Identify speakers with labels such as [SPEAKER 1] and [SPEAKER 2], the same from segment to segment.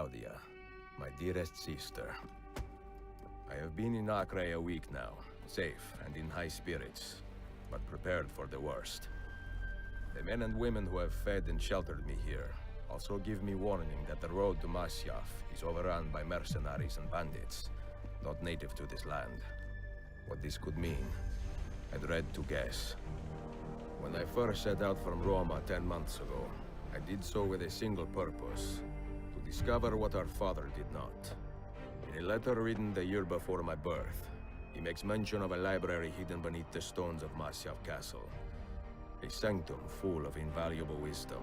[SPEAKER 1] Claudia, my dearest sister. I have been in Acre a week now, safe and in high spirits, but prepared for the worst. The men and women who have fed and sheltered me here also give me warning that the road to Masyaf is overrun by mercenaries and bandits, not native to this land. What this could mean, I dread to guess. When I first set out from Roma 10 months ago, I did so with a single purpose, to discover what our father did not. In a letter written the year before my birth, he makes mention of a library hidden beneath the stones of Masyaf Castle. A sanctum full of invaluable wisdom.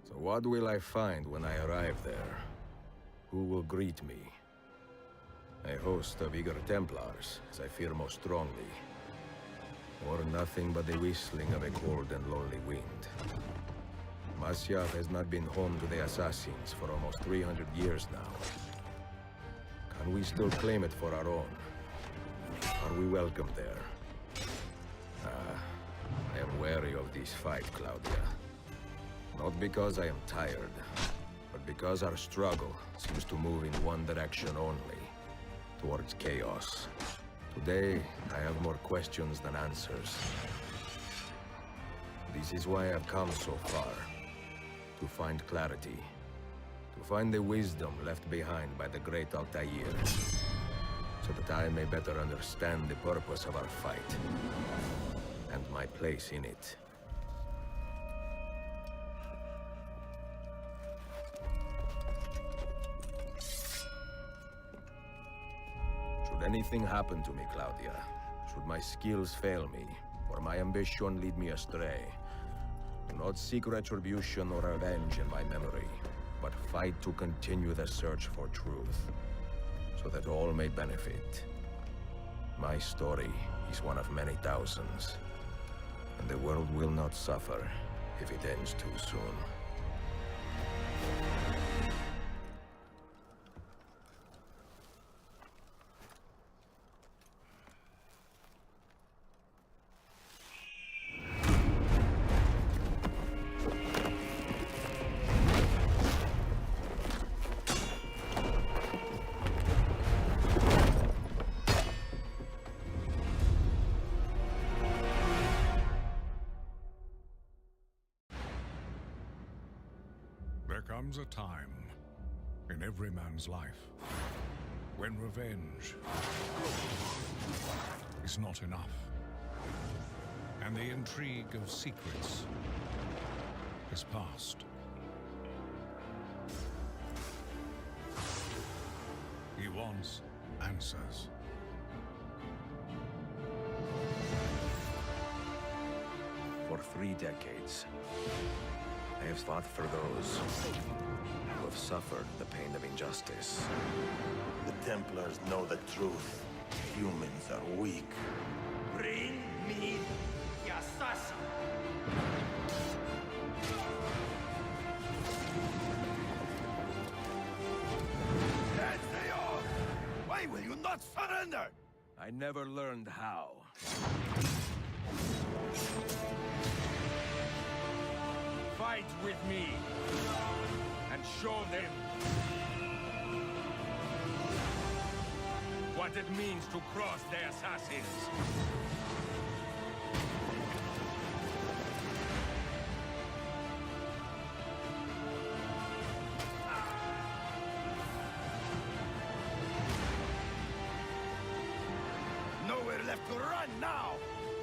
[SPEAKER 1] So what will I find when I arrive there? Who will greet me? A host of eager Templars, as I fear most strongly. Or nothing but the whistling of a cold and lonely wind. Masyaf has not been home to the assassins for almost 300 years now. Can we still claim it for our own? Are we welcome there? I am wary of this fight, Claudia. Not because I am tired, but because our struggle seems to move in one direction only, towards chaos. Today, I have more questions than answers. This is why I've come so far. To find clarity. To find the wisdom left behind by the great Altair. So that I may better understand the purpose of our fight. And my place in it. Should anything happen to me, Claudia, should my skills fail me, or my ambition lead me astray, do not seek retribution or revenge in my memory, but fight to continue the search for truth, so that all may benefit. My story is one of many thousands, and the world will not suffer if it ends too soon.
[SPEAKER 2] There comes a time in every man's life when revenge is not enough, and the intrigue of secrets is past. He wants answers.
[SPEAKER 1] For 3 decades, I have fought for those who have suffered the pain of injustice.
[SPEAKER 3] The Templars know the truth. Humans are weak.
[SPEAKER 4] Bring me the assassin!
[SPEAKER 3] Ezio! Why will you not surrender?
[SPEAKER 1] I never learned how.
[SPEAKER 4] Fight with me, and show them what it means to cross the assassins.
[SPEAKER 3] Nowhere left to run now!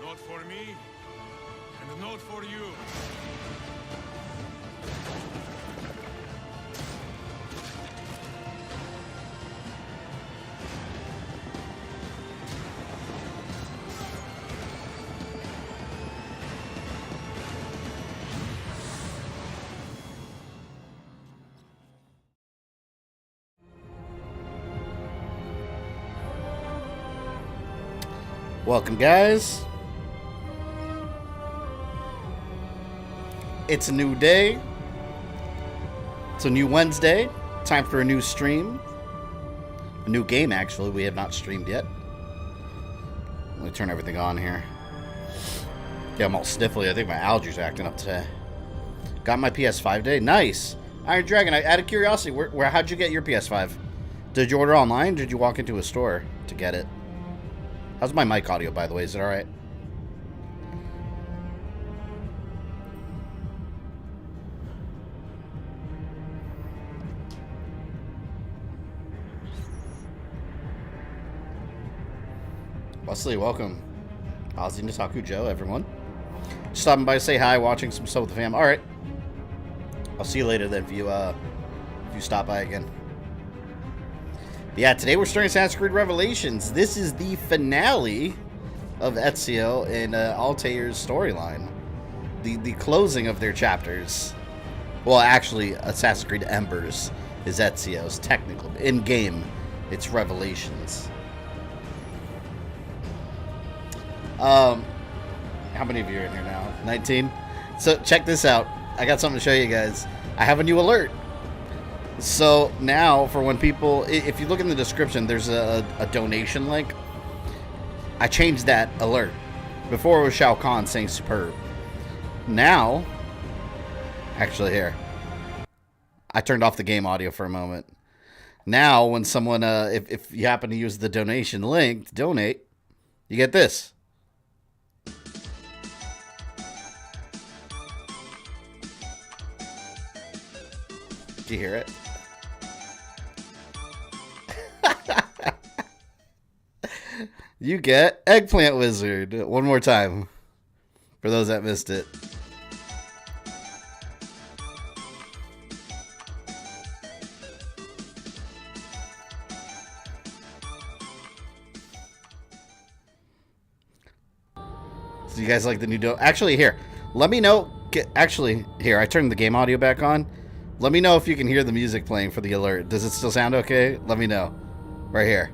[SPEAKER 4] Not for me, and not for you.
[SPEAKER 5] Welcome, guys. It's a new day. It's a new Wednesday. Time for a new stream. A new game, actually. We have not streamed yet. Let me turn everything on here. Yeah, I'm all sniffly. I think my allergies are acting up today. Got my PS5 day. Nice. Iron Dragon, out of curiosity, how'd you get your PS5? Did you order online? Or did you walk into a store to get it? How's my mic audio, by the way? Is it all right? Wesley, welcome. Ozzy Nitaku Joe, everyone. Just stopping by to say hi, watching some stuff with the fam. All right. I'll see you later then if you stop by again. But yeah, today we're starting Assassin's Creed Revelations. This is the finale of Ezio and Altair's storyline. The closing of their chapters. Well, actually, Assassin's Creed Embers is Ezio's technical. In-game, it's Revelations. How many of you are in here now? 19? So check this out. I got something to show you guys. I have a new alert. So now for when people, if you look in the description, there's a donation link. I changed that alert. Before it was Shao Kahn saying superb. Now, actually here, I turned off the game audio for a moment. Now when someone, if you happen to use the donation link to donate, you get this. Do you hear it? You get Eggplant Wizard. One more time. For those that missed it. So you guys like the new Actually, here. Let me know. Actually, here. I turned the game audio back on. Let me know if you can hear the music playing for the alert. Does it still sound okay? Let me know. Right here.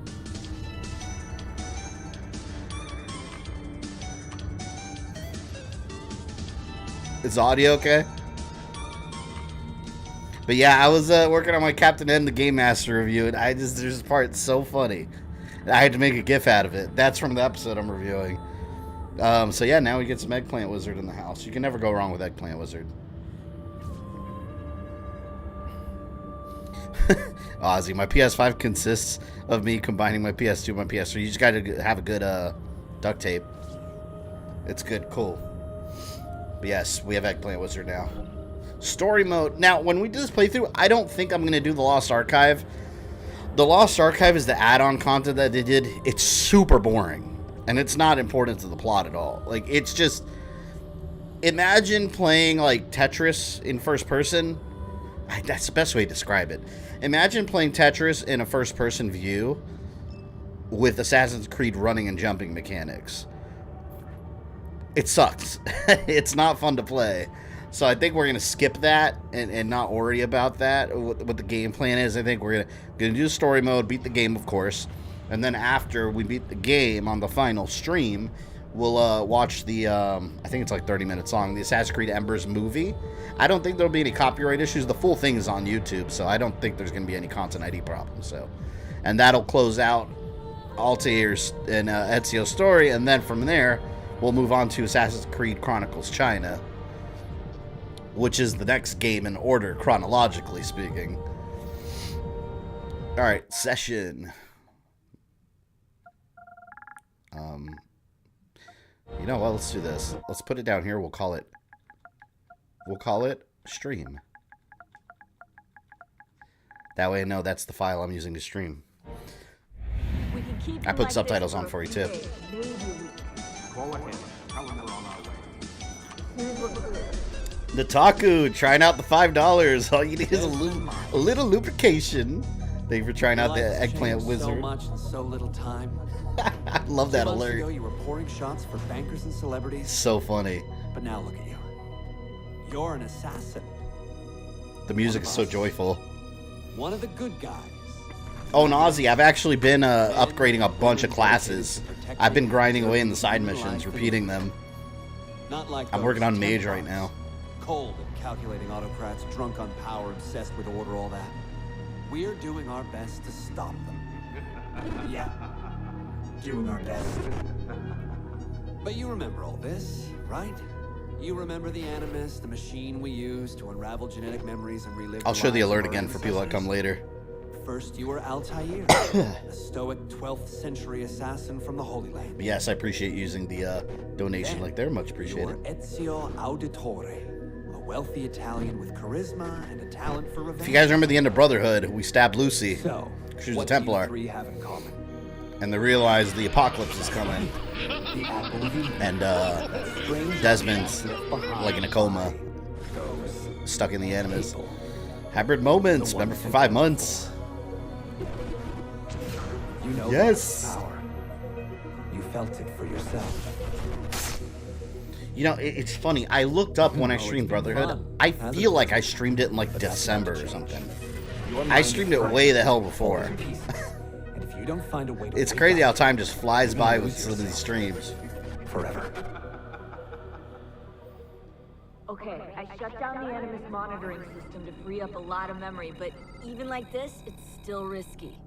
[SPEAKER 5] Is audio okay? But yeah, I was working on my Captain N the Game Master review, and there's this part so funny. I had to make a GIF out of it. That's from the episode I'm reviewing. So yeah, now we get some Eggplant Wizard in the house. You can never go wrong with Eggplant Wizard. Ozzy, my PS5 consists of me combining my PS2 and my PS3. You just gotta have a good duct tape. It's good, cool. But yes, we have Eggplant Wizard now. Story mode. Now, when we do this playthrough, I don't think I'm gonna do the Lost Archive. The Lost Archive is the add-on content that they did. It's super boring, and it's not important to the plot at all. Like, it's just, imagine playing like Tetris in first person. That's the best way to describe it. Imagine playing Tetris in a first-person view with Assassin's Creed running and jumping mechanics. It sucks. It's not fun to play. So I think we're going to skip that and not worry about that, what the game plan is. I think we're going to do story mode, beat the game, of course. And then after we beat the game on the final stream, we'll watch the, I think it's like 30 minutes long, the Assassin's Creed Embers movie. I don't think there'll be any copyright issues. The full thing is on YouTube, so I don't think there's going to be any content ID problems. So, and that'll close out Altair's and Ezio's story, and then from there, we'll move on to Assassin's Creed Chronicles China, which is the next game in order, chronologically speaking. All right, session. You know what? Let's do this. Let's put it down here. We'll call it stream. That way I know that's the file I'm using to stream. I put subtitles on for you too. Nitaku, trying out the $5. All you need is a little lubrication. Thank you for trying out the Eggplant Wizard.
[SPEAKER 6] So much in so little time.
[SPEAKER 5] I love that alert.
[SPEAKER 6] Ago, you were pouring shots for bankers and celebrities.
[SPEAKER 5] So funny.
[SPEAKER 6] But now look at you. You're an assassin.
[SPEAKER 5] The music is so joyful.
[SPEAKER 6] One of the good guys.
[SPEAKER 5] Oh, and Ozzy, I've actually been upgrading a bunch of classes. I've been grinding away in the side missions, repeating them.
[SPEAKER 6] Not like
[SPEAKER 5] I'm working on Mage right now.
[SPEAKER 6] Cold and calculating autocrats, drunk on power, obsessed with order, all that. We're doing our best to stop them. Yeah. Doing our best. But you remember all this, right? You remember the Animus, the machine we used to unravel genetic memories and relive.
[SPEAKER 5] I'll show the
[SPEAKER 6] lives
[SPEAKER 5] alert
[SPEAKER 6] of our
[SPEAKER 5] again for people that come
[SPEAKER 6] ancestors?
[SPEAKER 5] later.
[SPEAKER 6] First, you were Altair, a stoic 12th century assassin from the Holy Land.
[SPEAKER 5] But yes, I appreciate using the donation
[SPEAKER 6] Then,
[SPEAKER 5] like there. Much
[SPEAKER 6] You
[SPEAKER 5] appreciated.
[SPEAKER 6] were Ezio Auditore, a wealthy Italian with charisma and a talent for revenge.
[SPEAKER 5] If you guys remember the end of Brotherhood, we stabbed Lucy.
[SPEAKER 6] So,
[SPEAKER 5] She was a
[SPEAKER 6] what do you
[SPEAKER 5] Templar.
[SPEAKER 6] three have in common?
[SPEAKER 5] And they realized the apocalypse is coming.
[SPEAKER 6] The apple of Eve.
[SPEAKER 5] And
[SPEAKER 6] Strange
[SPEAKER 5] Desmond's
[SPEAKER 6] left behind
[SPEAKER 5] like in a coma,
[SPEAKER 6] those
[SPEAKER 5] stuck in the Animus.
[SPEAKER 6] people.
[SPEAKER 5] Hybrid Moments, remember for 5 months.
[SPEAKER 6] You know
[SPEAKER 5] Yes.
[SPEAKER 6] the power. You felt it for yourself.
[SPEAKER 5] You know, it's funny. I looked up when I streamed Brotherhood.
[SPEAKER 6] fun,
[SPEAKER 5] I
[SPEAKER 6] hasn't
[SPEAKER 5] feel
[SPEAKER 6] it?
[SPEAKER 5] like I streamed it in like December or something.
[SPEAKER 6] Your
[SPEAKER 5] I
[SPEAKER 6] mind
[SPEAKER 5] streamed it
[SPEAKER 6] is
[SPEAKER 5] way the hell
[SPEAKER 6] fragile,
[SPEAKER 5] before.
[SPEAKER 6] falls to pieces. And if you don't find a way to
[SPEAKER 5] It's
[SPEAKER 6] wake
[SPEAKER 5] crazy
[SPEAKER 6] up,
[SPEAKER 5] how time just flies by with
[SPEAKER 6] lose
[SPEAKER 5] some of these
[SPEAKER 6] yourself.
[SPEAKER 5] streams.
[SPEAKER 6] forever.
[SPEAKER 7] Okay, I shut down the Animus monitoring system to free up a lot of memory, but even like this, it's still risky.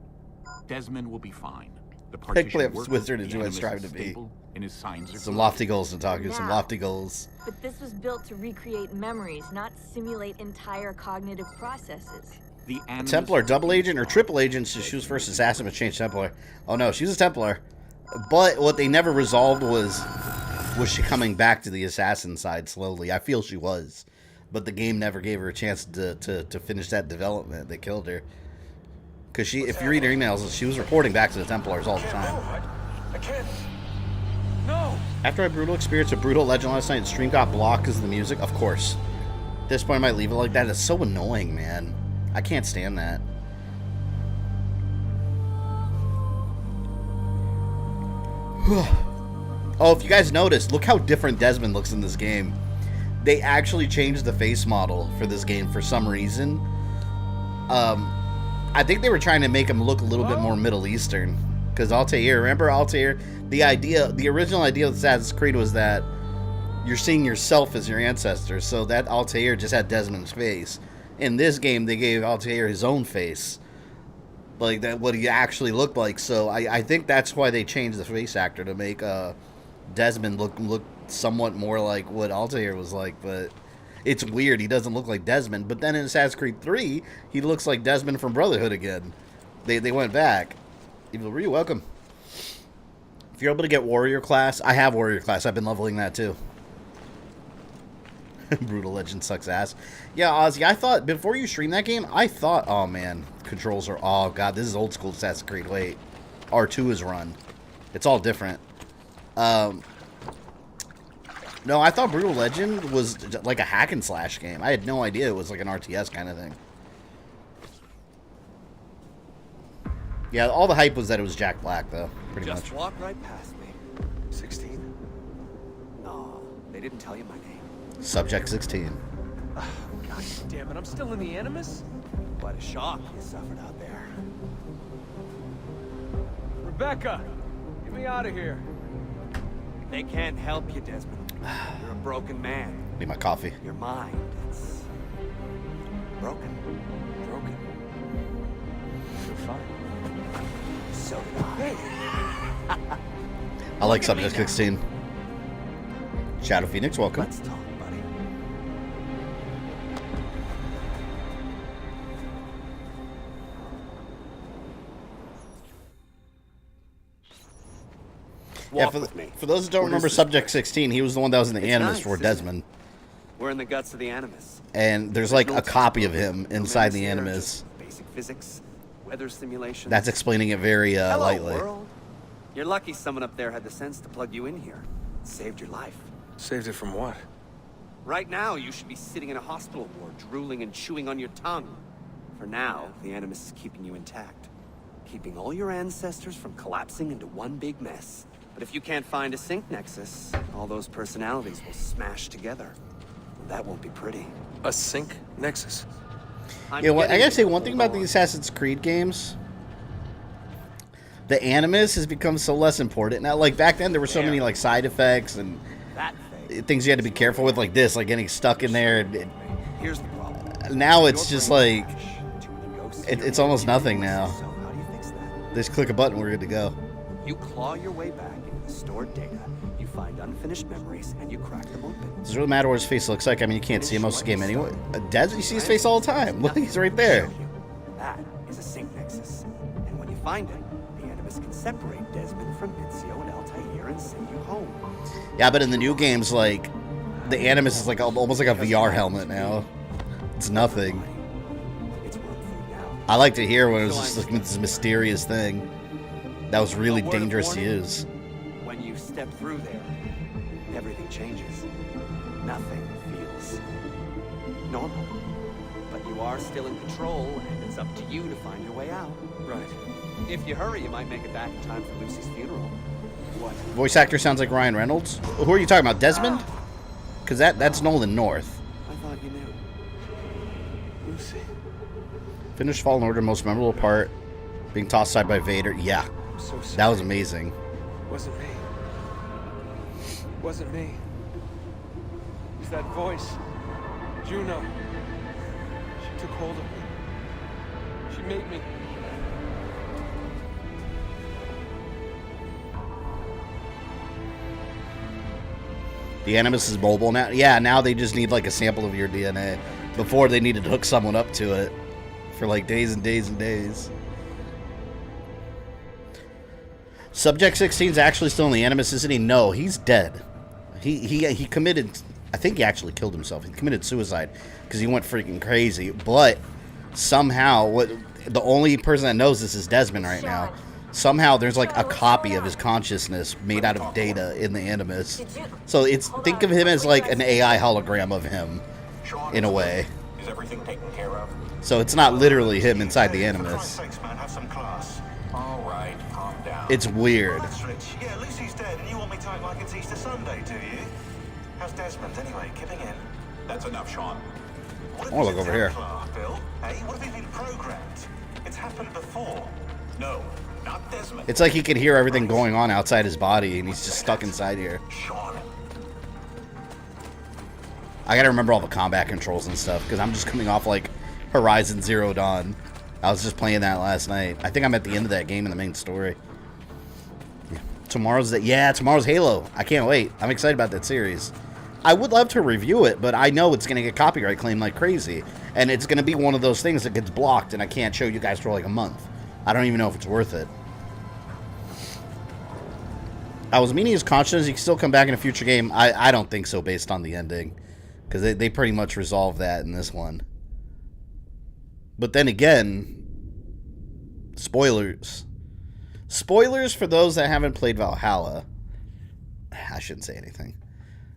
[SPEAKER 8] Desmond will be fine. The
[SPEAKER 5] Pick
[SPEAKER 8] partition
[SPEAKER 5] Flips
[SPEAKER 8] works,
[SPEAKER 5] Wizard is
[SPEAKER 8] the
[SPEAKER 5] who it's
[SPEAKER 8] Animus
[SPEAKER 5] striving
[SPEAKER 8] is
[SPEAKER 5] to be.
[SPEAKER 8] stable, and his signs are
[SPEAKER 5] Some
[SPEAKER 8] good.
[SPEAKER 5] lofty goals, Nataku. Some
[SPEAKER 7] Yeah.
[SPEAKER 5] lofty goals.
[SPEAKER 7] But this was built to recreate memories, not simulate entire cognitive processes.
[SPEAKER 8] The Animus
[SPEAKER 5] Templar,
[SPEAKER 8] will
[SPEAKER 5] double
[SPEAKER 8] be
[SPEAKER 5] agent, or
[SPEAKER 8] fine.
[SPEAKER 5] triple agent? So she was first assassin, but changed Templar. Oh no, she was a Templar. But what they never resolved was she coming back to the assassin side slowly? I feel she was. But the game never gave her a chance to finish that development. They killed her. Because she, if you read her emails, she was reporting back to the Templars all the time.
[SPEAKER 4] I can't. No.
[SPEAKER 5] After my brutal experience of Brutal Legend last night, the stream got blocked because of the music. Of course. At this point, I might leave it like that. It's so annoying, man. I can't stand that. Oh, if you guys noticed, look how different Desmond looks in this game. They actually changed the face model for this game for some reason. I think they were trying to make him look a little bit more Middle Eastern. Because Altair, remember Altair? The original idea of Assassin's Creed was that you're seeing yourself as your ancestor. So that Altair just had Desmond's face. In this game, they gave Altair his own face. Like, that, what he actually looked like. So I think that's why they changed the face actor to make Desmond look somewhat more like what Altair was like. But it's weird. He doesn't look like Desmond. But then in Assassin's Creed 3, he looks like Desmond from Brotherhood again. They went back. Evil Ryu, welcome. If you're able to get Warrior class, I have Warrior class. I've been leveling that too. Brutal Legend sucks ass. Yeah, Ozzy, I thought, before you stream that game, I thought, oh man, controls are, oh god, this is old school Assassin's Creed. Wait, R2 is run. It's all different. No, I thought Brutal Legend was like a hack and slash game. I had no idea it was like an RTS kind of thing. Yeah, all the hype was that it was Jack Black, though, pretty
[SPEAKER 6] Just
[SPEAKER 5] much.
[SPEAKER 6] walk right past me.
[SPEAKER 4] 16.
[SPEAKER 6] No, they didn't tell you my name.
[SPEAKER 5] Subject 16.
[SPEAKER 4] God damn it, I'm still in the Animus?
[SPEAKER 6] What a shock you suffered out there.
[SPEAKER 4] Rebecca, get me out of here.
[SPEAKER 6] They can't help you, Desmond. You're a broken man.
[SPEAKER 5] Need my coffee.
[SPEAKER 6] Your mind, it's broken.
[SPEAKER 4] Broken. You're fine.
[SPEAKER 6] So did I.
[SPEAKER 5] I like Subject 16. Shadow Phoenix, welcome.
[SPEAKER 6] Let's talk, buddy.
[SPEAKER 5] Yeah,
[SPEAKER 6] Walk
[SPEAKER 5] for,
[SPEAKER 6] with me.
[SPEAKER 5] for those that don't
[SPEAKER 6] What
[SPEAKER 5] remember
[SPEAKER 6] is this
[SPEAKER 5] Subject
[SPEAKER 6] place?
[SPEAKER 5] 16, he was the one that was in the
[SPEAKER 6] It's
[SPEAKER 5] Animus
[SPEAKER 6] nice,
[SPEAKER 5] for
[SPEAKER 6] isn't it?
[SPEAKER 5] Desmond.
[SPEAKER 6] We're in the guts of the Animus.
[SPEAKER 5] And there's like a copy of him inside the Animus.
[SPEAKER 6] Basic physics, weather simulations.
[SPEAKER 5] That's explaining it very
[SPEAKER 6] Hello,
[SPEAKER 5] lightly.
[SPEAKER 6] world. You're lucky someone up there had the sense to plug you in here. It saved your life.
[SPEAKER 4] Saved it from what?
[SPEAKER 6] Right now, you should be sitting in a hospital ward, drooling and chewing on your tongue. For now, the Animus is keeping you intact. Keeping all your ancestors from collapsing into one big mess. But if you can't find a sync nexus, all those personalities will smash together. That won't be pretty.
[SPEAKER 4] A sync nexus.
[SPEAKER 5] Yeah, well, I
[SPEAKER 6] getting
[SPEAKER 5] gotta say
[SPEAKER 6] there.
[SPEAKER 5] one thing about the Assassin's Creed games. The Animus has become so less important now. Like back then, there were so many like side effects and
[SPEAKER 6] That thing.
[SPEAKER 5] things you had to be careful with, like this, like getting stuck in there.
[SPEAKER 6] Here's the problem.
[SPEAKER 5] Now it's
[SPEAKER 6] Your
[SPEAKER 5] just
[SPEAKER 6] brain
[SPEAKER 5] like
[SPEAKER 6] crash. Too many ghosts in
[SPEAKER 5] it's
[SPEAKER 6] your
[SPEAKER 5] almost
[SPEAKER 6] head.
[SPEAKER 5] nothing now.
[SPEAKER 6] So how do you fix that?
[SPEAKER 5] Just click a button, we're good to go.
[SPEAKER 6] You claw your way back into the stored data. You find unfinished memories and you crack them open.
[SPEAKER 5] Does it really matter what his face looks like? I mean, you can't see him most of the game anyway. Des, you see his face all the time. Look, he's right there.
[SPEAKER 6] That is a sync nexus. And when you find it, the Animus can separate Desmond from Ezio and Altair and send you home.
[SPEAKER 5] Yeah, but in the new games, like, the Animus is like almost like a VR helmet now. It's nothing.
[SPEAKER 6] It's work food now.
[SPEAKER 5] I like to hear when it was just like this mysterious thing that was really dangerous to use.
[SPEAKER 6] When you step through there, everything changes. Nothing feels normal. But you are still in control, and it's up to you to find your way out. Right. If you hurry, you might make it back in time for Lucy's funeral. What?
[SPEAKER 5] Voice actor sounds like Ryan Reynolds. Who are you talking about, Desmond? Because that's Nolan North.
[SPEAKER 6] I thought you knew. Lucy.
[SPEAKER 5] Finished Fallen Order, most memorable part, being tossed aside by Vader. Yeah,
[SPEAKER 9] I'm so sorry.
[SPEAKER 5] that was amazing.
[SPEAKER 9] Wasn't me. Wasn't me. It was that voice. Juno. She took hold of me. She made me.
[SPEAKER 5] The Animus is mobile now. Yeah, now they just need like a sample of your DNA. Before they needed to hook someone up to it for like days and days and days. Subject 16 is actually still in the Animus, isn't he? No, he's dead. He committed. I think he actually killed himself. He committed suicide because he went freaking crazy. But somehow, the only person that knows this is Desmond right now. Somehow there's like a copy of his consciousness made out of data in the Animus. So think of him as like an AI hologram of him in a way.
[SPEAKER 3] Is everything taken care of?
[SPEAKER 5] So it's not literally him inside the Animus.
[SPEAKER 3] All right, calm down.
[SPEAKER 5] It's weird.
[SPEAKER 3] Yeah, Lucy's dead, and you want me to act like it's Easter Sunday, do you? How's Desmond anyway? Kipping in? That's enough, Sean.
[SPEAKER 5] Oh, look over here.
[SPEAKER 3] Bill? Hey, what if he's been programmed? It's happened before. No, not Desmond.
[SPEAKER 5] It's like he can hear everything going on outside his body, and he's just stuck inside here.
[SPEAKER 3] Sean.
[SPEAKER 5] I gotta remember all the combat controls and stuff, because I'm just coming off like Horizon Zero Dawn. I was just playing that last night. I think I'm at the end of that game in the main story. Yeah. Tomorrow's Halo. I can't wait. I'm excited about that series. I would love to review it, but I know it's going to get copyright claimed like crazy. And it's going to be one of those things that gets blocked, and I can't show you guys for like a month. I don't even know if it's worth it. I was meaning his consciousness, he can still come back in a future game. I don't think so based on the ending. Because they pretty much resolved that in this one. But then again, spoilers. Spoilers for those that haven't played Valhalla. I shouldn't say anything.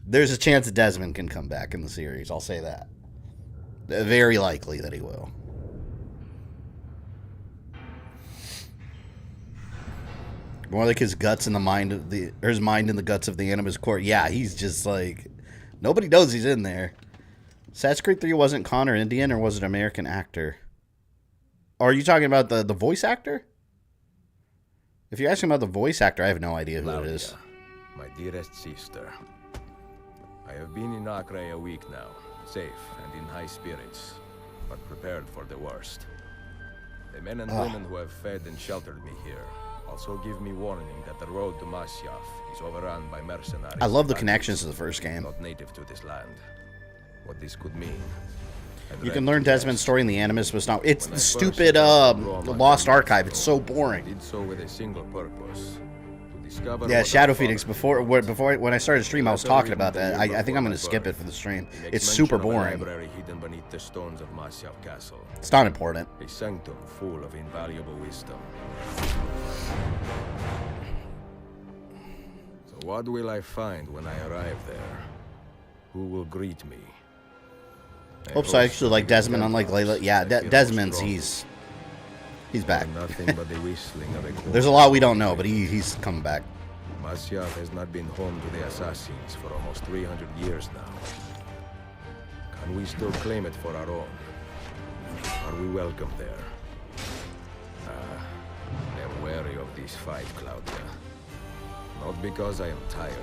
[SPEAKER 5] There's a chance that Desmond can come back in the series. I'll say that. Very likely that he will. More like his guts in the mind of or his mind in the guts of the Animus Court. Yeah, he's just like, nobody knows he's in there. Assassin's Creed 3 wasn't Connor Indian, or was it an American actor? Are you talking about the voice actor? If you're asking about the voice actor, I have no idea who it is.
[SPEAKER 1] My dearest sister. I have been in Acre a week now, safe and in high spirits, but prepared for the worst. The men and women who have fed and sheltered me here also give me warning that the road to Masyaf is overrun by mercenaries.
[SPEAKER 5] I love the connections to the first game.
[SPEAKER 1] Not native to this land. What this could mean.
[SPEAKER 5] You can learn Desmond's story in the Animus, but it's not. It's the stupid Lost Archive. It's so boring.
[SPEAKER 1] I did so with a single purpose. To discover
[SPEAKER 5] yeah, Shadow Phoenix. Before when I started stream, I was talking about that. I think I'm going to skip it for the stream. It's super boring.
[SPEAKER 1] Hidden beneath the stones of Masyaf Castle.
[SPEAKER 5] It's not important.
[SPEAKER 1] A sanctum full of invaluable wisdom. So what will I find when I arrive there? Who will greet me?
[SPEAKER 5] Hope so. I actually like Desmond, unlike Layla. Yeah, Desmond's he's back.
[SPEAKER 1] Nothing but the whistling of a
[SPEAKER 5] There's a lot we don't know, but he's coming back.
[SPEAKER 1] Masyaf has not been home to the assassins for almost 300 years now. Can we still claim it for our own? Are we welcome there? I am wary of this fight, Claudia. Not because I am tired,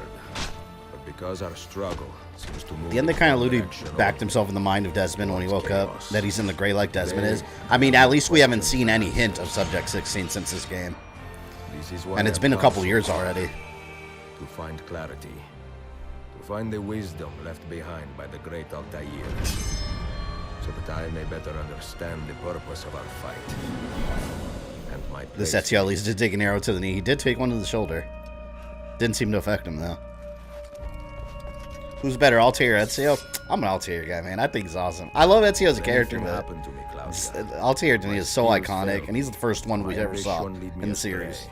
[SPEAKER 1] but because our struggle seems to move.
[SPEAKER 5] The end, they kind of alluded backed himself in the mind of Desmond when he woke up, that he's in the gray like Desmond is. I mean, at least we haven't seen any hint of Subject 16 since this game. And it's been a couple years already.
[SPEAKER 1] to find clarity, to find the wisdom left behind by the great Altair, so that I may better understand the purpose of our fight. And my
[SPEAKER 5] This Ezio at least did take an arrow to the knee. He did take one to the shoulder. Didn't seem to affect him, though. Who's better, Altair or Ezio? I'm an Altair guy, man. I think he's awesome. I love Ezio as a character, but Altair to me is so iconic, and he's the first one we ever saw in the series.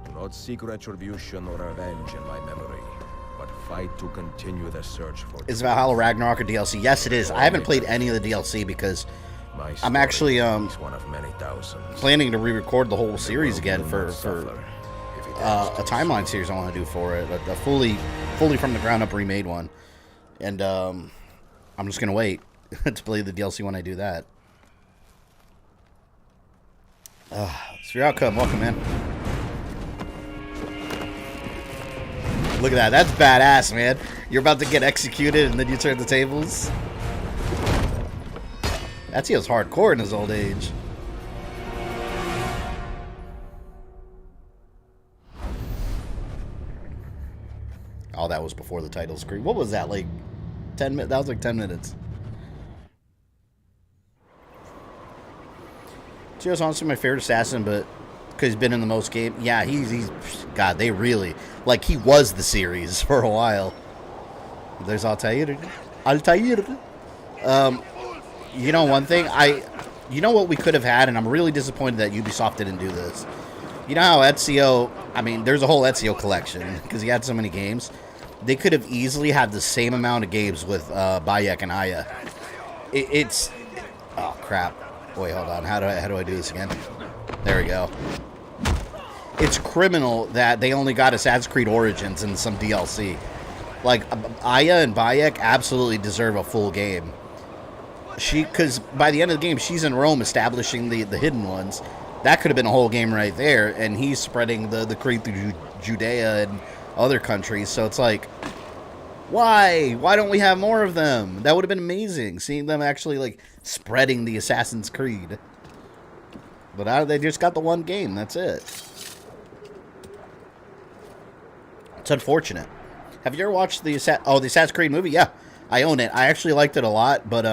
[SPEAKER 1] Do not seek retribution or revenge in my memory, but fight to continue the search for...
[SPEAKER 5] Is Valhalla Ragnarok a DLC? Yes, it is. I haven't played any of the DLC because I'm actually planning to re-record the whole series again for a timeline series I want to do for it, a fully from the ground up remade one, and I'm just gonna wait to play the DLC when I do that. So your outcome, welcome, man. Look at that, that's badass, man. You're about to get executed and then you turn the tables. Ezio's hardcore in his old age. Oh, that was before the title screen. What was that, like 10 minutes? That was like 10 minutes. Ezio's honestly my favorite assassin, but because he's been in the most game. Yeah, he's God, they really, like, he was the series for a while. There's Altair. Altair. You know one thing? You know what we could have had, and I'm really disappointed that Ubisoft didn't do this. You know how Ezio, I mean, there's a whole Ezio collection, because he had so many games. They could have easily had the same amount of games with Bayek and Aya. It's... Oh, crap. Wait, hold on. How do I do this again? There we go. It's criminal that they only got Assassin's Creed Origins and some DLC. Like, Aya and Bayek absolutely deserve a full game. Because by the end of the game, she's in Rome establishing the hidden ones. That could have been a whole game right there, and he's spreading the creed through Judea and other countries. So it's like, why? Why don't we have more of them? That would have been amazing, seeing them actually, like, spreading the Assassin's Creed. But they just got the one game. That's it. It's unfortunate. Have you ever watched the Assassin's Creed movie? Yeah, I own it. I actually liked it a lot, but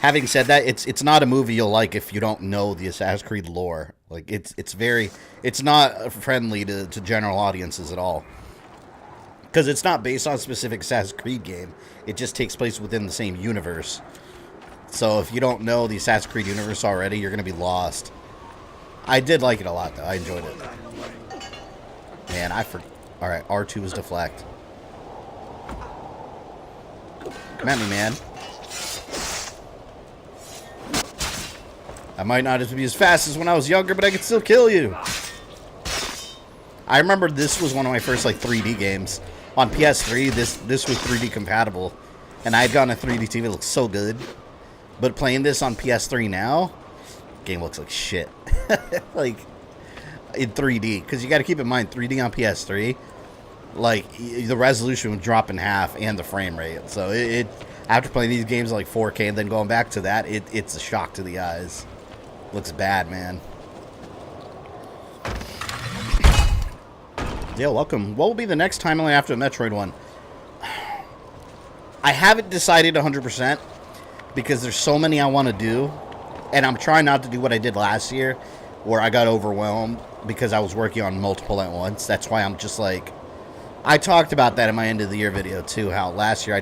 [SPEAKER 5] having said that, it's not a movie you'll like if you don't know the Assassin's Creed lore. Like, it's not friendly to general audiences at all. Because it's not based on a specific Assassin's Creed game. It just takes place within the same universe. So if you don't know the Assassin's Creed universe already, you're going to be lost. I did like it a lot, though. I enjoyed it. Man, Alright, R2 is deflect. Come at me, man. I might not be as fast as when I was younger, but I could still kill you. I remember this was one of my first, like, 3D games. On PS3, this was 3D compatible. And I had gotten a 3D TV. It looks so good. But playing this on PS3 now, game looks like shit. Like, in 3D. Because you got to keep in mind, 3D on PS3, like, the resolution would drop in half and the frame rate. So after playing these games like 4K and then going back to that, it's a shock to the eyes. Looks bad, man. Yeah, welcome. What will be the next timeline after the Metroid one? I haven't decided 100% because there's so many I want to do, and I'm trying not to do what I did last year where I got overwhelmed because I was working on multiple at once. That's why I'm just like, I talked about that in my end of the year video too, how last year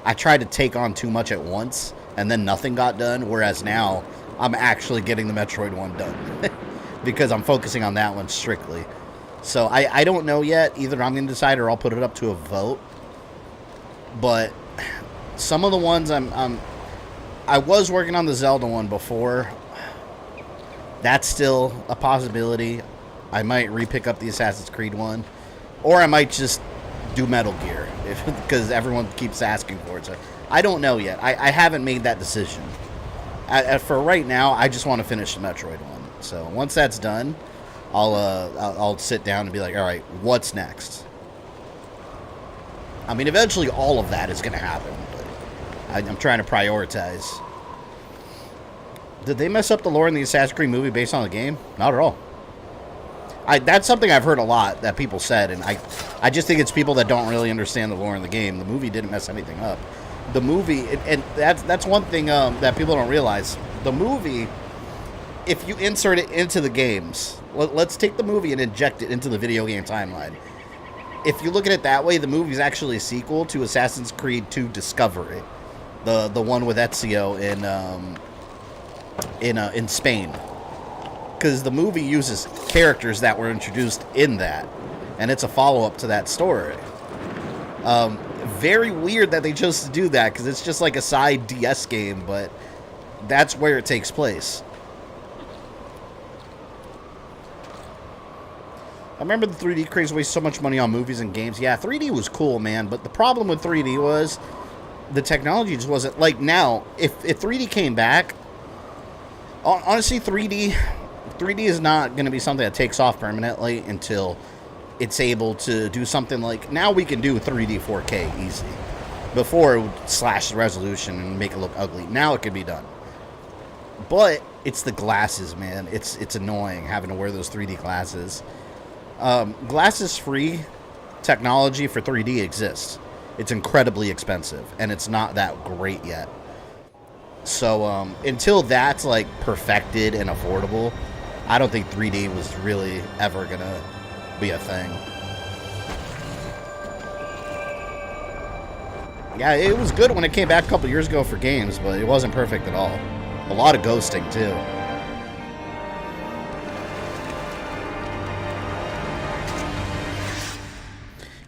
[SPEAKER 5] I tried to take on too much at once and then nothing got done, whereas now I'm actually getting the Metroid one done because I'm focusing on that one strictly. So I don't know yet. Either I'm going to decide or I'll put it up to a vote. But some of the ones I was working on the Zelda one before. That's still a possibility. I might re-pick up the Assassin's Creed one. Or I might just do Metal Gear because everyone keeps asking for it. So I don't know yet. I haven't made that decision. For right now, I just want to finish the Metroid one. So once that's done, I'll sit down and be like, all right, what's next? I mean, eventually all of that is going to happen, but I'm trying to prioritize. Did they mess up the lore in the Assassin's Creed movie based on the game? Not at all. That's something I've heard a lot that people said, and I just think it's people that don't really understand the lore in the game. The movie didn't mess anything up. The movie, and that's one thing that people don't realize. The movie, if you insert it into the games, let's take the movie and inject it into the video game timeline. If you look at it that way, the movie is actually a sequel to Assassin's Creed 2 Discovery, the one with Ezio in Spain. Because the movie uses characters that were introduced in that, and it's a follow-up to that story. Very weird that they chose to do that, because it's just like a side DS game, but that's where it takes place. I remember the 3D craze wasted so much money on movies and games. Yeah, 3D was cool, man, but the problem with 3D was the technology just wasn't... Like, now, if 3D came back, honestly, 3D is not going to be something that takes off permanently until it's able to do something like... Now we can do 3D 4K easy. Before, it would slash the resolution and make it look ugly. Now it can be done. But it's the glasses, man. It's annoying having to wear those 3D glasses. Glasses-free technology for 3D exists. It's incredibly expensive, and it's not that great yet. So, until that's, like, perfected and affordable, I don't think 3D was really ever gonna be a thing. Yeah, it was good when it came back a couple years ago for games, but it wasn't perfect at all. A lot of ghosting, too.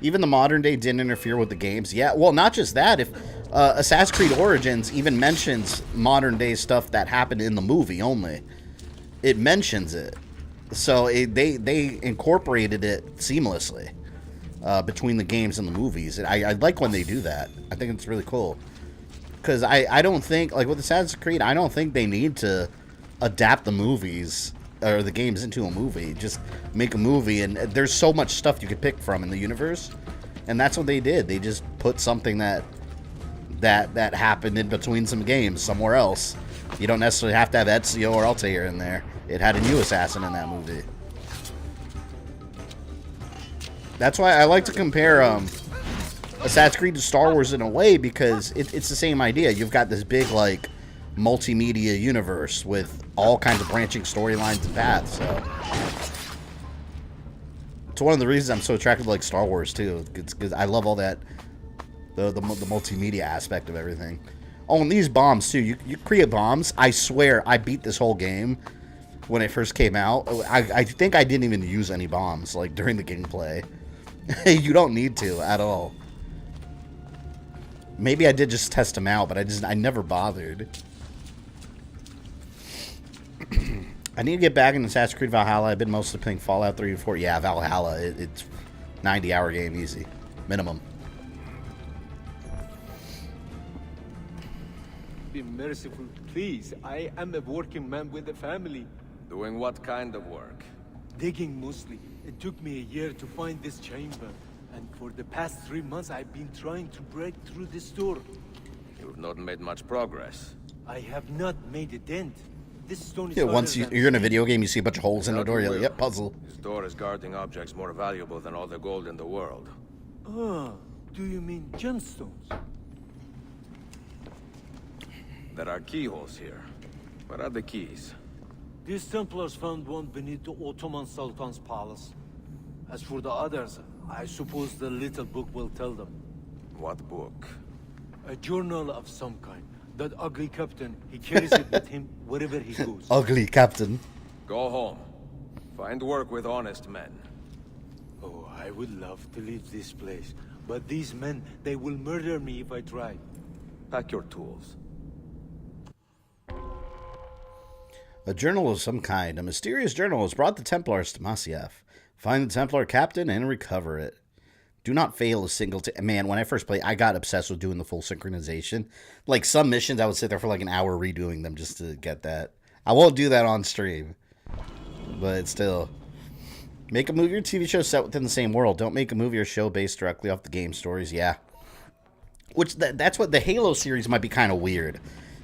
[SPEAKER 5] Even the modern day didn't interfere with the games. Yeah, well, not just that. If Assassin's Creed Origins even mentions modern day stuff that happened in the movie only, it mentions it. So they incorporated it seamlessly between the games and the movies. I like when they do that. I think it's really cool. Because I don't think, like with Assassin's Creed, I don't think they need to adapt the movies or the games into a movie. Just make a movie, and there's so much stuff you could pick from in the universe, and that's what they did. They just put something that happened in between some games somewhere else. You don't necessarily have to have Ezio or Altair in there. It had a new assassin in that movie. That's why I like to compare Assassin's Creed to Star Wars in a way, because it's the same idea. You've got this big, like, multimedia universe with all kinds of branching storylines and paths. So it's one of the reasons I'm so attracted to, like, Star Wars too. It's because I love all that the multimedia aspect of everything. Oh, and these bombs too. You create bombs. I swear I beat this whole game when it first came out. I think I didn't even use any bombs, like, during the gameplay. You don't need to at all. Maybe I did just test them out, but I never bothered. I need to get back into Assassin's Creed Valhalla. I've been mostly playing Fallout 3 and 4. Yeah, Valhalla. It's 90-hour game easy. Minimum.
[SPEAKER 9] Be merciful, please. I am a working man with a family.
[SPEAKER 1] Doing what kind of work?
[SPEAKER 9] Digging mostly. It took me a year to find this chamber. And for the past 3 months, I've been trying to break through this door.
[SPEAKER 1] You've not made much progress.
[SPEAKER 9] I have not made a dent. This stone is...
[SPEAKER 5] Yeah, once you're in a video game, you see a bunch of holes in the door. You're like, yep, puzzle.
[SPEAKER 1] This door is guarding objects more valuable than all the gold in the world.
[SPEAKER 9] Ah, do you mean gemstones?
[SPEAKER 1] There are keyholes here. Where are the keys?
[SPEAKER 9] These Templars found one beneath the Ottoman Sultan's palace. As for the others, I suppose the little book will tell them.
[SPEAKER 1] What book?
[SPEAKER 9] A journal of some kind. That ugly captain, he carries it with him wherever he goes.
[SPEAKER 5] Ugly captain.
[SPEAKER 1] Go home. Find work with honest men.
[SPEAKER 9] Oh, I would love to leave this place. But these men, they will murder me if I try.
[SPEAKER 1] Pack your tools.
[SPEAKER 5] A journal of some kind. A mysterious journal has brought the Templars to Masyaf. Find the Templar captain and recover it. Do not fail a single... Man, when I first played, I got obsessed with doing the full synchronization. Like, some missions, I would sit there for like an hour redoing them just to get that. I won't do that on stream. But still. Make a movie or TV show set within the same world. Don't make a movie or show based directly off the game stories. Yeah. Which, that's what... The Halo series might be kind of weird.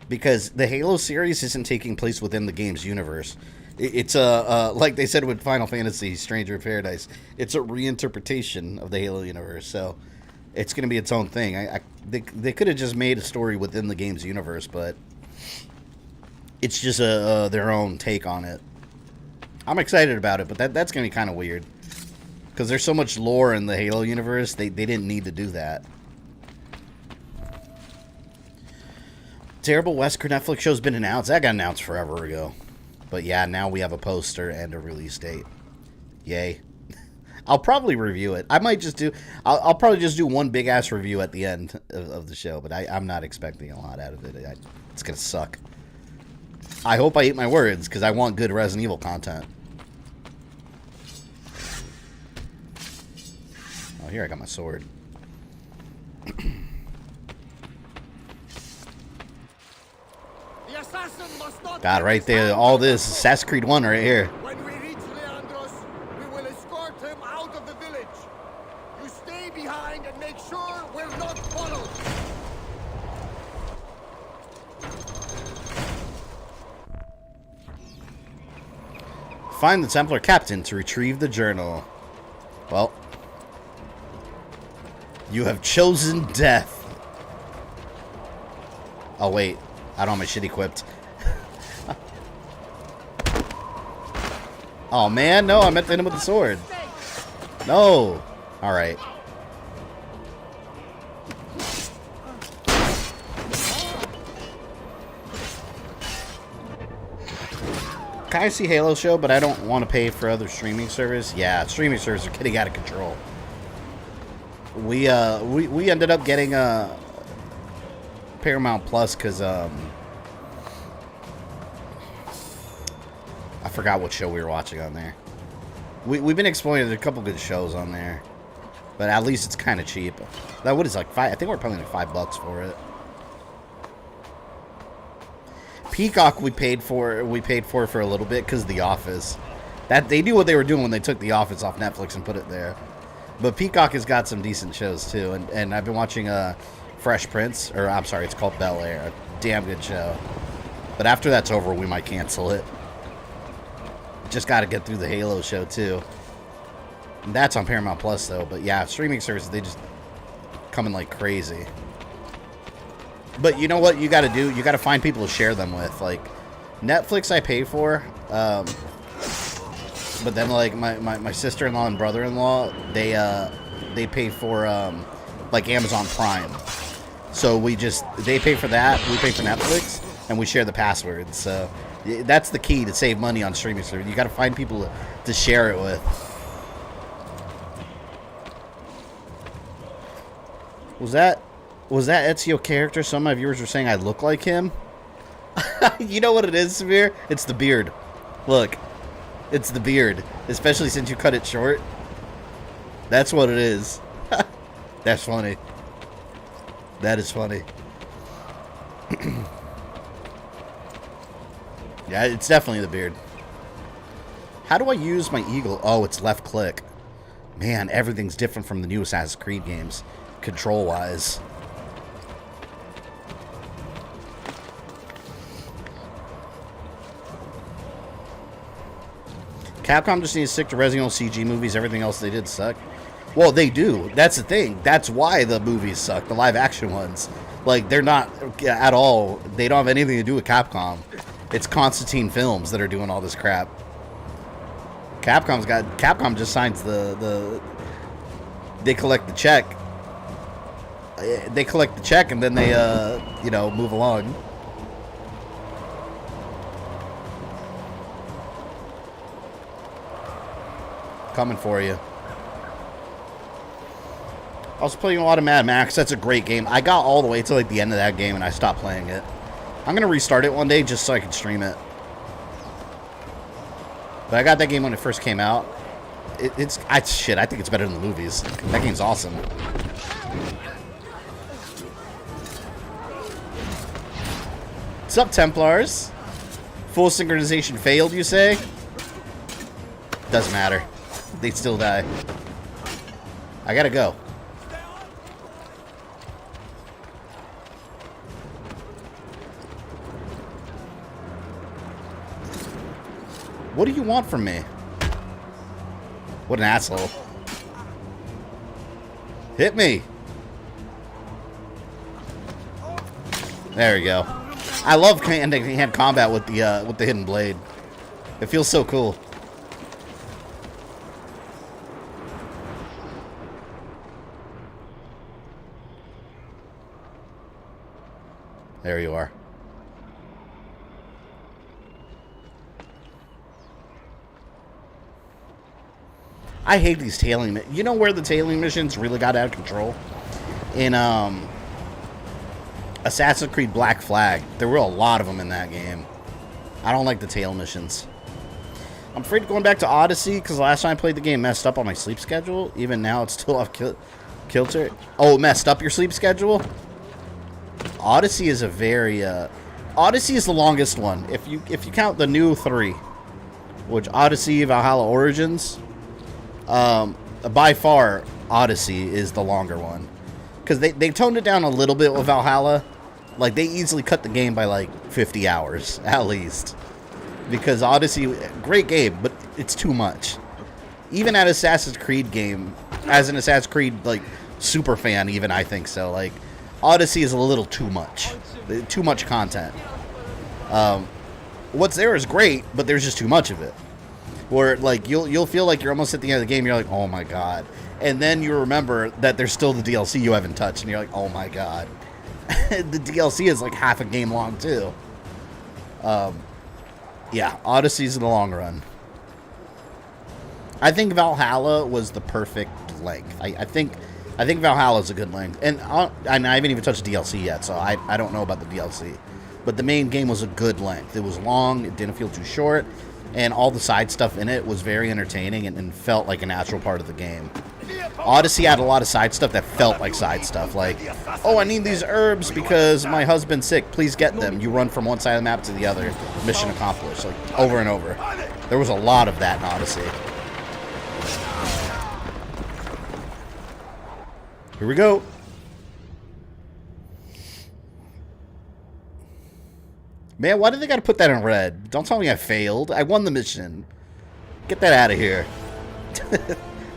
[SPEAKER 5] Because the Halo series isn't taking place within the game's universe. It's a like they said with Final Fantasy Stranger of Paradise, it's a reinterpretation of the Halo universe, so it's going to be its own thing. They could have just made a story within the game's universe, but it's just their own take on it. I'm excited about it, but that's going to be kind of weird because there's so much lore in the Halo universe. They didn't need to do that. Terrible Wesker Netflix show's been announced. That got announced forever ago. But yeah, now we have a poster and a release date. Yay. I'll probably review it. I might just do... I'll probably just do one big-ass review at the end of the show. But I'm not expecting a lot out of it. It's going to suck. I hope I eat my words, because I want good Resident Evil content. Oh, here I got my sword. God, right there, all this Assassin's Creed 1 right here.
[SPEAKER 10] When we reach Leandros, we will escort him out of the village. You stay behind and make sure we're not followed.
[SPEAKER 5] Find the Templar captain to retrieve the journal. Well, you have chosen death. Oh, wait. I don't have my shit equipped. Oh, man. No, I meant to hit him with the sword. No. All right. Can I see Halo show, but I don't want to pay for other streaming service? Yeah, streaming services are getting out of control. We ended up getting Paramount Plus because I forgot what show we were watching on there. We've been exploring. There's a couple good shows on there, but at least it's kind of cheap. That what is like $5? I think we're paying like $5 for it. Peacock we paid for a little bit because of The Office. That they knew what they were doing when they took The Office off Netflix and put it there. But Peacock has got some decent shows too, and I've been watching Fresh Prince, or I'm sorry, it's called Bel-Air. A damn good show. But after that's over, we might cancel it. Just got to get through the Halo show too. And that's on Paramount Plus though. But yeah, streaming services, they just come in like crazy. But you know what you got to do? You got to find people to share them with. Like Netflix, I pay for. But then like my sister-in-law and brother-in-law, they pay for like Amazon Prime. So they pay for that, we pay for Netflix, and we share the passwords. So that's the key to save money on streaming service. You got to find people to share it with. Was that Ezio character? Some of my viewers were saying I look like him. You know what it is, Samir? It's the beard. Look, it's the beard, especially since you cut it short. That's what it is. That's funny. That is funny. Yeah, it's definitely the beard. How do I use my eagle? Oh, it's left click. Man, everything's different from the new Assassin's Creed games, control-wise. Capcom just needs to stick to Resident Evil CG movies. Everything else they did suck. Well, they do. That's the thing. That's why the movies suck. The live-action ones. Like, they're not at all. They don't have anything to do with Capcom. It's Constantine Films that are doing all this crap. Capcom just signs they collect the check. They collect the check and then they, move along. Coming for you. I was playing a lot of Mad Max. That's a great game. I got all the way to like the end of that game and I stopped playing it. I'm gonna restart it one day just so I can stream it. But I got that game when it first came out. Shit, I think it's better than the movies. That game's awesome. What's up, Templars? Full synchronization failed, you say? Doesn't matter. They still die. I gotta go. What do you want from me? What an asshole. Hit me. There we go. I love hand combat with the hidden blade. It feels so cool. There you are. I hate these tailing. You know where the tailing missions really got out of control? In Assassin's Creed Black Flag. There were a lot of them in that game. I don't like the tail missions. I'm afraid of going back to Odyssey because last time I played the game messed up on my sleep schedule. Even now it's still off kilter. Oh, it messed up your sleep schedule? Odyssey is a very Odyssey is the longest one. If you count the new 3, which Odyssey, Valhalla, Origins, by far Odyssey is the longer one. Because they toned it down a little bit with Valhalla. Like, they easily cut the game by, like, 50 hours, at least. Because Odyssey, great game, but it's too much. Even at Assassin's Creed game, as an Assassin's Creed, like, super fan, even I think so. Like, Odyssey is a little too much. Too much content. What's there is great, but there's just too much of it. Where, like, you'll feel like you're almost at the end of the game, you're like, oh my god. And then you remember that there's still the DLC you haven't touched, and you're like, oh my god. The DLC is like half a game long, too. Yeah, Odyssey's in the long run. I think Valhalla was the perfect length. I think Valhalla's a good length. And I haven't even touched the DLC yet, so I don't know about the DLC. But the main game was a good length. It was long, it didn't feel too short, and all the side stuff in it was very entertaining and felt like a natural part of the game. Odyssey had a lot of side stuff that felt like side stuff. Like, oh, I need these herbs because my husband's sick. Please get them. You run from one side of the map to the other. Mission accomplished. Like, over and over. There was a lot of that in Odyssey. Here we go. Man, why did they gotta put that in red? Don't tell me I failed. I won the mission. Get that out of here.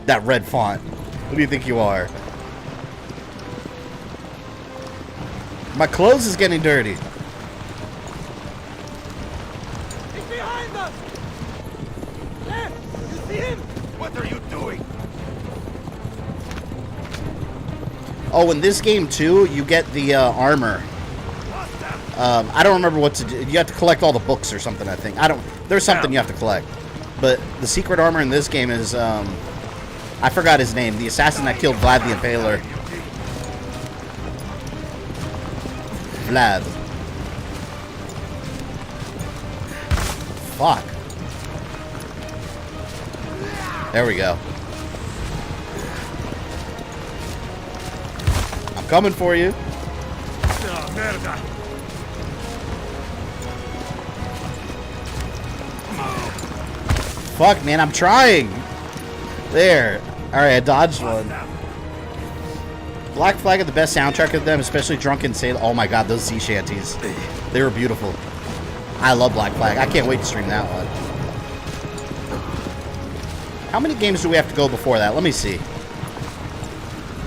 [SPEAKER 5] That red font. Who do you think you are? My clothes is getting dirty.
[SPEAKER 10] He's behind us! There! You see him? What are you doing?
[SPEAKER 5] Oh, in this game, too, you get the armor. I don't remember what to do. You have to collect all the books or something, I think. There's something you have to collect. But the secret armor in this game is, I forgot his name. The assassin that killed Vlad the Impaler. Vlad. Fuck. There we go. I'm coming for you. Fuck, man, I'm trying. There. Alright, I dodged one. Black Flag had the best soundtrack of them, especially Drunken Sailor. Oh my god, those sea shanties. They were beautiful. I love Black Flag. I can't wait to stream that one. How many games do we have to go before that? Let me see.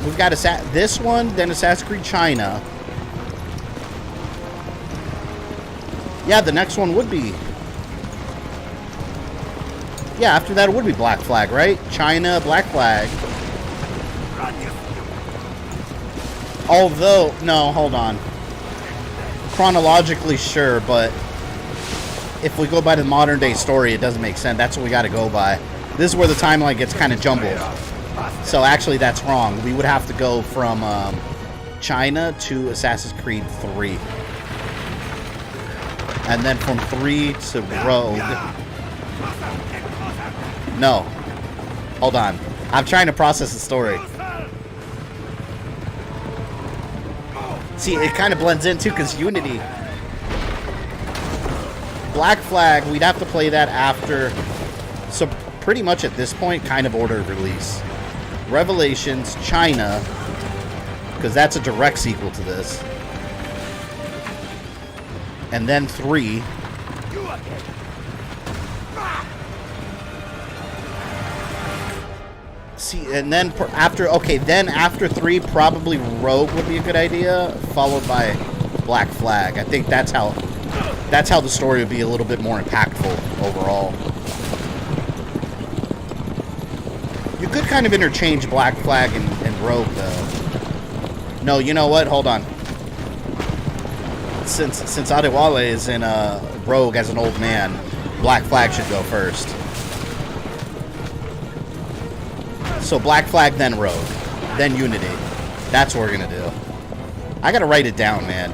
[SPEAKER 5] We've got this one, then Assassin's Creed China. Yeah, the next one would be... Yeah, after that it would be Black Flag, right? China, Black Flag. Although, no, hold on. Chronologically, sure, but if we go by the modern day story, it doesn't make sense. That's what we got to go by. This is where the timeline gets kind of jumbled. So actually, that's wrong. We would have to go from China to Assassin's Creed 3. And then from 3 to Rogue. No. Hold on. I'm trying to process the story. See, it kind of blends in too, because Unity. Black Flag, we'd have to play that after. So pretty much at this point, kind of order of release. Revelations, China, because that's a direct sequel to this. And then 3. See, and then after 3, probably Rogue would be a good idea, followed by Black Flag. I think that's how the story would be a little bit more impactful overall. You could kind of interchange Black Flag and Rogue, though. No, you know what? Hold on. Since Adewale is in Rogue as an old man, Black Flag should go first. So Black Flag, then Rogue, then Unity. That's what we're gonna do. I gotta write it down, man.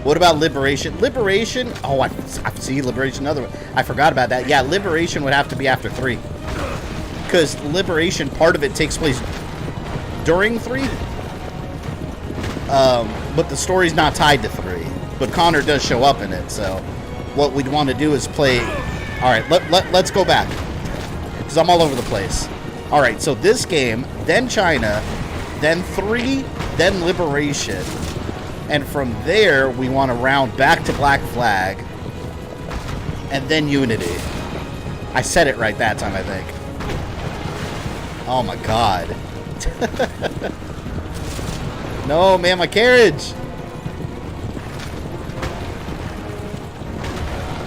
[SPEAKER 5] What about Liberation? Liberation? Oh, I see Liberation. Another one. I forgot about that. Yeah, Liberation would have to be after 3, because Liberation, part of it takes place during 3. But the story's not tied to 3. But Connor does show up in it. So what we'd want to do is play. All right, let's go back, because I'm all over the place. All right, so this game, then China, then 3, then Liberation. And from there, we want to round back to Black Flag. And then Unity. I said it right that time, I think. Oh my god. No, man, my carriage.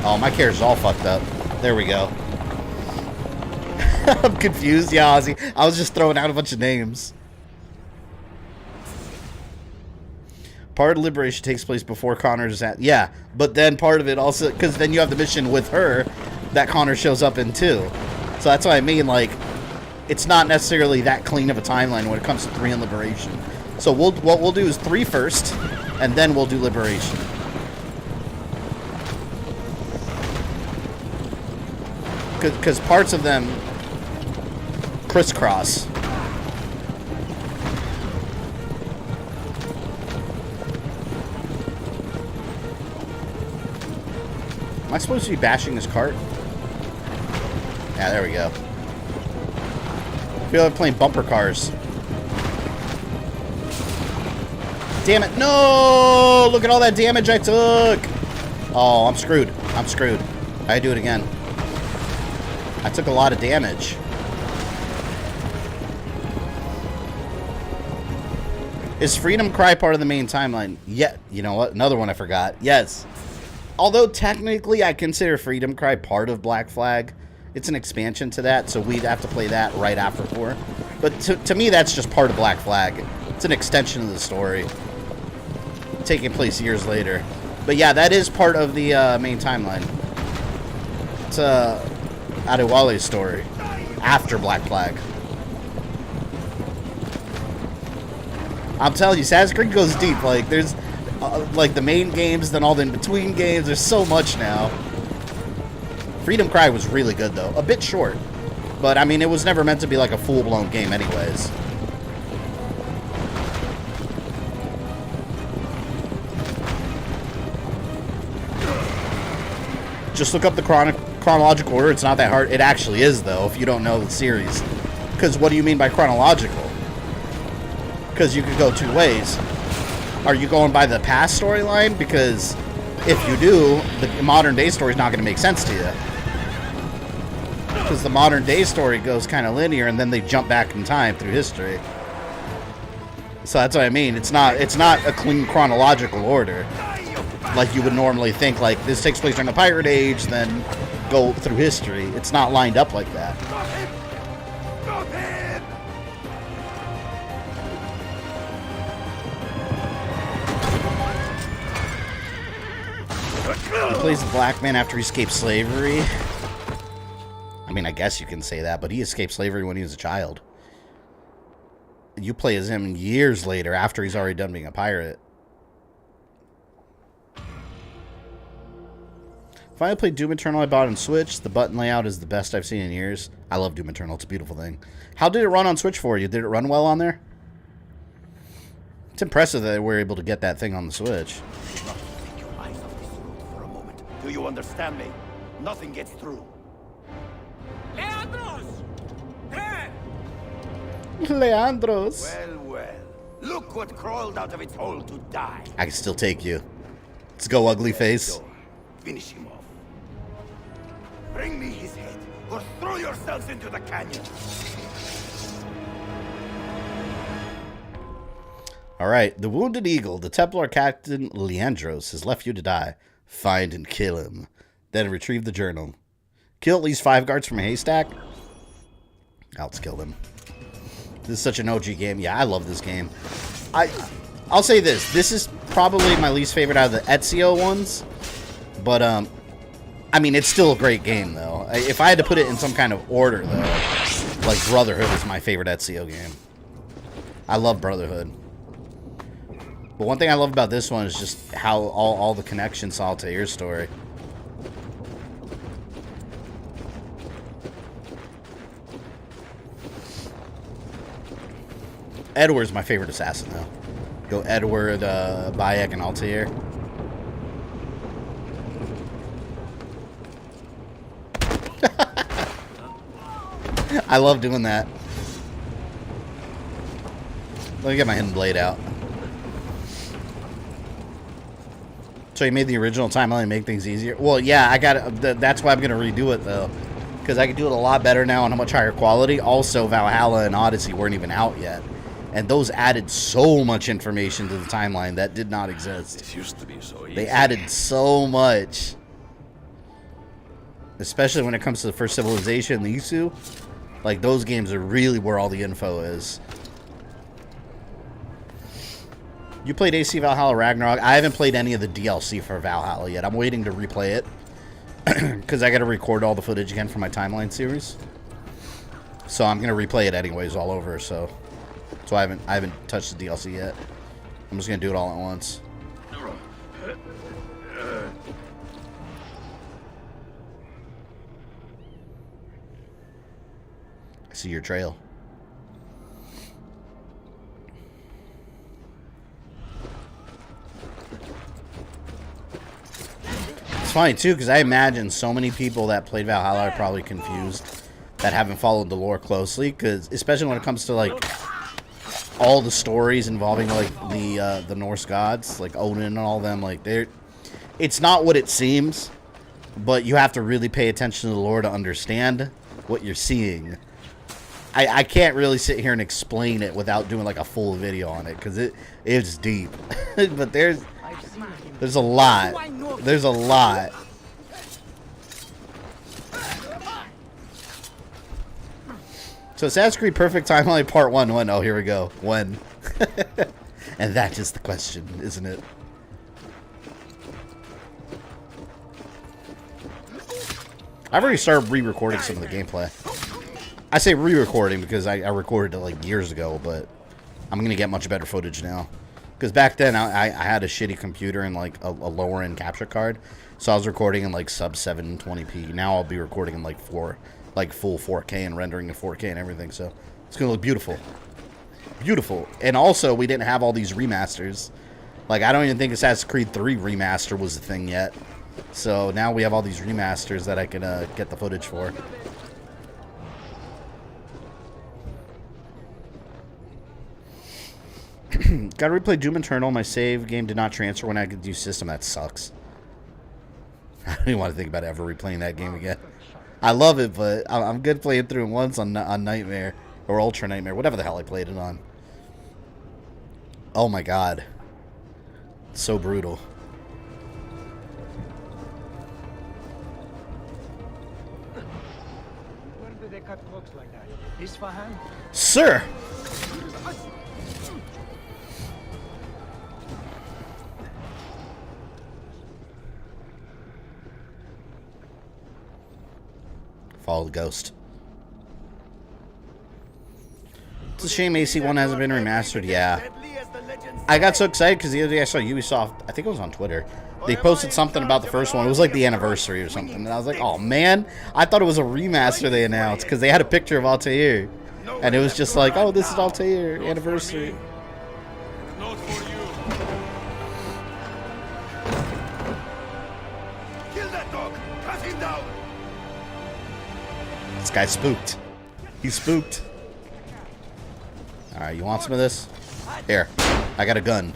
[SPEAKER 5] Oh, my carriage is all fucked up. There we go. I'm confused. Yeah, Ozzy. I was just throwing out a bunch of names. Part of Liberation takes place before Connor's at... Yeah, but then part of it also... Because then you have the mission with her that Connor shows up in, too. So that's what I mean, like... It's not necessarily that clean of a timeline when it comes to 3 and Liberation. So what we'll do is 3 first, and then we'll do Liberation. Because parts of them crisscross. Am I supposed to be bashing this cart? Yeah, there we go. I feel like playing bumper cars. Damn it. No! Look at all that damage I took. Oh, I'm screwed. I'm screwed. I do it again. I took a lot of damage. Is Freedom Cry part of the main timeline? Yeah. You know what? Another one I forgot. Yes. Although technically I consider Freedom Cry part of Black Flag. It's an expansion to that, so we'd have to play that right after 4. But to me, that's just part of Black Flag. It's an extension of the story, taking place years later. But yeah, that is part of the main timeline. It's Adewale's story after Black Flag. I'm telling you, Assassin's Creed goes deep. Like, there's like the main games, then all the in-between games. There's so much now. Freedom Cry was really good, though. A bit short. But, I mean, it was never meant to be like a full-blown game anyways. Just look up the chronological order. It's not that hard. It actually is, though, if you don't know the series. Because what do you mean by chronological? Because you could go 2 ways. Are you going by the past storyline? Because if you do, the modern-day story is not going to make sense to you. Because the modern-day story goes kind of linear, and then they jump back in time through history. So that's what I mean. It's not a clean chronological order, like you would normally think. Like, this takes place during the Pirate Age, then go through history. It's not lined up like that. He plays the black man after he escaped slavery. I mean, I guess you can say that, but he escaped slavery when he was a child. You play as him years later after he's already done being a pirate. Finally played Doom Eternal. I bought it on Switch. The button layout is the best I've seen in years. I love Doom Eternal. It's a beautiful thing. How did it run on Switch for you? Did it run well on there? It's impressive that they were able to get that thing on the Switch.
[SPEAKER 10] Take your eyes off this road for a moment. Do you understand me? Nothing gets through.
[SPEAKER 5] Leandros.
[SPEAKER 10] Well, well. Look what crawled out of its hole to die.
[SPEAKER 5] I can still take you. Let's go, ugly face.
[SPEAKER 10] Finish him off. Bring me his head. or throw yourselves into the canyon.
[SPEAKER 5] Alright, the Wounded Eagle. The Templar Captain Leandros has left you to die. Find and kill him. Then retrieve the journal. Kill at least 5 guards from a haystack. Let's kill them. This is such an OG game. Yeah, I love this game. I'll say this. This is probably my least favorite out of the Ezio ones. But, I mean, it's still a great game, though. If I had to put it in some kind of order, though, like Brotherhood is my favorite Ezio game. I love Brotherhood. But one thing I love about this one is just how all the connections to Altair's story. Edward's my favorite assassin, though. Go Edward, Bayek, and Altair. I love doing that. Let me get my hidden blade out. So you made the original timeline to make things easier? Well, yeah, I got. That's why I'm gonna redo it though, because I can do it a lot better now on a much higher quality. Also, Valhalla and Odyssey weren't even out yet, and those added so much information to the timeline that did not exist.
[SPEAKER 1] This used to be so easy.
[SPEAKER 5] They added so much, especially when it comes to the First Civilization, the Isu. Like those games are really where all the info is. You played AC Valhalla Ragnarok. I haven't played any of the DLC for Valhalla yet. I'm waiting to replay it because I got to record all the footage again for my timeline series. So I'm gonna replay it anyways, all over. So I haven't touched the DLC yet. I'm just gonna do it all at once. I see your trail. It's funny too, because I imagine so many people that played Valhalla are probably confused, that haven't followed the lore closely, because especially when it comes to like all the stories involving like the Norse gods, like Odin and all them, like it's not what it seems, but you have to really pay attention to the lore to understand what you're seeing. I can't really sit here and explain it without doing like a full video on it, because it's deep. But there's a lot. There's a lot. So Assassin's Creed Perfect Timeline Part 1. When? Oh, here we go. When? And that is the question, isn't it? I've already started re-recording some of the gameplay. I say re-recording because I recorded it like years ago, but I'm going to get much better footage now. Because back then, I had a shitty computer and like a lower-end capture card. So I was recording in like sub 720p. Now I'll be recording in like full 4K and rendering in 4K and everything. So it's going to look beautiful. Beautiful. And also, we didn't have all these remasters. Like, I don't even think Assassin's Creed 3 remaster was a thing yet. So now we have all these remasters that I can get the footage for. Gotta replay Doom Eternal. My save game did not transfer when I could do system. That sucks. I don't even want to think about ever replaying that game again. I love it, but I'm good playing through it once on Nightmare or Ultra Nightmare, whatever the hell I played it on. Oh my god, it's so brutal.
[SPEAKER 11] Where do they cut cloaks like that? Isfahan?
[SPEAKER 5] Sir. Follow the ghost. It's a shame AC1 hasn't been remastered. Yeah. I got so excited because the other day I saw Ubisoft, I think it was on Twitter, they posted something about the first one. It was like the anniversary or something. And I was like, oh man, I thought it was a remaster they announced because they had a picture of Altair. And it was just like, oh, this is Altair anniversary.
[SPEAKER 4] Not for you.
[SPEAKER 10] Kill that dog! Cut him down!
[SPEAKER 5] This guy's spooked. He's spooked. Alright, you want some of this? Here, I got a gun.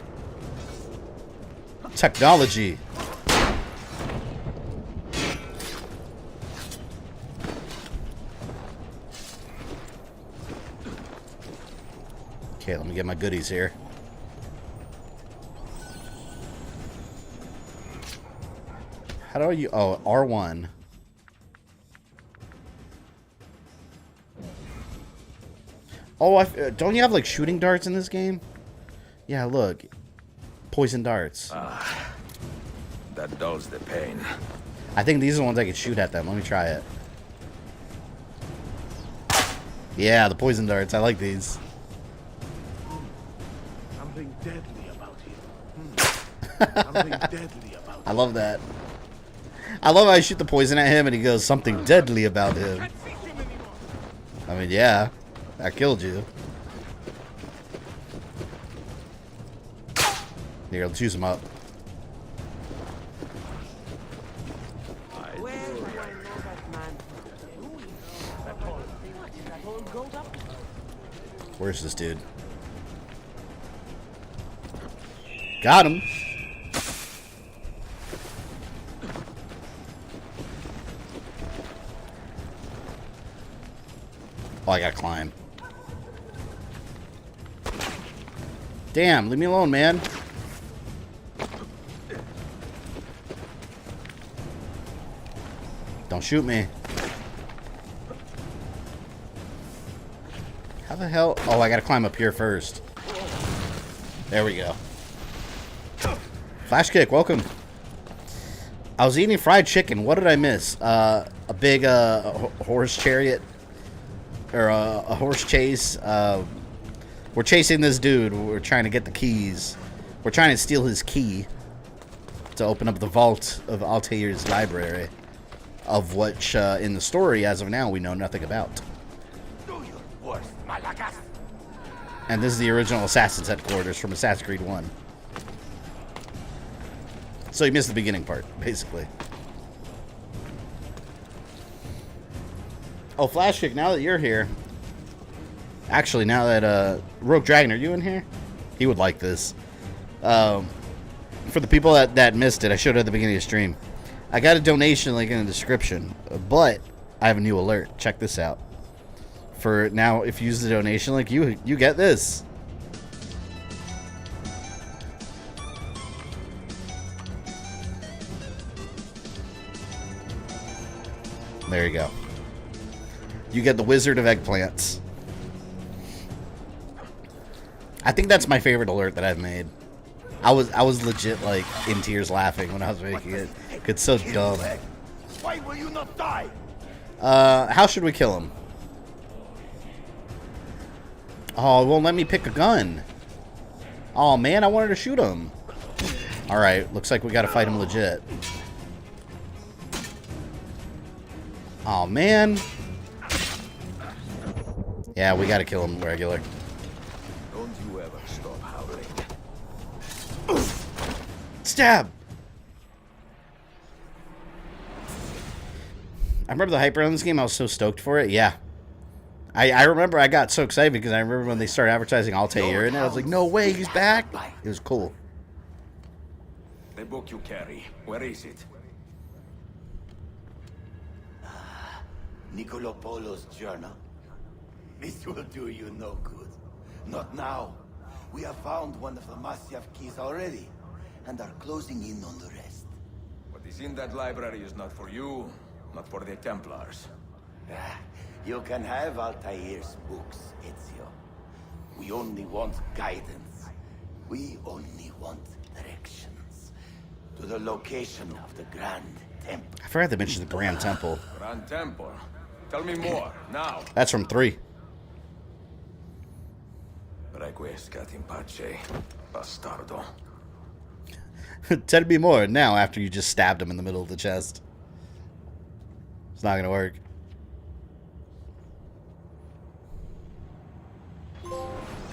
[SPEAKER 5] Technology. Okay, let me get my goodies here. How do you... Oh, R1. Oh, don't you have, like, shooting darts in this game? Yeah, look. Poison darts.
[SPEAKER 1] That dulls the pain.
[SPEAKER 5] I think these are the ones I can shoot at them. Let me try it. Yeah, the poison darts. I like these.
[SPEAKER 10] Something deadly about him. Something deadly about him.
[SPEAKER 5] I love that. I love how I shoot the poison at him and he goes, something deadly about him. I mean, yeah. I killed you. Here, let's use him up. Where's this dude? Got him. Oh, I gotta climb. Damn, leave me alone, man. Don't shoot me. How the hell? Oh, I gotta climb up here first. There we go. Flash kick, welcome. I was eating fried chicken. What did I miss? A big horse chariot. Or a horse chase. We're chasing this dude. We're trying to get the keys. We're trying to steal his key to open up the vault of Altair's library, of which in the story, as of now, we know nothing about. And this is the original Assassin's headquarters from Assassin's Creed 1. So you missed the beginning part, basically. Oh, Flash Kick, now that you're here. Actually, now that, Rogue Dragon, are you in here? He would like this. For the people that missed it, I showed it at the beginning of the stream. I got a donation link in the description, but I have a new alert. Check this out. For now, if you use the donation link, you get this. There you go. You get the Wizard of Eggplants. I think that's my favorite alert that I've made. I was legit like in tears laughing when I was making it. It's so dumb.
[SPEAKER 10] Why will you not die?
[SPEAKER 5] How should we kill him? Oh, it won't let me pick a gun. Oh man, I wanted to shoot him. Alright, looks like we gotta fight him legit. Oh man. Yeah, we gotta kill him regular.
[SPEAKER 1] Don't you ever stop howling.
[SPEAKER 5] Stab! I remember the hype around this game. I was so stoked for it. Yeah. I remember I got so excited because I remember when they started advertising Altair and I was like, no way, he's back. It was cool.
[SPEAKER 1] The book you carry, where is it?
[SPEAKER 10] Niccolo Polo's journal. This will do you no good. Not now. We have found one of the Masyaf keys already, and are closing in on the rest.
[SPEAKER 1] What is in that library is not for you, not for the Templars.
[SPEAKER 10] You can have Altair's books, Ezio. We only want guidance. We only want directions. To the location of the Grand Temple.
[SPEAKER 5] I forgot to mention the Grand Temple.
[SPEAKER 1] Grand Temple? Tell me more, now.
[SPEAKER 5] That's from 3.
[SPEAKER 1] Requiescat in pace, bastardo.
[SPEAKER 5] Tell me more now after you just stabbed him in the middle of the chest. It's not gonna work.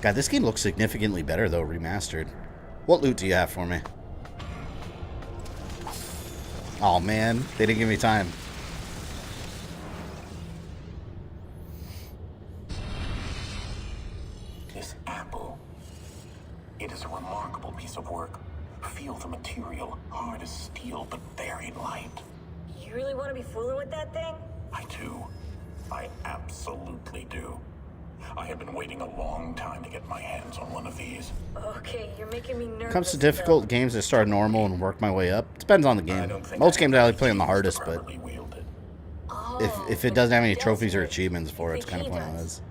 [SPEAKER 5] God, this game looks significantly better though, remastered. What loot do you have for me? Oh man, they didn't give me time.
[SPEAKER 12] This apple. It is a remarkable piece of work. Feel the material, hard as steel, but very light.
[SPEAKER 7] You really want to be fooling with that thing?
[SPEAKER 12] I do. I absolutely do. I have been waiting a long time to get my hands on one of these.
[SPEAKER 7] Okay, you're making me nervous.
[SPEAKER 5] When it comes to difficult games, I start normal and work my way up. Depends on the game. Most games I like playing the hardest, but if it doesn't have any trophies or achievements for it, it's kind of pointless.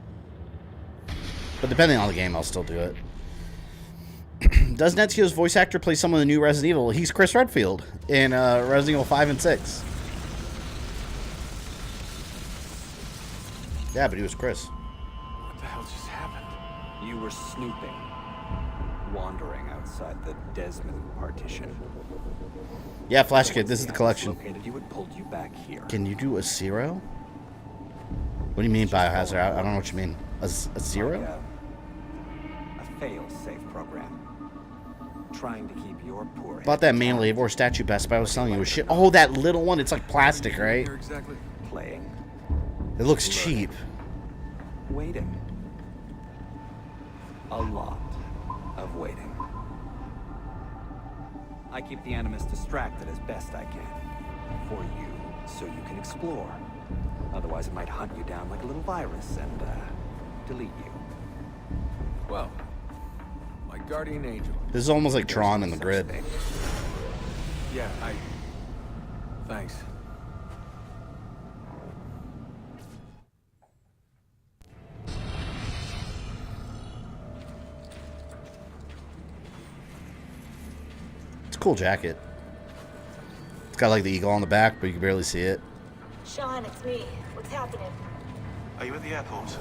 [SPEAKER 5] But depending on the game, I'll still do it. Does Ezio's voice actor play some of the new Resident Evil? He's Chris Redfield in Resident Evil 5 and 6. Yeah, but he was Chris.
[SPEAKER 6] What the hell just happened? You were snooping. Wandering outside the Desmond partition.
[SPEAKER 5] Yeah, Flash Kid, this is the collection.
[SPEAKER 6] Located you and pulled you back here.
[SPEAKER 5] Can you do a zero? What do you mean biohazard? I don't know what you mean. A zero?
[SPEAKER 6] A fail-safe program. Trying to keep your poor
[SPEAKER 5] About that mainly War statue Best Buy was selling you was shit. Oh, that little one. It's like plastic, right?
[SPEAKER 6] Exactly. Playing.
[SPEAKER 5] It looks cheap.
[SPEAKER 6] Waiting. A lot of waiting. I keep the Animus distracted as best I can. For you, so you can explore. Otherwise, it might hunt you down like a little virus and, delete you.
[SPEAKER 1] Well, my guardian angel.
[SPEAKER 5] This is almost like Tron in the grid.
[SPEAKER 1] Yeah, thanks.
[SPEAKER 5] It's a cool jacket. It's got like the eagle on the back, but you can barely see it.
[SPEAKER 7] Sean, it's me. What's happening?
[SPEAKER 3] Are you at the airport?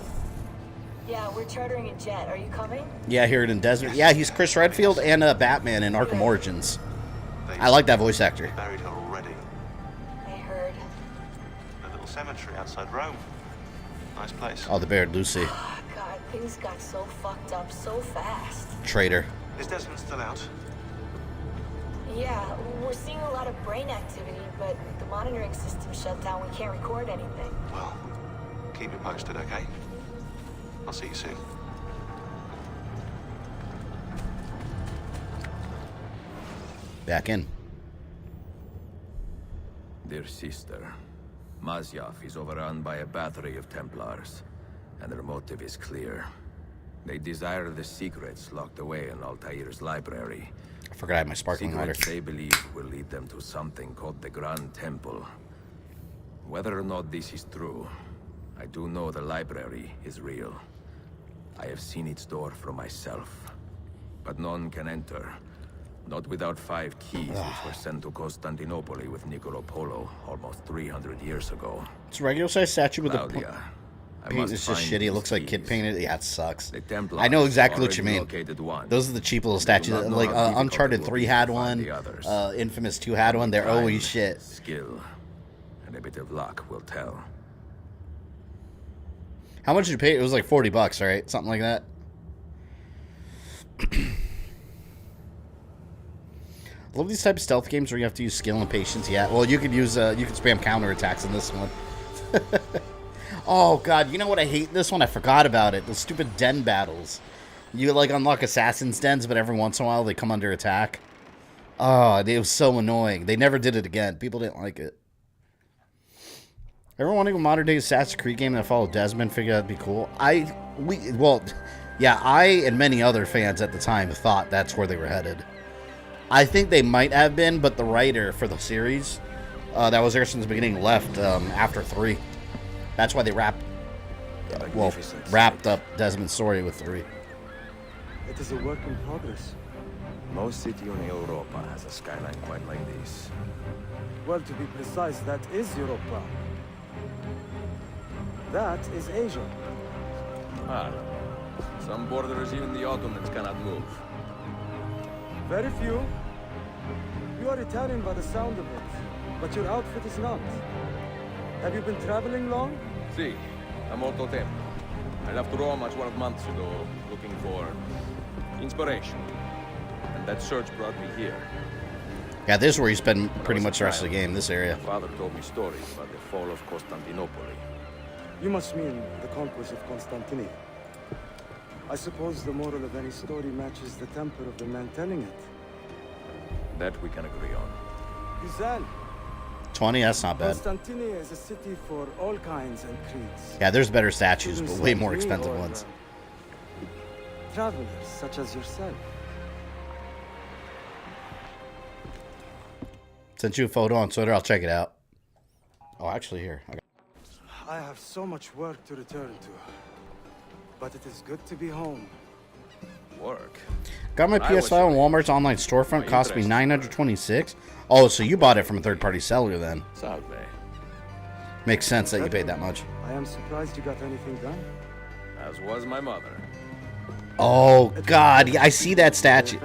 [SPEAKER 7] Yeah, we're chartering a jet. Are you coming?
[SPEAKER 5] Yeah, here in Desert. Yeah, he's Chris Redfield and Batman in Arkham Origins. I like that voice actor.
[SPEAKER 3] Buried her already.
[SPEAKER 7] I heard.
[SPEAKER 3] A little cemetery outside Rome. Nice place.
[SPEAKER 5] Oh, the Baird Lucy.
[SPEAKER 7] Oh, God, things got so fucked up so fast.
[SPEAKER 5] Traitor.
[SPEAKER 3] Is Desmond still out?
[SPEAKER 7] Yeah, we're seeing a lot of brain activity, but the monitoring system shut down. We can't record anything.
[SPEAKER 3] Well, keep me posted, okay? I'll see you soon.
[SPEAKER 5] Back in.
[SPEAKER 1] Dear sister, Masyaf is overrun by a battery of Templars, and their motive is clear. They desire the secrets locked away in Altair's library.
[SPEAKER 5] I forgot I had my sparkling water.
[SPEAKER 1] Secrets they believe will lead them to something called the Grand Temple. Whether or not this is true, I do know the library is real. I have seen its door from myself. But none can enter. Not without 5 keys which were sent to Constantinople with Niccolo Polo almost 300 years ago.
[SPEAKER 5] It's a regular size statue with
[SPEAKER 1] Claudia,
[SPEAKER 5] a paint. It's just shitty. It looks like kid painted. Yeah, it sucks.
[SPEAKER 1] The Templars
[SPEAKER 5] I know exactly what you mean.
[SPEAKER 1] one.
[SPEAKER 5] Those are the cheap little statues. Like Uncharted 3 had one. Infamous 2 had one. They're always shit.
[SPEAKER 1] Skill and a bit of luck will tell.
[SPEAKER 5] How much did you pay? It was like $40, right? Something like that. I love these type of stealth games where you have to use skill and patience. Yeah, well, you could use you could spam counterattacks in this one. Oh god, you know what I hate in this one? I forgot about it. Those stupid den battles. You like unlock assassin's dens, but every once in a while they come under attack. Oh, it was so annoying. They never did it again. People didn't like it. Everyone wanting a modern day Assassin's Creed game that followed Desmond, figured that'd be cool. I and many other fans at the time thought that's where they were headed. I think they might have been, but the writer for the series that was there since the beginning left after 3. That's why they wrapped up Desmond's story with 3.
[SPEAKER 9] It is a work in progress.
[SPEAKER 1] No city in Europa has a skyline quite like this.
[SPEAKER 9] Well, to be precise, that is Europa. That is Asia.
[SPEAKER 1] Some borders even the Ottomans cannot move.
[SPEAKER 9] Very few. You are Italian by the sound of it, but your outfit is not. Have you been traveling long?
[SPEAKER 1] Si, a molto tempo. I left Rome 12 months ago, looking for inspiration. And that search brought me here.
[SPEAKER 5] Yeah, this is where you spend pretty much the rest of the game, this area.
[SPEAKER 1] My father told me stories about the fall of Constantinople.
[SPEAKER 9] You must mean the conquest of Constantinople. I suppose the moral of any story matches the temper of the man telling it.
[SPEAKER 1] That we can agree on.
[SPEAKER 9] Güzel.
[SPEAKER 5] 20, that's not bad.
[SPEAKER 11] Constantine is a city for all kinds and creeds.
[SPEAKER 5] Yeah, there's better statues, but
[SPEAKER 11] Students
[SPEAKER 5] way
[SPEAKER 11] like
[SPEAKER 5] more
[SPEAKER 11] me
[SPEAKER 5] expensive
[SPEAKER 11] or,
[SPEAKER 5] ones.
[SPEAKER 11] Travelers such as yourself.
[SPEAKER 5] Sent you a photo on Twitter. I'll check it out. Oh, actually, here.
[SPEAKER 11] I have so much work to return to, but it is good to be home.
[SPEAKER 1] Work.
[SPEAKER 5] Got my PS5 on Walmart's online storefront. Cost me $926. Oh, so you bought it from a third-party seller then?
[SPEAKER 1] Salve.
[SPEAKER 5] Makes sense that you paid that much.
[SPEAKER 11] I am surprised you got anything done.
[SPEAKER 1] As was my mother.
[SPEAKER 5] Oh God, yeah, I see that statue.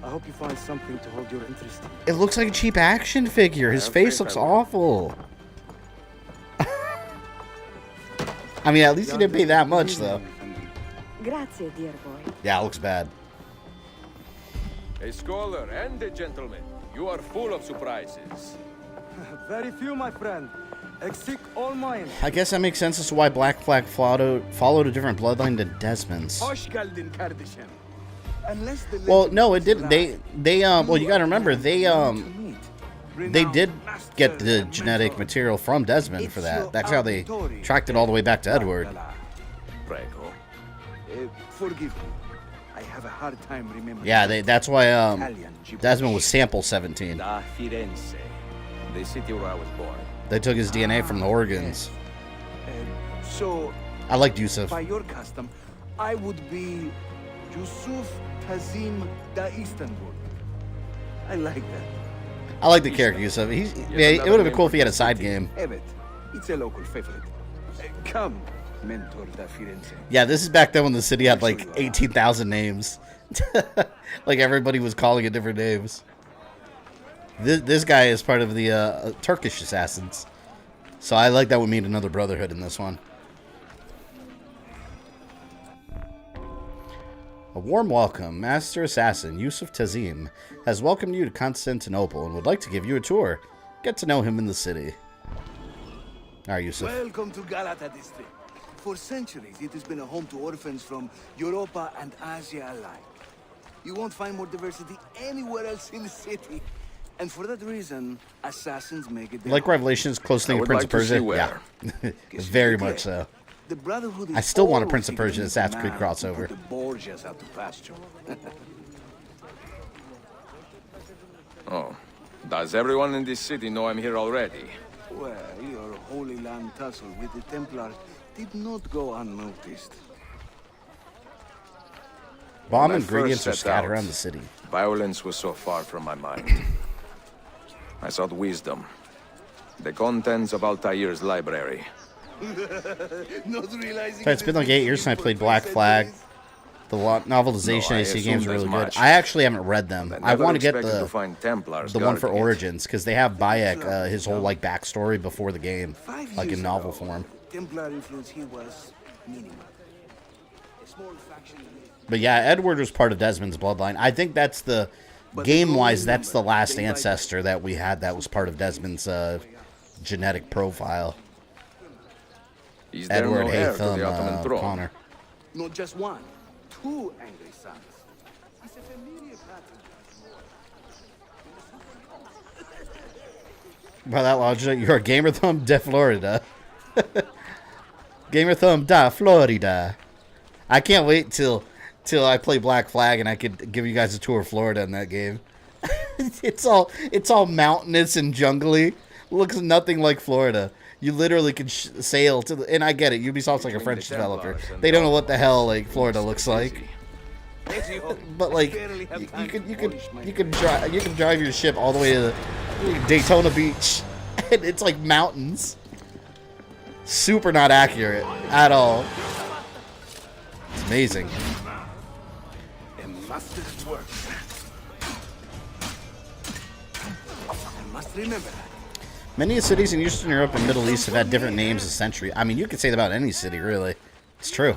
[SPEAKER 11] I hope you find something to hold your interest in.
[SPEAKER 5] It looks like a cheap action figure. His face looks awful. I mean, at least he didn't pay that much, though.
[SPEAKER 7] Grazie, dear boy.
[SPEAKER 5] Yeah, it looks bad.
[SPEAKER 1] A scholar and a gentleman. You are full of surprises.
[SPEAKER 11] Very few, my friend. Exceed all mine.
[SPEAKER 5] I guess that makes sense as to why Black Flag followed a different bloodline than Desmond's. Well, no, it didn't. Well, you gotta remember, they did get the genetic material from Desmond for that. That's how they tracked it all the way back to Edward.
[SPEAKER 1] Prego.
[SPEAKER 13] Forgive me. I have a hard time remembering.
[SPEAKER 5] Yeah, that's why Desmond was sample 17.
[SPEAKER 1] Da Firenze, the city where I was born.
[SPEAKER 5] They took his DNA from the organs.
[SPEAKER 13] So,
[SPEAKER 5] I liked Yusuf.
[SPEAKER 13] by your custom, I would be Yusuf Tazim da Istanbul. I like that.
[SPEAKER 5] I like the character Yusuf. Yeah, it would have been cool if he had a side game.
[SPEAKER 13] Evet. It's a local favorite. Come, mentor da Firenze.
[SPEAKER 5] Yeah, this is back then when the city had like 18,000 names. Like everybody was calling it different names. This guy is part of the Turkish assassins. So I like that we meet another brotherhood in this one. A warm welcome. Master Assassin Yusuf Tazim has welcomed you to Constantinople and would like to give you a tour. Get to know him in the city. Alright, Yusuf.
[SPEAKER 13] Welcome to Galata district. For centuries, it has been a home to orphans from Europa and Asia alike. You won't find more diversity anywhere else in the city. And for that reason, assassins make it.
[SPEAKER 5] Like Revelations, close thing to Prince of Persia? Yeah. Very much so.
[SPEAKER 13] The Brotherhood
[SPEAKER 5] I still want a Prince of Persia Assassin's Creed crossover.
[SPEAKER 13] The Borgias out to pasture.
[SPEAKER 1] Oh. Does everyone in this city know I'm here already?
[SPEAKER 13] Well, your Holy Land tussle with the Templars did not go unnoticed.
[SPEAKER 5] Bomb
[SPEAKER 1] When I
[SPEAKER 5] ingredients are
[SPEAKER 1] first set
[SPEAKER 5] scattered
[SPEAKER 1] out,
[SPEAKER 5] around the city.
[SPEAKER 1] Violence was so far from my mind. I sought wisdom. The contents of Altair's library.
[SPEAKER 13] Not realizing
[SPEAKER 5] So it's been like 8 years since I played Black Flag. The novelization AC games are really good.
[SPEAKER 1] much.
[SPEAKER 5] I actually haven't read them. I
[SPEAKER 1] never
[SPEAKER 5] want to get
[SPEAKER 1] expected to find Templars
[SPEAKER 5] the one for
[SPEAKER 1] guarding it.
[SPEAKER 5] Origins because they have Bayek, his whole like backstory before the game, like in novel form.
[SPEAKER 13] Templar influence here was minimal. A small faction.
[SPEAKER 5] But yeah, Edward was part of Desmond's bloodline. I think that's the game-wise, that's the last ancestor that we had that was part of Desmond's genetic profile.
[SPEAKER 1] Is there
[SPEAKER 5] Edward
[SPEAKER 1] no heir to
[SPEAKER 5] Haytham
[SPEAKER 1] the Ottoman throne?
[SPEAKER 5] Connor.
[SPEAKER 13] Not just one, two angry sons. It's a familiar pattern.
[SPEAKER 5] By that logic, you're a GamerThumb de Florida. GamerThumb da Florida. I can't wait till I play Black Flag and I could give you guys a tour of Florida in that game. It's all mountainous and jungly. Looks nothing like Florida. You literally can sail to the, and I get it. Ubisoft's like a French developer. They don't know what the hell like Florida looks like. But like you can drive your ship all the way to Daytona Beach, and it's like mountains. Super not accurate at all. It's amazing.
[SPEAKER 13] A master's work. I must remember that.
[SPEAKER 5] Many cities in Eastern Europe and Middle East have had different names a century. I mean, you could say that about any city, really. It's true.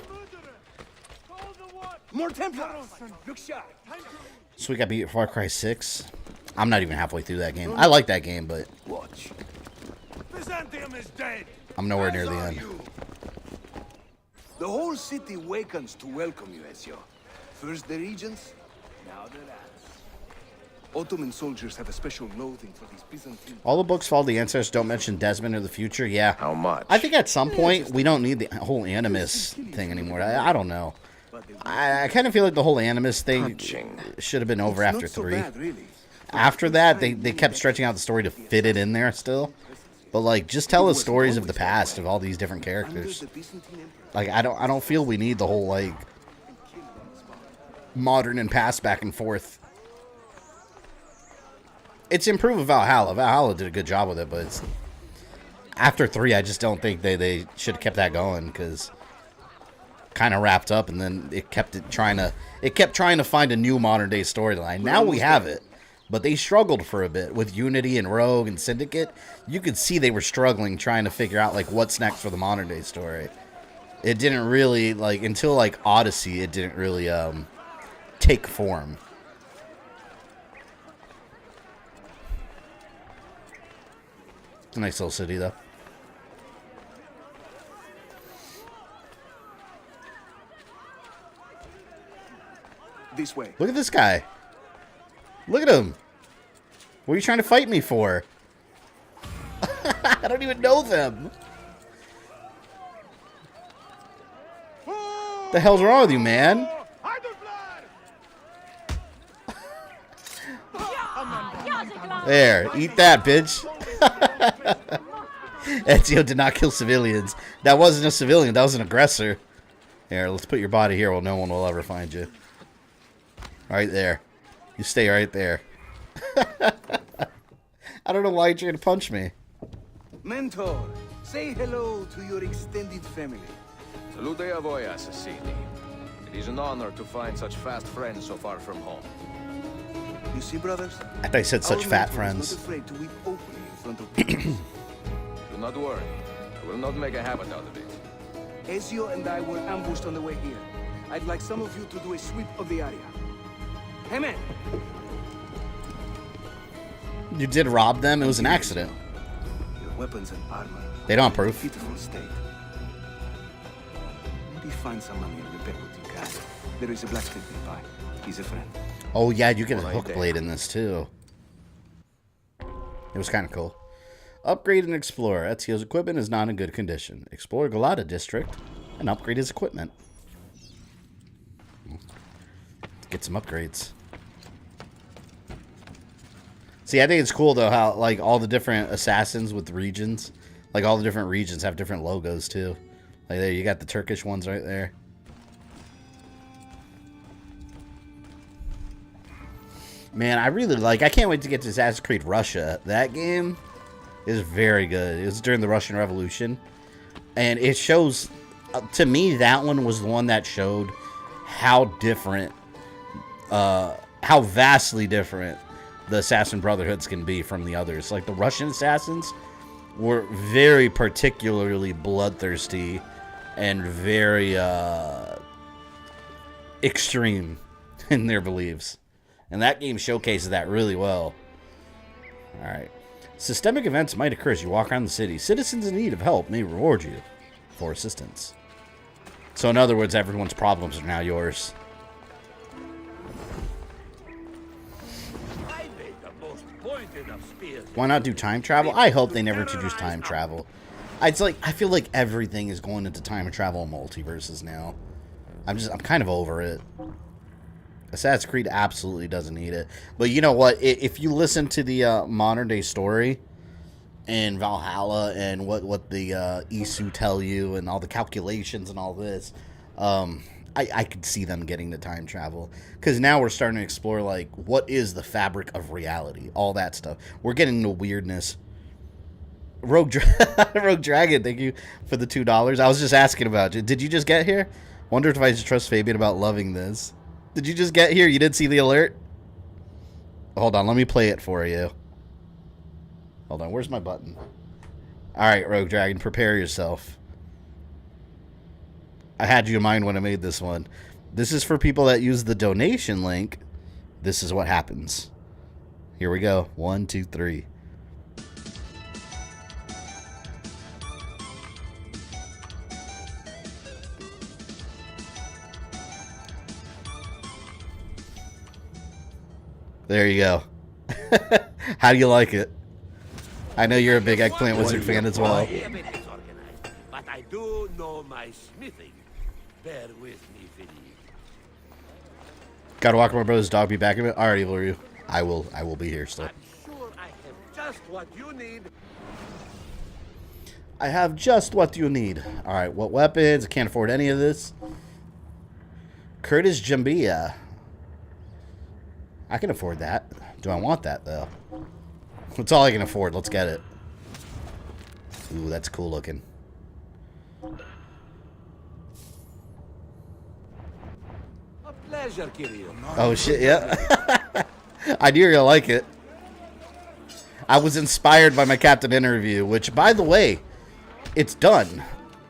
[SPEAKER 13] More Templars! Look sharp!
[SPEAKER 5] So we got beat Far Cry 6. I'm not even halfway through that game. I like that game, but
[SPEAKER 13] Watch.
[SPEAKER 4] Byzantium is dead.
[SPEAKER 5] I'm nowhere near the end.
[SPEAKER 13] The whole city wakens to welcome you, Ezio. First the regents, now the lads. Ottoman soldiers have a special loathing for these Byzantine...
[SPEAKER 5] All the books follow the ancestors, don't mention Desmond or the future. Yeah.
[SPEAKER 1] How much?
[SPEAKER 5] I think at some point we don't need the whole Animus thing anymore. I don't know. I kind of feel like the whole Animus thing should have been over after 3. After that, they kept stretching out the story to fit it in there still. But like, just tell us stories of the past of all these different characters. Like, I don't feel we need the whole like modern and past back and forth. It's improved with Valhalla. Valhalla did a good job with it, but it's, after 3, I just don't think they should have kept that going, because kind of wrapped up, and then it kept trying to find a new modern day storyline. Now we have it, but they struggled for a bit with Unity and Rogue and Syndicate. You could see they were struggling trying to figure out like what's next for the modern day story. It didn't really like until like Odyssey. It didn't really take form. It's a nice little city, though.
[SPEAKER 13] This way.
[SPEAKER 5] Look at this guy. Look at him. What are you trying to fight me for? I don't even know them. The hell's wrong with you, man? There, eat that, bitch. Ezio did not kill civilians. That wasn't a civilian, that was an aggressor. Here, let's put your body here where no one will ever find you. Right there. You stay right there. I don't know why you're trying to punch me.
[SPEAKER 13] Mentor, say hello to your extended family.
[SPEAKER 1] Salute a voi, assassini. It is an honor to find such fast friends so far from home.
[SPEAKER 13] You see, brothers?
[SPEAKER 5] I thought you said such fat friends.
[SPEAKER 13] Not afraid to weep openly in front of people.
[SPEAKER 1] Do not worry. I will not make a habit out of it.
[SPEAKER 13] Ezio and I were ambushed on the way here. I'd like some of you to do a sweep of the area. Hey, man!
[SPEAKER 5] You did rob them? It was an accident.
[SPEAKER 13] Your weapons and armor.
[SPEAKER 5] They don't approve.
[SPEAKER 13] Pitiful state. Maybe find some money and repair what you can. There is a blacksmith nearby. He's a friend.
[SPEAKER 5] Oh yeah, you get a hook blade in this too. It was kind of cool. Upgrade and explore. Ezio's equipment is not in good condition. Explore Galata district and upgrade his equipment. Get some upgrades. See, I think it's cool though how like all the different assassins with regions, like all the different regions have different logos too. Like there, you got the Turkish ones right there. Man, I really like... I can't wait to get to Assassin's Creed Russia. That game is very good. It was during the Russian Revolution. And it shows... to me, that one was the one that showed how different... how vastly different the Assassin Brotherhoods can be from the others. Like, the Russian assassins were very particularly bloodthirsty and very extreme in their beliefs. And that game showcases that really well. Alright. Systemic events might occur as you walk around the city. Citizens in need of help may reward you for assistance. So in other words, everyone's problems are now yours. Why not do time travel? I hope they never introduce time travel. It's like, I feel like everything is going into time travel and multiverses now. I'm kind of over it. Assassin's Creed absolutely doesn't need it. But you know what? If you listen to the modern day story and Valhalla and what the Isu tell you and all the calculations and all this, I could see them getting the time travel. Because now we're starting to explore, like, what is the fabric of reality? All that stuff. We're getting into weirdness. Rogue Dragon, thank you for the $2. I was just asking about you. Did you just get here? Wonder if I should trust Fabian about loving this. Did you just get here? You didn't see the alert? Hold on, let me play it for you. Hold on, where's my button? Alright, Rogue Dragon, prepare yourself. I had you in mind when I made this one. This is for people that use the donation link. This is what happens. Here we go. 1, 2, 3. There you go. How do you like it? I know you're a big Eggplant Wizard fan as well.
[SPEAKER 14] But I do know my smithing. Bear with me, Vinny.
[SPEAKER 5] Gotta walk my brother's dog. Be back in a minute. Alright, will you? I will be here still.
[SPEAKER 14] Sure, I have just what you need.
[SPEAKER 5] I have just what you need. Alright, what weapons? I can't afford any of this. Curtis Jambia. I can afford that. Do I want that, though? That's all I can afford. Let's get it. Ooh, that's cool looking.
[SPEAKER 14] A pleasure, Kiryu.
[SPEAKER 5] Oh, shit, yeah. I knew you were gonna like it. I was inspired by my Captain interview, which, by the way, it's done.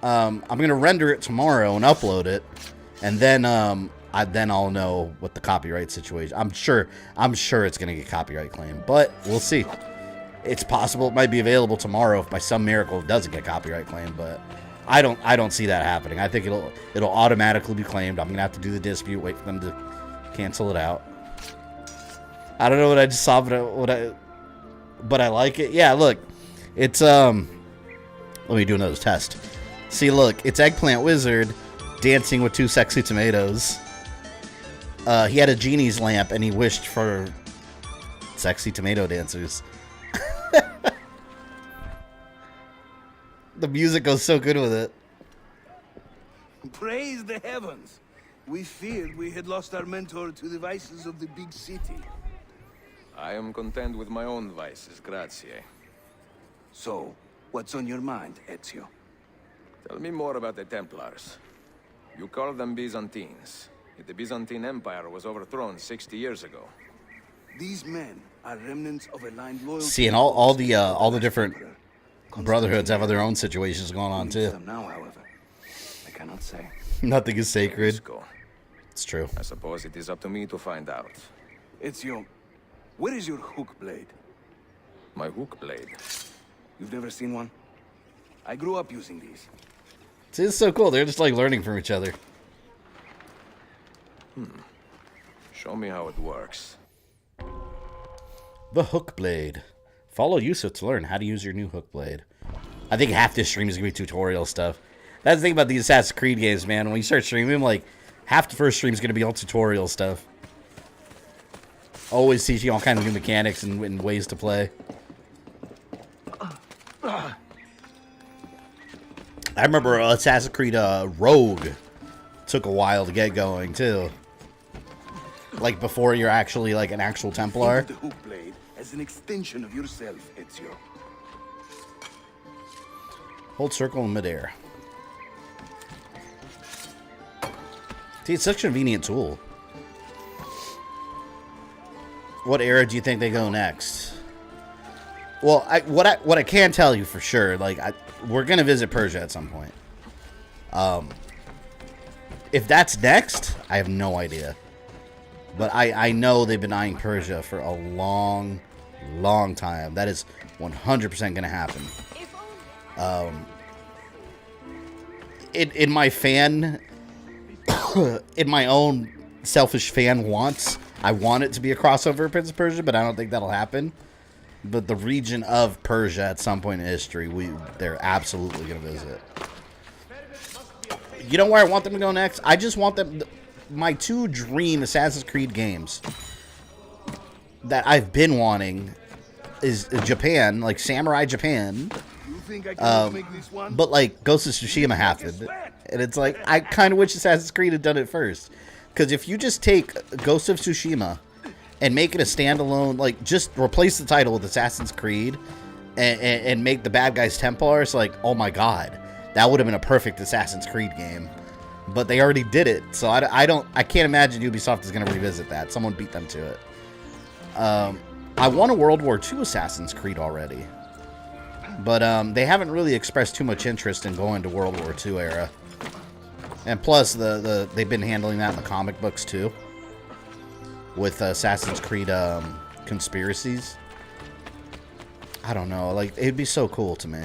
[SPEAKER 5] I'm gonna render it tomorrow and upload it, and then I'll know what the copyright situation. I'm sure it's gonna get copyright claimed, but we'll see. It's possible it might be available tomorrow if by some miracle it doesn't get copyright claimed, but I don't see that happening. I think it'll automatically be claimed. I'm gonna have to do the dispute, wait for them to cancel it out. I don't know what I just saw, but I like it. Yeah, look, it's let me do another test. See, look, it's Eggplant Wizard dancing with two sexy tomatoes. He had a genie's lamp and he wished for sexy tomato dancers. The music goes so good with it.
[SPEAKER 13] Praise the heavens. We feared we had lost our mentor to the vices of the big city.
[SPEAKER 1] I am content with my own vices, grazie.
[SPEAKER 13] So, what's on your mind, Ezio?
[SPEAKER 1] Tell me more about the Templars. You call them Byzantines. Yet the Byzantine Empire was overthrown 60 years ago.
[SPEAKER 13] These men are remnants of a line loyal.
[SPEAKER 5] See, and all the different brotherhoods have their own situations going on too.
[SPEAKER 13] Now, however, I cannot say.
[SPEAKER 5] Nothing is sacred. It's true.
[SPEAKER 1] I suppose it is up to me to find out.
[SPEAKER 13] Ezio, where is your hook blade?
[SPEAKER 1] My hook blade?
[SPEAKER 13] You've never seen one? I grew up using these.
[SPEAKER 5] See, it's so cool. They're just like learning from each other.
[SPEAKER 1] Show me how it works.
[SPEAKER 5] The hook blade. Follow Yusuf to learn how to use your new hook blade. I think half this stream is gonna be tutorial stuff. That's the thing about these Assassin's Creed games, man. When you start streaming, like half the first stream is gonna be all tutorial stuff. Always teaching all kinds of new mechanics and ways to play. I remember Assassin's Creed Rogue took a while to get going too. Like before you're actually like an actual Templar.
[SPEAKER 13] The hook blade as an extension of yourself, Ezio.
[SPEAKER 5] Hold circle in midair. See, it's such a convenient tool. What era do you think they go next? Well, what I can tell you for sure, like we're gonna visit Persia at some point. If that's next, I have no idea. But I know they've been eyeing Persia for a long, long time. That is 100% gonna happen. In my fan, in my own selfish fan wants, I want it to be a crossover of Prince of Persia, but I don't think that'll happen. But the region of Persia at some point in history, they're absolutely going to visit. You know where I want them to go next? I just want them... My two dream Assassin's Creed games that I've been wanting is Japan, like Samurai Japan. But like Ghost of Tsushima happened. And it's like, I kind of wish Assassin's Creed had done it first. Because if you just take Ghost of Tsushima and make it a standalone, like, just replace the title with Assassin's Creed and make the bad guys Templars, like, oh my god, that would have been a perfect Assassin's Creed game. But they already did it, so I can't imagine Ubisoft is going to revisit that. Someone beat them to it. I want a World War II Assassin's Creed already. But they haven't really expressed too much interest in going to World War II era. And plus, they've been handling that in the comic books too, with Assassin's Creed conspiracies. I don't know, like, it'd be so cool to me.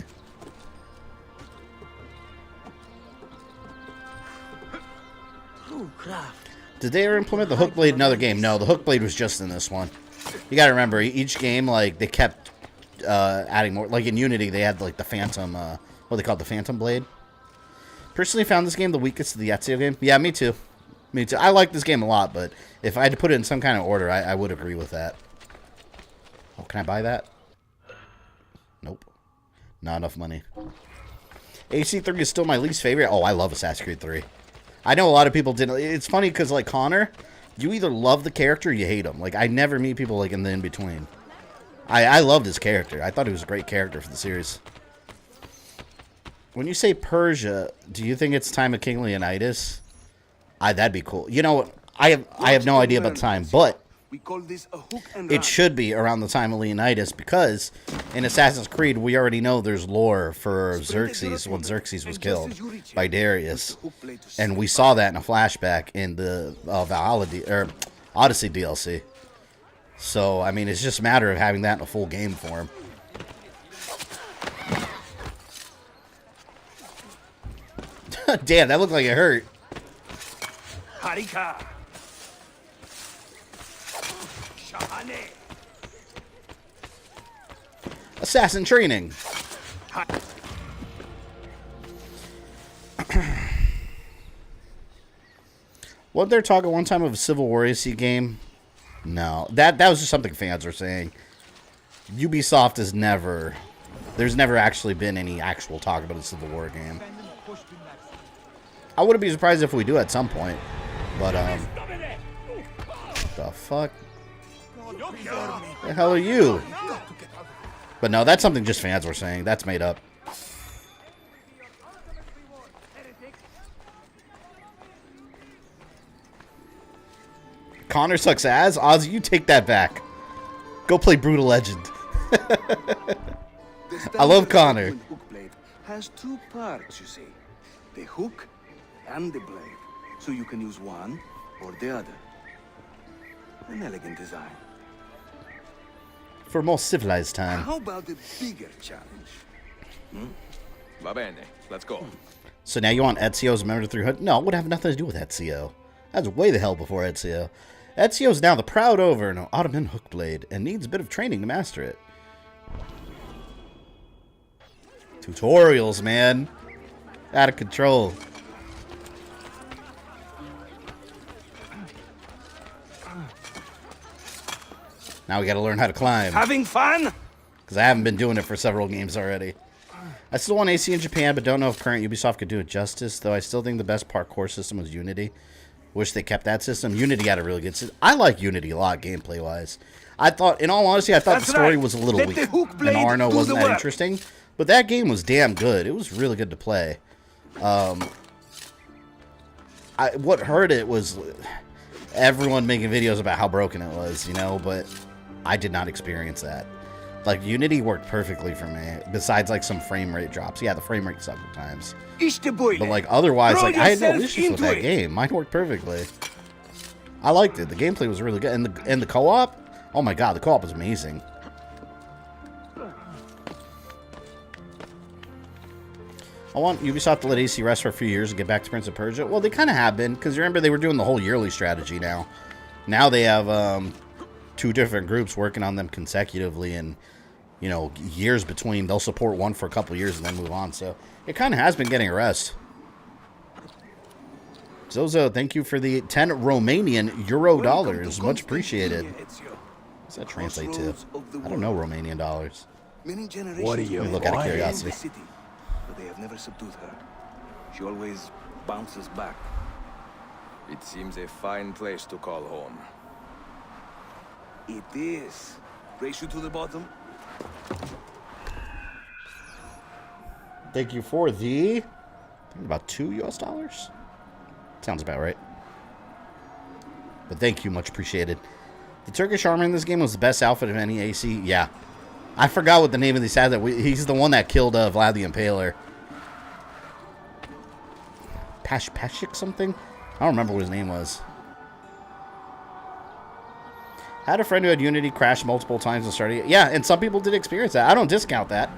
[SPEAKER 5] Did they ever implement the hook blade in another game? No, the hook blade was just in this one. You gotta remember, each game, like, they kept adding more. Like, in Unity, they had, like, the Phantom, what they called the Phantom Blade. Personally found this game the weakest of the Ezio game. Yeah, me too. Me too. I like this game a lot, but if I had to put it in some kind of order, I would agree with that. Oh, can I buy that? Nope. Not enough money. AC3 is still my least favorite. Oh, I love Assassin's Creed 3. I know a lot of people didn't. It's funny because, like, Connor, you either love the character or you hate him. Like, I never meet people, like, in the in-between. I loved his character. I thought he was a great character for the series. When you say Persia, do you think it's time of King Leonidas? That'd be cool. You know what? I have no idea about the time, but
[SPEAKER 13] We call this a hook and
[SPEAKER 5] it should be around the time of Leonidas because in Assassin's Creed, we already know there's lore for Xerxes when Xerxes was killed by Darius. And we saw that in a flashback in the Valhalla or Odyssey DLC. So, I mean, it's just a matter of having that in a full game form. Damn, that looked like it hurt.
[SPEAKER 13] Harika. Shahane.
[SPEAKER 5] Assassin training. Wasn't there talk at one time of a Civil War AC game? No. That was just something fans were saying. Ubisoft has never... There's never actually been any actual talk about a Civil War game. I wouldn't be surprised if we do at some point. But, the fuck? The hell are you? But no, that's something just fans were saying. That's made up. Connor sucks ass. Ozzy, you take that back. Go play Brutal Legend. I love Connor.
[SPEAKER 13] Hook blade has two parts, you see. The hook and the blade. So you can use one or the other. An elegant design.
[SPEAKER 5] For a more civilized time.
[SPEAKER 13] How about the bigger challenge?
[SPEAKER 1] Va bene, let's go.
[SPEAKER 5] So now you want Ezio's Memory 300? No, it would have nothing to do with Ezio. That's way the hell before Ezio. Ezio is now the proud owner of an Ottoman hook blade and needs a bit of training to master it. Tutorials, man. Out of control. Now we gotta learn how to climb.
[SPEAKER 13] Having fun?
[SPEAKER 5] Because I haven't been doing it for several games already. I still want AC in Japan, but don't know if current Ubisoft could do it justice, though I still think the best parkour system was Unity. Wish they kept that system. Unity had a really good system. I like Unity a lot, gameplay-wise. I thought, in all honesty, I thought the story was a little weak. And Arno wasn't that interesting. But that game was damn good. It was really good to play. What hurt it was everyone making videos about how broken it was, you know, but I did not experience that. Like, Unity worked perfectly for me, besides, like, some frame rate drops. Yeah, the frame rate sucked at times. But, like, otherwise, like, I had no issues with that game. Mine worked perfectly. I liked it. The gameplay was really good. And the co-op? Oh, my God, the co-op was amazing. I want Ubisoft to let AC rest for a few years and get back to Prince of Persia. Well, they kind of have been, because remember, they were doing the whole yearly strategy now. Now they have, 2 different groups working on them consecutively and, you know, years between. They'll support one for a couple years and then move on. So it kind of has been getting a rest. Zozo, thank you for the 10 Romanian Euro dollars. Much appreciated. What's that translate to? I don't know Romanian dollars.
[SPEAKER 13] What are you?
[SPEAKER 5] Let me look out of curiosity.
[SPEAKER 13] But they have never subdued her. She always bounces back.
[SPEAKER 1] It seems a fine place to call home.
[SPEAKER 13] It is. Race you to the bottom.
[SPEAKER 5] Thank you for the... I think about $2 US. Sounds about right. But thank you, much appreciated. The Turkish armor in this game was the best outfit of any AC. Yeah. I forgot what the name of these had. He's the one that killed Vlad the Impaler. Pashik something? I don't remember what his name was. Had a friend who had Unity crash multiple times and started. Yeah, and some people did experience that. I don't discount that.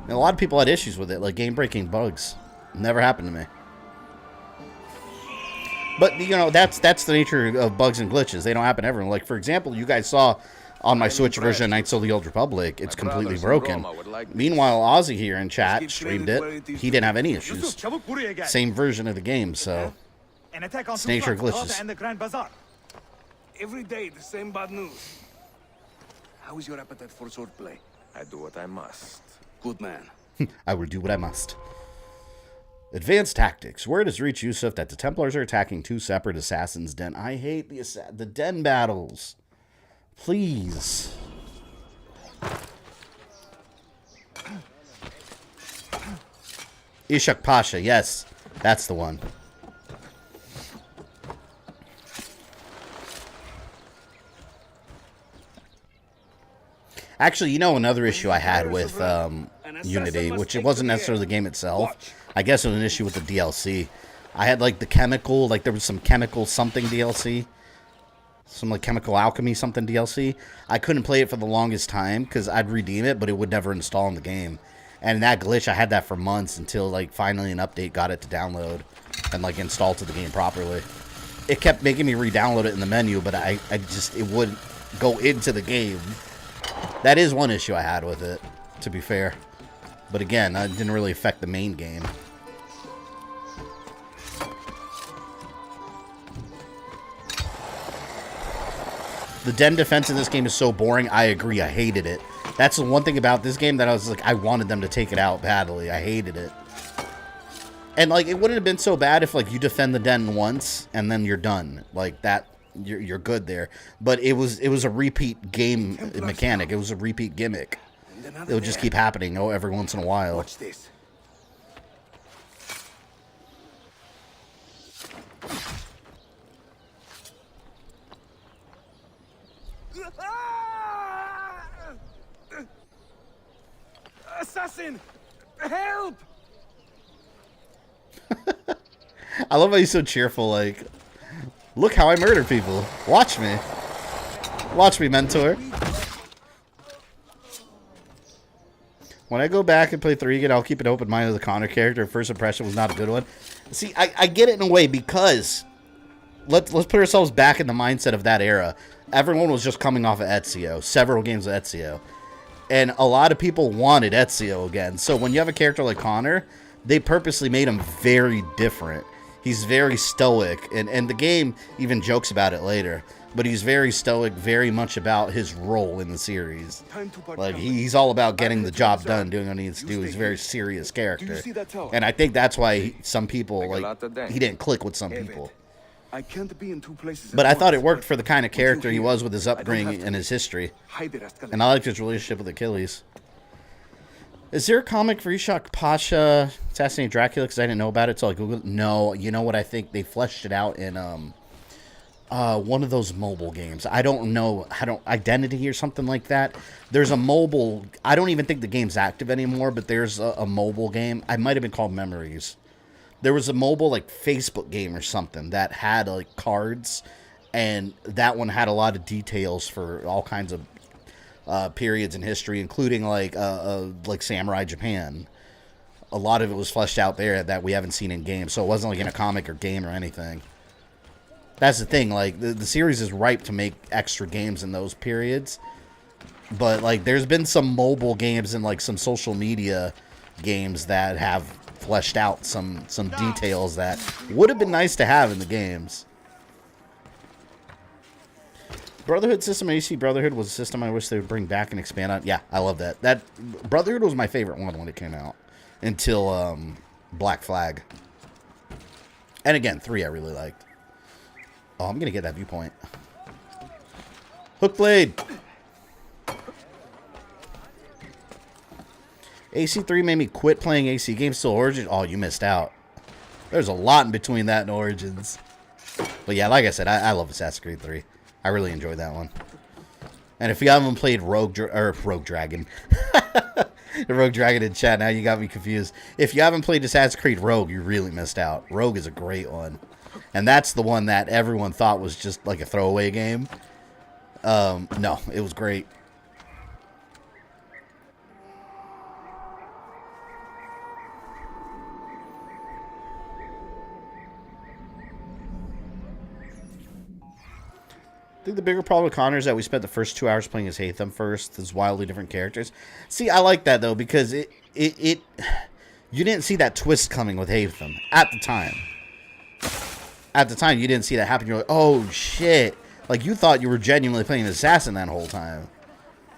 [SPEAKER 5] And a lot of people had issues with it, like game-breaking bugs. Never happened to me. But, you know, that's the nature of bugs and glitches. They don't happen to everyone. Like, for example, you guys saw on my Switch version of Knights of the Old Republic, it's completely broken. Meanwhile, Ozzy here in chat streamed it. He didn't have any issues. Same version of the game, so it's nature of glitches.
[SPEAKER 13] And the Grand Bazaar. Every day, the same bad news. How is your appetite for swordplay?
[SPEAKER 1] I do what I must.
[SPEAKER 13] Good man.
[SPEAKER 5] I will do what I must. Advanced tactics. Word has reached Yusuf that the Templars are attacking 2 separate assassins' den. I hate the den battles. Please. Ishak Pasha. Yes, that's the one. Actually, you know, another issue I had with Unity, which it wasn't necessarily the game itself. I guess it was an issue with the DLC. I had, like, the chemical, like, there was some chemical something DLC. Some, like, chemical alchemy something DLC. I couldn't play it for the longest time, because I'd redeem it, but it would never install in the game. And that glitch, I had that for months, until, like, finally an update got it to download, and, like, install to the game properly. It kept making me re-download it in the menu, but I just, it wouldn't go into the game. That is one issue I had with it, to be fair. But again, it didn't really affect the main game. The den defense in this game is so boring. I agree. I hated it. That's the one thing about this game that I was like, I wanted them to take it out badly. I hated it. And, like, it wouldn't have been so bad if, like, you defend the den once and then you're done. Like, that, you're good there. But it was a repeat game mechanic. It was a repeat gimmick. It would just keep happening every once in a while.
[SPEAKER 13] Watch this. Assassin! Help!
[SPEAKER 5] I love how he's so cheerful, like, look how I murder people. Watch me. Watch me, mentor. When I go back and play 3 again, I'll keep an open mind of the Connor character. First impression was not a good one. See, I get it in a way, because let's put ourselves back in the mindset of that era. Everyone was just coming off of Ezio, several games of Ezio. And a lot of people wanted Ezio again. So when you have a character like Connor, they purposely made him very different. He's very stoic, and the game even jokes about it later. But he's very stoic, very much about his role in the series. Like, he's all about getting the job done, doing what he needs to do. He's a very serious character. And I think that's why some people, like, he didn't click with some people.
[SPEAKER 13] I can't be in 2 places.
[SPEAKER 5] But I thought it worked for the kind of character he was with his upbringing and his history. And I liked his relationship with Achilles. Is there a comic for Ishak Pasha assassinating Dracula? Because I didn't know about it, so I googled it. No, you know what? I think they fleshed it out in one of those mobile games. I don't know. Identity or something like that. There's a mobile. I don't even think the game's active anymore, but there's a mobile game. I might have been called Memories. There was a mobile, like, Facebook game or something that had, like, cards, and that one had a lot of details for all kinds of periods in history, including, like Samurai Japan. A lot of it was fleshed out there that we haven't seen in games, so it wasn't, like, in a comic or game or anything. That's the thing, like, the series is ripe to make extra games in those periods, but, like, there's been some mobile games and, like, some social media games that have fleshed out some details that would have been nice to have in the games. Brotherhood system, AC Brotherhood was a system I wish they would bring back and expand on. Yeah, I love that. That Brotherhood was my favorite one when it came out until Black Flag. And again, 3 I really liked. Oh, I'm gonna get that viewpoint. Hook blade. AC3 made me quit playing AC games till Origins. Oh, you missed out. There's a lot in between that and Origins. But yeah, like I said, I love Assassin's Creed 3. I really enjoyed that one. And if you haven't played Rogue Dragon. Rogue Dragon in chat, now you got me confused. If you haven't played Assassin's Creed Rogue, you really missed out. Rogue is a great one. And that's the one that everyone thought was just like a throwaway game. No, it was great. I think the bigger problem with Connor is that we spent the first 2 hours playing as Haytham first, as wildly different characters. See, I like that though, because you didn't see that twist coming with Haytham at the time. At the time, you didn't see that happen. You're like, oh shit! Like you thought you were genuinely playing an assassin that whole time.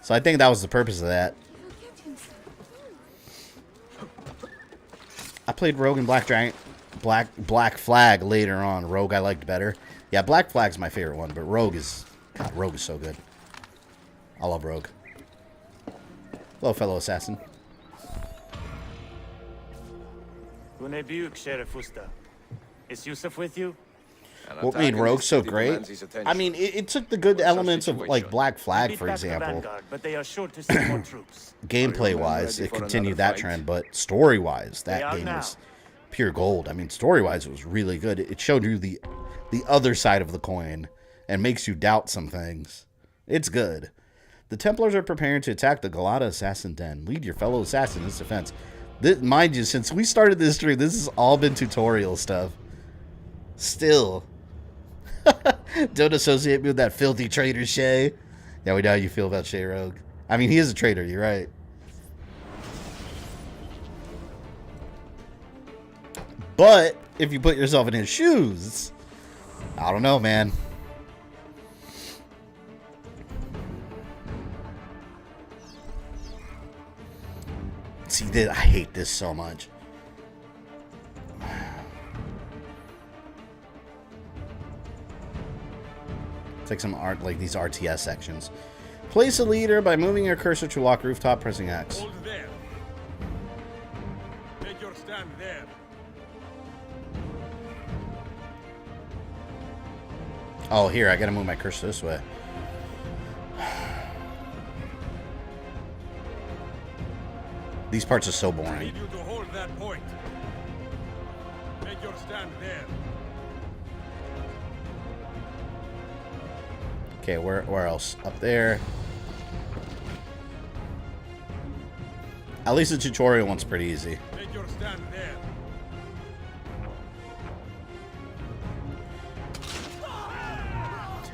[SPEAKER 5] So I think that was the purpose of that. I played Rogue and Black Flag later on. Rogue I liked better. Yeah, Black Flag's my favorite one, but Rogue is so good. I love Rogue. Hello, fellow assassin.
[SPEAKER 15] Is Yusuf with you?
[SPEAKER 5] What made Rogue so great? I mean, it took the good elements of like Black Flag, for example.
[SPEAKER 15] But they are short to send more troops.
[SPEAKER 5] Gameplay-wise, it continued that trend, but story-wise, that game was pure gold. I mean, story-wise, it was really good. It showed you the other side of the coin and makes you doubt some things. It's good. The Templars are preparing to attack the Galata Assassin Den. Lead your fellow assassin in this defense. Mind you, since we started this stream, this has all been tutorial stuff. Still. Don't associate me with that filthy traitor, Shay. Yeah, we know how you feel about Shay Rogue. I mean, he is a traitor, you're right. But, if you put yourself in his shoes, I don't know, man. See, I hate this so much. Take some art, like these RTS sections. Place a leader by moving your cursor to lock rooftop, pressing X.
[SPEAKER 4] Hold there. Take your stand there.
[SPEAKER 5] Oh, here, I gotta move my cursor this way. These parts are so
[SPEAKER 4] I
[SPEAKER 5] boring.
[SPEAKER 4] need you to hold that point. Take your stand there.
[SPEAKER 5] Okay, where else? Up there. At least the tutorial one's pretty easy.
[SPEAKER 4] Take your stand there.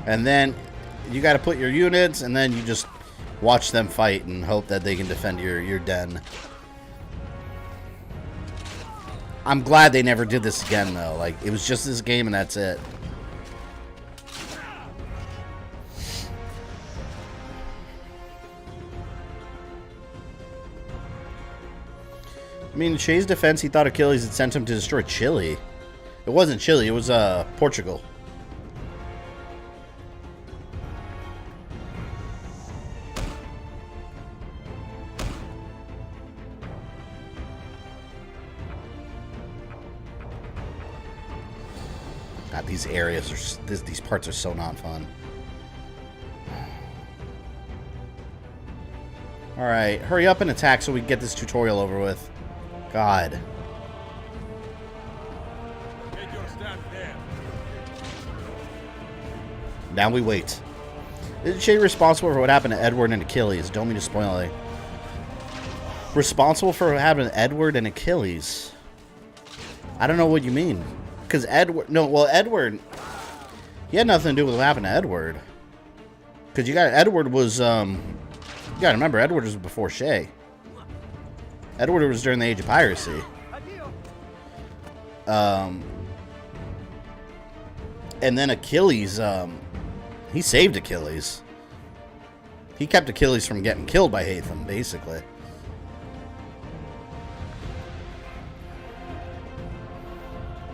[SPEAKER 5] And then you got to put your units, and then you just watch them fight and hope that they can defend your den. I'm glad they never did this again, though. Like, it was just this game, and that's it. I mean, in Shay's defense, he thought Achilles had sent him to destroy Chile. It wasn't Chile, it was Portugal. God, these areas are these parts are so not fun. All right, hurry up and attack so we can get this tutorial over with. God.
[SPEAKER 4] Take your stand there.
[SPEAKER 5] Now we wait. Is Shay responsible for what happened to Edward and Achilles? Don't mean to spoil it. Responsible for what happened to Edward and Achilles? I don't know what you mean. Because Edward... No, well, Edward... He had nothing to do with what happened to Edward. Because you got... Edward was... You gotta remember, Edward was before Shay. Edward was during the Age of Piracy. And then Achilles, he saved Achilles. He kept Achilles from getting killed by Haytham, basically.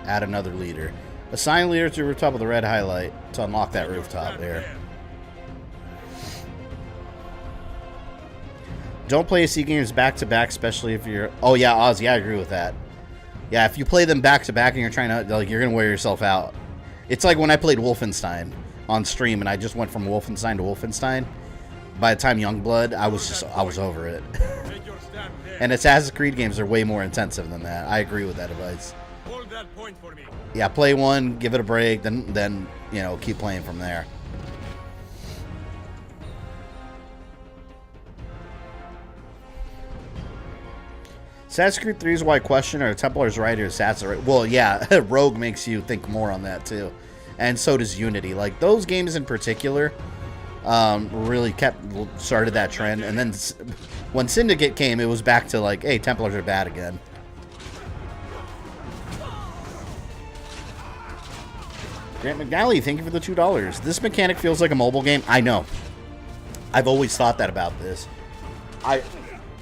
[SPEAKER 5] Add another leader. Assign leader to the rooftop with the red highlight to unlock that rooftop there. Don't play AC games back-to-back, especially if you're... Oh, yeah, Ozzy, I agree with that. Yeah, if you play them back-to-back and you're trying to... Like, you're going to wear yourself out. It's like when I played Wolfenstein on stream, and I just went from Wolfenstein to Wolfenstein. By the time Youngblood, I was over it. And Assassin's Creed games are way more intensive than that. I agree with that advice.
[SPEAKER 4] Hold that point for me.
[SPEAKER 5] Yeah, play one, give it a break, then you know, keep playing from there. Assassin's Creed 3 is why question, are Templars right or Assassins right? Well, yeah, Rogue makes you think more on that, too. and so does Unity. Like, those games in particular really started that trend. And then when Syndicate came, it was back to like, hey, Templars are bad again. Grant McNally, thank you for the $2. This mechanic feels like a mobile game. I know. I've always thought that about this.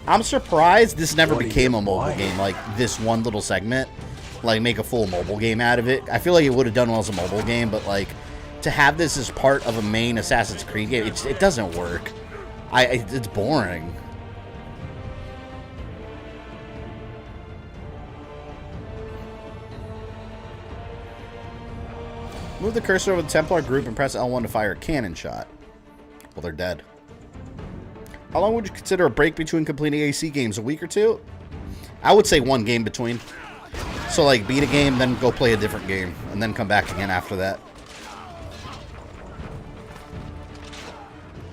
[SPEAKER 5] I'm surprised this never became a mobile game, like this one little segment. Like, make a full mobile game out of it. I feel like it would have done well as a mobile game, but like, to have this as part of a main Assassin's Creed game, it doesn't work. It's boring. Move the cursor over the Templar group and press L1 to fire a cannon shot. Well, they're dead. How long would you consider a break between completing AC games? A week or two? I would say one game between. So, like, beat a game, then go play a different game, and then come back again after that.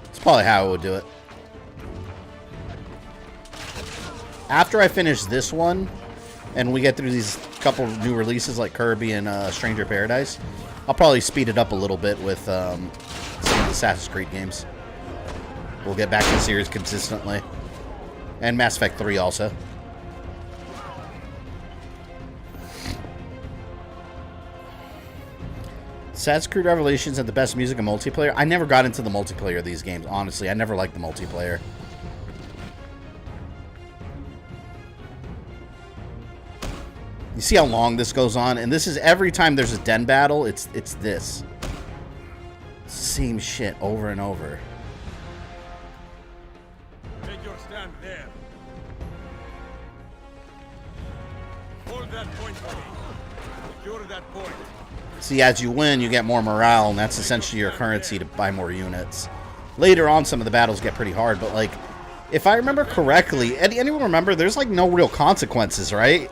[SPEAKER 5] It's probably how I would do it. After I finish this one, and we get through these couple new releases like Kirby and Stranger Paradise, I'll probably speed it up a little bit with some of the Assassin's Creed games. We'll get back to the series consistently. And Mass Effect 3 also. Assassin's Creed Revelations had the best music and multiplayer. I never got into the multiplayer of these games, honestly. I never liked the multiplayer. You see how long this goes on? And this is every time there's a den battle, it's this. Same shit over and over.
[SPEAKER 4] Take your stand there. Hold that point for me. Secure that point.
[SPEAKER 5] See, as you win, you get more morale, and that's essentially your currency to buy more units. Later on, some of the battles get pretty hard, but, like, if I remember correctly, anyone remember, there's, like, no real consequences, right?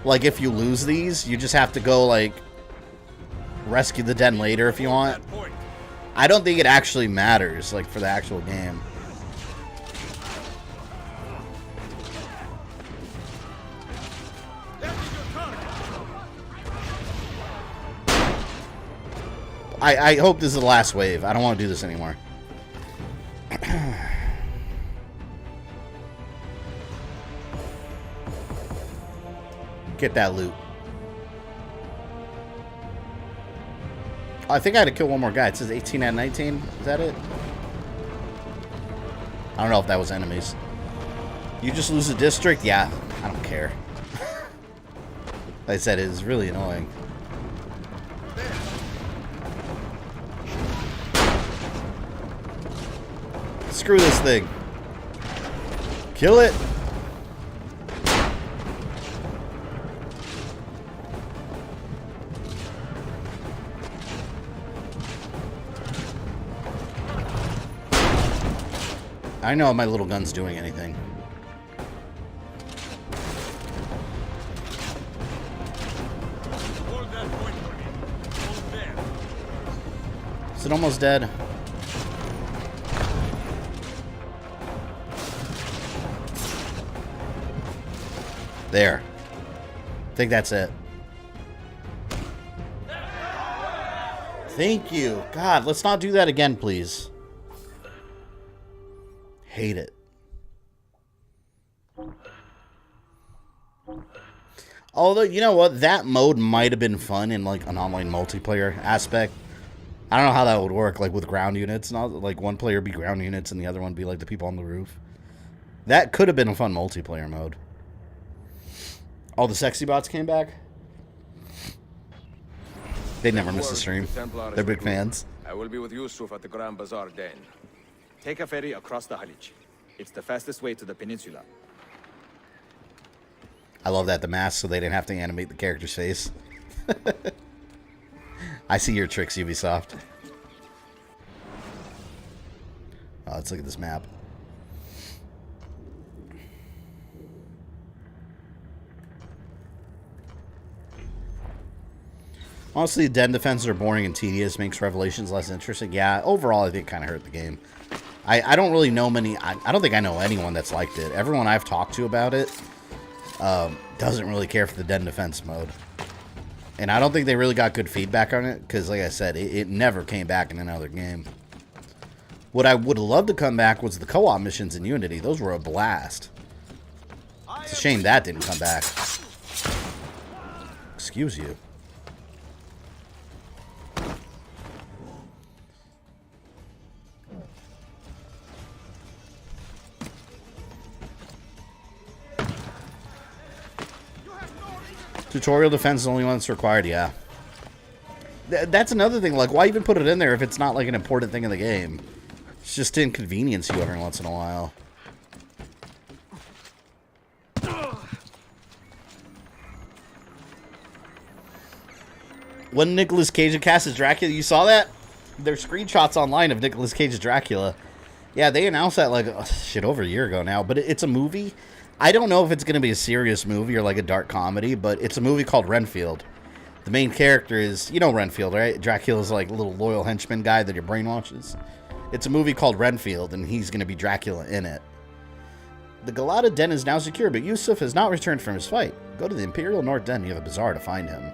[SPEAKER 5] Like, if you lose these, you just have to go, like, rescue the den later if you want. I don't think it actually matters, like, for the actual game. I hope this is the last wave. I don't want to do this anymore. Get that loot. I think I had to kill one more guy. It says 18 out of 19. Is that it? I don't know if that was enemies. You just lose a district? Yeah, I don't care. Like I said, it is really annoying. Screw this thing. Kill it. I know my little gun's doing anything.
[SPEAKER 4] Hold that point for me. Hold there.
[SPEAKER 5] Is it almost dead? There. I think that's it. Thank you. God, let's not do that again, please. Hate it. Although, you know what? That mode might have been fun in, like, an online multiplayer aspect. I don't know how that would work, like, with ground units. Not like one player be ground units and the other one be, like, the people on the roof. That could have been a fun multiplayer mode. All the sexy bots came back? They never miss a stream. They're big fans.
[SPEAKER 1] I will be with Yusuf at the Grand Bazaar Den.
[SPEAKER 16] Take a ferry across the Halij. It's the fastest way to the peninsula.
[SPEAKER 5] I love that, the mask, so they didn't have to animate the character's face. I see your tricks, Ubisoft. Oh, let's look at this map. Honestly, den defenses are boring and tedious, makes Revelations less interesting. Yeah, overall, I think it kind of hurt the game. I don't really know many... I don't think I know anyone that's liked it. Everyone I've talked to about it doesn't really care for the den defense mode. And I don't think they really got good feedback on it, because like I said, it never came back in another game. What I would have loved to come back was the co-op missions in Unity. Those were a blast. It's a shame that didn't come back. Excuse you. Tutorial defense is the only one that's required, yeah. That's another thing, like, why even put it in there if it's not, like, an important thing in the game? It's just to inconvenience you every once in a while. When Nicolas Cage cast as Dracula, you saw that? There's screenshots online of Nicolas Cage as Dracula. Yeah, they announced that, like, shit, over a year ago now, but it's a movie. I don't know if it's going to be a serious movie or like a dark comedy, but it's a movie called Renfield. The main character is, you know Renfield, right? Dracula's like a little loyal henchman guy that your brainwashes. It's a movie called Renfield, and he's going to be Dracula in it. The Galata Den is now secure, but Yusuf has not returned from his fight. Go to the Imperial North Den. You have a bazaar to find him.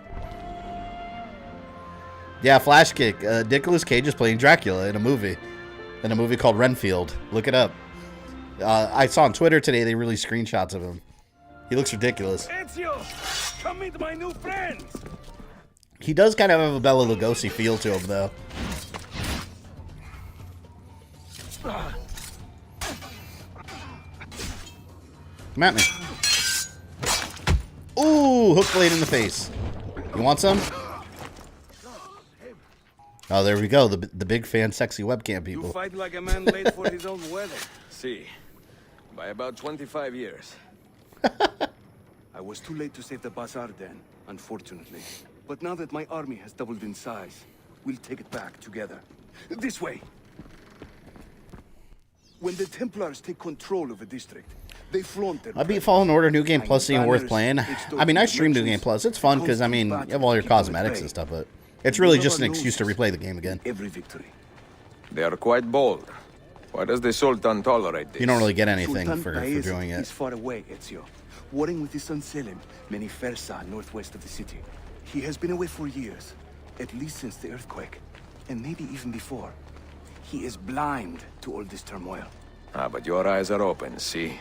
[SPEAKER 5] Yeah, Flash Kick. Nicolas Cage is playing Dracula in a movie called Renfield. Look it up. I saw on Twitter today they released screenshots of him. He looks ridiculous.
[SPEAKER 13] Ezio, come meet my new friends.
[SPEAKER 5] He does kind of have a Bela Lugosi feel to him, though. Come at me. Ooh, hook blade in the face. You want some? Oh, there we go. The big fan, sexy webcam people.
[SPEAKER 9] You fight like a man late for his own wedding.
[SPEAKER 1] See, by about 25 years.
[SPEAKER 13] I was too late to save the bazaar then, unfortunately. But now that my army has doubled in size, we'll take it back together. This way! When the Templars take control of a district, they flaunt their...
[SPEAKER 5] I beat Fallen Order. New Game Plus ain't worth playing. I mean, I stream New Game Plus. It's fun because, I mean, you have all your cosmetics and stuff, but it's really just an excuse to replay the game again.
[SPEAKER 13] Every victory.
[SPEAKER 1] They are quite bold. Why does the Sultan tolerate this?
[SPEAKER 5] You don't really get anything
[SPEAKER 13] Sultan
[SPEAKER 5] for
[SPEAKER 13] Bayezid
[SPEAKER 5] doing it.
[SPEAKER 13] is far away, Ezio. Warring with his son Selim, many Fersa northwest of the city. He has been away for years, at least since the earthquake, and maybe even before. He is blind to all this turmoil.
[SPEAKER 1] Ah, but your eyes are open, see?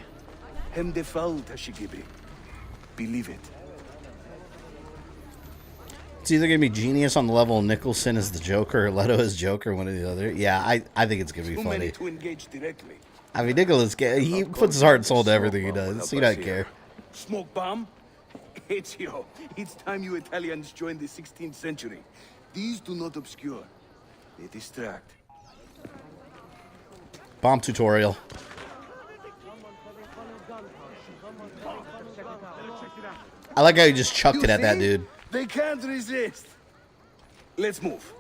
[SPEAKER 13] Hem defal, Tashigibi. Believe it.
[SPEAKER 5] It's either going to be genius on the level of Nicholson as the Joker or Leto as Joker, one or the other. Yeah, I think it's going to be
[SPEAKER 13] Too
[SPEAKER 5] funny.
[SPEAKER 13] many to engage directly.
[SPEAKER 5] I mean, Nicholas, he puts his heart and soul to everything he does. He doesn't care.
[SPEAKER 13] Smoke bomb? Ezio, it's time you Italians joined the 16th century. These do not obscure. They distract.
[SPEAKER 5] Bomb tutorial. I like how you just chucked it at that dude.
[SPEAKER 13] They can't resist. Let's move.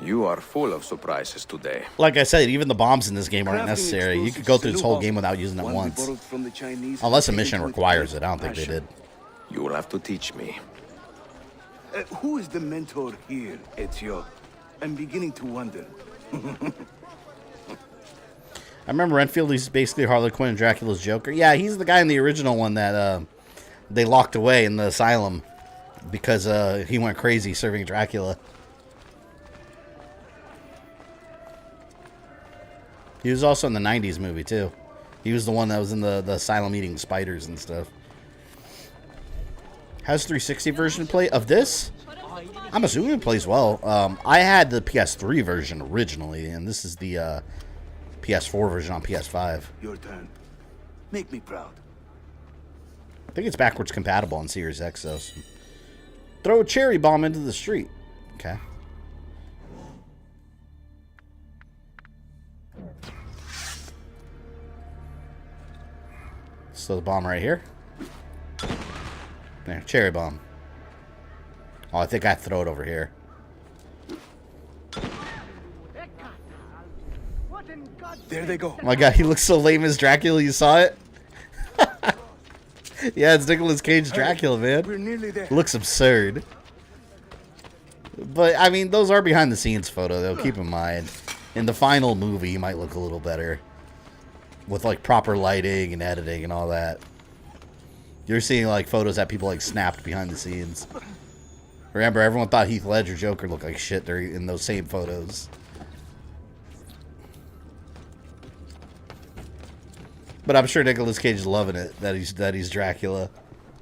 [SPEAKER 1] You are full of surprises today.
[SPEAKER 5] Like I said, even the bombs in this game aren't necessary. You could go through this whole game without using it once. Unless a mission requires it. I don't think they did.
[SPEAKER 1] You will have to teach me.
[SPEAKER 13] Who is the mentor here, Ezio? I'm beginning to wonder.
[SPEAKER 5] I remember Renfield, he's basically Harley Quinn and Dracula's Joker. Yeah, he's the guy in the original one that they locked away in the asylum because he went crazy serving Dracula. He was also in the 90s movie, too. He was the one that was in the asylum eating spiders and stuff. How's 360 version play of this? I'm assuming it plays well. I had the PS3 version originally, and this is the PS4 version on PS5.
[SPEAKER 13] Your turn. Make me proud.
[SPEAKER 5] I think it's backwards compatible on Series X, though. So. Throw a cherry bomb into the street. Okay. So the bomb right here. There, cherry bomb. Oh, I think I throw it over here.
[SPEAKER 13] There they go.
[SPEAKER 5] Oh my god, he looks so lame as Dracula. You saw it? Yeah, it's Nicolas Cage Dracula, man.
[SPEAKER 13] We're nearly there.
[SPEAKER 5] Looks absurd. But, I mean, those are behind-the-scenes photos, though. Keep in mind. In the final movie, he might look a little better. With, like, proper lighting and editing and all that. You're seeing, like, photos that people, like, snapped behind the scenes. Remember, everyone thought Heath Ledger Joker looked like shit during in those same photos. But I'm sure Nicolas Cage is loving it that he's Dracula.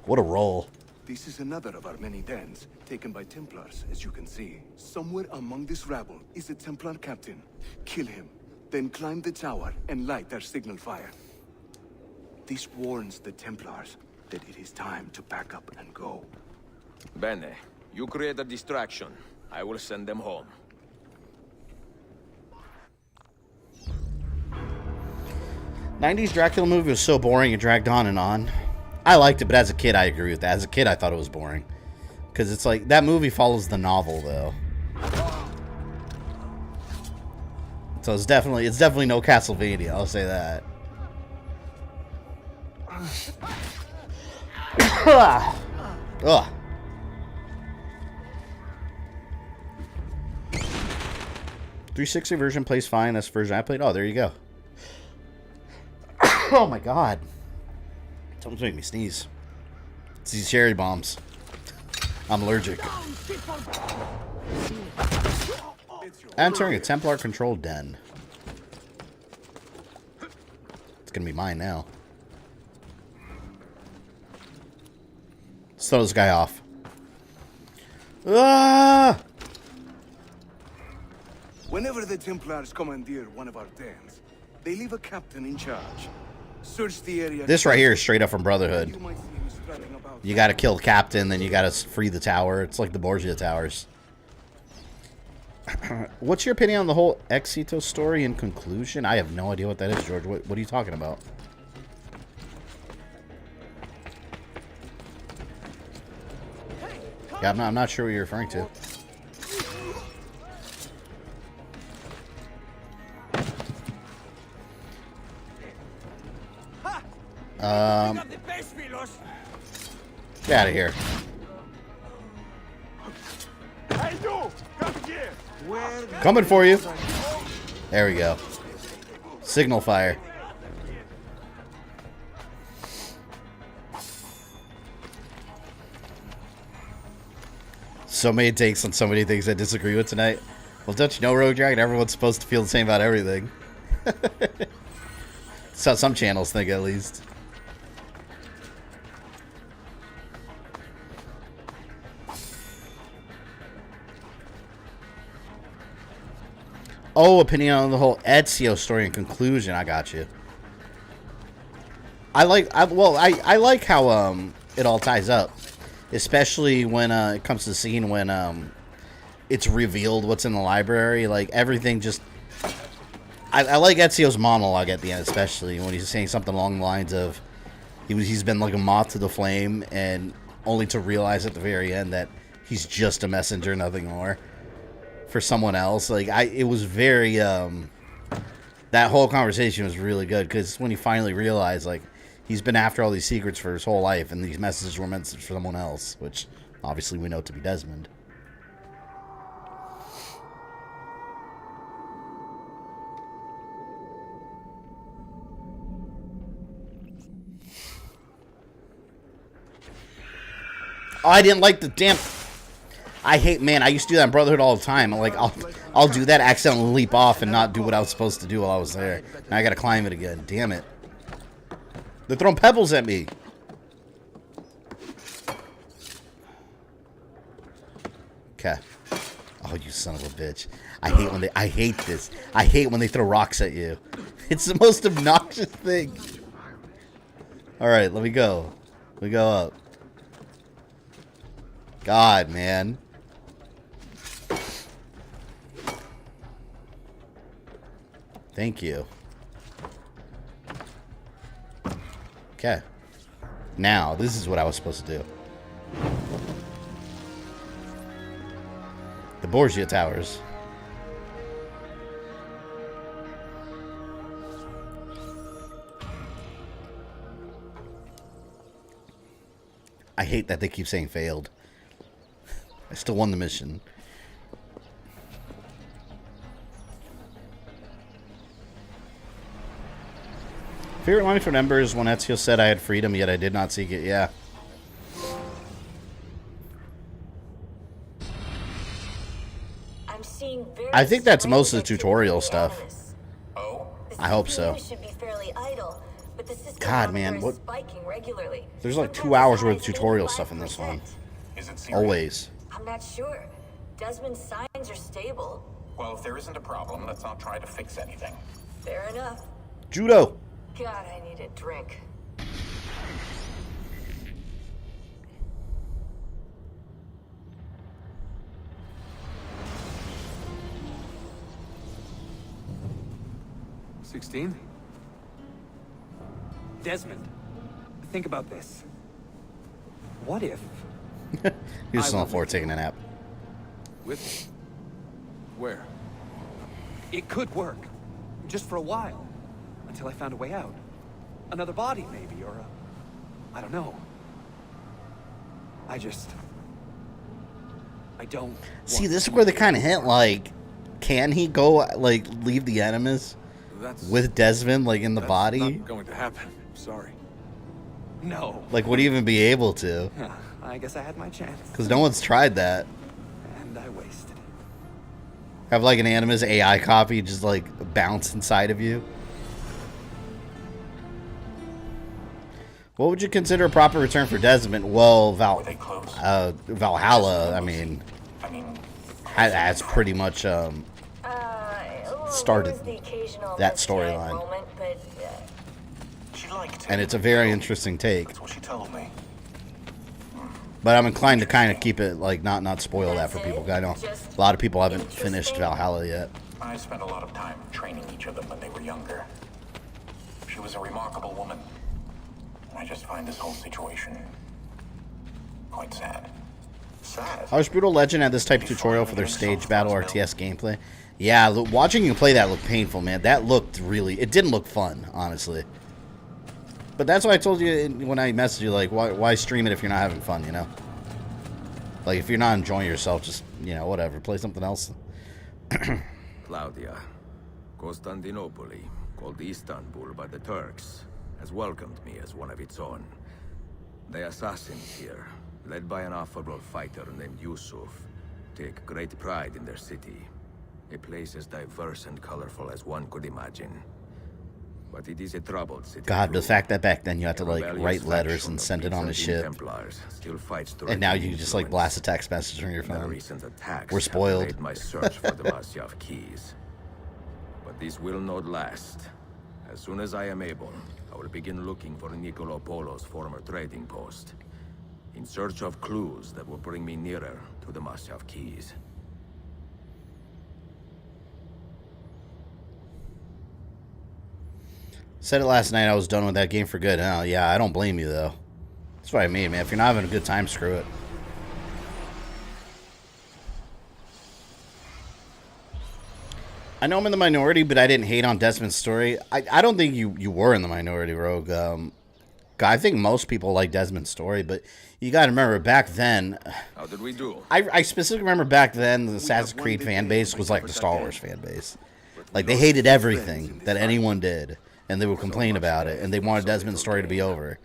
[SPEAKER 5] What a role.
[SPEAKER 13] This is another of our many dens, taken by Templars, as you can see. Somewhere among this rabble is a Templar captain. Kill him, then climb the tower and light their signal fire. This warns the Templars that it is time to pack up and go.
[SPEAKER 1] Bene, you create a distraction. I will send them home.
[SPEAKER 5] '90s Dracula movie was so boring it dragged on and on. I liked it, but as a kid, I agree with that. As a kid, I thought it was boring. Because it's like, that movie follows the novel, though. So it's definitely no Castlevania, I'll say that. Ugh. 360 version plays fine. That's the version I played. Oh, there you go. Oh my god. Someone's making me sneeze. It's these cherry bombs. I'm allergic. Entering a Templar controlled den. It's gonna be mine now. Let's throw this guy off. Ah!
[SPEAKER 13] Whenever the Templars commandeer one of our dens, they leave a captain in charge. Search the area.
[SPEAKER 5] This right here is straight up from Brotherhood. You gotta kill the captain, then you gotta free the tower. It's like the Borgia Towers. What's your opinion on the whole Ezio story in conclusion? I have no idea what that is, George. What are you talking about? Yeah, I'm not sure what you're referring to. Get out of here. Coming for you. There we go. Signal fire. So many takes on so many things I disagree with tonight. Well, don't you know, Rogue Dragon? Everyone's supposed to feel the same about everything. That's how some channels think, at least. Oh, opinion on the whole Ezio story and conclusion. I got you. I like how it all ties up, especially when it comes to the scene when it's revealed what's in the library. Like everything just. I like Ezio's monologue at the end, especially when he's saying something along the lines of he's been like a moth to the flame, and only to realize at the very end that he's just a messenger, nothing more. For someone else, like it was very that whole conversation was really good, because when he finally realized like he's been after all these secrets for his whole life, and these messages were meant for someone else, which obviously we know to be Desmond. Oh, I didn't like the damn. I hate, man, I used to do that in Brotherhood all the time. Like, I'll do that, accidentally leap off and not do what I was supposed to do while I was there. Now I gotta climb it again. Damn it. They're throwing pebbles at me. Okay. Oh, you son of a bitch. I hate this. I hate when they throw rocks at you. It's the most obnoxious thing. Alright, let me go. Let me go up. God, man. Thank you. Okay. Now, this is what I was supposed to do. The Borgia Towers. I hate that they keep saying failed. I still won the mission. Favorite line from Ember is when Ezio said I had freedom, yet I did not seek it. Yeah.
[SPEAKER 7] I'm seeing very
[SPEAKER 5] I think that's most of the
[SPEAKER 7] strange
[SPEAKER 5] tutorial
[SPEAKER 7] activity
[SPEAKER 5] stuff.
[SPEAKER 7] with Animus.
[SPEAKER 12] Oh?
[SPEAKER 7] The
[SPEAKER 5] I hope so.
[SPEAKER 7] CPU should be fairly idle, but the system
[SPEAKER 5] God,
[SPEAKER 7] out
[SPEAKER 5] man,
[SPEAKER 7] there is
[SPEAKER 5] what-
[SPEAKER 7] spiking regularly.
[SPEAKER 5] There's like
[SPEAKER 7] Sometimes
[SPEAKER 5] 2 hours
[SPEAKER 7] as
[SPEAKER 5] worth
[SPEAKER 7] high
[SPEAKER 5] of
[SPEAKER 7] as
[SPEAKER 5] tutorial stuff in this one.
[SPEAKER 7] 85%.
[SPEAKER 12] Is it serious?
[SPEAKER 5] Always.
[SPEAKER 7] I'm not sure. Desmond's signs are stable.
[SPEAKER 12] Well, if there isn't a problem, let's not try to fix anything.
[SPEAKER 7] Fair enough.
[SPEAKER 5] Judo.
[SPEAKER 7] God, I need a drink.
[SPEAKER 6] $16? Desmond, think about this. What if...
[SPEAKER 5] You're just on the floor taking a nap.
[SPEAKER 6] With me? Where? It could work. Just for a while. Until I found a way out. Another body, maybe, or a... I don't know. I don't...
[SPEAKER 5] See, this is where they kind of hint, like, can he go, like, leave the Animus with Desmond, like, in the body?
[SPEAKER 9] Not going to happen. Sorry.
[SPEAKER 6] No.
[SPEAKER 5] Like, would he even be able to?
[SPEAKER 6] I guess I had my chance.
[SPEAKER 5] Because no one's tried that.
[SPEAKER 6] And I wasted it.
[SPEAKER 5] Have, like, an Animus AI copy just, like, bounce inside of you? What would you consider a proper return for Desmond? Well, Valhalla, I mean, that's pretty much started that storyline. And it's a very interesting take.
[SPEAKER 3] That's what she told me.
[SPEAKER 5] But I'm inclined to kind of keep it, like, not spoil that for people. I know a lot of people haven't finished Valhalla yet.
[SPEAKER 12] I spent a lot of time training each of them when they were younger. She was a remarkable woman. I just find this whole situation quite sad.
[SPEAKER 3] Sad?
[SPEAKER 5] Harsh Brutal Legend had this type of tutorial for their stage battle RTS gameplay. Yeah, watching you play that looked painful, man. That looked really... It didn't look fun, honestly. But that's why I told you when I messaged you, like, why stream it if you're not having fun, you know? Like, if you're not enjoying yourself, just, you know, whatever. Play something else.
[SPEAKER 1] Claudia, Constantinople, called Istanbul by the Turks, has welcomed me as one of its own. The assassins here, led by an affable fighter named Yusuf, take great pride in their city. A place as diverse and colorful as one could imagine. But it is a troubled city.
[SPEAKER 5] God, the fact that back then you had to, like, write letters and send it on a ship. And now you just, like, blast a text message from your phone. We're spoiled.
[SPEAKER 1] My search for the Masyav keys. But this will not last. As soon as I am able, I will begin looking for Niccolo Polo's former trading post, in search of clues that will bring me nearer to the Masyav keys.
[SPEAKER 5] Said it last night, I was done with that game for good. Oh, yeah, I don't blame you, though. That's what I mean, man. If you're not having a good time, screw it. I know I'm in the minority, but I didn't hate on Desmond's story. I don't think you were in the minority, Rogue. I think most people like Desmond's story, but you got to remember, back then...
[SPEAKER 1] How did we do?
[SPEAKER 5] I specifically remember back then, the Assassin's Creed fan base was like the Star Wars fan base. Like, they hated everything that anyone did, and they would complain about it, and they wanted Desmond's story to be over,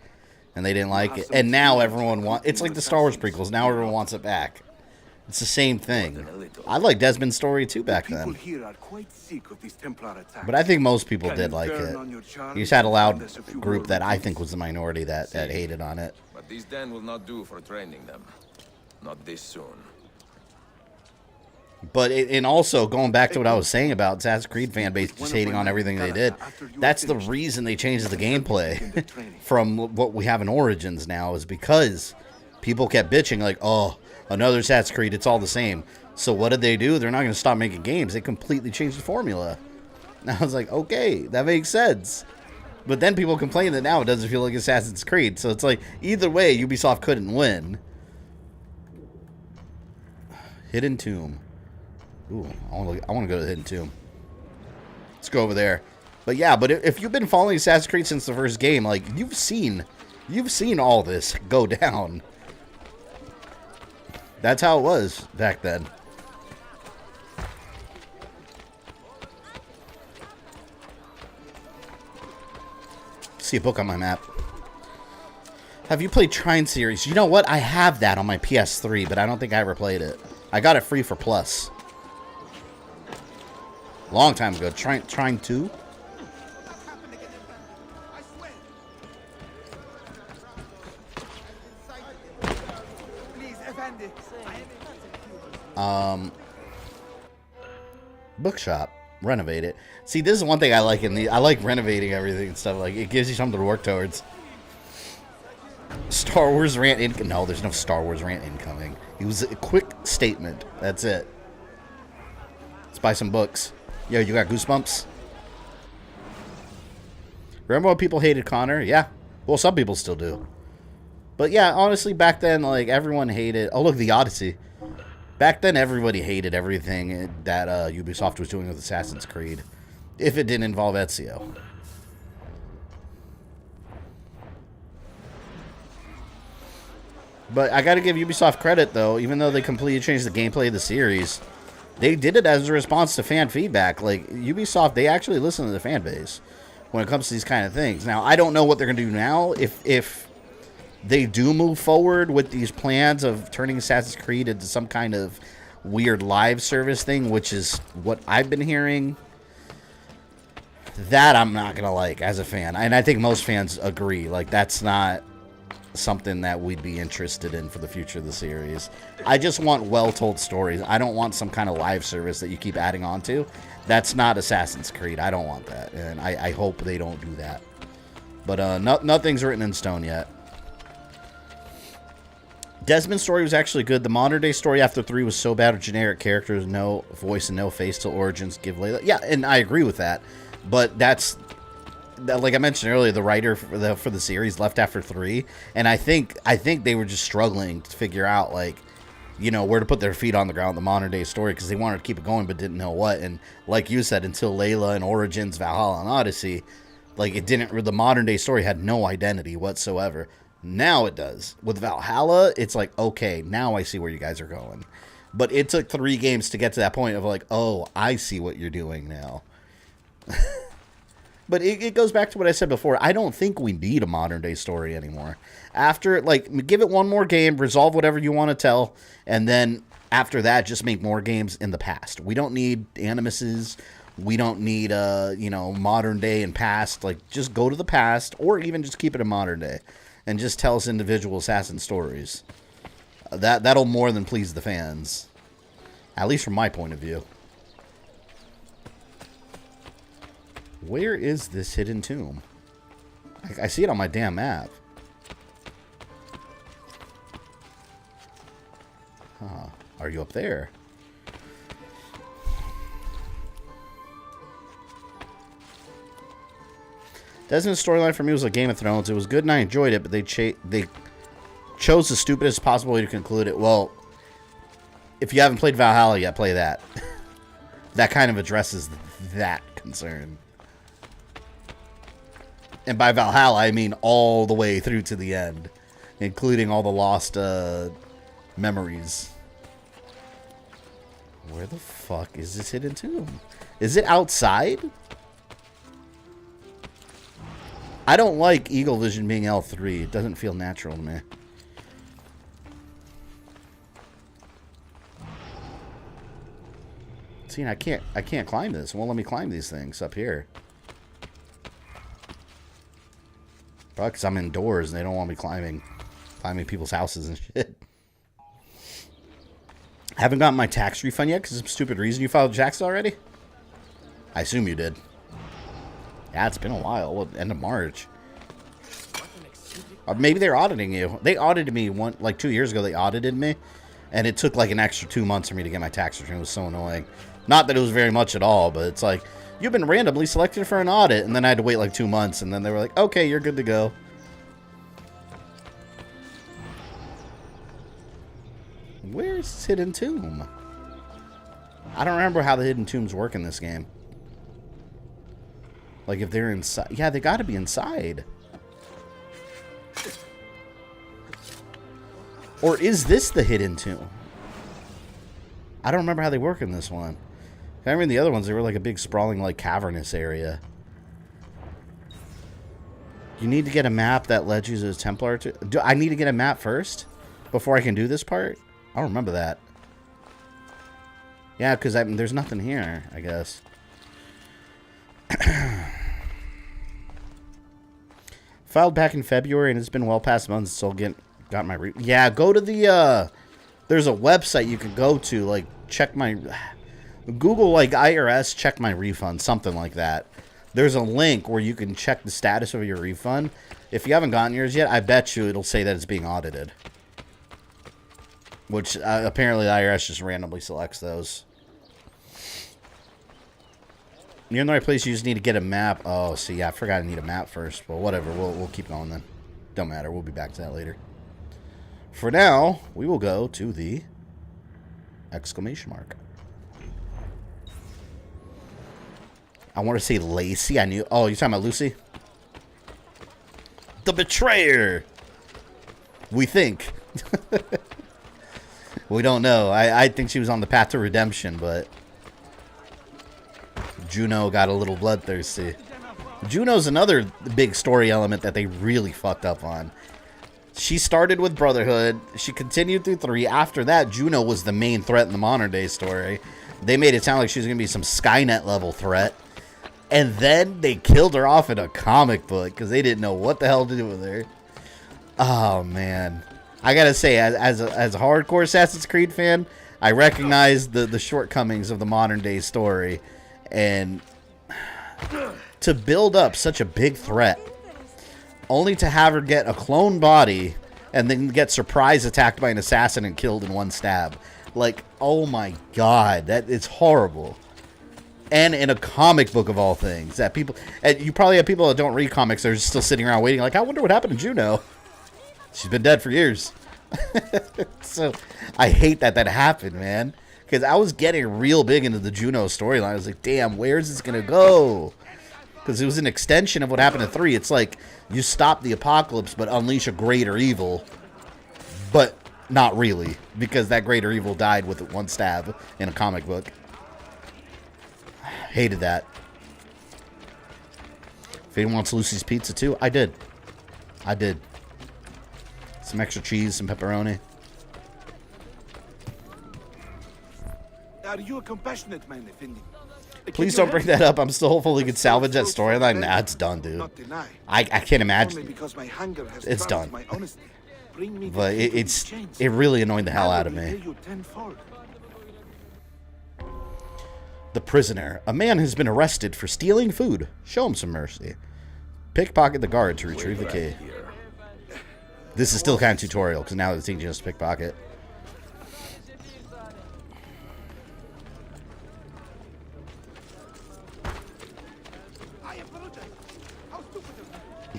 [SPEAKER 5] and they didn't like it. And now everyone wants... It's like the Star Wars prequels. Now everyone wants it back. It's the same thing. I liked Desmond's story too back then. But I think most people did like it. You just had a loud group that I think was the minority that hated on it.
[SPEAKER 1] But these den will not do for training them. Not this soon.
[SPEAKER 5] But and also, going back to what I was saying about Assassin's Creed fan base just hating on everything they did, that's the reason they changed the gameplay from what we have in Origins now, is because people kept bitching like, oh, another Assassin's Creed, it's all the same. So what did they do? They're not going to stop making games. They completely changed the formula. And I was like, okay, that makes sense. But then people complain that now it doesn't feel like Assassin's Creed. So it's like, either way, Ubisoft couldn't win. Hidden Tomb. Ooh, I want to go to the Hidden Tomb. Let's go over there. But yeah, but if you've been following Assassin's Creed since the first game, like, you've seen all this go down. That's how it was back then. See a book on my map. Have you played Trine series? You know what? I have that on my PS3, but I don't think I ever played it. I got it free for Plus. Long time ago. Trying 2? Bookshop. Renovate it. See, this is one thing I like I like renovating everything and stuff. Like, it gives you something to work towards. Star Wars rant incoming. No, there's no Star Wars rant incoming. It was a quick statement. That's it. Let's buy some books. Yo, you got goosebumps? Remember when people hated Connor? Yeah. Well, some people still do. But yeah, honestly, back then, like, everyone hated... Oh, look, the Odyssey. Back then, everybody hated everything that Ubisoft was doing with Assassin's Creed. If it didn't involve Ezio. But I gotta give Ubisoft credit, though. Even though they completely changed the gameplay of the series, they did it as a response to fan feedback. Like, Ubisoft, they actually listen to the fan base when it comes to these kind of things. Now, I don't know what they're gonna do now. If they do move forward with these plans of turning Assassin's Creed into some kind of weird live service thing, which is what I've been hearing, that I'm not gonna like as a fan. And I think most fans agree. Like, that's not something that we'd be interested in for the future of the series. I just want well-told stories. I don't want some kind of live service that you keep adding on to. That's not Assassin's Creed. I don't want that. And I hope they don't do that. But nothing's written in stone yet. Desmond's story was actually good. The modern-day story after 3 was so bad with generic characters, no voice and no face till Origins give Layla. Yeah, and I agree with that. But that's, like I mentioned earlier, the writer for the series left after 3, and I think they were just struggling to figure out, like, you know, where to put their feet on the ground with the modern-day story, because they wanted to keep it going but didn't know what. And like you said, until Layla and Origins, Valhalla, and Odyssey, like, it didn't. The modern-day story had no identity whatsoever. Now it does. With Valhalla, it's like, okay, now I see where you guys are going. But it took 3 games to get to that point of like, oh, I see what you're doing now. But it goes back to what I said before. I don't think we need a modern-day story anymore. After, like, give it one more game, resolve whatever you want to tell, and then after that, just make more games in the past. We don't need animuses. We don't need, you know, modern-day and past. Like, just go to the past, or even just keep it a modern-day. And just tell us individual assassin stories. That'll more than please the fans. At least from my point of view. Where is this hidden tomb? I see it on my damn map. Huh. Are you up there? Desmond's storyline for me was like Game of Thrones. It was good and I enjoyed it, but they chose the stupidest possible way to conclude it. Well, if you haven't played Valhalla yet, play that. That kind of addresses that concern. And by Valhalla, I mean all the way through to the end, including all the lost memories. Where the fuck is this hidden tomb? Is it outside? I don't like Eagle Vision being L3. It doesn't feel natural to me. See, I can't climb this. It won't let me climb these things up here. Probably because I'm indoors and they don't want me climbing people's houses and shit. I haven't gotten my tax refund yet because of some stupid reason. You filed taxes already? I assume you did. Yeah, it's been a while. Well, end of March. Or maybe they're auditing you. They audited me like 2 years ago. They audited me, and it took like an extra 2 months for me to get my tax return. It was so annoying. Not that it was very much at all, but it's like, you've been randomly selected for an audit, and then I had to wait like 2 months, and then they were like, okay, you're good to go. Where's this hidden tomb? I don't remember how the hidden tombs work in this game. Like, if they're inside. Yeah, they gotta be inside. Or is this the hidden tomb? I don't remember how they work in this one. I remember in the other ones, they were like a big sprawling, like, cavernous area. You need to get a map that led you to the Templar. Do I need to get a map first? Before I can do this part? I don't remember that. Yeah, because there's nothing here, I guess. Filed back in February, and it's been well past months. Still got my yeah. Go to the there's a website you can go to, like check my Google like IRS check my refund, something like that. There's a link where you can check the status of your refund. If you haven't gotten yours yet, I bet you it'll say that it's being audited. Which apparently the IRS just randomly selects those. You're in the right place. You just need to get a map. Oh, see, yeah, I forgot I need a map first. Well, whatever. We'll keep going then. Don't matter. We'll be back to that later. For now, we will go to the exclamation mark. I want to say Lacey. I knew. Oh, you're talking about Lucy? The betrayer. We think. We don't know. I think she was on the path to redemption, but Juno got a little bloodthirsty. Juno's another big story element that they really fucked up on. She started with Brotherhood. She continued through 3. After that, Juno was the main threat in the modern day story. They made it sound like she was going to be some Skynet level threat. And then they killed her off in a comic book because they didn't know what the hell to do with her. Oh, man. I got to say, as a hardcore Assassin's Creed fan, I recognize the shortcomings of the modern day story. And to build up such a big threat, only to have her get a clone body and then get surprise attacked by an assassin and killed in one stab. Like, oh my god, it's horrible. And in a comic book of all things, that people, and you probably have people that don't read comics that are just still sitting around waiting like, I wonder what happened to Juno. She's been dead for years. So I hate that happened, man. Because I was getting real big into the Juno storyline. I was like, damn, where's this going to go? Because it was an extension of what happened in 3. It's like, you stop the apocalypse, but unleash a greater evil. But not really. Because that greater evil died with one stab in a comic book. Hated that. If anyone wants Lucy's Pizza too, I did. Some extra cheese, some pepperoni.
[SPEAKER 13] Are you a compassionate man, Effendi?
[SPEAKER 5] Please don't bring that up. I'm still hopeful we can salvage that storyline. Nah, it's done, dude. I can't imagine. It's done. But it really annoyed the hell out of me. The prisoner. A man has been arrested for stealing food. Show him some mercy. Pickpocket the guard to retrieve the key. This is still kind of tutorial, because now it's teaching us to pickpocket.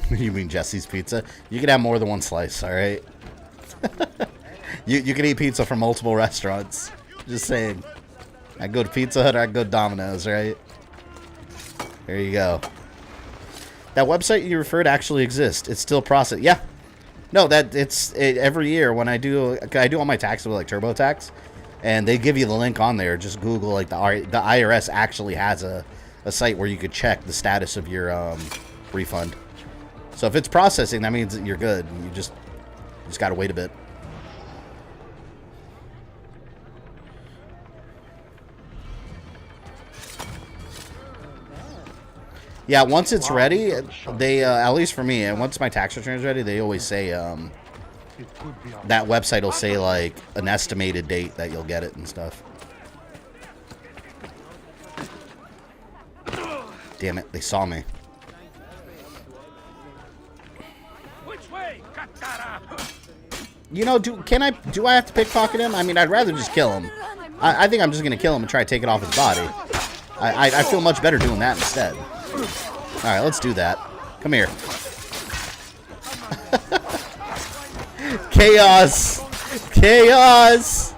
[SPEAKER 5] You mean Jesse's Pizza? You can have more than one slice, alright? you can eat pizza from multiple restaurants. Just saying. I go to Pizza Hut or I go to Domino's, right? There you go. That website you referred actually exists. It's still processed. Yeah. No, every year when I do all my taxes with like TurboTax, and they give you the link on there. Just Google like the IRS actually has a site where you could check the status of your refund. So if it's processing, that means that you're good. You just got to wait a bit. Yeah, once it's ready, they at least for me, and once my tax return is ready, they always say that website will say like an estimated date that you'll get it and stuff. Damn it, they saw me. You know, do I have to pickpocket him? I mean, I'd rather just kill him. I think I'm just gonna kill him and try to take it off his body. I feel much better doing that instead. All right, let's do that. Come here. Chaos! Chaos!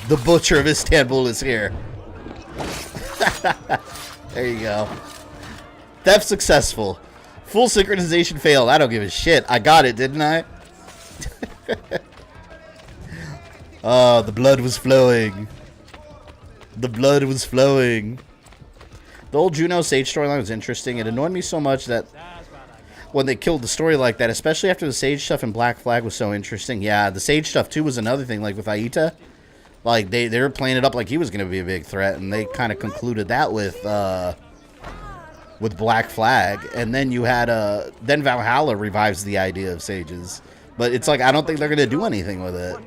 [SPEAKER 5] The butcher of Istanbul is here. There you go. Theft successful. Full synchronization failed. I don't give a shit. I got it, didn't I? Oh, the blood was flowing. The blood was flowing. The old Juno Sage storyline was interesting. It annoyed me so much that when they killed the story like that, especially after the Sage stuff in Black Flag was so interesting. Yeah, the Sage stuff too was another thing. Like with Aita, like they were playing it up like he was going to be a big threat, and they kind of concluded that with with Black Flag, and then you had then Valhalla revives the idea of sages, but it's like I don't think they're gonna do anything with it.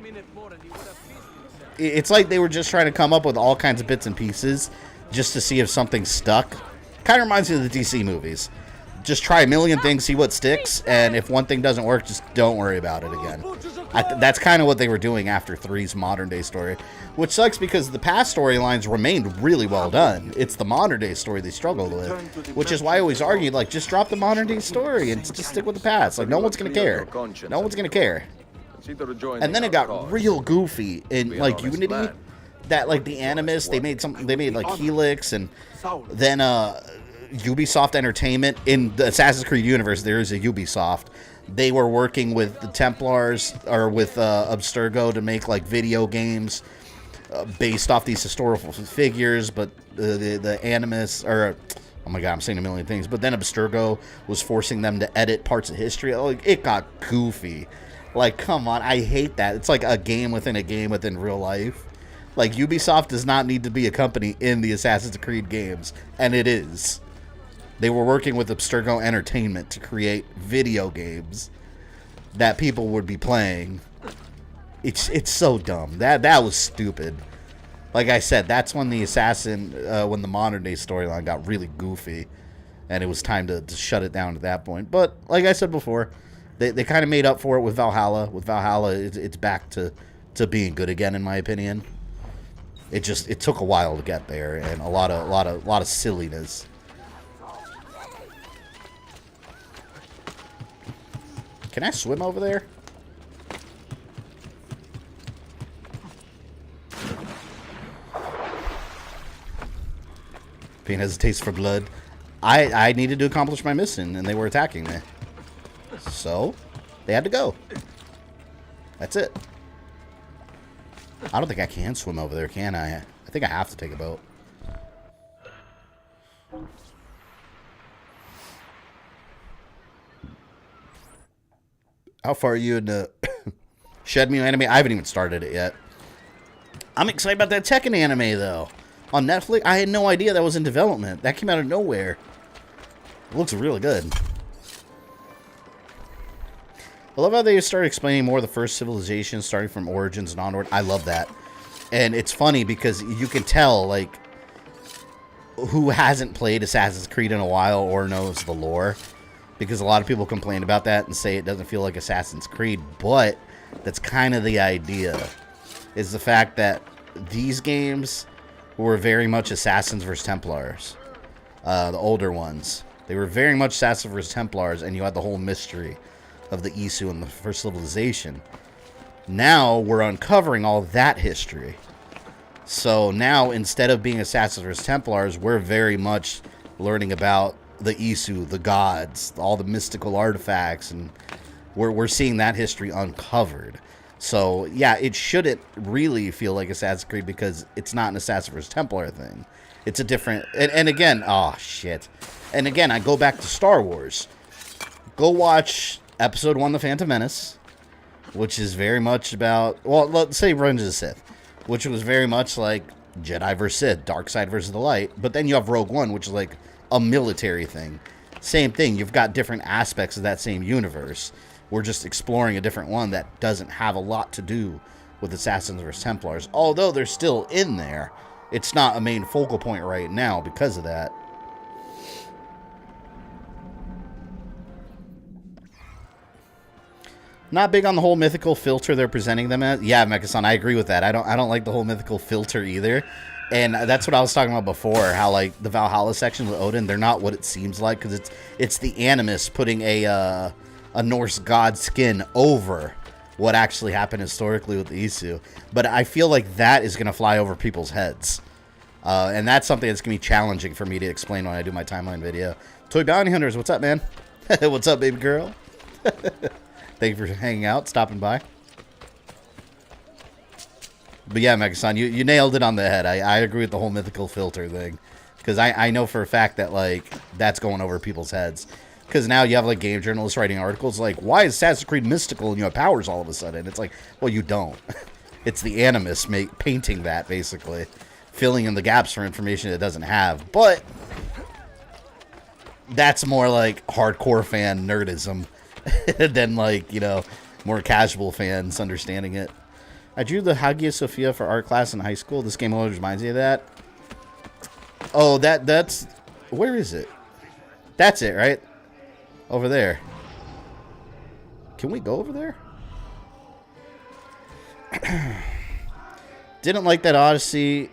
[SPEAKER 5] It's like they were just trying to come up with all kinds of bits and pieces just to see if something stuck. Kind of reminds me of the DC movies. Just try a million things, see what sticks, and if one thing doesn't work, just don't worry about it again. That's kind of what they were doing after 3's modern-day story, which sucks because the past storylines remained really well done. It's the modern-day story they struggled with, which is why I always argued, like, just drop the modern-day story and just stick with the past. Like, no one's going to care. No one's going to care. And then it got real goofy in, like, Unity, that, like, the Animus, they made, like, Helix, and then, Ubisoft Entertainment. In the Assassin's Creed universe, there is a Ubisoft. They were working with the Templars, or with Abstergo, to make like video games based off these historical figures, but the Animus, or oh my god, I'm saying a million things, but then Abstergo was forcing them to edit parts of history. Like, it got goofy. Like, come on, I hate that. It's like a game within real life. Like, Ubisoft does not need to be a company in the Assassin's Creed games, and it is. They were working with Abstergo Entertainment to create video games that people would be playing. It's so dumb. That was stupid. Like I said, that's when the when the modern day storyline got really goofy, and it was time to shut it down at that point. But like I said before, they kind of made up for it with Valhalla. With Valhalla, it's back to being good again, in my opinion. It took a while to get there, and a lot of silliness. Can I swim over there? Pain has a taste for blood. I needed to accomplish my mission, and they were attacking me. So, they had to go. That's it. I don't think I can swim over there, can I? I think I have to take a boat. How far are you in the Shenmue anime? I haven't even started it yet. I'm excited about that Tekken anime, though. On Netflix, I had no idea that was in development. That came out of nowhere. It looks really good. I love how they started explaining more of the first civilization, starting from Origins and onward. I love that. And it's funny because you can tell, like, who hasn't played Assassin's Creed in a while or knows the lore. Because a lot of people complain about that and say it doesn't feel like Assassin's Creed, but that's kind of the idea, is the fact that these games were very much Assassins versus Templars, the older ones. They were very much Assassins versus Templars, and you had the whole mystery of the Isu and the first civilization. Now we're uncovering all that history. So now, instead of being Assassins versus Templars, we're very much learning about the Isu, the gods, all the mystical artifacts, and we're seeing that history uncovered. So yeah, it shouldn't really feel like Assassin's Creed because it's not an Assassin vs. Templar thing. It's a different, and again, oh shit. And again, I go back to Star Wars. Go watch Episode 1, The Phantom Menace, which is very much about, well, let's say Revenge of the Sith, which was very much like Jedi vs. Sith, Dark Side versus the Light. But then you have Rogue One, which is like a military thing. Same thing, you've got different aspects of that same universe. We're just exploring a different one that doesn't have a lot to do with Assassins vs. Templars. Although they're still in there, it's not a main focal point right now because of that. Not big on the whole mythical filter they're presenting them as. Yeah, Mecha-san, I agree with that. I don't like the whole mythical filter either. And that's what I was talking about before, how like the Valhalla section with Odin, they're not what it seems like, because it's the Animus putting a Norse god skin over what actually happened historically with the Isu. But I feel like that is going to fly over people's heads. And that's something that's going to be challenging for me to explain when I do my timeline video. Toy Bounty Hunters, what's up, man? What's up, baby girl? Thank you for hanging out, stopping by. But yeah, Mecha-san, you nailed it on the head. I agree with the whole mythical filter thing. Because I know for a fact that, like, that's going over people's heads. Because now you have, like, game journalists writing articles like, why is Assassin's Creed mystical and you have powers all of a sudden? It's like, well, you don't. It's the Animus painting that, basically. Filling in the gaps for information it doesn't have. But that's more like hardcore fan nerdism than like, you know, more casual fans understanding it. I drew the Hagia Sophia for art class in high school. This game always reminds me of that. Oh, that's... Where is it? That's it, right? Over there. Can we go over there? Didn't like that Odyssey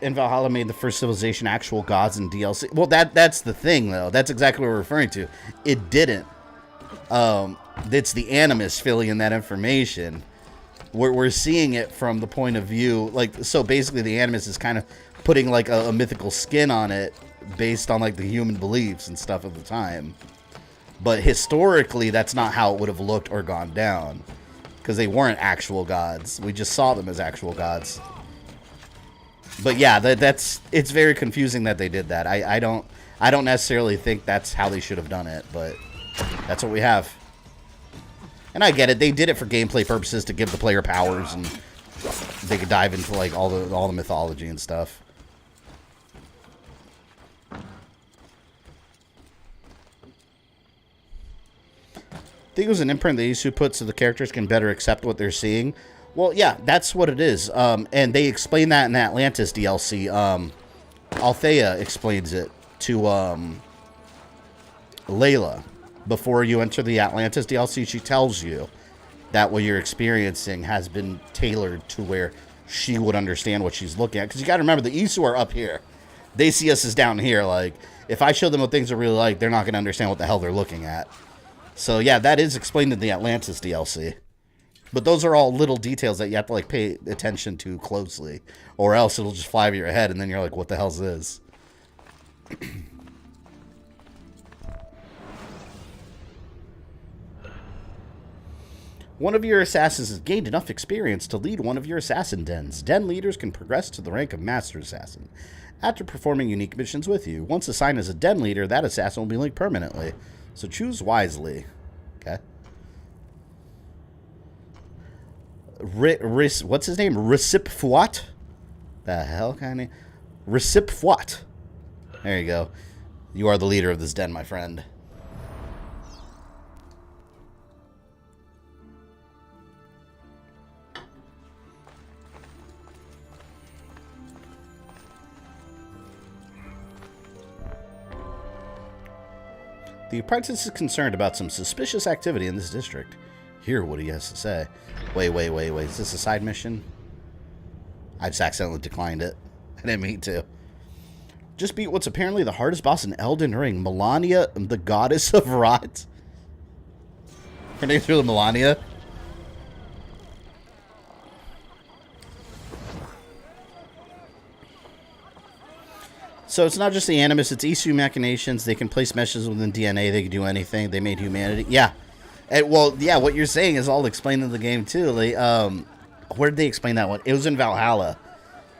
[SPEAKER 5] and Valhalla made the first civilization actual gods in DLC. Well, that's the thing, though. That's exactly what we're referring to. It didn't. It's the Animus filling in that information. We're seeing it from the point of view, like, so basically the Animus is kind of putting like a mythical skin on it based on like the human beliefs and stuff of the time. But historically, that's not how it would have looked or gone down, because they weren't actual gods. We just saw them as actual gods. But yeah, it's very confusing that they did that. I don't necessarily think that's how they should have done it, but that's what we have. And I get it. They did it for gameplay purposes to give the player powers, and they could dive into like all the mythology and stuff. I think it was an imprint that Isu put so the characters can better accept what they're seeing. Well, yeah, that's what it is. And they explain that in the Atlantis DLC. Althea explains it to Layla. Before you enter the Atlantis DLC, she tells you that what you're experiencing has been tailored to where she would understand what she's looking at. Because you got to remember, the Isu are up here. They see us as down here. Like, if I show them what things are really like, they're not going to understand what the hell they're looking at. So, yeah, that is explained in the Atlantis DLC. But those are all little details that you have to, like, pay attention to closely. Or else it'll just fly over your head, and then you're like, what the hell's this? One of your assassins has gained enough experience to lead one of your assassin dens. Den leaders can progress to the rank of Master Assassin after performing unique missions with you. Once assigned as a den leader, that assassin will be linked permanently. So choose wisely. Okay. What's his name? Recipfuat? The hell kind of name? Recipfuat. There you go. You are the leader of this den, my friend. The apprentice is concerned about some suspicious activity in this district. Hear what he has to say. Wait. Is this a side mission? I just accidentally declined it. I didn't mean to. Just beat what's apparently the hardest boss in Elden Ring. Melania, the goddess of rot. Her name's really Melania. So it's not just the Animus, it's Isu machinations. They can place meshes within DNA. They can do anything. They made humanity. Yeah. Well, yeah, what you're saying is all explained in the game, too. Like, where did they explain that one? It was in Valhalla.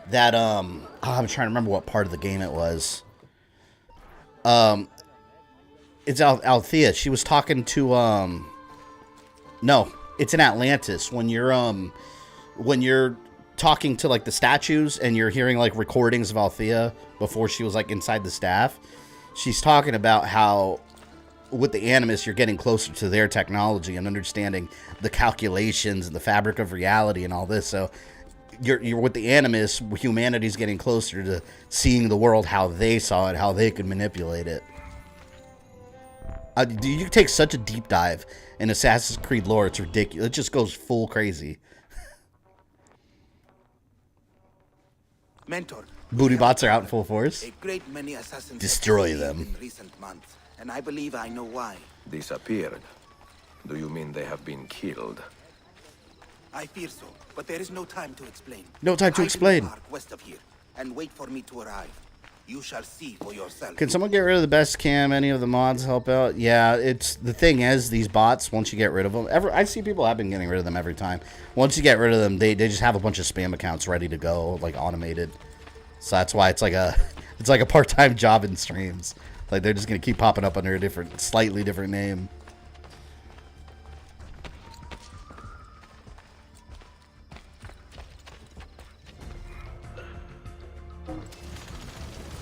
[SPEAKER 5] That, I'm trying to remember what part of the game it was. It's Althea. She was talking to, no, it's in Atlantis. When you're talking to, like, the statues and you're hearing, like, recordings of Althea before she was, like, inside the staff, she's talking about how with the Animus you're getting closer to their technology and understanding the calculations and the fabric of reality and all this. So you're with the Animus, humanity's getting closer to seeing the world how they saw it, how they could manipulate it. You take such a deep dive in Assassin's Creed lore, it's ridiculous. It just goes full crazy.
[SPEAKER 13] Mentor.
[SPEAKER 5] Booty bots are out in full force.
[SPEAKER 13] A great many assassins
[SPEAKER 5] destroy them.
[SPEAKER 13] In recent months, and I believe I know why.
[SPEAKER 1] Disappeared? Do you mean they have been killed?
[SPEAKER 13] I fear so, but there is no time to explain.
[SPEAKER 5] No time to explain.
[SPEAKER 13] Hide in the park west of here, and wait for me to arrive. You shall see for yourself.
[SPEAKER 5] Can someone get rid of the best cam? Any of the mods help out? Yeah, it's the thing is these bots. Once you get rid of them, I see people have been getting rid of them every time. Once you get rid of them, they just have a bunch of spam accounts ready to go, like automated. So that's why it's like a part-time job in streams. Like they're just gonna keep popping up under a slightly different name.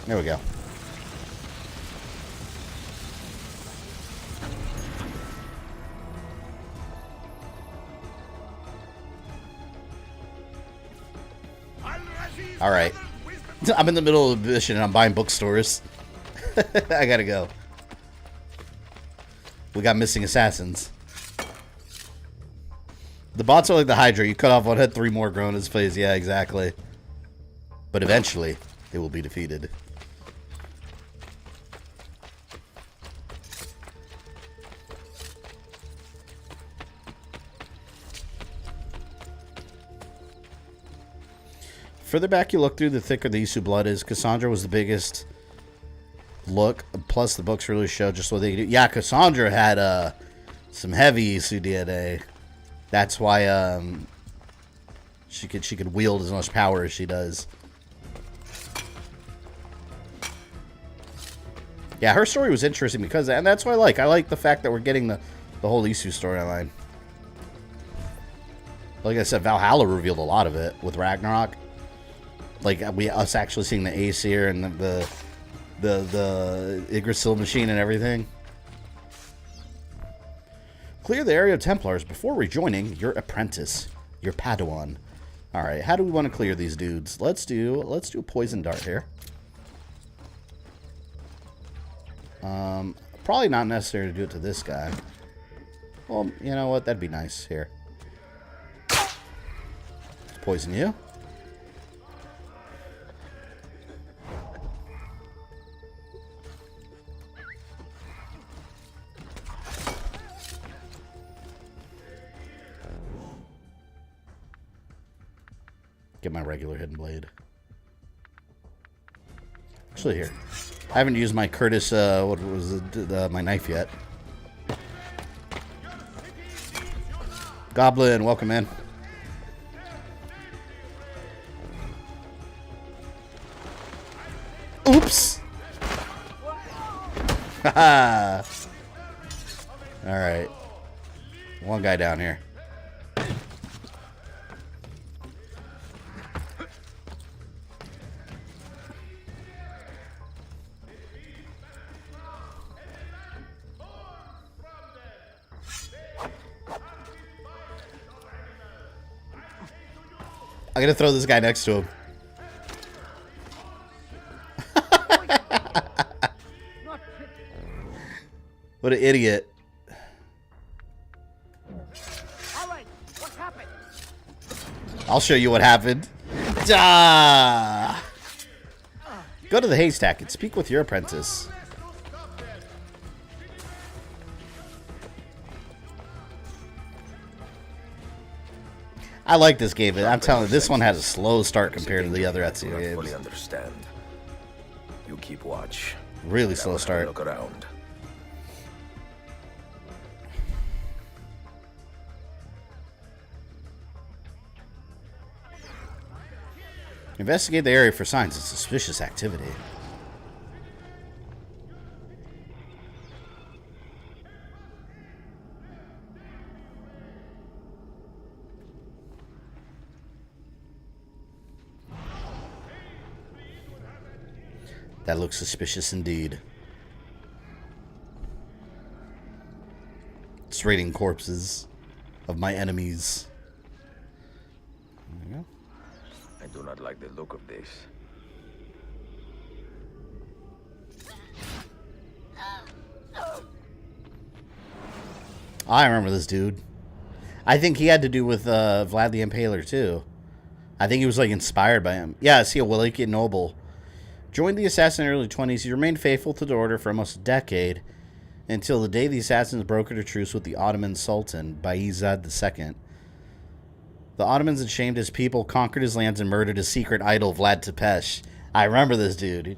[SPEAKER 5] There we go. Alright. I'm in the middle of the mission and I'm buying bookstores. I gotta go. We got missing assassins. The bots are like the Hydra. You cut off one head, 3 more grow in his face. Yeah, exactly. But eventually, they will be defeated. Further back you look through, the thicker the Isu blood is. Cassandra was the biggest look. Plus, the books really show just what they do. Yeah, Cassandra had some heavy Isu DNA. That's why she could wield as much power as she does. Yeah, her story was interesting because, and that's what I like. I like the fact that we're getting the whole Isu storyline. Like I said, Valhalla revealed a lot of it with Ragnarok. Like us actually seeing the Aesir and the Yggdrasil machine and everything. Clear the area of Templars before rejoining your apprentice, your Padawan. All right, how do we want to clear these dudes? Let's do a poison dart here. Probably not necessary to do it to this guy. Well, you know what? That'd be nice. Here, let's poison you. Get my regular hidden blade. Actually, here. I haven't used my Curtis, what was it, my knife yet. Goblin, welcome in. Oops! Haha! Alright. One guy down here. I'm gonna throw this guy next to him. What an idiot.
[SPEAKER 17] What happened?
[SPEAKER 5] I'll show you what happened. Ah! Go to the haystack and speak with your apprentice. I like this game, but I'm telling you, this one has a slow start compared to the other Ezio games.
[SPEAKER 1] Fully understand. You keep watch.
[SPEAKER 5] Really slow start.
[SPEAKER 1] Look around.
[SPEAKER 5] Investigate the area for signs of suspicious activity. That looks suspicious indeed. It's raiding corpses of my enemies. There you go.
[SPEAKER 1] I do not like the look of this.
[SPEAKER 5] I remember this dude. I think he had to do with Vlad the Impaler too. I think he was like inspired by him. Yeah, is he a Wallachian noble? Joined the assassin in the early 20s. He remained faithful to the order for almost a decade until the day the assassins brokered a truce with the Ottoman Sultan, Bayezid II. The Ottomans had shamed his people, conquered his lands, and murdered his secret idol, Vlad Tepes. I remember this dude.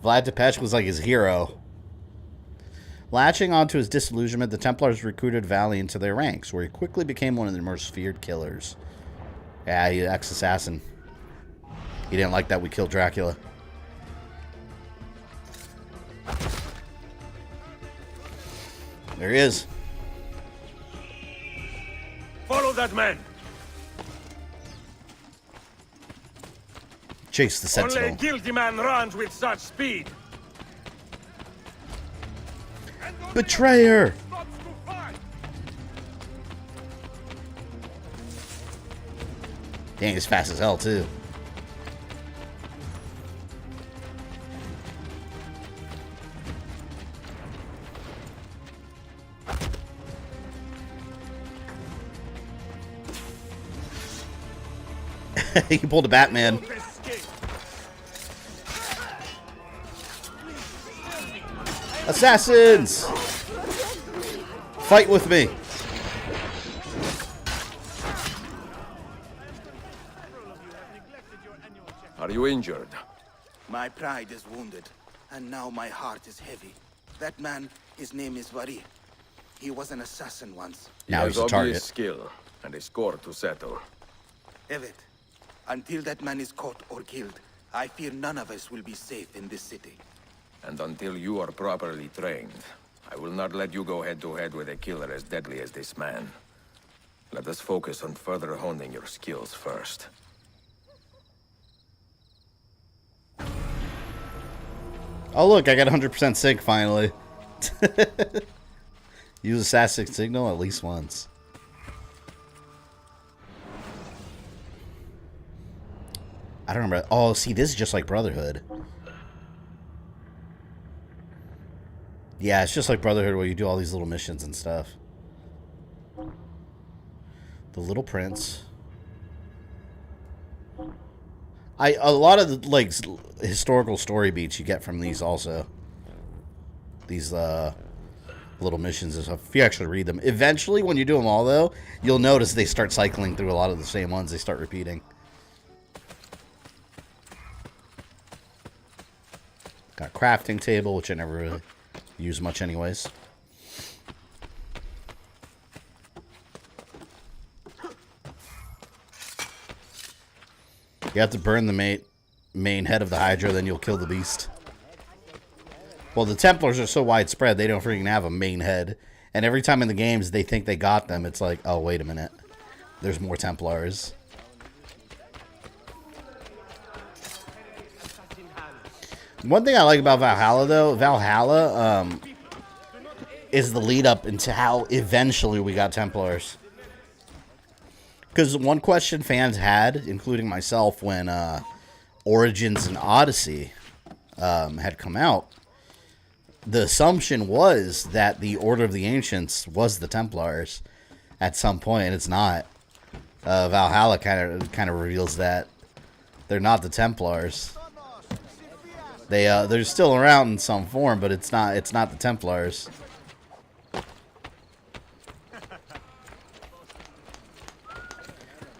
[SPEAKER 5] Vlad Tepes was like his hero. Latching onto his disillusionment, the Templars recruited Valley into their ranks, where he quickly became one of their most feared killers. Yeah, he's an ex-assassin. He didn't like that we killed Dracula. There he is.
[SPEAKER 14] Follow that man.
[SPEAKER 5] Chase the sentinel.
[SPEAKER 14] Only a guilty man runs with such speed.
[SPEAKER 5] Betrayer! Dang, he's fast as hell, too. He pulled a Batman. Assassins! Fight with me.
[SPEAKER 1] Are you injured?
[SPEAKER 13] My pride is wounded, and now my heart is heavy. That man, his name is Vari. He was an assassin once.
[SPEAKER 5] Now he's a
[SPEAKER 1] obvious
[SPEAKER 5] target.
[SPEAKER 1] Skill and a score to settle.
[SPEAKER 13] Evet, until that man is caught or killed, I fear none of us will be safe in this city.
[SPEAKER 1] And until you are properly trained, I will not let you go head-to-head with a killer as deadly as this man. Let us focus on further honing your skills first.
[SPEAKER 5] Oh look, I got 100% sync finally. Use assassin signal at least once. I don't remember. Oh, see, this is just like Brotherhood. Yeah, it's just like Brotherhood where you do all these little missions and stuff. The Little Prince. A lot of the, like, historical story beats you get from these also. These little missions and stuff. If you actually read them. Eventually, when you do them all, though, you'll notice they start cycling through a lot of the same ones. They start repeating. Got a crafting table, which I never really use much anyways. You have to burn the main head of the Hydra, then you'll kill the beast. Well, the Templars are so widespread, they don't freaking have a main head. And every time in the games they think they got them, it's like, oh, wait a minute. There's more Templars. One thing I like about Valhalla, though, is the lead up into how eventually we got Templars. Because one question fans had, including myself, when Origins and Odyssey had come out, the assumption was that the Order of the Ancients was the Templars at some point. It's not. Valhalla kind of reveals that they're not the Templars. They're still around in some form, but it's not the Templars.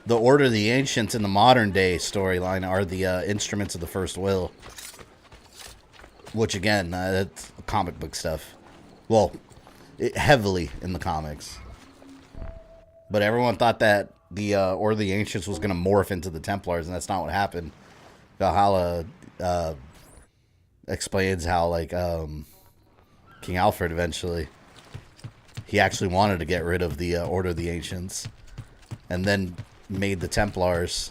[SPEAKER 5] The Order of the Ancients in the modern day storyline are the instruments of the First Will. Which, again, that's comic book stuff. Well, heavily in the comics. But everyone thought that the Order of the Ancients was going to morph into the Templars, and that's not what happened. Valhalla explains how, like, King Alfred eventually, he actually wanted to get rid of the Order of the Ancients. And then made the Templars,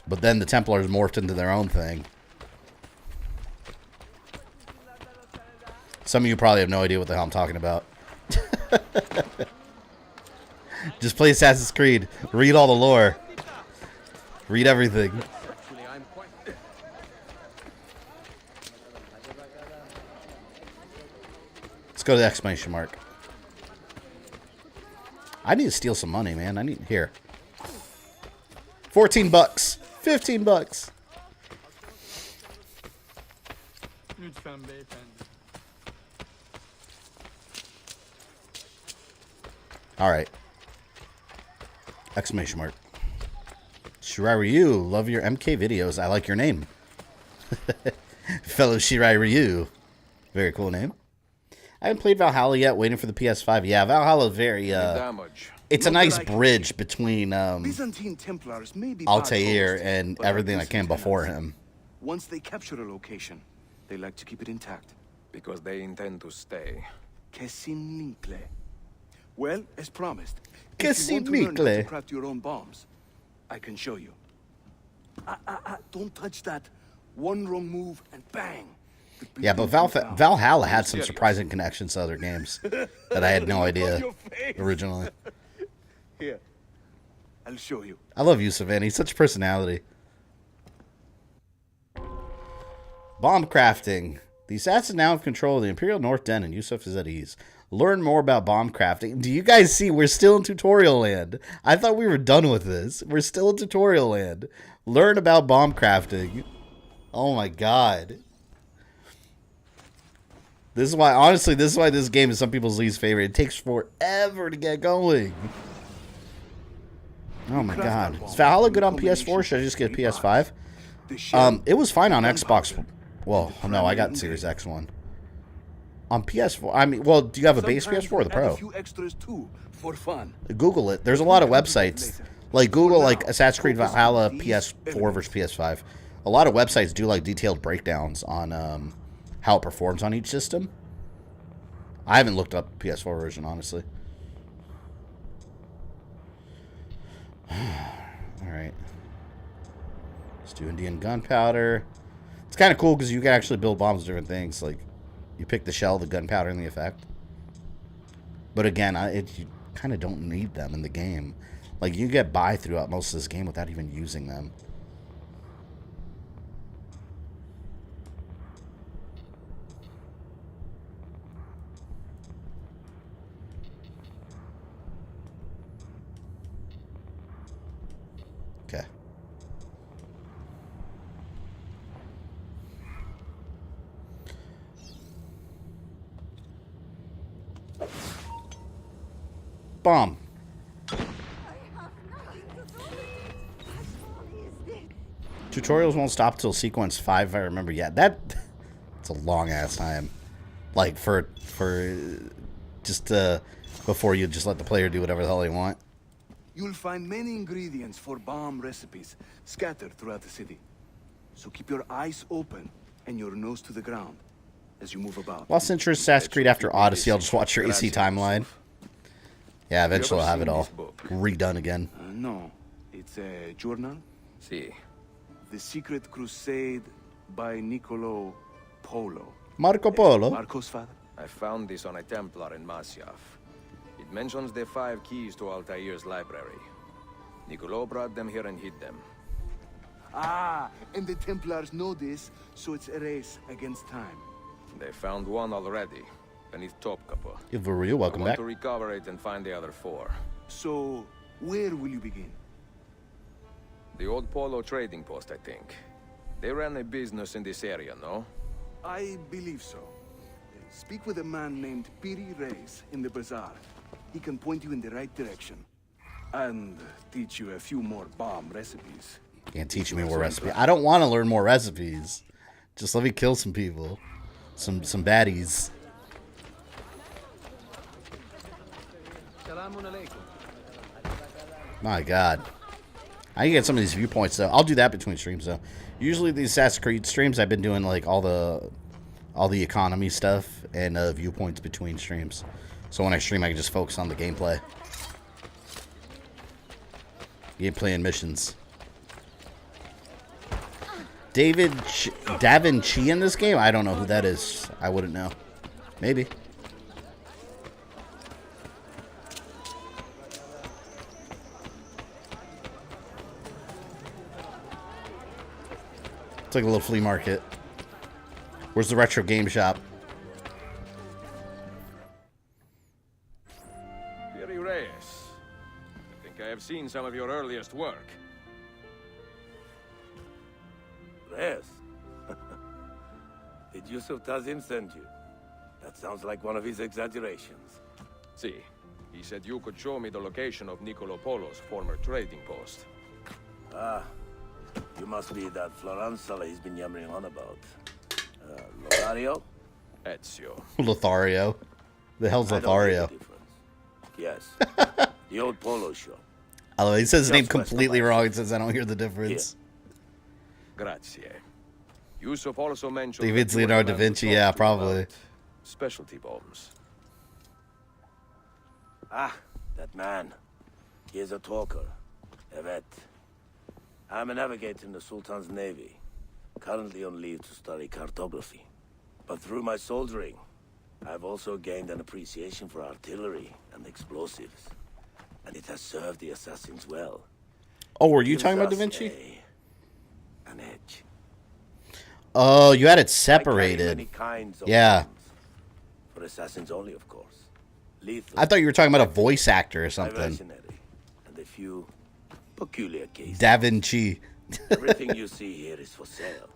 [SPEAKER 5] but then the Templars morphed into their own thing. Some of you probably have no idea what the hell I'm talking about. Just play Assassin's Creed. Read all the lore. Read everything. Let's go to the exclamation mark. I need to steal some money, man. Here. 14 bucks. 15 bucks. All right. Exclamation mark. Shirai Ryu, love your MK videos. I like your name. Fellow Shirai Ryu. Very cool name. I haven't played Valhalla yet, waiting for the PS5. Yeah, Valhalla is very, it's a nice bridge between
[SPEAKER 13] Byzantine Templars may be
[SPEAKER 5] Altair
[SPEAKER 13] bad
[SPEAKER 5] and
[SPEAKER 13] but
[SPEAKER 5] everything that
[SPEAKER 13] this
[SPEAKER 5] came
[SPEAKER 13] lieutenant,
[SPEAKER 5] before him.
[SPEAKER 13] Once they capture a location, they like to keep it intact.
[SPEAKER 1] Because they intend to stay.
[SPEAKER 13] Kesinlikle. Well, as promised, if
[SPEAKER 5] Kesinlikle.
[SPEAKER 13] you want to learn how to craft your own bombs, I can show you. Don't touch that. One wrong move and bang.
[SPEAKER 5] Yeah, but Valhalla had some surprising connections to other games that I had no idea originally.
[SPEAKER 13] Here, I'll show you.
[SPEAKER 5] I love Yusuf, and he's such a personality. Bomb crafting. The assassins now have control of the Imperial North Den, and Yusuf is at ease. Learn more about bomb crafting. Do you guys see we're still in tutorial land? I thought we were done with this. We're still in tutorial land. Learn about bomb crafting. Oh my god. This is why, honestly, this is why this game is some people's least favorite. It takes forever to get going. Oh my god. Is Valhalla good on PS4? Should I just get a PS5? It was fine on Xbox. Well, no, I got Series X one. On PS4, I mean, well, do you have a base PS4 or the Pro? Google it. There's a lot of websites. Like, Google, like, Assassin's Creed Valhalla PS4 versus PS5. A lot of websites do, like, detailed breakdowns on how it performs on each system. I haven't looked up PS4 version, honestly. Alright. Let's do Indian gunpowder. It's kind of cool because you can actually build bombs with different things. Like, you pick the shell, the gunpowder, and the effect. But again, you kind of don't need them in the game. Like, you get by throughout most of this game without even using them. Okay. Bomb. Tutorials won't stop till sequence 5, if I remember. Yeah, it's a long ass time. Like for just before you just let the player do whatever the hell they want.
[SPEAKER 13] You'll find many ingredients for bomb recipes scattered throughout the city. So keep your eyes open and your nose to the ground as you move about.
[SPEAKER 5] Lost interest Assassin's Creed after Odyssey. I'll just watch your AC timeline. Yeah, eventually I'll have it all redone again.
[SPEAKER 13] No, it's a journal.
[SPEAKER 1] See.
[SPEAKER 13] The Secret Crusade by Niccolo Polo.
[SPEAKER 5] Marco Polo?
[SPEAKER 13] Marco's father?
[SPEAKER 1] I found this on a Templar in Masyaf. It mentions the 5 keys to Altair's library. Niccolo brought them here and hid them.
[SPEAKER 13] Ah, and the Templars know this, so it's a race against time.
[SPEAKER 1] They found one already, beneath Topkapi.
[SPEAKER 5] You're welcome back.
[SPEAKER 1] I want to recover it and find the other 4.
[SPEAKER 13] So, where will you begin?
[SPEAKER 1] The old Polo trading post, I think. They ran a business in this area, no?
[SPEAKER 13] I believe so. Speak with a man named Piri Reis in the bazaar. He can point you in the right direction. And teach you a few more bomb recipes.
[SPEAKER 5] Can't teach me more recipes. I don't want to learn more recipes. Just let me kill some people. Some baddies. My god. I can get some of these viewpoints though. I'll do that between streams though. Usually these Assassin's Creed streams I've been doing like all the economy stuff and viewpoints between streams. So when I stream I can just focus on the gameplay. Gameplay and missions. Da Vinci in this game? I don't know who that is. I wouldn't know. Maybe. It's like a little flea market. Where's the retro game shop?
[SPEAKER 1] Piri Reyes. I think I have seen some of your earliest work.
[SPEAKER 14] Reyes? Did Yusuf Tazim send you? That sounds like one of his exaggerations.
[SPEAKER 1] See, he said you could show me the location of Niccolo Polo's former trading post.
[SPEAKER 14] Ah, you must be that Florenzala he's been yammering on about. Lothario?
[SPEAKER 1] Ezio.
[SPEAKER 5] Lothario. The hell's Lothario?
[SPEAKER 14] Yes. The old polo shop.
[SPEAKER 5] Oh, he says his name completely wrong. He says I don't hear the difference.
[SPEAKER 1] Grazie. Yusuf also mentioned
[SPEAKER 5] David's Leonardo da Vinci, yeah, probably.
[SPEAKER 1] Specialty bombs.
[SPEAKER 14] Ah, that man. He is a talker. A vet. I'm a navigator in the Sultan's Navy. Currently on leave to study cartography. But through my soldiering, I've also gained an appreciation for artillery and explosives. And it has served the assassins well.
[SPEAKER 5] Oh, were you talking about Da Vinci?
[SPEAKER 14] An edge.
[SPEAKER 5] Oh, you had it separated.
[SPEAKER 14] Many kinds of
[SPEAKER 5] yeah.
[SPEAKER 14] weapons. For assassins only, of course. lethal,
[SPEAKER 5] I thought you were talking about a voice actor or something.
[SPEAKER 14] diversionary, and a few peculiar cases.
[SPEAKER 5] Da Vinci.
[SPEAKER 14] Everything you see here is for sale.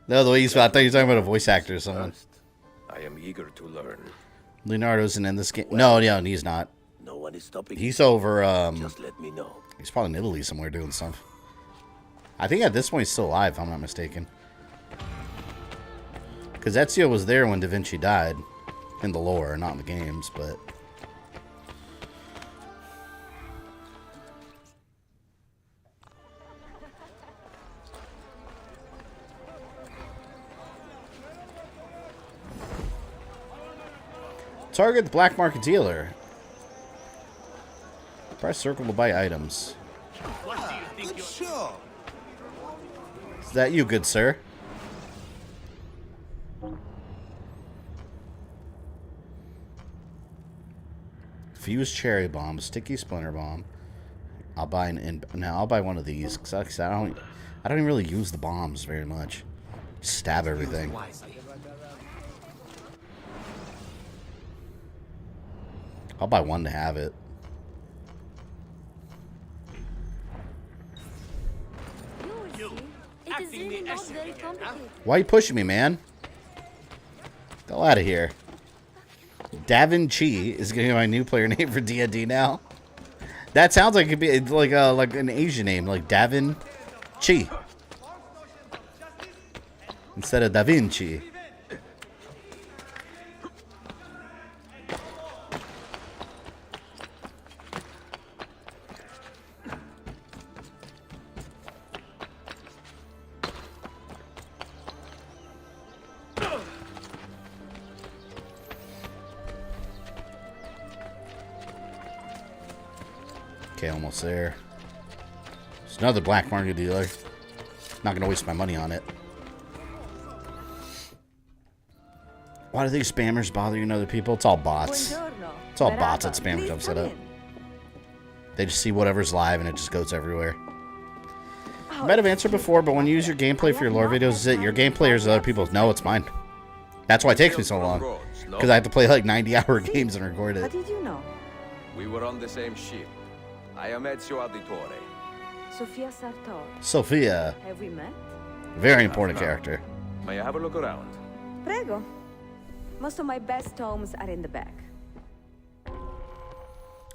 [SPEAKER 5] No, the way you spelled, I thought you were talking about a voice actor or someone.
[SPEAKER 1] I am eager to learn.
[SPEAKER 5] Leonardo's in this game. No, he's not.
[SPEAKER 14] No one is stopping.
[SPEAKER 5] He's over.
[SPEAKER 14] Just let me know.
[SPEAKER 5] He's probably in Italy somewhere doing stuff. I think at this point he's still alive, if I'm not mistaken. Because Ezio was there when Da Vinci died. In the lore, not in the games, but... Target the black market dealer. Press circle to buy items.
[SPEAKER 13] Sure.
[SPEAKER 5] Is that you, good sir? Fuse cherry bomb, sticky splinter bomb. I'll buy I'll buy one of these because I don't even really use the bombs very much. Stab everything. I'll buy one to have it. Why are you pushing me, man? Get the hell out of here. Da Vinci is going to be my new player name for D&D now. That sounds like it could be like an Asian name, like Da Vinci. Instead of Da Vinci. Okay, almost there. It's another black market dealer. Not gonna waste my money on it. Why do these spammers bother you and other people? It's all bots. It's all bots that spammers have set up. They just see whatever's live and it just goes everywhere. I might have answered before, but when you use your gameplay for your lore videos, is it your gameplay or is it other people's? No, it's mine. That's why it takes me so long. Because I have to play like 90-hour games and record it.
[SPEAKER 7] How did you know?
[SPEAKER 1] We were on the same ship. I am Ezio Auditore.
[SPEAKER 7] Sofia Sartor.
[SPEAKER 5] Sophia.
[SPEAKER 7] Have we met?
[SPEAKER 5] Very important character.
[SPEAKER 1] May I have a look around?
[SPEAKER 7] Prego. Most of my best tomes are in the back.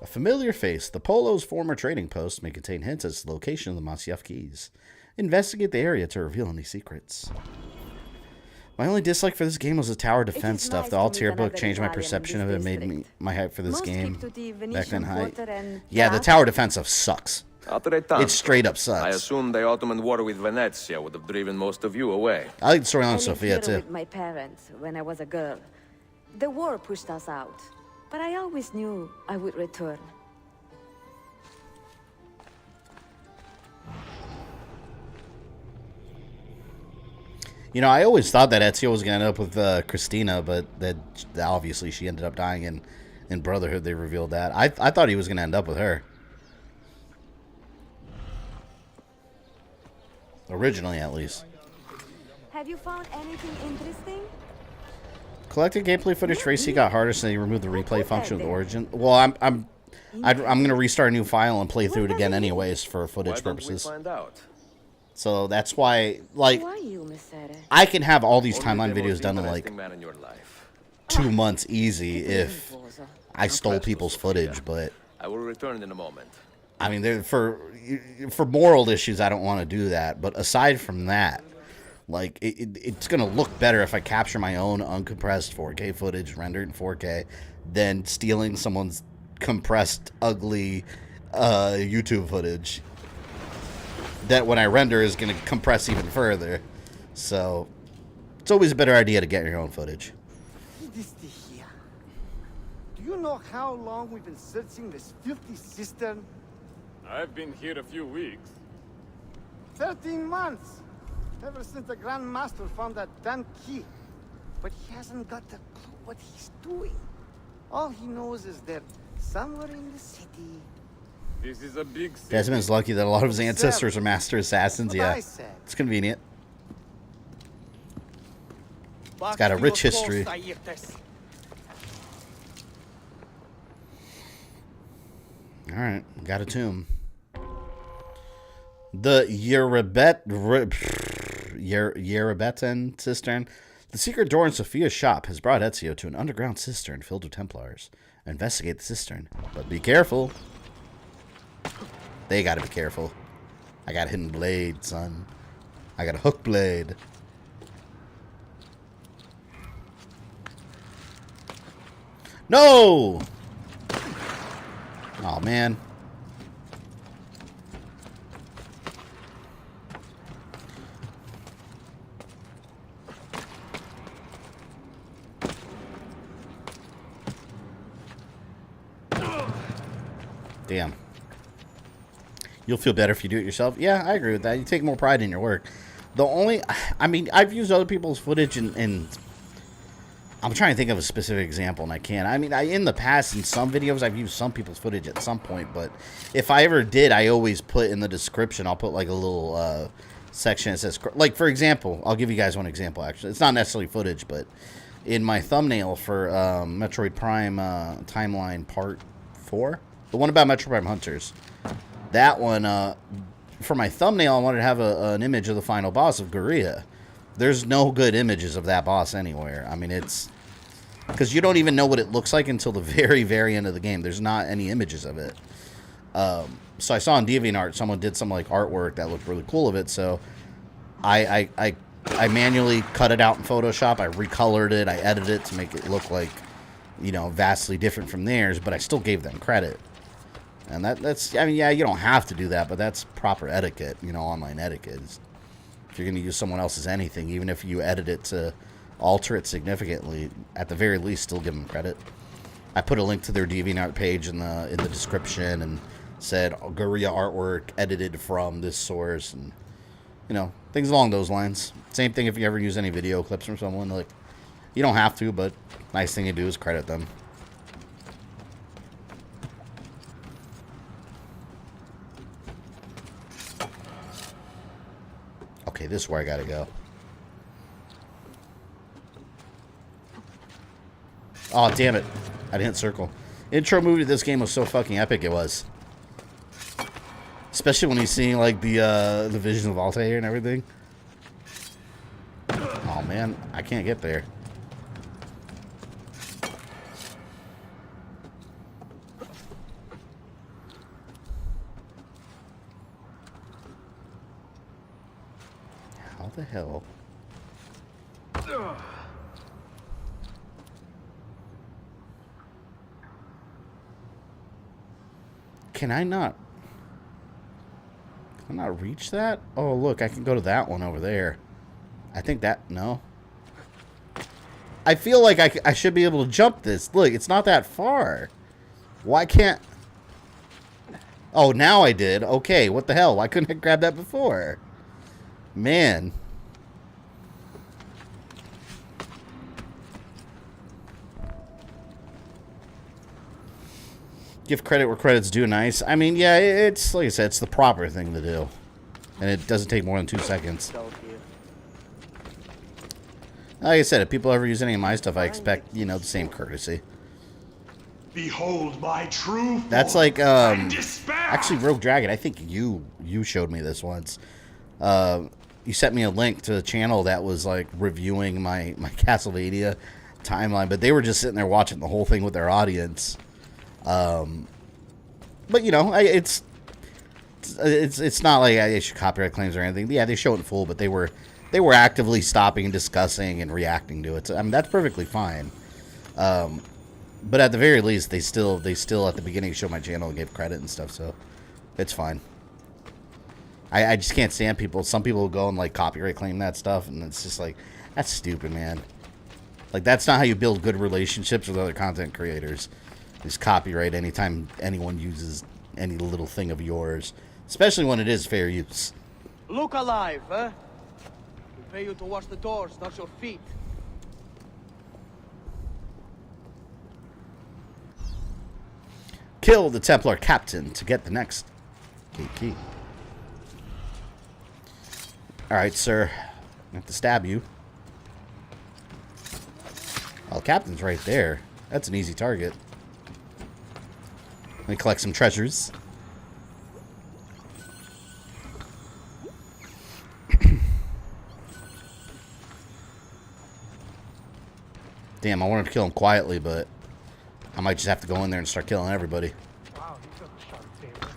[SPEAKER 5] A familiar face. The Polo's former trading post may contain hints as to the location of the Masyaf keys. Investigate the area to reveal any secrets. My only dislike for this game was the tower defense stuff. The Altair book changed my perception of it, made me my hype for this game back then high. Yeah, the tower defense stuff sucks. It straight up sucks.
[SPEAKER 1] I assume the Ottoman war with Venezia would have driven most of you away.
[SPEAKER 5] I like the story on Sophia too.
[SPEAKER 7] With my parents when I was a girl. The war pushed us out, but I always knew I would return.
[SPEAKER 5] You know, I always thought that Ezio was going to end up with Christina, but that obviously she ended up dying in Brotherhood. They revealed that. I thought he was going to end up with her. Originally, at least.
[SPEAKER 7] Have you found anything interesting?
[SPEAKER 5] Collecting gameplay footage Tracy got harder since they removed the replay function with Origin. Well, I'm going to restart a new file and play through it again anyways for footage purposes.
[SPEAKER 1] Find out?
[SPEAKER 5] So that's why, like, I can have all these timeline videos done in like 2 months easy if I stole people's footage, but
[SPEAKER 1] I will return in a moment.
[SPEAKER 5] I mean, for moral issues, I don't want to do that. But aside from that, like, it's going to look better if I capture my own uncompressed 4K footage rendered in 4K than stealing someone's compressed, ugly YouTube footage that when I render is going to compress even further. So it's always a better idea to get your own footage.
[SPEAKER 11] Do you know how long we've been searching this filthy cistern?
[SPEAKER 4] I've been here a few weeks.
[SPEAKER 11] 13 months! Ever since the Grand Master found that damn key. But he hasn't got a clue what he's doing. All he knows is that somewhere in the city...
[SPEAKER 4] This is a big city.
[SPEAKER 5] Desmond's lucky that a lot of his ancestors are master assassins. Yeah, it's convenient. It's got a rich history. Alright, got a tomb. The Yerebetan cistern. The secret door in Sophia's shop has brought Ezio to an underground cistern filled with Templars. Investigate the cistern, but be careful. They gotta be careful. I got a hidden blade, son. I got a hook blade. No! Oh, man. Damn. You'll feel better if you do it yourself. Yeah, I agree with that. You take more pride in your work. The only... I mean, I've used other people's footage and I'm trying to think of a specific example, and I can't. I mean, in the past, in some videos, I've used some people's footage at some point, but if I ever did, I always put in the description, I'll put like a little section that says... Like, for example, I'll give you guys one example, actually. It's not necessarily footage, but in my thumbnail for Metroid Prime Timeline Part 4... The one about Metroid Prime Hunters. That one, for my thumbnail, I wanted to have an image of the final boss of Guria. There's no good images of that boss anywhere. I mean, it's... Because you don't even know what it looks like until the very, very end of the game. There's not any images of it. So I saw on DeviantArt, someone did some, like, artwork that looked really cool of it, so I manually cut it out in Photoshop. I recolored it. I edited it to make it look like, you know, vastly different from theirs, but I still gave them credit. And that's, I mean, yeah, you don't have to do that, but that's proper etiquette, you know, online etiquette. If you're going to use someone else's anything, even if you edit it to alter it significantly, at the very least, still give them credit. I put a link to their DeviantArt page in the description and said, Guria artwork edited from this source, and, you know, things along those lines. Same thing if you ever use any video clips from someone, like, you don't have to, but nice thing to do is credit them. Okay, this is where I gotta go. Oh, damn it. I didn't circle. Intro movie to this game was so fucking epic it was. Especially when he's seeing, like, the vision of Altair and everything. Oh, man. I can't get there. How the hell? Can I not reach that? Oh, look, I can go to that one over there. I think that... No. I feel like I should be able to jump this. Look, it's not that far. Why can't... Oh, now I did. Okay, what the hell? Why couldn't I grab that before? Man. Give credit where credit's due. Nice. I mean, yeah, it's, like I said, it's the proper thing to do. And it doesn't take more than 2 seconds. Like I said, if people ever use any of my stuff, I expect, you know, the same courtesy.
[SPEAKER 18] Behold my true.
[SPEAKER 5] That's like, actually, Rogue Dragon, I think you showed me this once. You sent me a link to a channel that was, like, reviewing my Castlevania timeline, but they were just sitting there watching the whole thing with their audience. But, you know, it's not like I issue copyright claims or anything. Yeah, they show it in full, but they were actively stopping and discussing and reacting to it. So, I mean, that's perfectly fine. But at the very least, they still at the beginning showed my channel and gave credit and stuff, so it's fine. I just can't stand people. Some people will go and, like, copyright claim that stuff, and it's just like, that's stupid, man. Like, that's not how you build good relationships with other content creators. Just copyright anytime anyone uses any little thing of yours, especially when it is fair use.
[SPEAKER 17] Look alive, huh? We pay you to watch the doors, not your feet.
[SPEAKER 5] Kill the Templar captain to get the next key. Alright, sir. I have to stab you. Oh, the captain's right there. That's an easy target. Let me collect some treasures. Damn, I wanted to kill him quietly, but I might just have to go in there and start killing everybody.
[SPEAKER 19] Wow, he's got the sharp saber.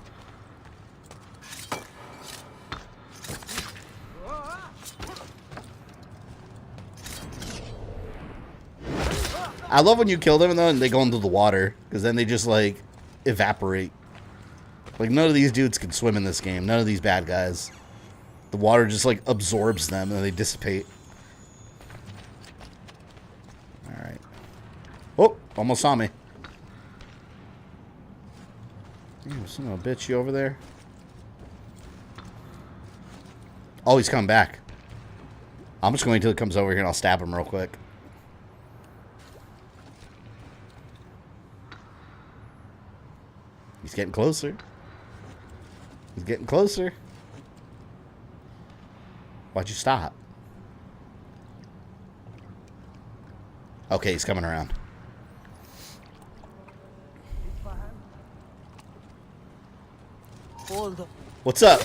[SPEAKER 5] I love when you kill them though and they go into the water, because then they just like evaporate. Like none of these dudes can swim in this game. None of these bad guys. The water just like absorbs them and they dissipate. Alright. Oh, almost saw me. Damn, son of a bitch, you over there? Oh, he's coming back. I'm just going until he comes over here and I'll stab him real quick. He's getting closer. He's getting closer. Why'd you stop? Okay, he's coming around. What's up?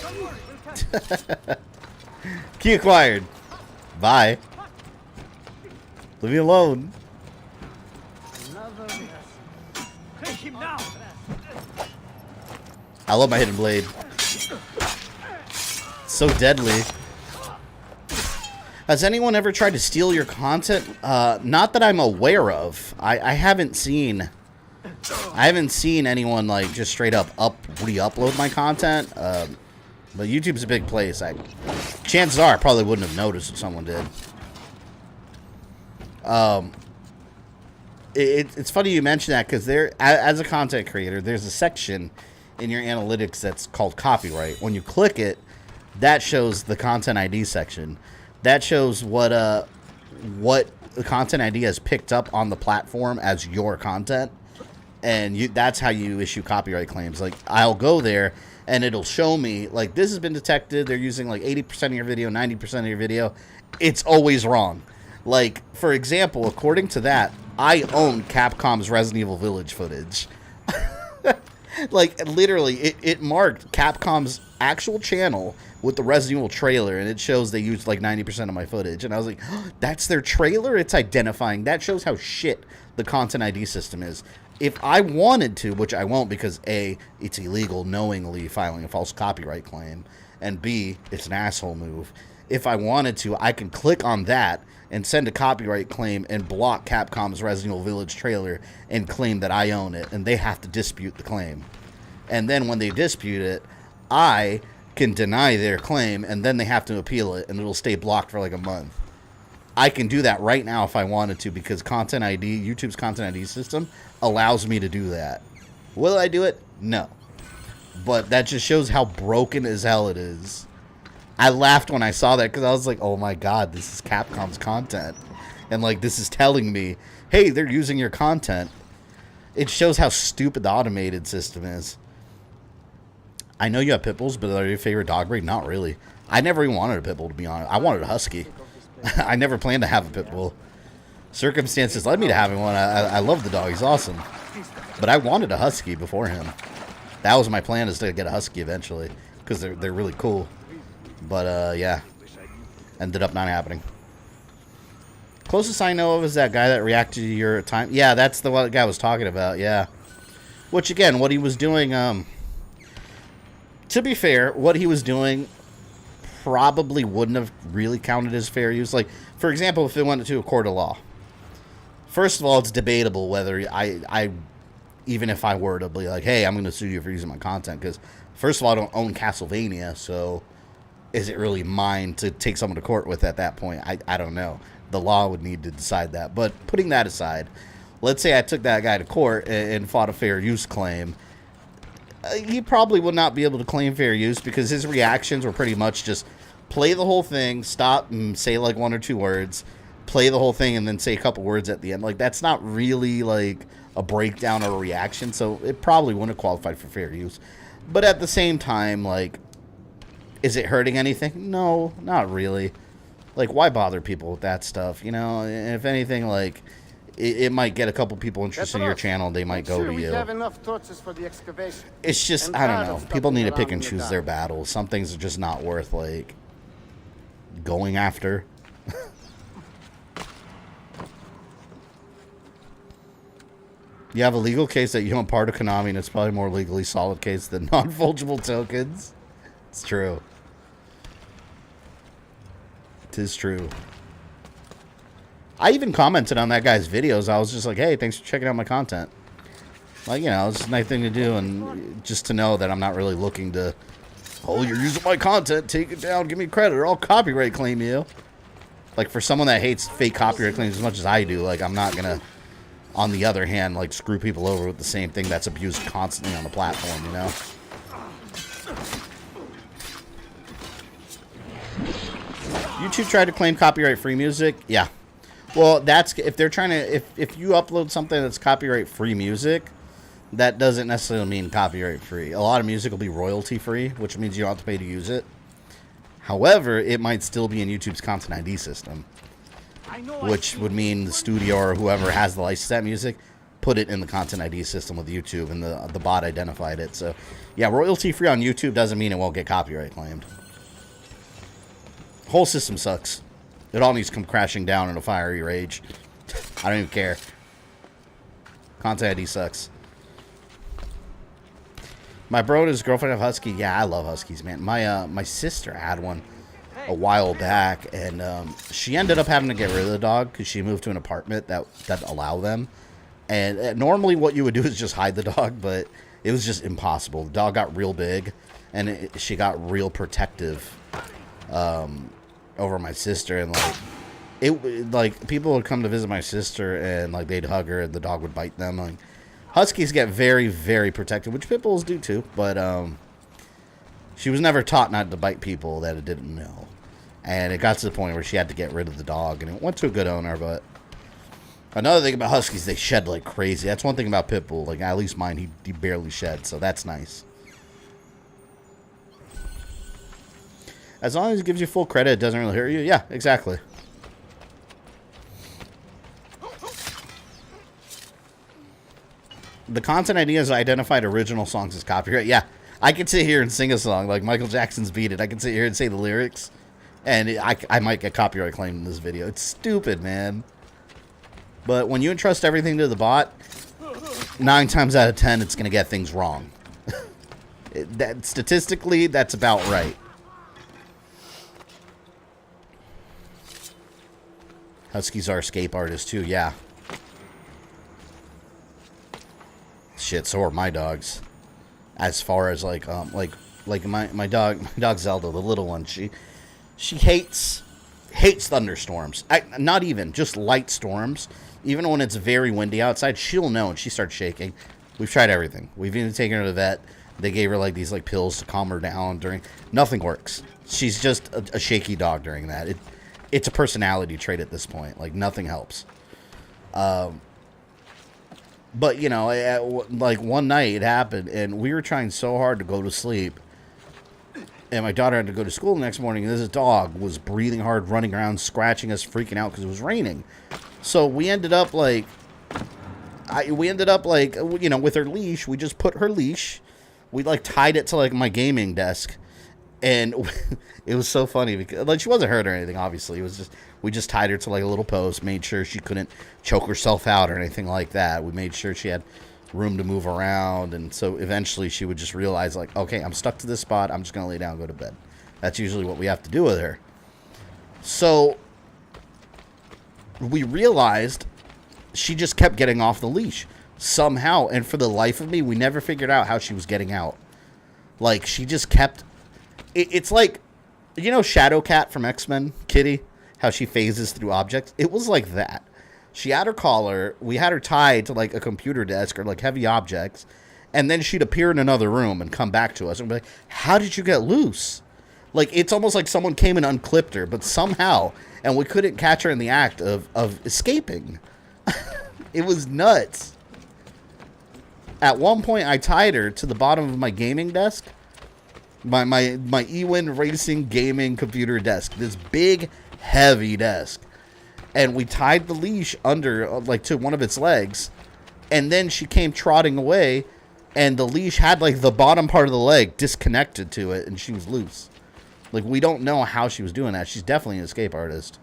[SPEAKER 5] Key acquired. Bye. Leave me alone. I love my hidden blade. So deadly. Has anyone ever tried to steal your content? Not that I'm aware of. I haven't seen anyone like just straight up re-upload my content. But YouTube's a big place. Chances are I probably wouldn't have noticed if someone did. It's funny you mention that, because as a content creator, there's a section in your analytics that's called copyright. When you click it, that shows the content ID section. That shows what the content ID has picked up on the platform as your content, and that's how you issue copyright claims. Like, I'll go there and it'll show me like, this has been detected. They're using like 80% of your video, 90% of your video. It's always wrong. Like, for example, according to that, I own Capcom's Resident Evil Village footage. Like, literally, it marked Capcom's actual channel with the Resident Evil trailer, and it shows they used like 90% of my footage. And I was like, oh, that's their trailer? It's identifying. That shows how shit the content ID system is. If I wanted to, which I won't, because A, it's illegal knowingly filing a false copyright claim, and B, it's an asshole move. If I wanted to, I can click on that and send a copyright claim and block Capcom's Resident Evil Village trailer and claim that I own it, and they have to dispute the claim. And then when they dispute it, I can deny their claim, and then they have to appeal it, and it'll stay blocked for like a month. I can do that right now if I wanted to, because Content ID, YouTube's Content ID system, allows me to do that. Will I do it? No. But that just shows how broken as hell it is. I laughed when I saw that, because I was like, oh my god, this is Capcom's content. And like, this is telling me, hey, they're using your content. It shows how stupid the automated system is. I know you have pit bulls, but are your favorite dog breed? Not really. I never even wanted a pit bull, to be honest. I wanted a husky. I never planned to have a pit bull. Circumstances led me to having one. I love the dog. He's awesome. But I wanted a husky before him. That was my plan, is to get a husky eventually, because they're really cool. But, yeah. Ended up not happening. Closest I know of is that guy that reacted to your time. Yeah, that's the guy I was talking about, yeah. Which, again, what he was doing, to be fair, what he was doing probably wouldn't have really counted as fair use. Like, for example, if it went to a court of law. First of all, it's debatable whether I even if I were to be like, hey, I'm going to sue you for using my content, because, first of all, I don't own Castlevania, so is it really mine to take someone to court with at that point? I don't know. The law would need to decide that. But putting that aside, let's say I took that guy to court and fought a fair use claim. He probably would not be able to claim fair use, because his reactions were pretty much just play the whole thing, stop and say like one or two words, play the whole thing, and then say a couple words at the end. Like, that's not really like a breakdown or a reaction, so it probably wouldn't have qualified for fair use. But at the same time, like, is it hurting anything? No, not really. Like, why bother people with that stuff, you know? And if anything, like, it might get a couple people interested in your channel. They might go to
[SPEAKER 11] we
[SPEAKER 5] you.
[SPEAKER 11] have enough torches for the excavation.
[SPEAKER 5] It's just, I don't know. People need to pick and choose their battles. Some things are just not worth, like, going after. You have a legal case that you own part of Konami, and it's probably a more legally solid case than non-fungible tokens. It's true. It is true. I even commented on that guy's videos. I was just like, hey, thanks for checking out my content. Like, you know, it's a nice thing to do, and just to know that I'm not really looking to, oh, you're using my content, take it down, give me credit, or I'll copyright claim you. Like, for someone that hates fake copyright claims as much as I do, like, I'm not gonna, on the other hand, like, screw people over with the same thing that's abused constantly on the platform, you know? YouTube tried to claim copyright-free music? Yeah. Well, that's, if they're trying to, if you upload something that's copyright-free music, that doesn't necessarily mean copyright-free. A lot of music will be royalty-free, which means you don't have to pay to use it. However, it might still be in YouTube's Content ID system, which would mean the studio or whoever has the license to that music put it in the Content ID system with YouTube, and the bot identified it. So, yeah, royalty-free on YouTube doesn't mean it won't get copyright claimed. Whole system sucks. It all needs to come crashing down in a fiery rage. I don't even care. Content ID sucks. My bro and his girlfriend have husky. Yeah, I love huskies, man. My sister had one a while back, and she ended up having to get rid of the dog because she moved to an apartment that allowed them. And normally what you would do is just hide the dog, but it was just impossible. The dog got real big, and she got real protective over my sister, and like people would come to visit my sister, and like they'd hug her, and the dog would bite them. Like, huskies get very, very protective, which pit bulls do too, but she was never taught not to bite people that it didn't know. And it got to the point where she had to get rid of the dog, and it went to a good owner. But another thing about huskies, they shed like crazy. That's one thing about pit bull. Like, at least mine, he barely shed, so that's nice. As long as it gives you full credit, it doesn't really hurt you. Yeah, exactly. The Content ID has identified original songs as copyright. Yeah, I can sit here and sing a song like Michael Jackson's Beat It. I can sit here and say the lyrics, and I might get copyright claimed in this video. It's stupid, man. But when you entrust everything to the bot, 9 times out of 10, it's going to get things wrong. Statistically, that's about right. Huskies are escape artists too, yeah. Shit, so are my dogs. As far as like my dog Zelda, the little one, she hates thunderstorms. Not even just light storms. Even when it's very windy outside, she'll know and she starts shaking. We've tried everything. We've even taken her to the vet. They gave her like these like pills to calm her down during. Nothing works. She's just a shaky dog during that. It's a personality trait at this point. Like, nothing helps. But, you know, like, one night it happened, and we were trying so hard to go to sleep. And my daughter had to go to school the next morning, and this dog was breathing hard, running around, scratching us, freaking out because it was raining. So we ended up, like, you know, with her leash, we just put her leash. We, like, tied it to, like, my gaming desk. And it was so funny because, like, she wasn't hurt or anything, obviously. It was just, we just tied her to, like, a little post, made sure she couldn't choke herself out or anything like that. We made sure she had room to move around. And so eventually she would just realize, like, okay, I'm stuck to this spot. I'm just going to lay down and go to bed. That's usually what we have to do with her. So we realized she just kept getting off the leash somehow. And for the life of me, we never figured out how she was getting out. Like, she just kept... It's like, you know Shadowcat from X-Men, Kitty? How she phases through objects? It was like that. She had her collar, we had her tied to like a computer desk or like heavy objects, and then she'd appear in another room and come back to us and be like, how did you get loose? Like, it's almost like someone came and unclipped her, but somehow, and we couldn't catch her in the act of escaping. It was nuts. At one point, I tied her to the bottom of my gaming desk. My Ewin Racing gaming computer desk. This big, heavy desk. and we tied the leash under, like, to one of its legs, and then she came trotting away, and the leash had, like, the bottom part of the leg disconnected to it, and she was loose. Like, we don't know how she was doing that. She's definitely an escape artist.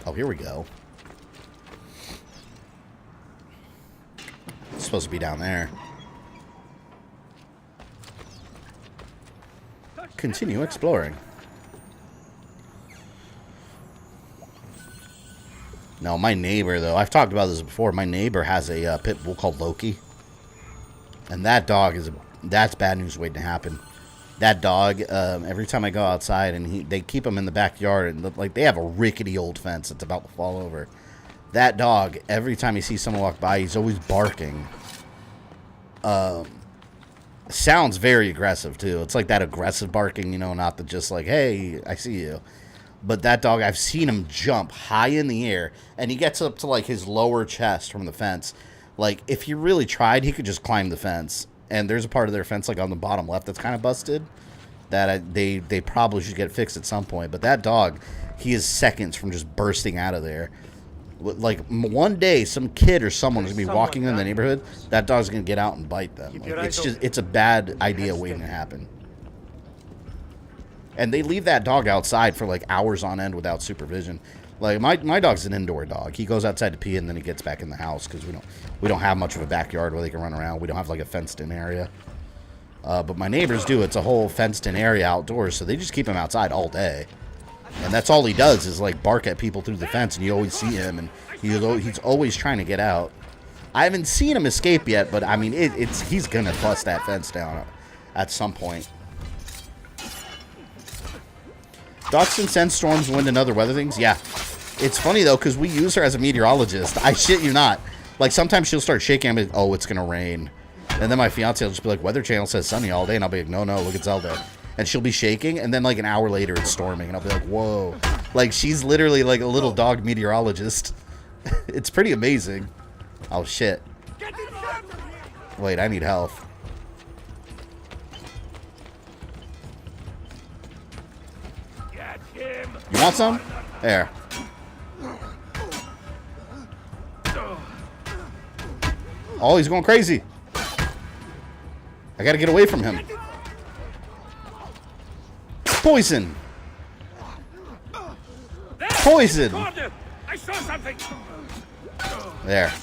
[SPEAKER 5] Oh, here we go. It's supposed to be down there. Continue exploring. No, my neighbor, though, I've talked about this before. My neighbor has a pit bull called Loki. And that dog is, that's bad news waiting to happen. That dog, every time I go outside, and they keep him in the backyard, and like they have a rickety old fence that's about to fall over. That dog, every time he sees someone walk by, he's always barking. Sounds very aggressive, too. It's like that aggressive barking, you know, not the just like, hey, I see you. But that dog, I've seen him jump high in the air, and he gets up to, like, his lower chest from the fence. Like, if he really tried, he could just climb the fence. And there's a part of their fence, like, on the bottom left that's kind of busted that they probably should get fixed at some point. But that dog, he is seconds from just bursting out of there. Like, one day, some kid or someone is going to be walking in the neighborhood, that dog's going to get out and bite them. Like, it's a bad idea waiting to happen. And they leave that dog outside for, like, hours on end without supervision. Like, my dog's an indoor dog. He goes outside to pee, and then he gets back in the house, because we don't have much of a backyard where they can run around. We don't have, like, a fenced-in area. But my neighbors do. It's a whole fenced-in area outdoors, so they just keep him outside all day. And that's all he does is, like, bark at people through the fence, and you always see him, and he's always trying to get out. I haven't seen him escape yet, but, I mean, he's going to bust that fence down at some point. Dogs can sense storms, wind, and other weather things? Yeah. It's funny, though, because we use her as a meteorologist. I shit you not. Like, sometimes she'll start shaking. I'm like, oh, it's going to rain. And then my fiance will just be like, Weather Channel says sunny all day. And I'll be like, no, look at Zelda. And she'll be shaking, and then, like, an hour later, it's storming. And I'll be like, whoa. Like, she's literally, like, a little dog meteorologist. It's pretty amazing. Oh, shit. Wait, I need health. You want some? There. Oh, he's going crazy. I gotta get away from him. Poison. Poison.
[SPEAKER 4] I saw something.
[SPEAKER 5] There.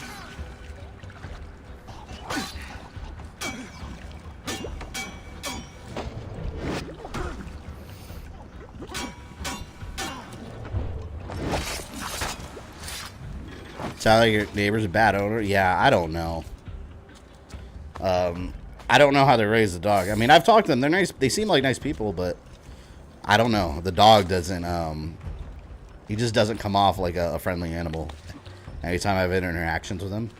[SPEAKER 5] Sound like your neighbor's a bad owner? Yeah, I don't know. I don't know how they raise the dog. I mean, I've talked to them. They're nice. They seem like nice people, but I don't know. The dog doesn't, he just doesn't come off like a friendly animal anytime I have interactions with him.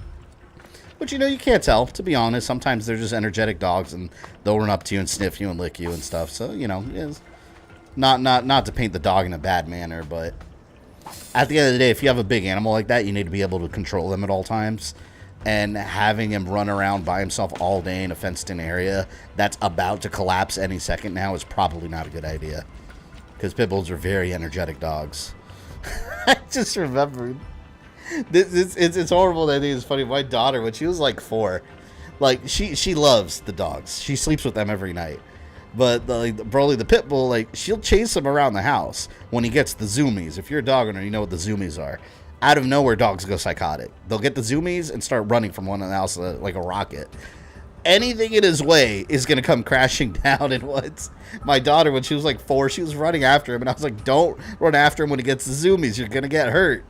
[SPEAKER 5] But, you know, you can't tell, to be honest. Sometimes they're just energetic dogs, and they'll run up to you and sniff you and lick you and stuff. So, you know, it's not to paint the dog in a bad manner, but at the end of the day, if you have a big animal like that, you need to be able to control them at all times. And having him run around by himself all day in a fenced-in area that's about to collapse any second now is probably not a good idea. Because pit bulls are very energetic dogs. I just remembered. It's horrible that I think it's funny. My daughter, when she was like 4, like she loves the dogs. She sleeps with them every night. But Broly the pit bull, like, she'll chase him around the house when he gets the zoomies. If you're a dog owner, you know what the zoomies are. Out of nowhere, dogs go psychotic. They'll get the zoomies and start running from one in the house like a rocket. Anything in his way is going to come crashing down. And once my daughter, when she was like 4, she was running after him. And I was like, don't run after him when he gets the zoomies. You're going to get hurt.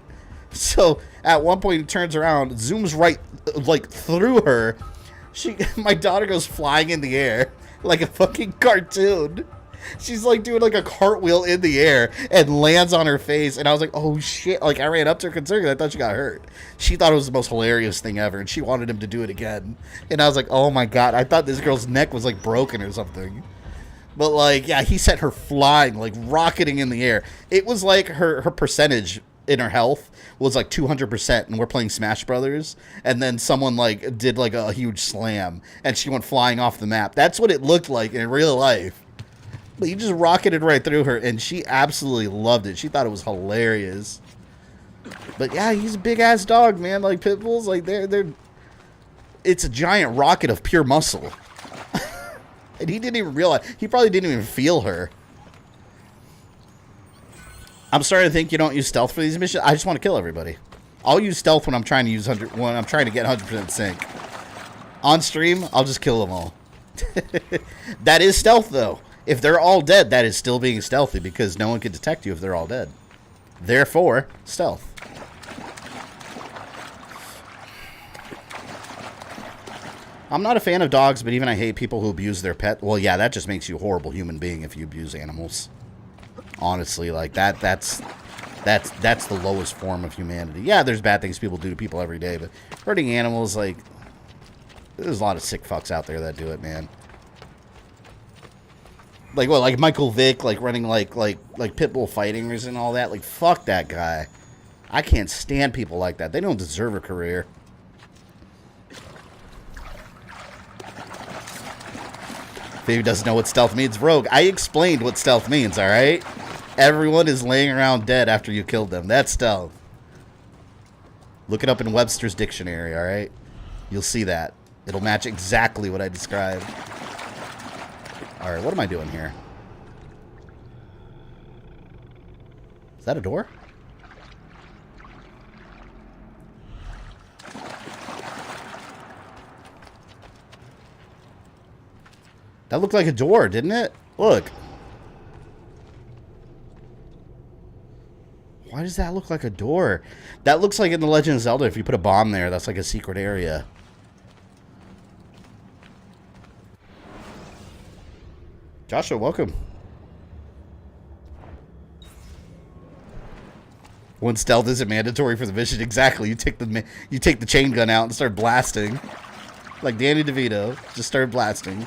[SPEAKER 5] So at one point, he turns around, zooms right like through her. My daughter goes flying in the air like a fucking cartoon. She's like doing like a cartwheel in the air and lands on her face. And I was like, oh shit. Like, I ran up to her concerned because I thought she got hurt. She thought it was the most hilarious thing ever. And she wanted him to do it again. And I was like, oh my God. I thought this girl's neck was like broken or something. But like, yeah, he sent her flying, like rocketing in the air. It was like her percentage in her health was like 200%. And we're playing Smash Brothers. And then someone like did like a huge slam. And she went flying off the map. That's what it looked like in real life. But you just rocketed right through her, and she absolutely loved it. She thought it was hilarious. But yeah, he's a big ass dog, man. Like pit bulls, like they're. It's a giant rocket of pure muscle. And he didn't even realize. He probably didn't even feel her. I'm starting to think you don't use stealth for these missions. I just want to kill everybody. I'll use stealth when I'm trying to use when I'm trying to get 100% sync. On stream, I'll just kill them all. That is stealth, though. If they're all dead, that is still being stealthy because no one can detect you if they're all dead. Therefore, stealth. I'm not a fan of dogs, but even I hate people who abuse their pet. Well, yeah, that just makes you a horrible human being if you abuse animals. Honestly, like that's the lowest form of humanity. Yeah, there's bad things people do to people every day, but hurting animals, like, there's a lot of sick fucks out there that do it, man. Like what, like Michael Vick, like running like pit bull fighters and all that. Like, fuck that guy. I can't stand people like that. They don't deserve a career. Baby doesn't know what stealth means. Rogue, I explained what stealth means, alright? Everyone is laying around dead after you killed them. That's stealth. Look it up in Webster's dictionary, alright? You'll see that. It'll match exactly what I described. Alright, what am I doing here? Is that a door? That looked like a door, didn't it? Look. Why does that look like a door? That looks like in The Legend of Zelda, if you put a bomb there, that's like a secret area. Joshua, welcome. When stealth isn't mandatory for the mission, exactly. You take the chain gun out and start blasting. Like Danny DeVito, just start blasting.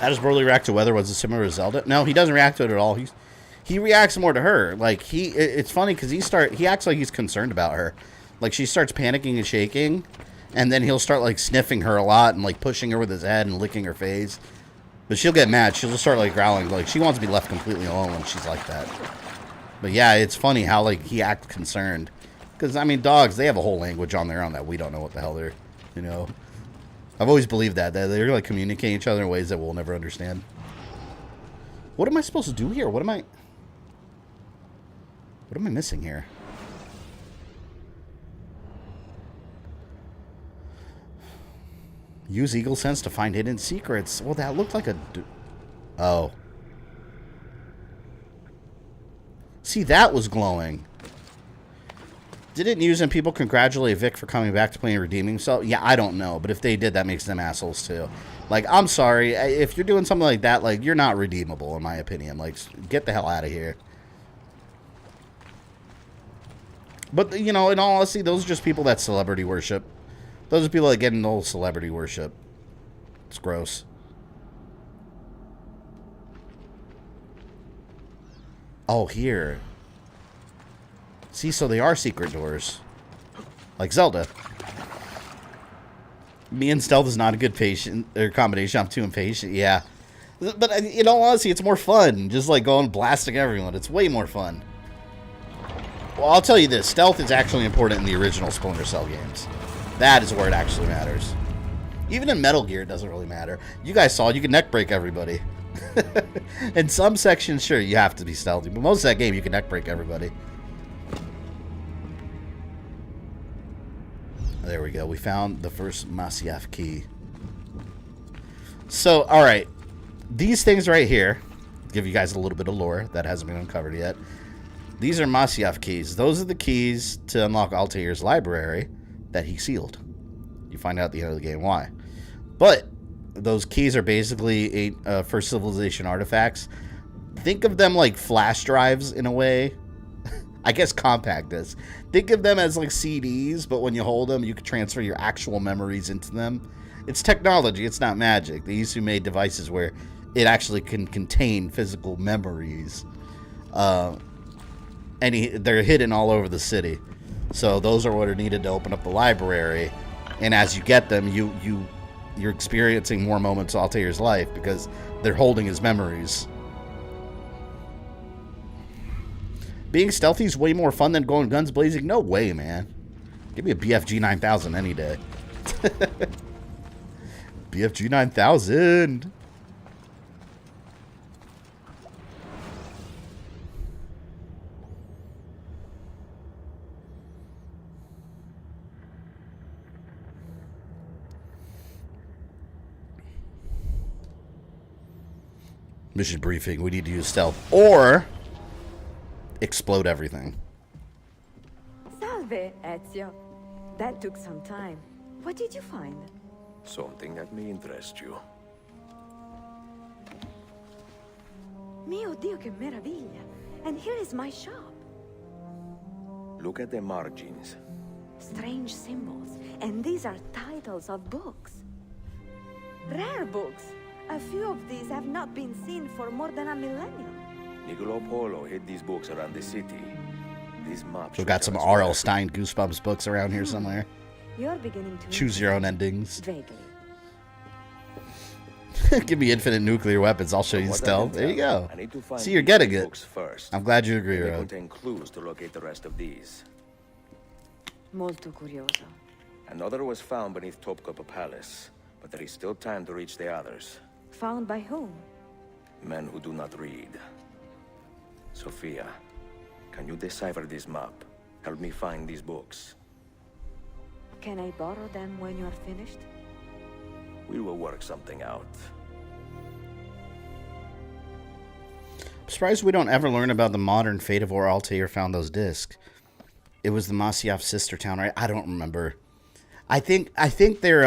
[SPEAKER 5] How does Broly react to weather? Was it similar to Zelda? No, he doesn't react to it at all. He reacts more to her. Like it's funny because he acts like he's concerned about her. Like she starts panicking and shaking, and then he'll start like sniffing her a lot and like pushing her with his head and licking her face. But she'll get mad. She'll just start like growling. Like she wants to be left completely alone when she's like that. But yeah, it's funny how like he acts concerned. Because I mean, dogs, they have a whole language on their own that we don't know what the hell they're, you know. I've always believed that they're like communicating each other in ways that we'll never understand. What am I supposed to do here? What am I missing here? Use Eagle Sense to find hidden secrets. Well, that looked like a... Oh. See, that was glowing. Didn't News and people congratulate Vic for coming back to play and redeeming himself? Yeah, I don't know. But if they did, that makes them assholes, too. Like, I'm sorry. If you're doing something like that, like, you're not redeemable, in my opinion. Like, get the hell out of here. But, you know, in all honesty, those are just people that celebrity worship. Those are people that get into old celebrity worship. It's gross. Oh, here. See, so they are secret doors. Like Zelda. Me and stealth is not a good combination. I'm too impatient. Yeah. But in all honesty, it's more fun. Just like going blasting everyone. It's way more fun. Well, I'll tell you this. Stealth is actually important in the original Splinter Cell games. That is where it actually matters. Even in Metal Gear, it doesn't really matter. You guys saw it. You can neck break everybody. In some sections, sure, you have to be stealthy. But most of that game, you can neck break everybody. There we go. We found the first Masyaf key. So, alright. These things right here, give you guys a little bit of lore that hasn't been uncovered yet. These are Masyaf keys. Those are the keys to unlock Altair's library that he sealed. You find out at the end of the game why. But those keys are basically First Civilization artifacts. Think of them like flash drives in a way. I guess compact discs. Think of them as like CDs, but when you hold them, you can transfer your actual memories into them. It's technology, it's not magic. They used to make devices where it actually can contain physical memories. And they're hidden all over the city. So those are what are needed to open up the library. And as you get them, you're experiencing more moments of Altair's life because they're holding his memories. Being stealthy is way more fun than going guns blazing? No way, man. Give me a BFG 9000 any day. BFG 9000. Mission briefing. We need to use stealth or explode everything.
[SPEAKER 7] Salve, Ezio. That took some time. What did you find?
[SPEAKER 1] Something that may interest you.
[SPEAKER 7] Mio Dio, che meraviglia. And here is my shop.
[SPEAKER 1] Look at the margins.
[SPEAKER 7] Strange symbols. And these are titles of books. Rare books. A few of these have not been seen for more than a millennium.
[SPEAKER 1] Niccolo Polo hid these books around the city. These maps.
[SPEAKER 5] We've got some R.L. Stein Goosebumps books around here somewhere.
[SPEAKER 7] You're beginning to
[SPEAKER 5] choose your own endings.
[SPEAKER 7] Vaguely.
[SPEAKER 5] Give me infinite nuclear weapons. I'll show you stealth. There you go. See, you're getting it. I'm glad you agree, Rob.
[SPEAKER 1] Contain clues to locate the rest of these.
[SPEAKER 7] Molto curioso.
[SPEAKER 1] Another was found beneath Topkapi Palace, but there is still time to reach the others.
[SPEAKER 7] Found by whom?
[SPEAKER 1] Men who do not read. Sophia, can you decipher this map? Help me find these books.
[SPEAKER 7] Can I borrow them when you're finished?
[SPEAKER 1] We will work something out.
[SPEAKER 5] I'm surprised we don't ever learn about the modern fate of where Altair found those discs. It was the Masyaf sister town, right? I don't remember. I think they're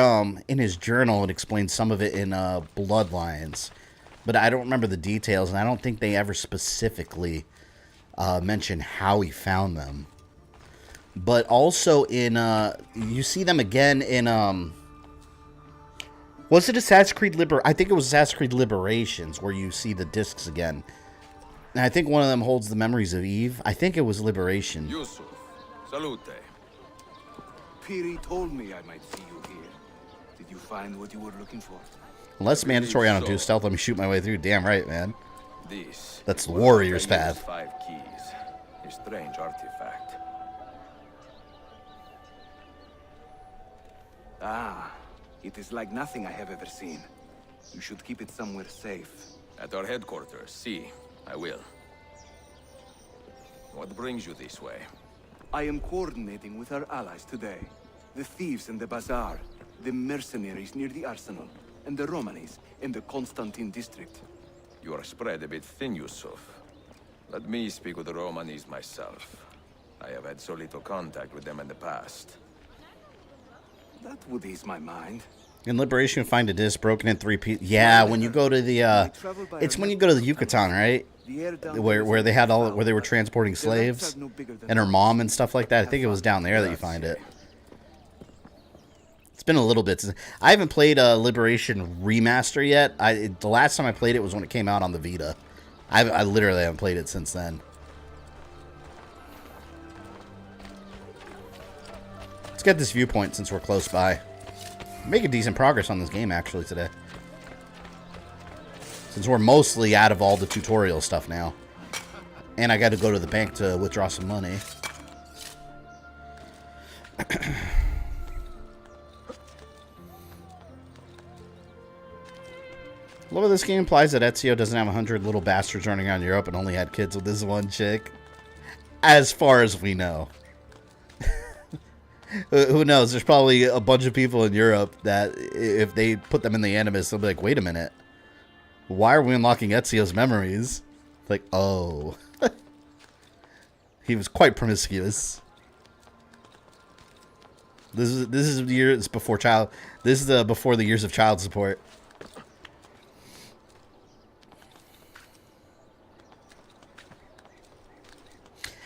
[SPEAKER 5] in his journal. It explains some of it in Bloodlines, but I don't remember the details, and I don't think they ever specifically mention how he found them. But also in you see them again in was it Assassin's Creed I think it was Assassin's Creed Liberations where you see the discs again. And I think one of them holds the memories of Eve. I think it was Liberation.
[SPEAKER 1] Yusuf, salute.
[SPEAKER 13] Piri told me I might see you here. Did you find what you were looking for?
[SPEAKER 5] Unless mandatory I don't do stealth, let me shoot my way through. Damn right, man.
[SPEAKER 1] These.
[SPEAKER 5] That's the warrior's path.
[SPEAKER 1] 5 keys. A strange artifact.
[SPEAKER 13] Ah, it is like nothing I have ever seen. You should keep it somewhere safe.
[SPEAKER 1] At our headquarters, see. I will. What brings you this way?
[SPEAKER 13] I am coordinating with our allies today. The thieves in the bazaar, the mercenaries near the arsenal, and the Romanis in the Constantine district.
[SPEAKER 1] You are spread a bit thin, Yusuf. Let me speak with the Romanis myself. I have had so little contact with them in the past.
[SPEAKER 13] That would ease my mind.
[SPEAKER 5] In Liberation, you find a disc broken in 3 pieces. Yeah, when you go to the, it's when you go to the Yucatan, right? Where they had where they were transporting slaves, and her mom and stuff like that. I think it was down there that you find it. It's been a little bit. I haven't played Liberation Remaster yet. The last time I played it was when it came out on the Vita. I literally haven't played it since then. Let's get this viewpoint since we're close by. Making decent progress on this game actually today. Since we're mostly out of all the tutorial stuff now. And I got to go to the bank to withdraw some money. Love how this game implies that Ezio doesn't have 100 little bastards running around Europe and only had kids with this one chick. As far as we know. Who knows? There's probably a bunch of people in Europe that if they put them in the Animus, they'll be like, wait a minute. Why are we unlocking Ezio's memories? Like, oh. He was quite promiscuous. This is years before This is before the years of child support.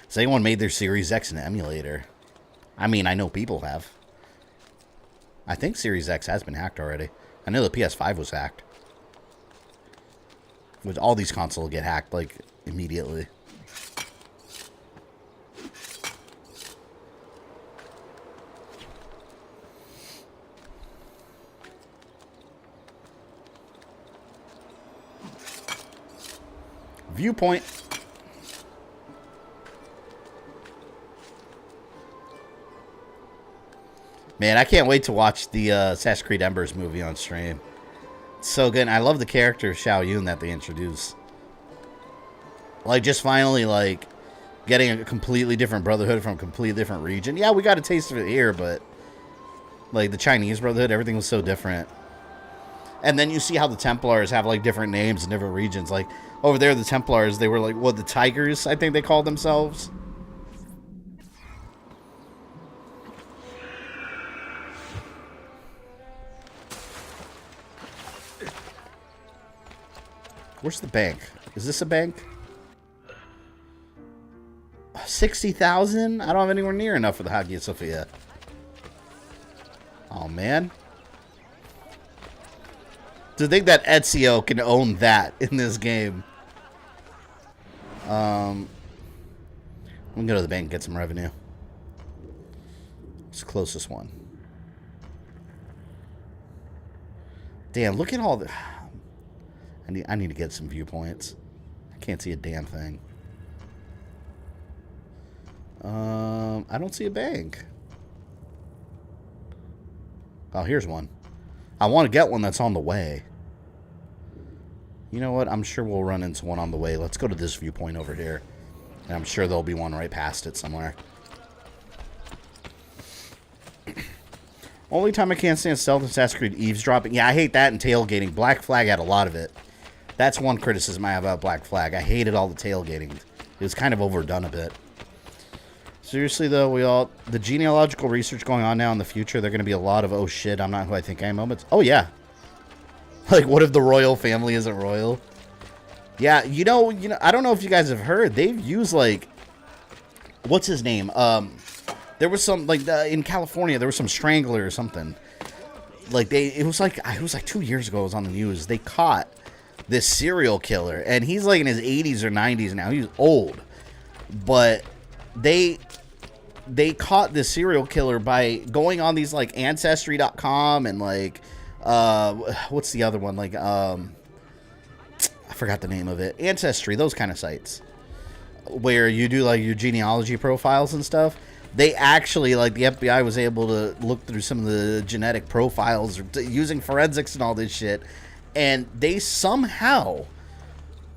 [SPEAKER 5] Has anyone made their Series X an emulator? I mean, I know people have. I think Series X has been hacked already. I know the PS5 was hacked. With all these consoles get hacked, like, immediately. Viewpoint. Man, I can't wait to watch the Assassin's Creed Embers movie on stream. It's so good. And I love the character of Xiao Yun that they introduced. Like, just finally, like, getting a completely different brotherhood from a completely different region. Yeah, we got a taste of it here, but, like, the Chinese brotherhood, everything was so different. And then you see how the Templars have, like, different names in different regions. Like, over there, the Templars, they were, like, what, the Tigers, I think they called themselves? Where's the bank? Is this a bank? 60,000? I don't have anywhere near enough for the Hagia Sophia. Oh, man. To think that Ezio can own that in this game. We can go to the bank and get some revenue. It's the closest one. Damn, look at all the... I need to get some viewpoints. I can't see a damn thing. I don't see a bank. Oh, here's one. I want to get one that's on the way. You know what? I'm sure we'll run into one on the way. Let's go to this viewpoint over here. And I'm sure there'll be one right past it somewhere. Only time I can't stand stealth in Assassin's Creed eavesdropping. Yeah, I hate that and tailgating. Black Flag had a lot of it. That's one criticism I have about Black Flag. I hated all the tailgating. It was kind of overdone a bit. Seriously, though, the genealogical research going on now in the future, they're going to be a lot of, oh shit, I'm not who I think I am moments. Oh, yeah. Like, what if the royal family isn't royal? Yeah, you know, I don't know if you guys have heard. They've used, like, what's his name? There was some, like, in California, there was some strangler or something. Like, it was like 2 years ago, it was on the news. They caught this serial killer, and he's like in his 80s or 90s now. He's old, but they caught this serial killer by going on these like ancestry.com and like what's the other one, like I forgot the name of it, Ancestry, those kind of sites where you do like your genealogy profiles and stuff. They actually, like, the FBI was able to look through some of the genetic profiles using forensics and all this shit. And they somehow,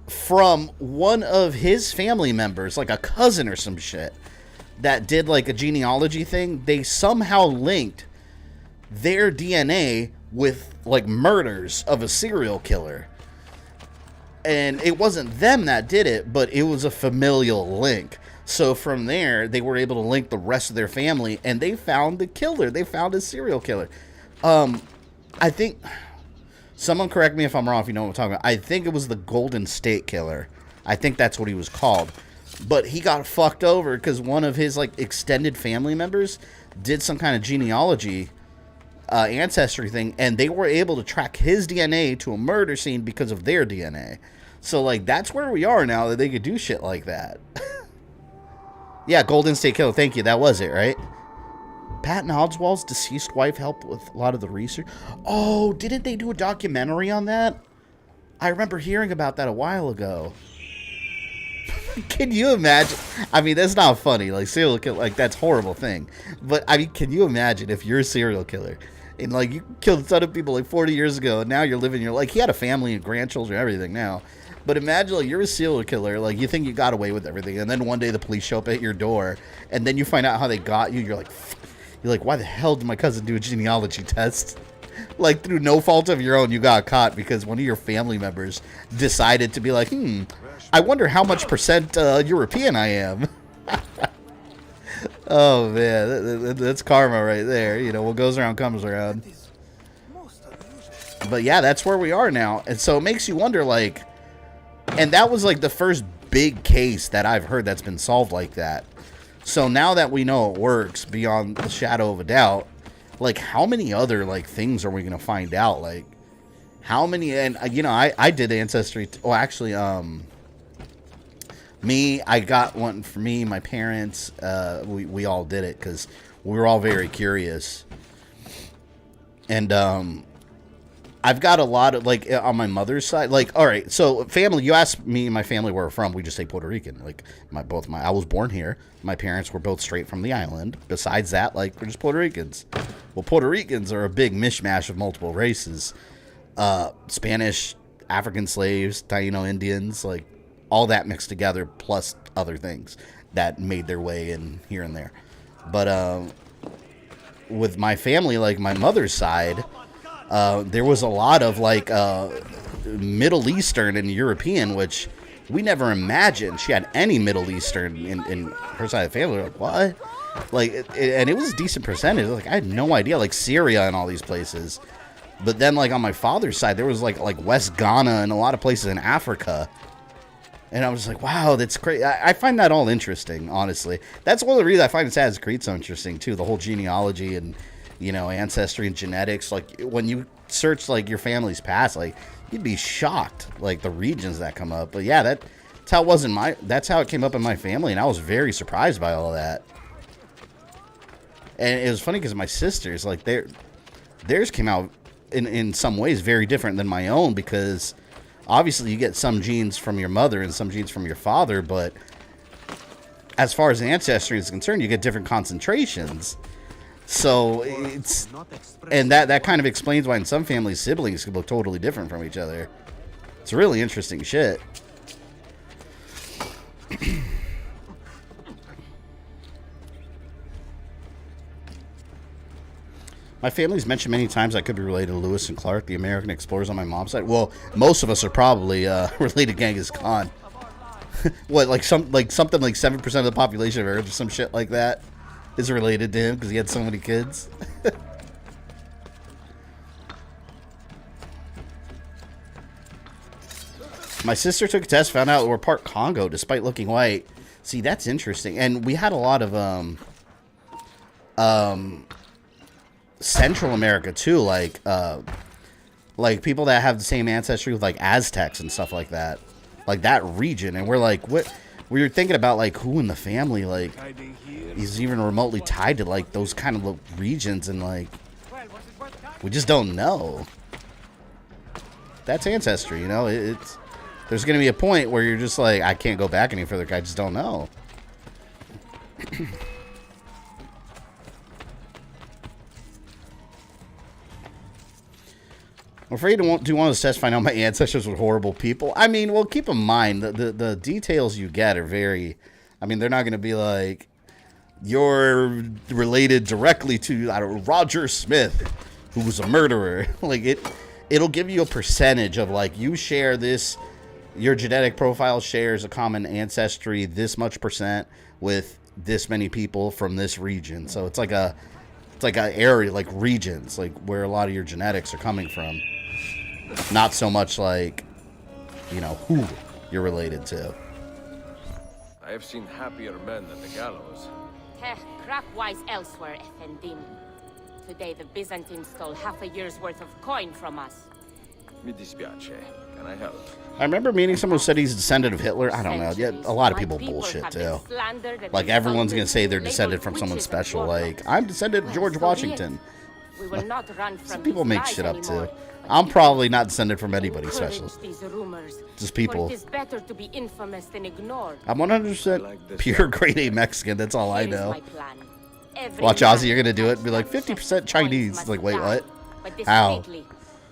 [SPEAKER 5] from one of his family members, like a cousin or some shit, that did like a genealogy thing, they somehow linked their DNA with like murders of a serial killer. And it wasn't them that did it, but it was a familial link. So from there, they were able to link the rest of their family, and they found the killer. They found a serial killer. I think... Someone correct me if I'm wrong, if you know what I'm talking about. I think it was the Golden State Killer. I think that's what he was called. But he got fucked over because one of his like extended family members did some kind of genealogy ancestry thing, and they were able to track his DNA to a murder scene because of their DNA. So like that's where we are now, that they could do shit like that. Yeah, Golden State Killer. Thank you. That was it, right? Patton Oswalt's deceased wife helped with a lot of the research. Oh, didn't they do a documentary on that? I remember hearing about that a while ago. Can you imagine? I mean, that's not funny. Like, serial killer, like, that's a horrible thing. But, I mean, can you imagine if you're a serial killer and, like, you killed a ton of people, like, 40 years ago, and now you're living your, like, he had a family and grandchildren and everything now. But imagine, like, you're a serial killer, like, you think you got away with everything, and then one day the police show up at your door, and then you find out how they got you, you're like, why the hell did my cousin do a genealogy test? Like, through no fault of your own, you got caught because one of your family members decided to be like, I wonder how much % European I am. Oh, man, that's karma right there. You know, what goes around comes around. But, yeah, that's where we are now. And so it makes you wonder, like, and that was, like, the first big case that I've heard that's been solved like that. So now that we know it works beyond the shadow of a doubt, like, how many other, like, things are we going to find out? Like, how many, and, you know, I did Ancestry, well, actually, I got one for me, my parents, we all did it, because we were all very curious, and, I've got a lot of, like, on my mother's side, like, all right, so family, you asked me and my family where we're from, we just say Puerto Rican. Like, I was born here. My parents were both straight from the island. Besides that, like, we're just Puerto Ricans. Well, Puerto Ricans are a big mishmash of multiple races. Spanish, African slaves, Taino Indians, like, all that mixed together, plus other things that made their way in here and there. But with my family, like my mother's side, there was a lot of like Middle Eastern and European, which we never imagined she had any Middle Eastern in her side of the family. We're like, what? Like, and it was a decent percentage. Like, I had no idea, like Syria and all these places. But then, like on my father's side, there was like West Ghana and a lot of places in Africa. And I was like, wow, that's crazy. I find that all interesting, honestly. That's one of the reasons I find Assassin's Creed so interesting, too. The whole genealogy and, you know, ancestry and genetics. Like, when you search, like, your family's past, like, you'd be shocked, like, the regions that come up. But, yeah, that's how it came up in my family, and I was very surprised by all of that. And it was funny because my sisters, like, theirs came out in some ways very different than my own because... Obviously, you get some genes from your mother and some genes from your father, but as far as ancestry is concerned, you get different concentrations. So and that kind of explains why in some families, siblings can look totally different from each other. It's really interesting shit. My family's mentioned many times I could be related to Lewis and Clark, the American explorers on my mom's side. Well, most of us are probably related to Genghis Khan. What, like something like 7% of the population of Earth or some shit like that is related to him because he had so many kids. My sister took a test, found out we're part Congo despite looking white. See, that's interesting. And we had a lot of Central America too, like people that have the same ancestry with like Aztecs and stuff like that region. And we're like, what? We were thinking about like who in the family like is even remotely tied to like those kind of regions, and like we just don't know. That's ancestry, you know. There's gonna be a point where you're just like, I can't go back any further. I just don't know. I'm afraid to do one of those tests, find out my ancestors were horrible people. I mean, well, keep in mind, the details you get are very... I mean, they're not going to be like, you're related directly to, I don't know, Roger Smith, who was a murderer. Like, it'll give you a percentage of, like, you share this, your genetic profile shares a common ancestry, this much percent, with this many people from this region. So it's like a area, like regions, like where a lot of your genetics are coming from. Not so much like, you know, who you're related to.
[SPEAKER 1] I have seen happier men at the gallows.
[SPEAKER 19] Crap-wise elsewhere, Effendim. Today the Byzantines stole half a year's worth of coin from us.
[SPEAKER 1] Mi dispiace. Can I help?
[SPEAKER 5] I remember meeting someone who said he's a descendant of Hitler. I don't know. Yeah, a lot of people bullshit too. Like everyone's gonna say they're descended from someone special. Like, I'm descended of George Washington.
[SPEAKER 19] We will not run from
[SPEAKER 5] Some people make shit up too. I'm probably not descended from anybody special. Just people.
[SPEAKER 19] It is better to be infamous than ignored.
[SPEAKER 5] I'm 100% pure grade A Mexican. That's all I know. Watch Ozzy, you're gonna do it and be like 50% Chinese. Like, wait, what? How?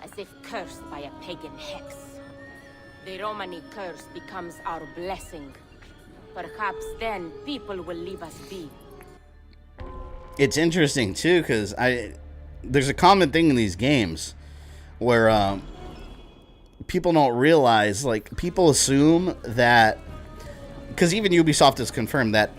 [SPEAKER 19] As if cursed by a pagan hex. The Romani curse becomes our blessing. Perhaps then people will leave us be.
[SPEAKER 5] It's interesting too, because there's a common thing in these games where people don't realize, like, people assume that, because even Ubisoft has confirmed that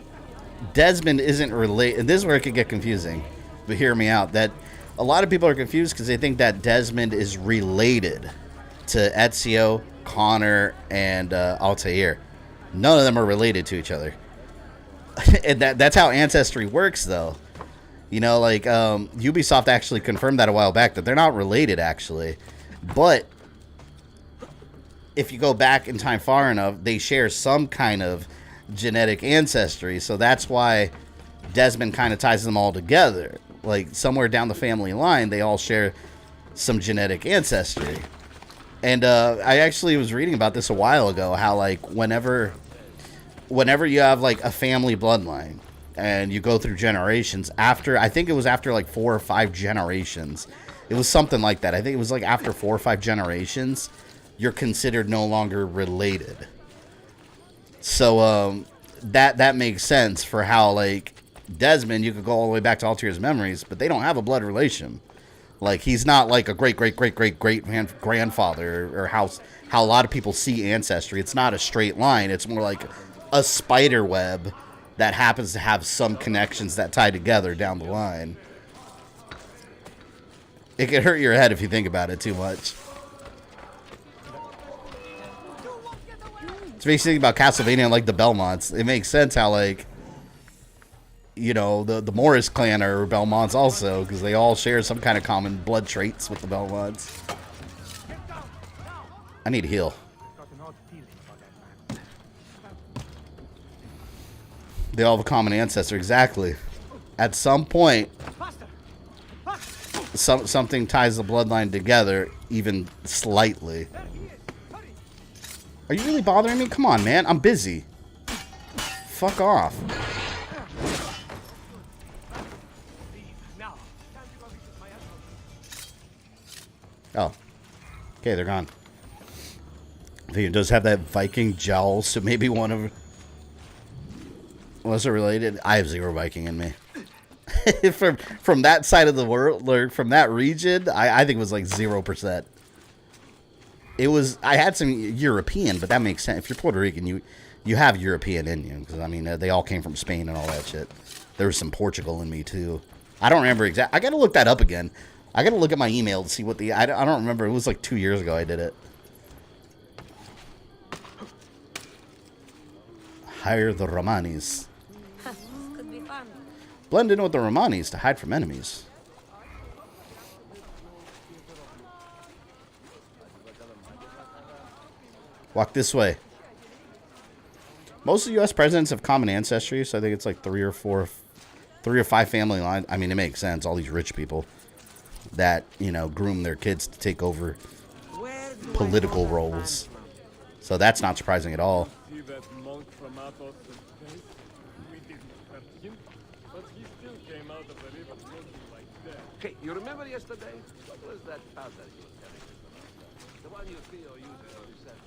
[SPEAKER 5] Desmond isn't related, and this is where it could get confusing, but hear me out, that a lot of people are confused because they think that Desmond is related to Ezio, Connor, and Altair. None of them are related to each other. And that's how Ancestry works, though. You know, like, Ubisoft actually confirmed that a while back, that they're not related, actually. But if you go back in time far enough, they share some kind of genetic ancestry. So that's why Desmond kind of ties them all together. Like, somewhere down the family line, they all share some genetic ancestry. And I actually was reading about this a while ago, how like whenever you have like a family bloodline and you go through generations, after, I think it was after like 4 or 5 generations, it was something like that. I think it was like after 4 or 5 generations, you're considered no longer related. So that makes sense for how like Desmond, you could go all the way back to Altair's memories, but they don't have a blood relation. Like, he's not like a great-great-great-great-great-grandfather, or how a lot of people see ancestry. It's not a straight line. It's more like a spider web that happens to have some connections that tie together down the line. It can hurt your head if you think about it too much. It's basically about Castlevania and like the Belmonts. It makes sense how like, you know, the Morris clan are Belmonts also, because they all share some kind of common blood traits with the Belmonts. I need to heal. They all have a common ancestor, exactly. At some point, something ties the bloodline together, even slightly. Are you really bothering me? Come on, man. I'm busy. Fuck off. Oh. Okay, they're gone. I think it does have that Viking jowl, so maybe one of... Was it related? I have 0 Viking in me. from that side of the world, or from that region, I think it was like 0%. It was... I had some European, but that makes sense. If you're Puerto Rican, you have European in you. Because, I mean, they all came from Spain and all that shit. There was some Portugal in me, too. I don't remember exactly. I gotta look that up again. I gotta look at my email to see what the... I don't remember. It was like 2 years ago I did it. Hire the Romanis. Blend in with the Romanis to hide from enemies. Walk this way. Most of the U.S. presidents have common ancestry, so I think it's like 3 or 5 family lines. I mean, it makes sense. All these rich people that, you know, groom their kids to take over political roles. So that's not surprising at all.
[SPEAKER 20] Hey, you remember yesterday? What was that powder you were telling me about? The one you feel uses on yourself.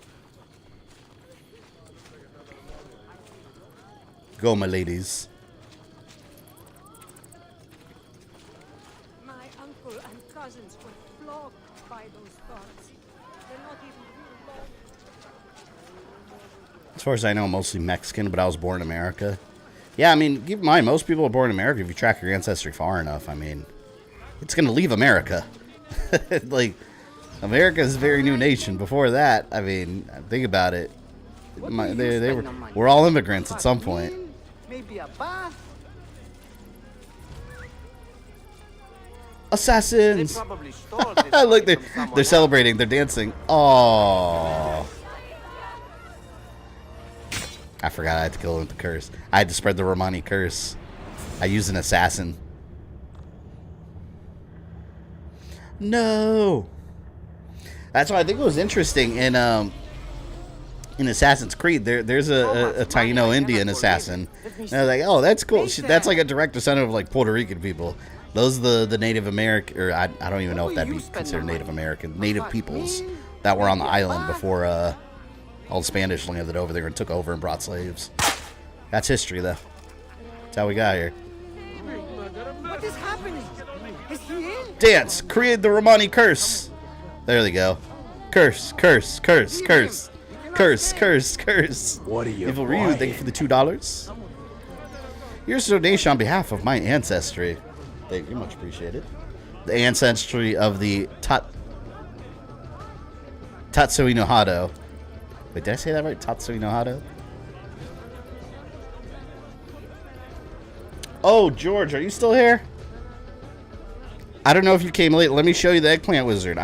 [SPEAKER 5] Go, my ladies.
[SPEAKER 21] My uncle and cousins were flogged by those gods. They're not even real.
[SPEAKER 5] As far as I know, I'm mostly Mexican, but I was born in America. Yeah, I mean, keep in mind, most people are born in America. If you track your ancestry far enough, I mean, it's going to leave America. Like, America is a very new nation. Before that, I mean, think about it. We're all immigrants at some point.
[SPEAKER 11] Maybe a bath.
[SPEAKER 5] Assassins! Look, they're celebrating. They're dancing. Oh. I forgot I had to kill him with the curse. I had to spread the Romani curse. I used an assassin. No. That's why I think it was interesting in Assassin's Creed. There's a Taino Indian assassin. And I was like, oh, that's cool. That's like a direct descendant of like Puerto Rican people. Those are the Native American, or I don't even know if that'd be considered Native American, Native peoples that were on the island before all the Spanish landed over there and took over and brought slaves. That's history, though. That's how we got here.
[SPEAKER 11] What is happening? Is he in?
[SPEAKER 5] Dance. Create the Romani curse. There they go. Curse, curse, curse, curse. Curse, curse, curse.
[SPEAKER 20] What are you?
[SPEAKER 5] Evil Ryu, thank you for the $2. Here's a donation on behalf of my ancestry. Thank you, much appreciated. The ancestry of the Tatsui no Hado. Wait, did I say that right? Tatsui no Hado? Oh, George, are you still here? I don't know if you came late. Let me show you the eggplant wizard.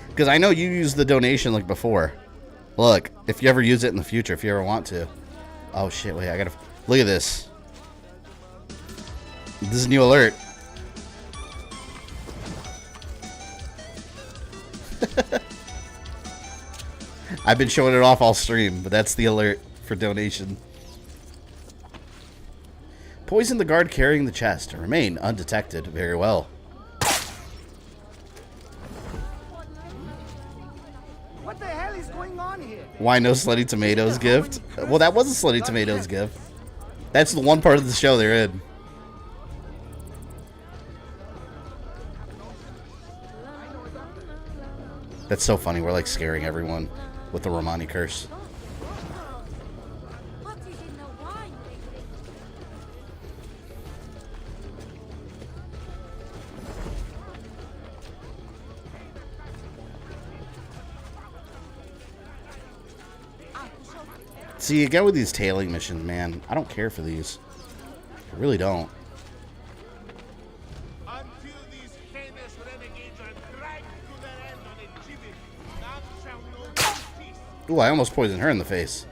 [SPEAKER 5] Because I know you used the donation like before. Look, if you ever use it in the future, if you ever want to. Oh shit, wait, I gotta look at this. This is a new alert. I've been showing it off all stream, but that's the alert for donation. Poison the guard carrying the chest. Remain undetected. Very well.
[SPEAKER 11] What the hell is going on here?
[SPEAKER 5] Why no Slutty Tomatoes gift? Well, that was a Slutty Tomatoes gift. That's the one part of the show they're in. That's so funny. We're like scaring everyone with the Romani curse. See, again with these tailing missions, man, I don't care for these. I really don't. Ooh, I almost poisoned her in the face.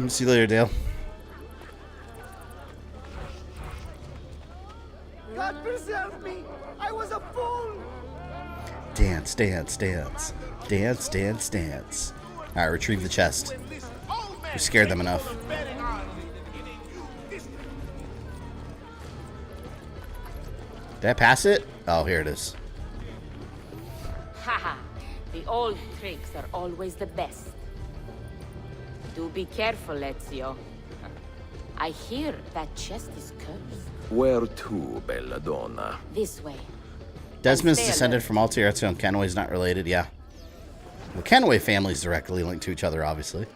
[SPEAKER 5] See you later, Dale.
[SPEAKER 11] God preserve me! I was a fool!
[SPEAKER 5] Dance, dance, dance. Dance, dance, dance. Alright, retrieve the chest. We scared them enough. Did I pass it? Oh, here it is.
[SPEAKER 19] Haha. The old tricks are always the best. Do be careful, Ezio. I hear that chest is cursed.
[SPEAKER 1] Where to, bella donna?
[SPEAKER 19] This way.
[SPEAKER 5] Desmond's descended from Altair, Ezio, and Kenway's not related, yeah. The Kenway family's directly linked to each other, obviously.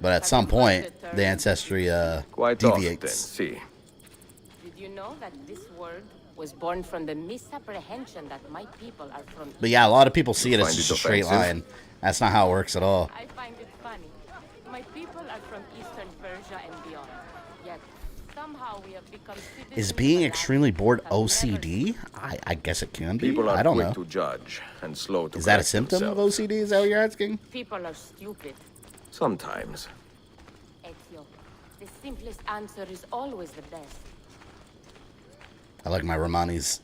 [SPEAKER 5] But at some point, the ancestry deviates.
[SPEAKER 1] See.
[SPEAKER 19] Did you know that this word was born from the misapprehension that my people are from...
[SPEAKER 5] But yeah, a lot of people see it as just a straight line. That's not how it works at all.
[SPEAKER 19] I find it funny. My people are from Eastern Persia and beyond. Yet, somehow we have become citizens...
[SPEAKER 5] Is being extremely bored OCD? I guess it can be.
[SPEAKER 1] People are
[SPEAKER 5] I don't
[SPEAKER 1] quick
[SPEAKER 5] know.
[SPEAKER 1] to judge and slow to
[SPEAKER 5] Is that a
[SPEAKER 1] correct
[SPEAKER 5] symptom of
[SPEAKER 1] themselves.
[SPEAKER 5] OCD? Is that what you're asking?
[SPEAKER 19] People are stupid.
[SPEAKER 1] Sometimes.
[SPEAKER 19] Ezio, the simplest answer is always the best.
[SPEAKER 5] I like my Romanis.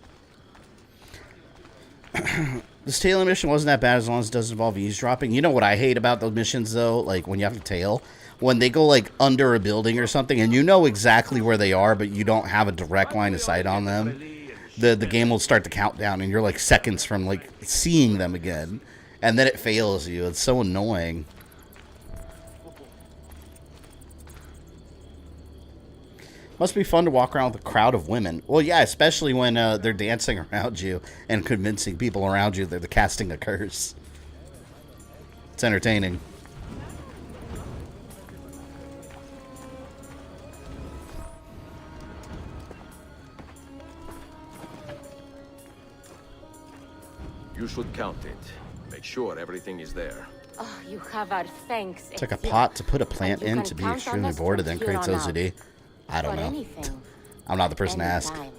[SPEAKER 5] This tailing mission wasn't that bad as long as it doesn't involve eavesdropping. You know what I hate about those missions, though? Like, when you have to tail. When they go, like, under a building or something, and you know exactly where they are, but you don't have a direct line of sight on them. The game will start to count down, and you're, like, seconds from, like, seeing them again. And then it fails you. It's so annoying. Must be fun to walk around with a crowd of women. Well, yeah, especially when they're dancing around you and convincing people around you that they're casting a curse. It's entertaining.
[SPEAKER 1] You should count it. Make sure everything is there.
[SPEAKER 19] Oh, you have our thanks.
[SPEAKER 5] It's like a
[SPEAKER 19] Ezio.
[SPEAKER 5] pot to put a plant
[SPEAKER 19] And you
[SPEAKER 5] in
[SPEAKER 19] can
[SPEAKER 5] to be
[SPEAKER 19] count on
[SPEAKER 5] extremely
[SPEAKER 19] us
[SPEAKER 5] bored
[SPEAKER 19] from
[SPEAKER 5] and then
[SPEAKER 19] here
[SPEAKER 5] creates
[SPEAKER 19] on out.
[SPEAKER 5] OCD. I don't
[SPEAKER 19] For
[SPEAKER 5] know.
[SPEAKER 19] anything.
[SPEAKER 5] I'm not the person to ask.
[SPEAKER 19] Anytime.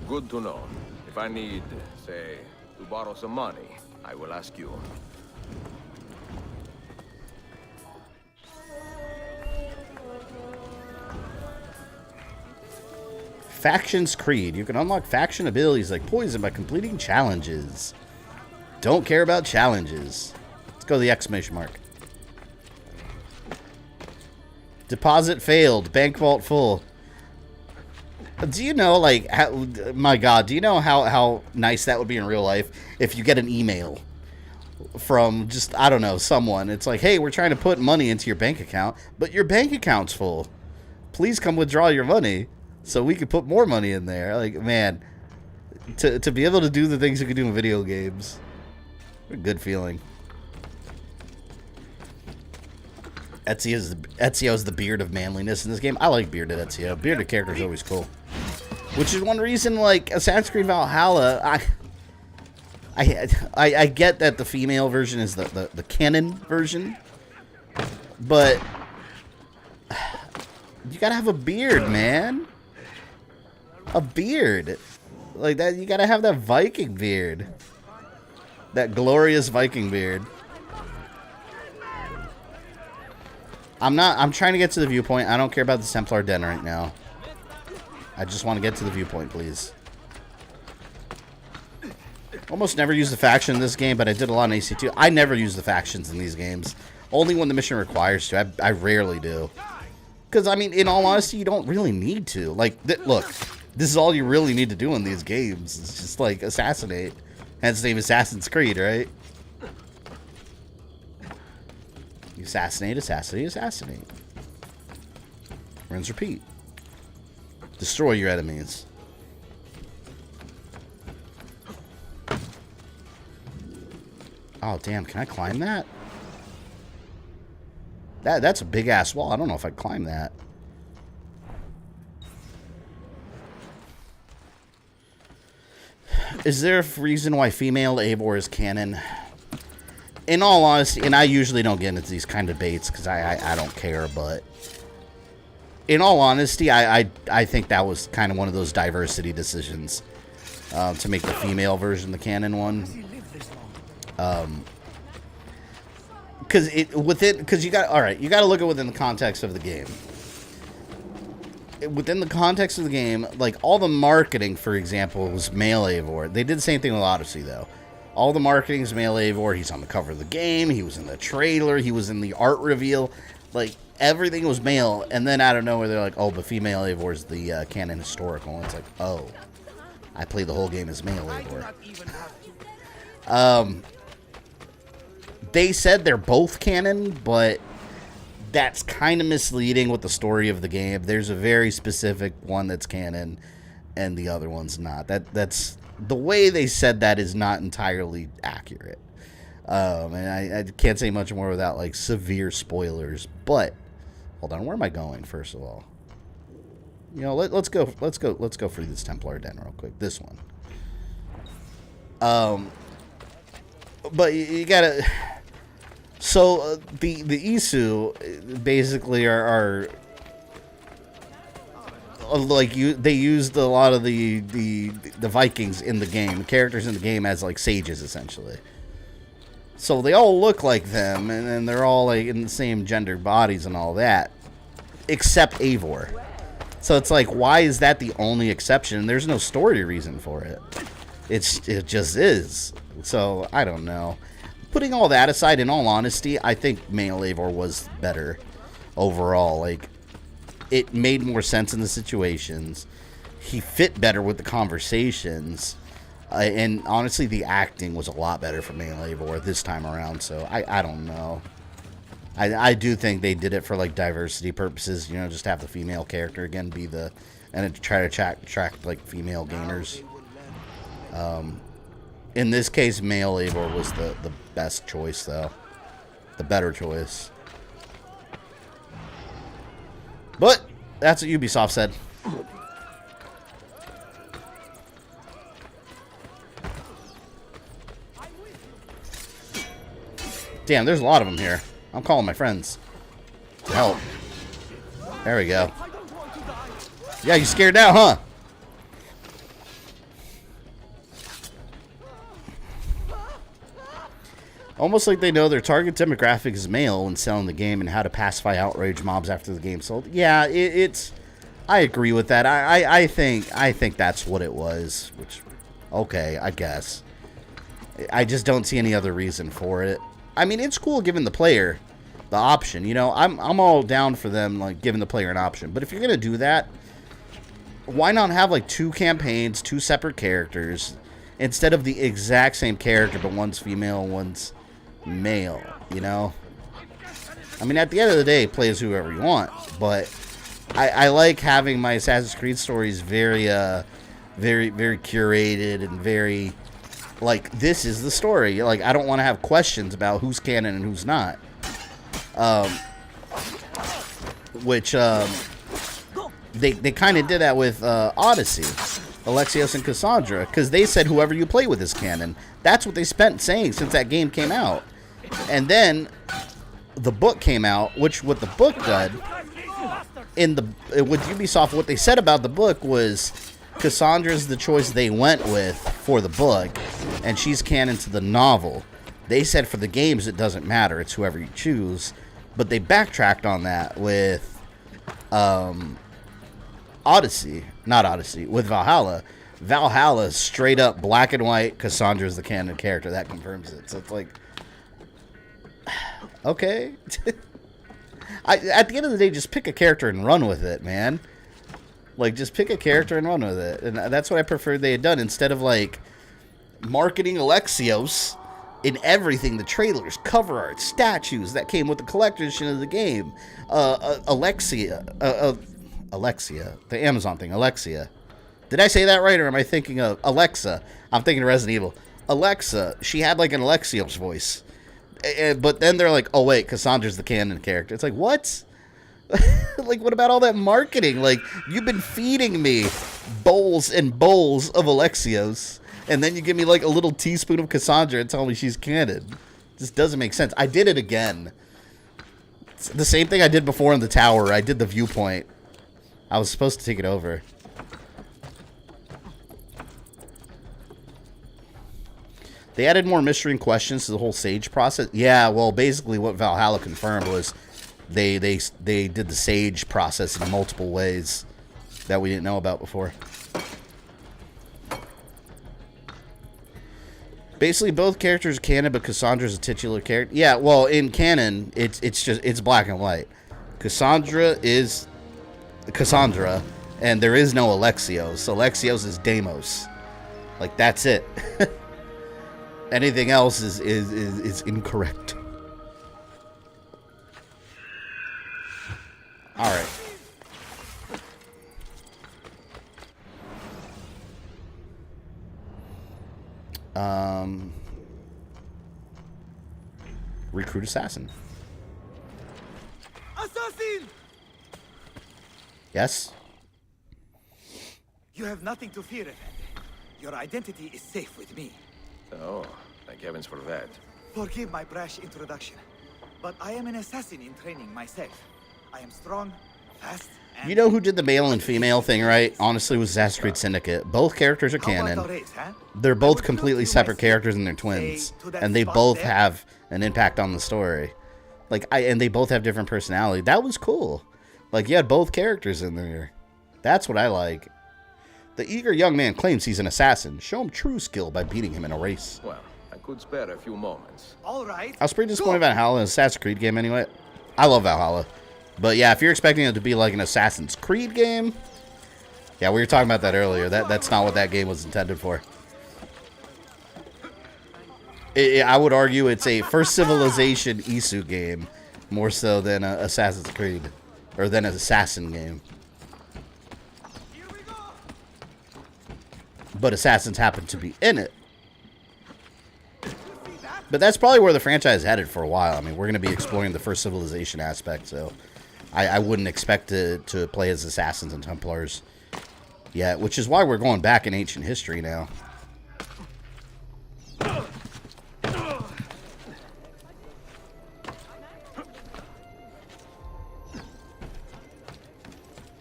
[SPEAKER 1] Good to know. If I need, say, to borrow some money, I will ask you.
[SPEAKER 5] Factions Creed. You can unlock faction abilities like poison by completing challenges. Don't care about challenges. Let's go to the exclamation mark. Deposit failed. Bank vault full. Do you know, like, how, my God, do you know how nice that would be in real life if you get an email from just, I don't know, someone. It's like, hey, we're trying to put money into your bank account, but your bank account's full. Please come withdraw your money so we can put more money in there. Like, man, to be able to do the things you can do in video games, a good feeling. Ezio's the beard of manliness in this game. I like bearded Ezio. Bearded character is always cool. Which is one reason, like, Assassin's Creed Valhalla, I get that the female version is the canon version, but you gotta have a beard, man. A beard. Like that, you gotta have that Viking beard. That glorious Viking beard. I'm trying to get to the viewpoint. I don't care about the Templar Den right now. I just want to get to the viewpoint, please. Almost never use the faction in this game, but I did a lot in AC2. I never use the factions in these games. Only when the mission requires to. I rarely do. Because, I mean, in all honesty, you don't really need to. Like, look, this is all you really need to do in these games. It's just, like, assassinate. Hence the name Assassin's Creed, right? You assassinate, assassinate, assassinate. Rinse, repeat. Destroy your enemies. Oh, damn. Can I climb that? That's a big-ass wall. I don't know if I can climb that. Is there a reason why female Eivor is canon? In all honesty, and I usually don't get into these kind of debates because I don't care, but in all honesty, I think that was kind of one of those diversity decisions to make the female version the canon one. Because you got you got to look at within the context of the game. Within the context of the game, like all the marketing, for example, was male Eivor. They did the same thing with Odyssey, though. All the marketing is male Eivor. He's on the cover of the game. He was in the trailer. He was in the art reveal. Like everything was male, and then out of nowhere, they're like, "Oh, but female Eivor is the canon historical." And it's like, "Oh, I played the whole game as male Eivor." They said they're both canon, but that's kind of misleading with the story of the game. There's a very specific one that's canon, and the other one's not. That's the way they said that is not entirely accurate. And I can't say much more without like severe spoilers. But hold on, where am I going? First of all, you know, let's go for this Templar Den real quick. This one. But you gotta. So the Isu basically are like they used a lot of the Vikings in the game, characters in the game as like sages essentially. So they all look like them, and then they're all like in the same gendered bodies and all that, except Eivor. So it's like, why is that the only exception? There's no story reason for it. It just is. So I don't know. Putting all that aside, in all honesty, I think male Eivor was better overall. Like, it made more sense in the situations. He fit better with the conversations. And honestly, the acting was a lot better for male Eivor this time around. So I don't know. I do think they did it for like diversity purposes. You know, just have the female character again be the, and try to attract like female gamers. In this case, male Eivor was the best choice, though. The better choice. But that's what Ubisoft said. Damn, there's a lot of them here. I'm calling my friends to help. There we go. Yeah, you scared now, huh? Almost like they know their target demographic is male when selling the game and how to pacify outrage mobs after the game sold. Yeah, it's. I agree with that. I think that's what it was. Which, okay, I guess. I just don't see any other reason for it. I mean, it's cool giving the player the option. You know, I'm all down for them like giving the player an option. But if you're gonna do that, why not have like 2 campaigns, 2 separate characters, instead of the exact same character, but one's female, one's male, you know? I mean, at the end of the day, play as whoever you want, but I like having my Assassin's Creed stories very curated and very, like, this is the story. Like, I don't want to have questions about who's canon and who's not. Which, they kind of did that with Odyssey, Alexios and Cassandra, because they said whoever you play with is canon. That's what they spent saying since that game came out. And then the book came out, which what the book did with Ubisoft, what they said about the book was Cassandra's the choice they went with for the book, and she's canon to the novel. They said for the games it doesn't matter, it's whoever you choose. But they backtracked on that with with Valhalla, Valhalla is straight up black and white. Cassandra's the canon character. That confirms it. So it's like, okay. At the end of the day, just pick a character and run with it, man. Like, just pick a character and run with it. And that's what I preferred they had done. Instead of, like, marketing Alexios in everything. The trailers, cover art, statues that came with the collector's edition of the game. Alexia. The Amazon thing. Alexia. Did I say that right, or am I thinking of Alexa? I'm thinking of Resident Evil. Alexa. She had, like, an Alexios voice. But then they're like, oh, wait, Cassandra's the canon character. It's like, what? Like, what about all that marketing? Like, you've been feeding me bowls and bowls of Alexios, and then you give me, like, a little teaspoon of Cassandra and tell me she's canon. This doesn't make sense. I did it again. It's the same thing I did before in the tower. I did the viewpoint. I was supposed to take it over. They added more mystery and questions to the whole Sage process. Yeah, well, basically what Valhalla confirmed was they did the Sage process in multiple ways that we didn't know about before. Basically, both characters are canon, but Cassandra's a titular character. Yeah, well, in canon, it's black and white. Cassandra is Cassandra, and there is no Alexios. Alexios is Deimos. Like, that's it. Anything else is incorrect. All right. Recruit assassin.
[SPEAKER 13] Assassin!
[SPEAKER 5] Yes?
[SPEAKER 13] You have nothing to fear, Effendi. Your identity is safe with me.
[SPEAKER 1] Oh, thank heavens for that.
[SPEAKER 13] Forgive my brash introduction, but I am an assassin in training myself. I am strong, fast, and...
[SPEAKER 5] You know who did the male and female thing, right? Honestly, it was Assassin's Creed Syndicate. Both characters are canon. They're both completely separate characters and they're twins. And they both have an impact on the story. And they both have different personality. That was cool. Like, you had both characters in there. That's what I like. The eager young man claims he's an assassin. Show him true skill by beating him in a race.
[SPEAKER 1] Well, I could spare a few moments.
[SPEAKER 13] All right.
[SPEAKER 5] I was pretty disappointed about Valhalla, an Assassin's Creed game anyway. I love Valhalla. But yeah, if you're expecting it to be like an Assassin's Creed game, yeah, we were talking about that earlier. That's not what that game was intended for. I would argue it's a First Civilization Isu game more so than an Assassin's Creed, or than an Assassin game. But assassins happen to be in it. But that's probably where the franchise is headed for a while. I mean, we're going to be exploring the First Civilization aspect, so I wouldn't expect to play as assassins and Templars yet, which is why we're going back in ancient history now.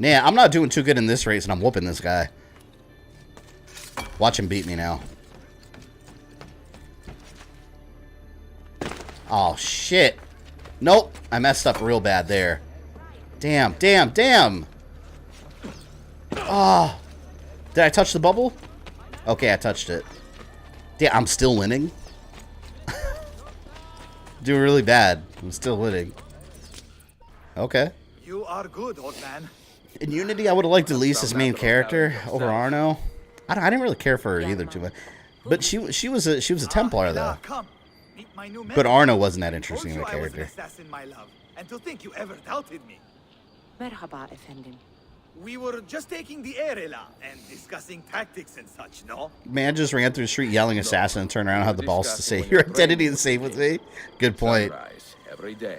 [SPEAKER 5] Nah, I'm not doing too good in this race, and I'm whooping this guy. Watch him beat me now. Oh, shit. Nope. I messed up real bad there. Damn, damn, damn. Oh. Did I touch the bubble? Okay, I touched it. Damn, I'm still winning. Doing really bad. I'm still winning. Okay.
[SPEAKER 13] You are good, old man.
[SPEAKER 5] In Unity, I would have liked Elise's main character over Arno. I didn't really care for her either too much. But she was a Templar though. But Arno wasn't that interesting of a character.
[SPEAKER 13] And to think you ever doubted me.
[SPEAKER 19] Merhaba, Efendim.
[SPEAKER 13] We were just taking the air and discussing tactics and such, no?
[SPEAKER 5] Man just ran through the street yelling assassin and turned around and had the balls to say, your identity is safe with me? Good point.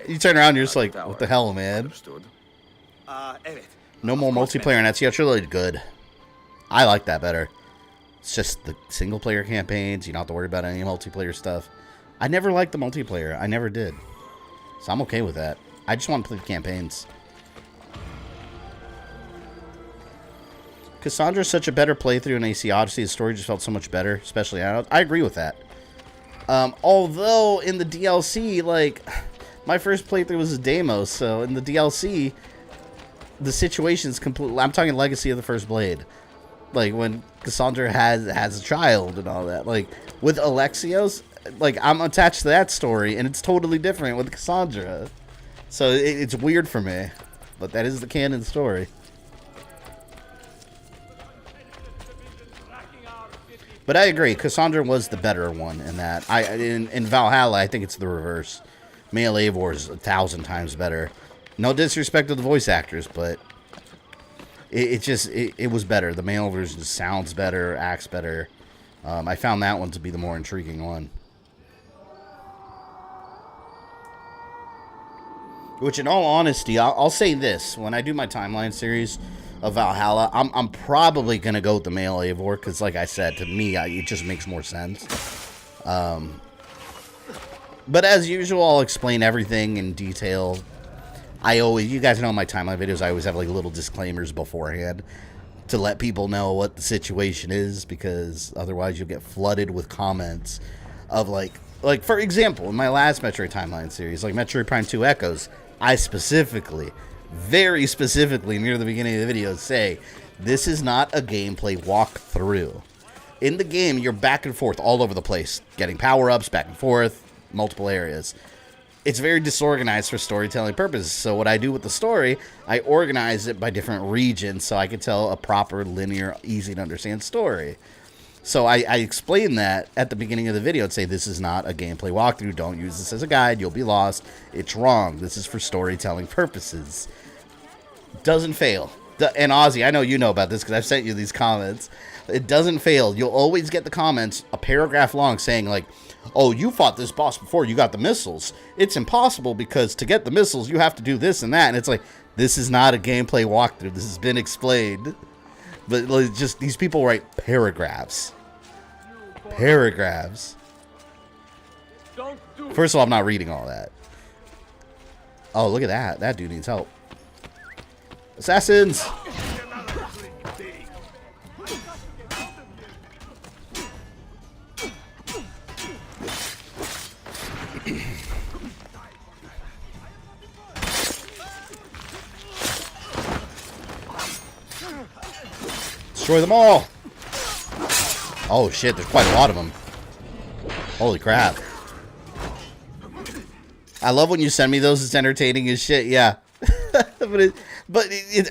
[SPEAKER 5] You turn around and you're just like, what the hell, man? No more multiplayer and that's really good. I like that better. It's just the single player campaigns. You don't have to worry about any multiplayer stuff. I never liked the multiplayer. I never did. So I'm okay with that. I just want to play the campaigns. Cassandra's such a better playthrough in AC Odyssey. The story just felt so much better, especially I agree with that. Although in the DLC, like, my first playthrough was a Deimos, so in the DLC, the situation's completely... I'm talking Legacy of the First Blade. Like when Cassandra has a child and all that. Like with Alexios, like I'm attached to that story, and it's totally different with Cassandra. So it's weird for me, but that is the canon story. But I agree, Cassandra was the better one in that. In Valhalla, I think it's the reverse. Male Eivor is 1,000 times better. No disrespect to the voice actors, but it was better. The male version sounds better, acts better. I found that one to be the more intriguing one. Which, in all honesty, I'll say this: when I do my timeline series of Valhalla, I'm probably gonna go with the male Eivor because, like I said, to me, it just makes more sense. But as usual, I'll explain everything in detail. You guys know in my timeline videos, I always have like little disclaimers beforehand to let people know what the situation is, because otherwise you'll get flooded with comments of like for example, in my last Metroid timeline series, like Metroid Prime 2 Echoes, I specifically, very specifically, near the beginning of the video, say this is not a gameplay walkthrough. In the game, you're back and forth all over the place, getting power-ups, back and forth, multiple areas. It's very disorganized for storytelling purposes. So what I do with the story, I organize it by different regions so I can tell a proper, linear, easy to understand story. So I explain that at the beginning of the video and say this is not a gameplay walkthrough. Don't use this as a guide. You'll be lost. It's wrong. This is for storytelling purposes. Doesn't fail. And Ozzy, I know you know about this because I've sent you these comments. It doesn't fail. You'll always get the comments a paragraph long saying like, oh, you fought this boss before you got the missiles. It's impossible because to get the missiles, you have to do this and that. And it's like, this is not a gameplay walkthrough. This has been explained. But like, just these people write paragraphs. Paragraphs. First of all, I'm not reading all that. Oh, look at that. That dude needs help. Assassins! Destroy them all! Oh shit, there's quite a lot of them. Holy crap. I love when you send me those. It's entertaining as shit, yeah.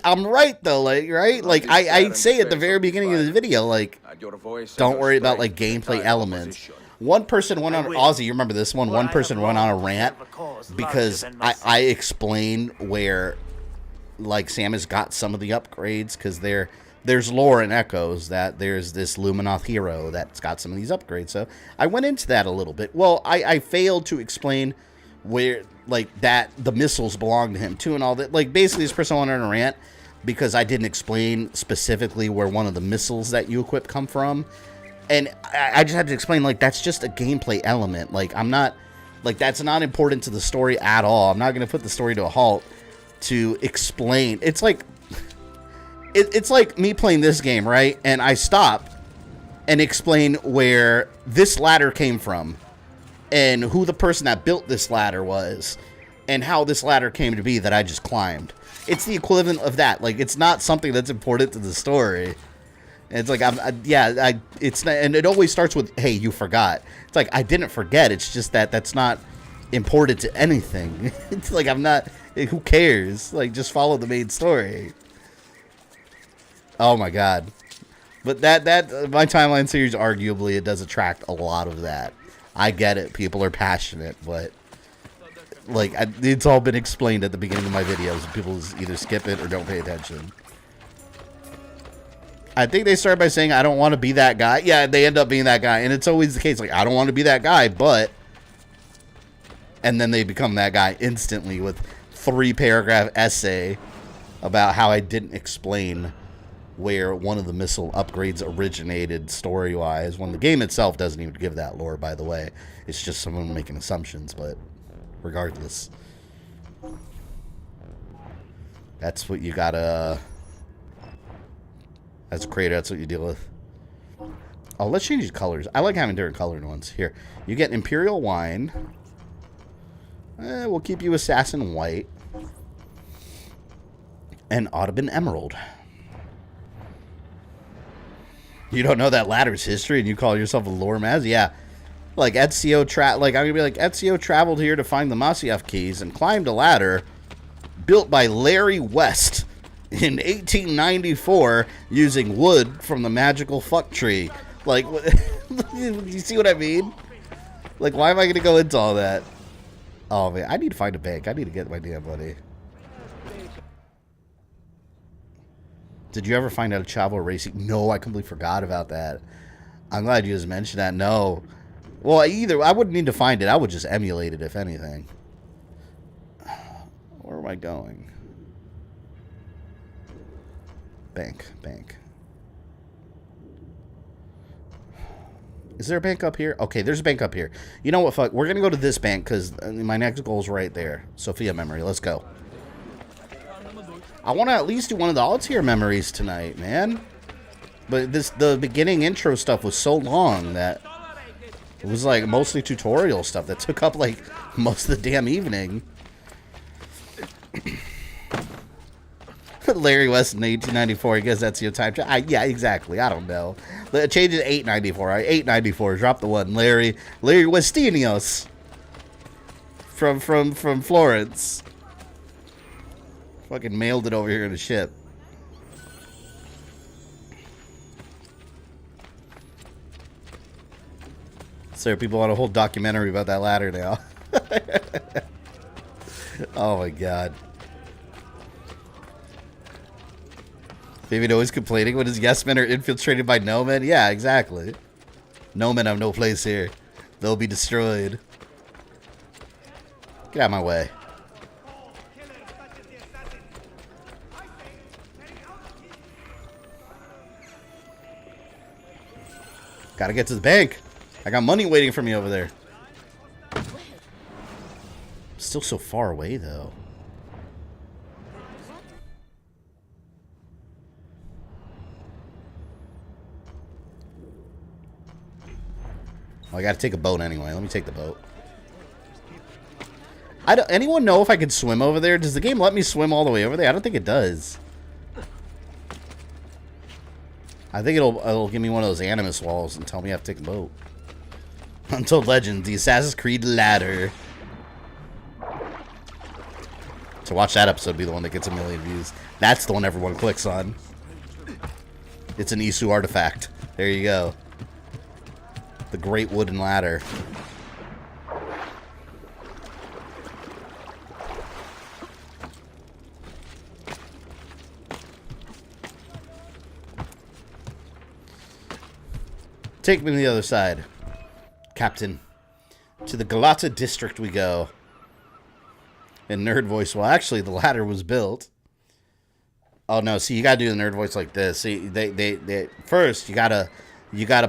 [SPEAKER 5] I'm right though, like, right? Like I say at the very beginning of the video, like, don't worry about like gameplay elements. One person went on Ozzy, you remember this one? One person went on a rant because I explained where like Samus got some of the upgrades, because there's lore and echoes that there's this Luminoth hero that's got some of these upgrades. So I went into that a little bit. Well, I failed to explain where like that the missiles belong to him too and all that. Like basically this person went on a rant because I didn't explain specifically where one of the missiles that you equip come from. And I just had to explain, like, that's just a gameplay element. Like, I'm not, like, that's not important to the story at all. I'm not going to put the story to a halt to explain. It's like, it's like me playing this game, right? And I stop and explain where this ladder came from and who the person that built this ladder was and how this ladder came to be that I just climbed. It's the equivalent of that. Like, it's not something that's important to the story. And it's like, it's not, and it always starts with, hey, you forgot. It's like, I didn't forget. It's just that's not important to anything. It's like, I'm not, who cares? Like, just follow the main story. Oh my God. But that my timeline series, arguably, it does attract a lot of that. I get it. People are passionate, but like, it's all been explained at the beginning of my videos. People either skip it or don't pay attention. I think they start by saying, I don't want to be that guy. Yeah, they end up being that guy. And it's always the case. Like, I don't want to be that guy, but... And then they become that guy instantly with 3-paragraph essay about how I didn't explain where one of the missile upgrades originated story-wise, when the game itself doesn't even give that lore, by the way. It's just someone making assumptions, but regardless. That's what you gotta... That's a crater. That's what you deal with. Oh, let's change these colors. I like having different colored ones. Here, you get Imperial Wine. We'll keep you Assassin White. And Audubon Emerald. You don't know that ladder's history and you call yourself a lore maz? Yeah. Like Ezio I'm gonna be like, Ezio traveled here to find the Masyaf keys and climbed a ladder built by Larry West in 1894 using wood from the magical fuck tree. Like, you see what I mean? Like, why am I gonna go into all that? Oh man, I need to find a bank. I need to get my damn money. Did you ever find out Chavo Racing? No, I completely forgot about that. I'm glad you just mentioned that. No. Well, I wouldn't need to find it. I would just emulate it, if anything. Where am I going? Bank. Is there a bank up here? Okay, there's a bank up here. You know what, fuck. We're going to go to this bank because my next goal is right there. Sophia Memory. Let's go. I want to at least do one of the Altair memories tonight, man. But the beginning intro stuff was so long that it was like mostly tutorial stuff that took up like most of the damn evening. Larry West in 1894. I guess that's your time. Yeah, exactly. I don't know. Change it to 894. Right? 894. Drop the one. Larry Westinios from Florence. Fucking mailed it over here in a ship. Sir, people want a whole documentary about that ladder now. Oh my god. David always complaining when his yes men are infiltrated by no men? Yeah, exactly. No men have no place here. They'll be destroyed. Get out of my way. Gotta get to the bank. I got money waiting for me over there. Still so far away, though. Oh, I gotta take a boat anyway. Let me take the boat. Anyone know if I could swim over there? Does the game let me swim all the way over there? I don't think it does. I think it'll give me one of those Animus walls and tell me I have to take a boat. Untold Legend, the Assassin's Creed ladder. So watch that episode be the one that gets 1 million views. That's the one everyone clicks on. It's an Isu artifact. There you go. The Great Wooden Ladder. Take me to the other side, Captain. To the Galata district we go. In nerd voice. Well, actually, the ladder was built. Oh no! See, you gotta do the nerd voice like this. See, they first you gotta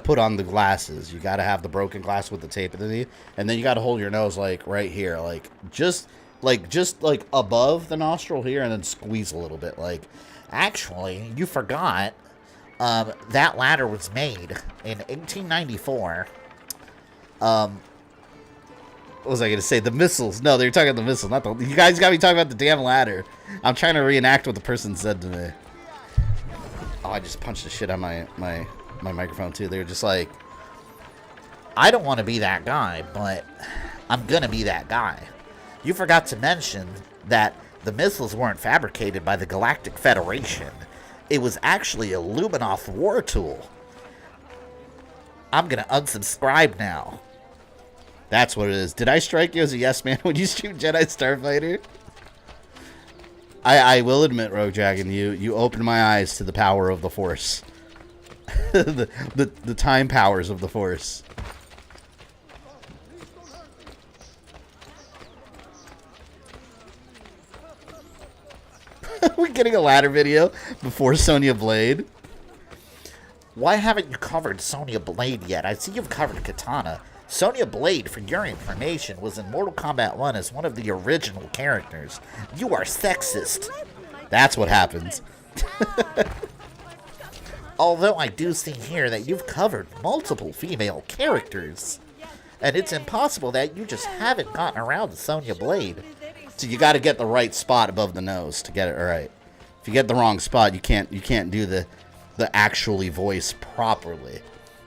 [SPEAKER 5] put on the glasses. You gotta have the broken glass with the tape underneath, and then you gotta hold your nose like right here, like just above the nostril here, and then squeeze a little bit. Like,
[SPEAKER 2] actually, you forgot. That ladder was made in 1894.
[SPEAKER 5] What was I going to say? The missiles. No, they were talking about the missiles. Not the. You guys got me talking about the damn ladder. I'm trying to reenact what the person said to me. Oh, I just punched the shit out of my microphone, too. They were just like,
[SPEAKER 2] I don't want to be that guy, but I'm going to be that guy. You forgot to mention that the missiles weren't fabricated by the Galactic Federation. It was actually a Luminoth war tool. I'm going to unsubscribe now.
[SPEAKER 5] That's what it is. Did I strike you as a yes man when you stream Jedi Starfighter? I will admit, Rogue Dragon, you opened my eyes to the power of the Force. the time powers of the Force. We're getting a ladder video before Sonya Blade.
[SPEAKER 2] Why haven't you covered Sonya Blade yet? I see you've covered Katana. Sonya Blade, for your information, was in Mortal Kombat 1 as one of the original characters. You are sexist.
[SPEAKER 5] That's what happens.
[SPEAKER 2] Although I do see here that you've covered multiple female characters. And it's impossible that you just haven't gotten around to Sonya Blade.
[SPEAKER 5] So you got to get the right spot above the nose to get it right. If you get the wrong spot, you can't do the the actually voice properly.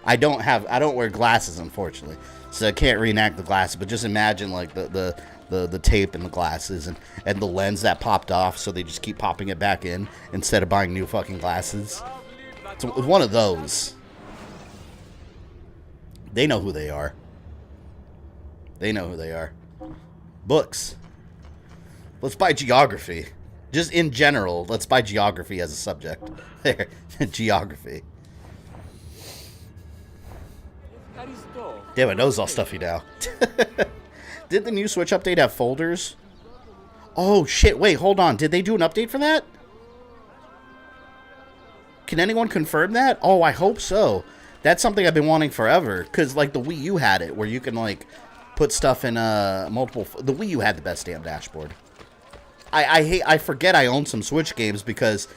[SPEAKER 5] I don't wear glasses, unfortunately, so I can't reenact the glasses, but just imagine like the tape and the glasses and the lens that popped off, so they just keep popping it back in instead of buying new fucking glasses. It's one of those. They know who they are. They know who they are. Books. Let's buy geography. Just in general, let's buy geography as a subject. There. Geography. Damn, my nose all stuffy now. Did the new Switch update have folders? Oh, shit. Wait, hold on. Did they do an update for that? Can anyone confirm that? Oh, I hope so. That's something I've been wanting forever. Because, like, the Wii U had it, where you can, like, put stuff in multiple... The Wii U had the best damn dashboard. I forget I own some Switch games because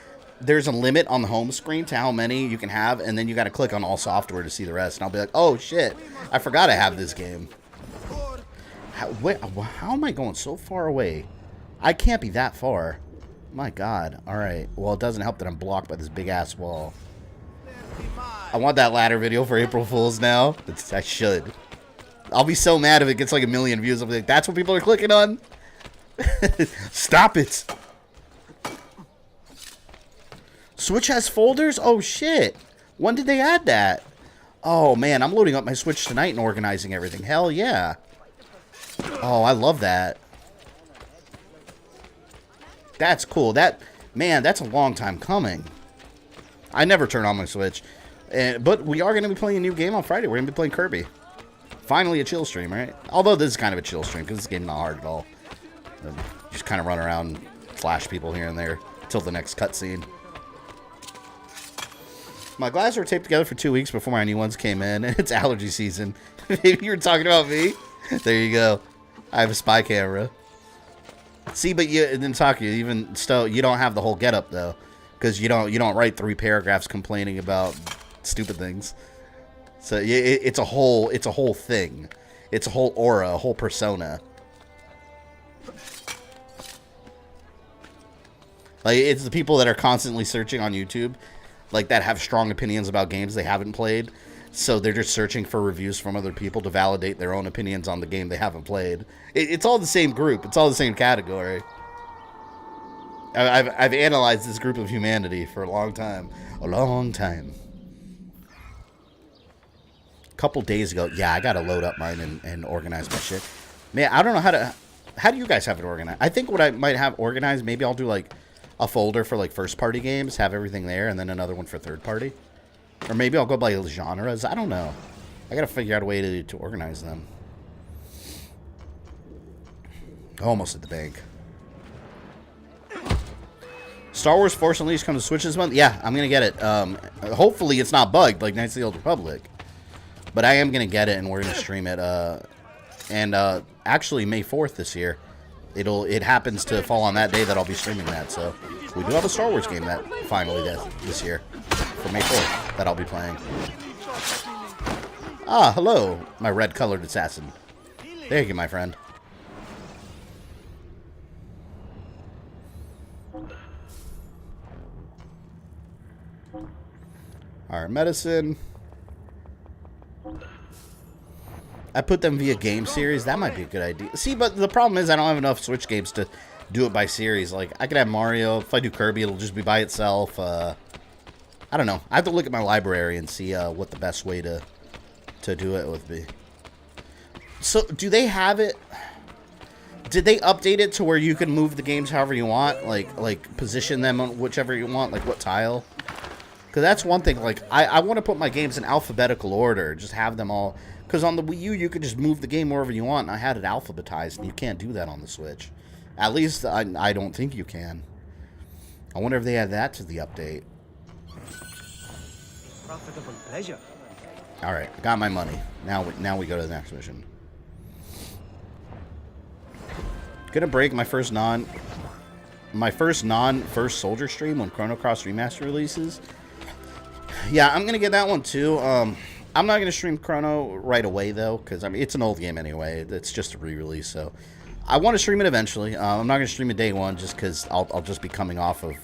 [SPEAKER 5] there's a limit on the home screen to how many you can have, and then you got to click on all software to see the rest. And I'll be like, oh, shit. I forgot I have this game. How am I going so far away? I can't be that far. My God. All right. Well, it doesn't help that I'm blocked by this big-ass wall. I want that ladder video for April Fool's now. I should. I'll be so mad if it gets like 1 million views. I'll be like, that's what people are clicking on? Stop it. Switch has folders? Oh, shit. When did they add that? Oh, man. I'm loading up my Switch tonight and organizing everything. Hell yeah. Oh, I love that. That's cool. Man, that's a long time coming. I never turn on my Switch. But we are going to be playing a new game on Friday. We're going to be playing Kirby. Finally a chill stream, right? Although this is kind of a chill stream because this game's not hard at all. Just kind of run around, flash people here and there until the next cutscene. My glasses were taped together for 2 weeks before my new ones came in, and it's allergy season. Maybe you were talking about me? There you go. I have a spy camera. See, but you didn't talk. You even still, you don't have the whole getup though, because you don't write 3 paragraphs complaining about stupid things. So it's a whole thing. It's a whole aura, a whole persona. Like, it's the people that are constantly searching on YouTube, like, that have strong opinions about games they haven't played. So they're just searching for reviews from other people to validate their own opinions on the game they haven't played. It's all the same group. It's all the same category. I've analyzed this group of humanity for a long time. A long time. A couple days ago, yeah, I gotta load up mine and organize my shit. Man, I don't know how do you guys have it organized? I think what I might have organized, maybe I'll do like a folder for like first party games, have everything there, and then another one for third party. Or maybe I'll go by genres. I don't know. I gotta figure out a way to organize them. Almost at the bank. Star Wars Force Unleashed comes to Switch this month? Yeah, I'm gonna get it. Hopefully it's not bugged like Knights of the Old Republic. But I am gonna get it and we're gonna stream it. Actually May 4th this year. It happens to fall on that day that I'll be streaming that, so we do have a Star Wars game that finally this year for May 4th that I'll be playing. Ah, hello, my red-colored assassin. There you go, my friend. Alright, medicine. I put them via game series. That might be a good idea. See, but the problem is I don't have enough Switch games to do it by series. Like, I could have Mario. If I do Kirby, it'll just be by itself. I don't know. I have to look at my library and see what the best way to do it would be. So, do they have it? Did they update it to where you can move the games however you want? Like position them on whichever you want? Like, what tile? Because that's one thing. Like, I want to put my games in alphabetical order. Just have them all... Because on the Wii U, you could just move the game wherever you want, and I had it alphabetized, and you can't do that on the Switch. At least, I don't think you can. I wonder if they add that to the update.
[SPEAKER 17] Profitable pleasure.
[SPEAKER 5] Alright, got my money. Now we go to the next mission. Gonna break my first non-first soldier stream when Chrono Cross Remaster releases. Yeah, I'm gonna get that one too. I'm not going to stream Chrono right away, though, because, I mean, it's an old game anyway. It's just a re-release, so I want to stream it eventually. I'm not going to stream it day one just because I'll just be coming off of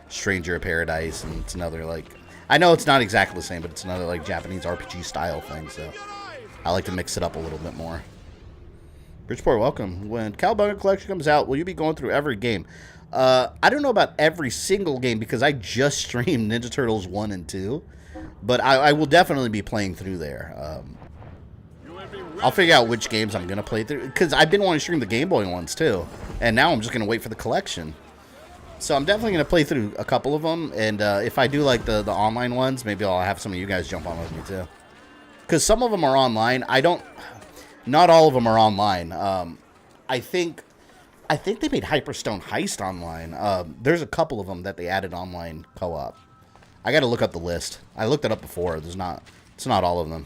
[SPEAKER 5] Stranger of Paradise, and it's another, like, I know it's not exactly the same, but it's another like Japanese RPG style thing, so I like to mix it up a little bit more. Bridgeport, welcome. When Cowabunga Collection comes out, will you be going through every game? I don't know about every single game because I just streamed Ninja Turtles 1 and 2, but I will definitely be playing through there. I'll figure out which games I'm going to play through because I've been wanting to stream the Game Boy ones too, and now I'm just going to wait for the collection. So I'm definitely going to play through a couple of them, and if I do like the online ones, maybe I'll have some of you guys jump on with me too. Because some of them are online. Not all of them are online. I think they made Hyperstone Heist online. There's a couple of them that they added online co-op. I got to look up the list. I looked it up before. It's not all of them.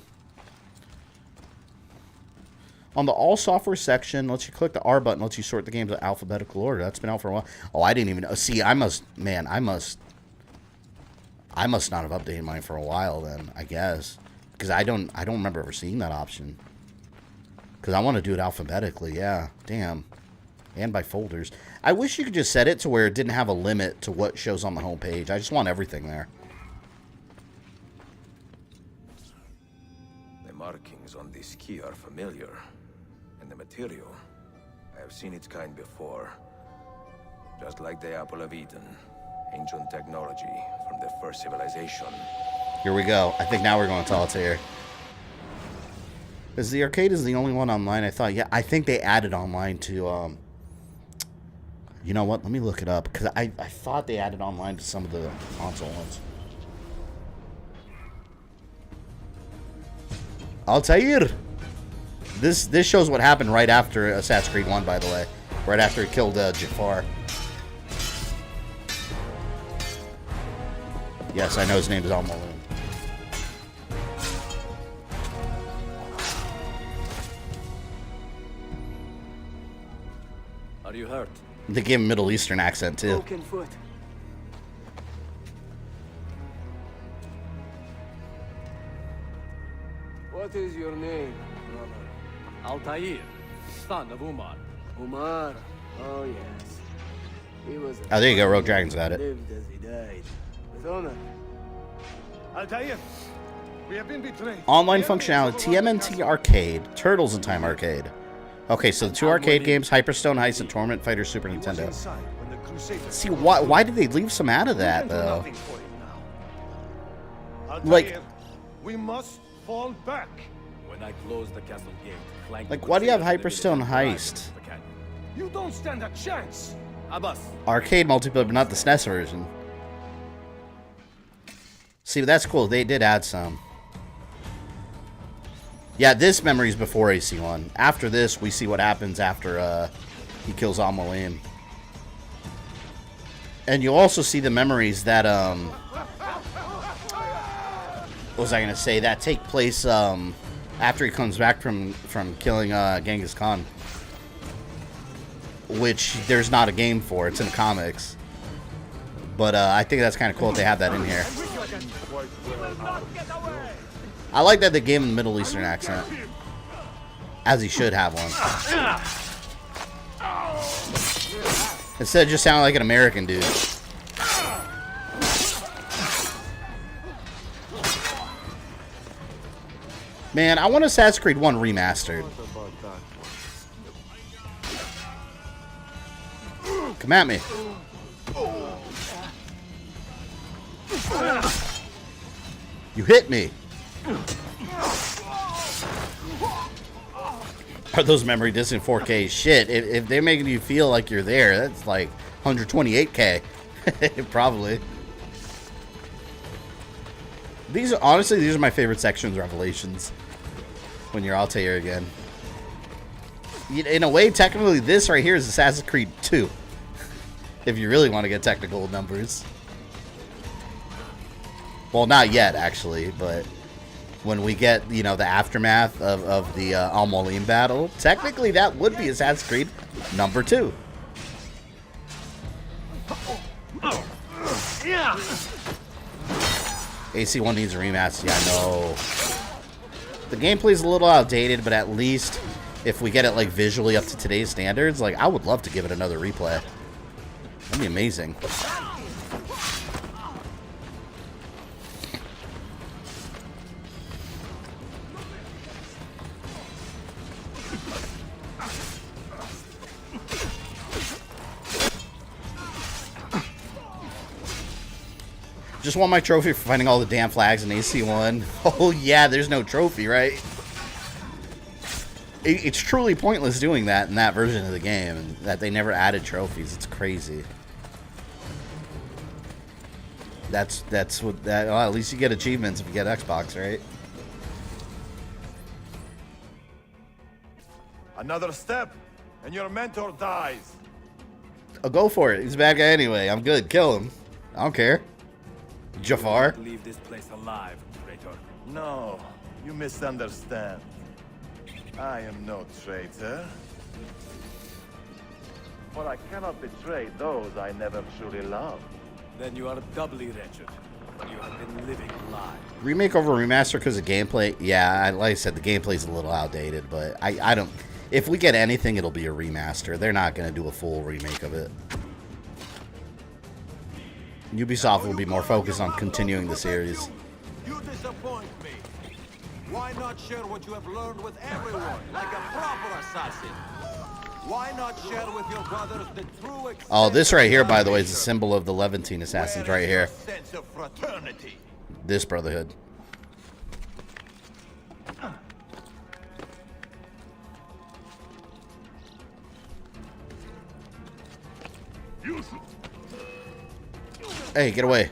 [SPEAKER 5] On the all software section, lets you click the R button, lets you sort the games in alphabetical order. That's been out for a while. Oh, I didn't even know. See, I must not have updated mine for a while then, I guess. Because I don't remember ever seeing that option. Because I want to do it alphabetically, yeah. Damn. And by folders. I wish you could just set it to where it didn't have a limit to what shows on the home page. I just want everything there.
[SPEAKER 1] The markings on this key are familiar. And the material, I have seen its kind before. Just like the Apple of Eden. Ancient technology from the first civilization.
[SPEAKER 5] Here we go. I think now we're going to Altair. Is the arcade is the only one online? I thought, yeah, I think they added online to, you know what? Let me look it up, because I thought they added online to some of the console ones. Altair! This shows what happened right after Assassin's Creed 1, by the way. Right after he killed Jafar. Yes, I know his name is Al-Mulin.
[SPEAKER 6] Are you hurt?
[SPEAKER 5] They gave him a Middle Eastern accent, too.
[SPEAKER 6] Broken foot.
[SPEAKER 9] What is your name, brother?
[SPEAKER 6] Altair, son of Umar.
[SPEAKER 9] Umar? Oh, yes. He was
[SPEAKER 5] Oh, there you go. Rogue Dragon's got it.
[SPEAKER 9] lived as he died. With honor.
[SPEAKER 4] Altair, we have been betrayed.
[SPEAKER 5] Online functionality, TMNT Arcade, Turtles in Time Arcade. Okay, so the two arcade games, Hyperstone Heist and Torment Fighter Super Nintendo. See, why did they leave some out of that, though? Like,
[SPEAKER 4] we must fall back.
[SPEAKER 6] When I close the castle gate,
[SPEAKER 5] like, why do you have Hyperstone Heist?
[SPEAKER 4] You don't stand a chance.
[SPEAKER 6] Abbas.
[SPEAKER 5] Arcade multiplayer, but not the SNES version. See, that's cool. They did add some. Yeah, this memory is before AC1. After this, we see what happens after he kills Al-Mulin. And you also see the memories that, what was I going to say? That take place after he comes back from killing Genghis Khan. Which there's not a game for. It's in the comics. But I think that's kind of cool if they have that in here. I like that they gave him the Middle Eastern accent. As he should have one. Instead of just sounding like an American dude. Man, I want Assassin's Creed 1 remastered. Come at me. You hit me. Are those memory discs in 4K? Shit, if they're making you feel like you're there, that's like 128K. Probably. These are, honestly, these are my favorite sections, Revelations. When you're Altair again. In a way, technically, this right here is Assassin's Creed 2. If you really want to get technical with numbers. Well, not yet, actually, but when we get, you know, the aftermath of the Al-Mulin battle, technically that would be Assassin's Creed number 2. AC1 needs a remaster. Yeah, I know. The gameplay's a little outdated, but at least if we get it like visually up to today's standards, like I would love to give it another replay. That'd be amazing. Just won my trophy for finding all the damn flags in AC1. Oh yeah, there's no trophy, right? It's truly pointless doing that in that version of the game, and that they never added trophies. It's crazy. That's what that. Well, at least you get achievements if you get Xbox, right?
[SPEAKER 8] Another step, and your mentor dies.
[SPEAKER 5] I'll go for it. He's a bad guy anyway. I'm good. Kill him. I don't care. Jafar.
[SPEAKER 8] Leave this place alive, traitor. No, you misunderstand. I am no traitor. For I cannot betray those I never truly loved.
[SPEAKER 20] Then you are doubly wretched. You have been living a lie.
[SPEAKER 5] Remake over remaster because of gameplay. Yeah, like I said, the gameplay's a little outdated, but I don't. If we get anything, it'll be a remaster. They're not going to do a full remake of it. Ubisoft will be more focused on continuing the series.
[SPEAKER 20] You disappoint me. Why not share what you have learned with everyone, like a proper assassin? Why not share with your brothers the true extent?
[SPEAKER 5] Oh, this right here, by the way, is a symbol of the Levantine assassins right here.
[SPEAKER 20] Sense of fraternity.
[SPEAKER 5] This brotherhood. Hey, get away.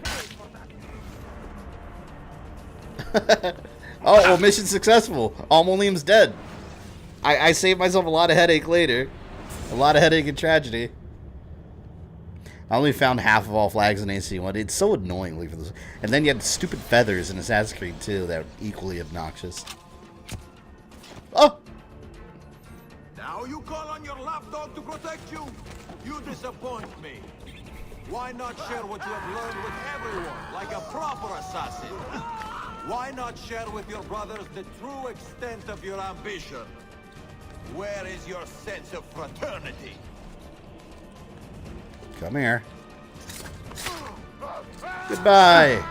[SPEAKER 5] Oh, well, mission successful. Almolium's dead. I saved myself a lot of headache later. A lot of headache and tragedy. I only found half of all flags in AC1. It's so annoying for this. And then you had stupid feathers in Assassin's Creed 2 that were equally obnoxious. Oh!
[SPEAKER 20] Now you call on your lapdog to protect you? You disappoint me. Why not share what you have learned with everyone, like a proper assassin? Why not share with your brothers the true extent of your ambition? Where is your sense of fraternity?
[SPEAKER 5] Come here. Goodbye.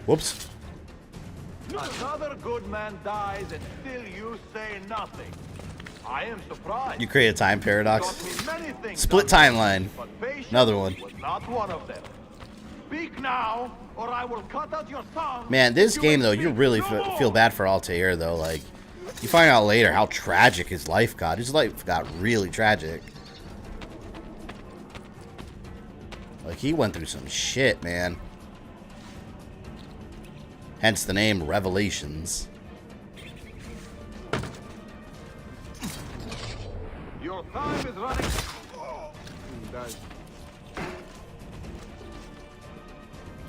[SPEAKER 5] Whoops.
[SPEAKER 8] Another good man dies and still you say nothing. I am surprised.
[SPEAKER 5] You create a time paradox. Split timeline. Another one.
[SPEAKER 8] Was not one of them. Speak now, or I will cut out your tongue.
[SPEAKER 5] Man, this game though, you really feel bad for Altair though. Like, you find out later how tragic his life got. His life got really tragic. Like, he went through some shit, man. Hence the name Revelations.
[SPEAKER 8] Your time is running.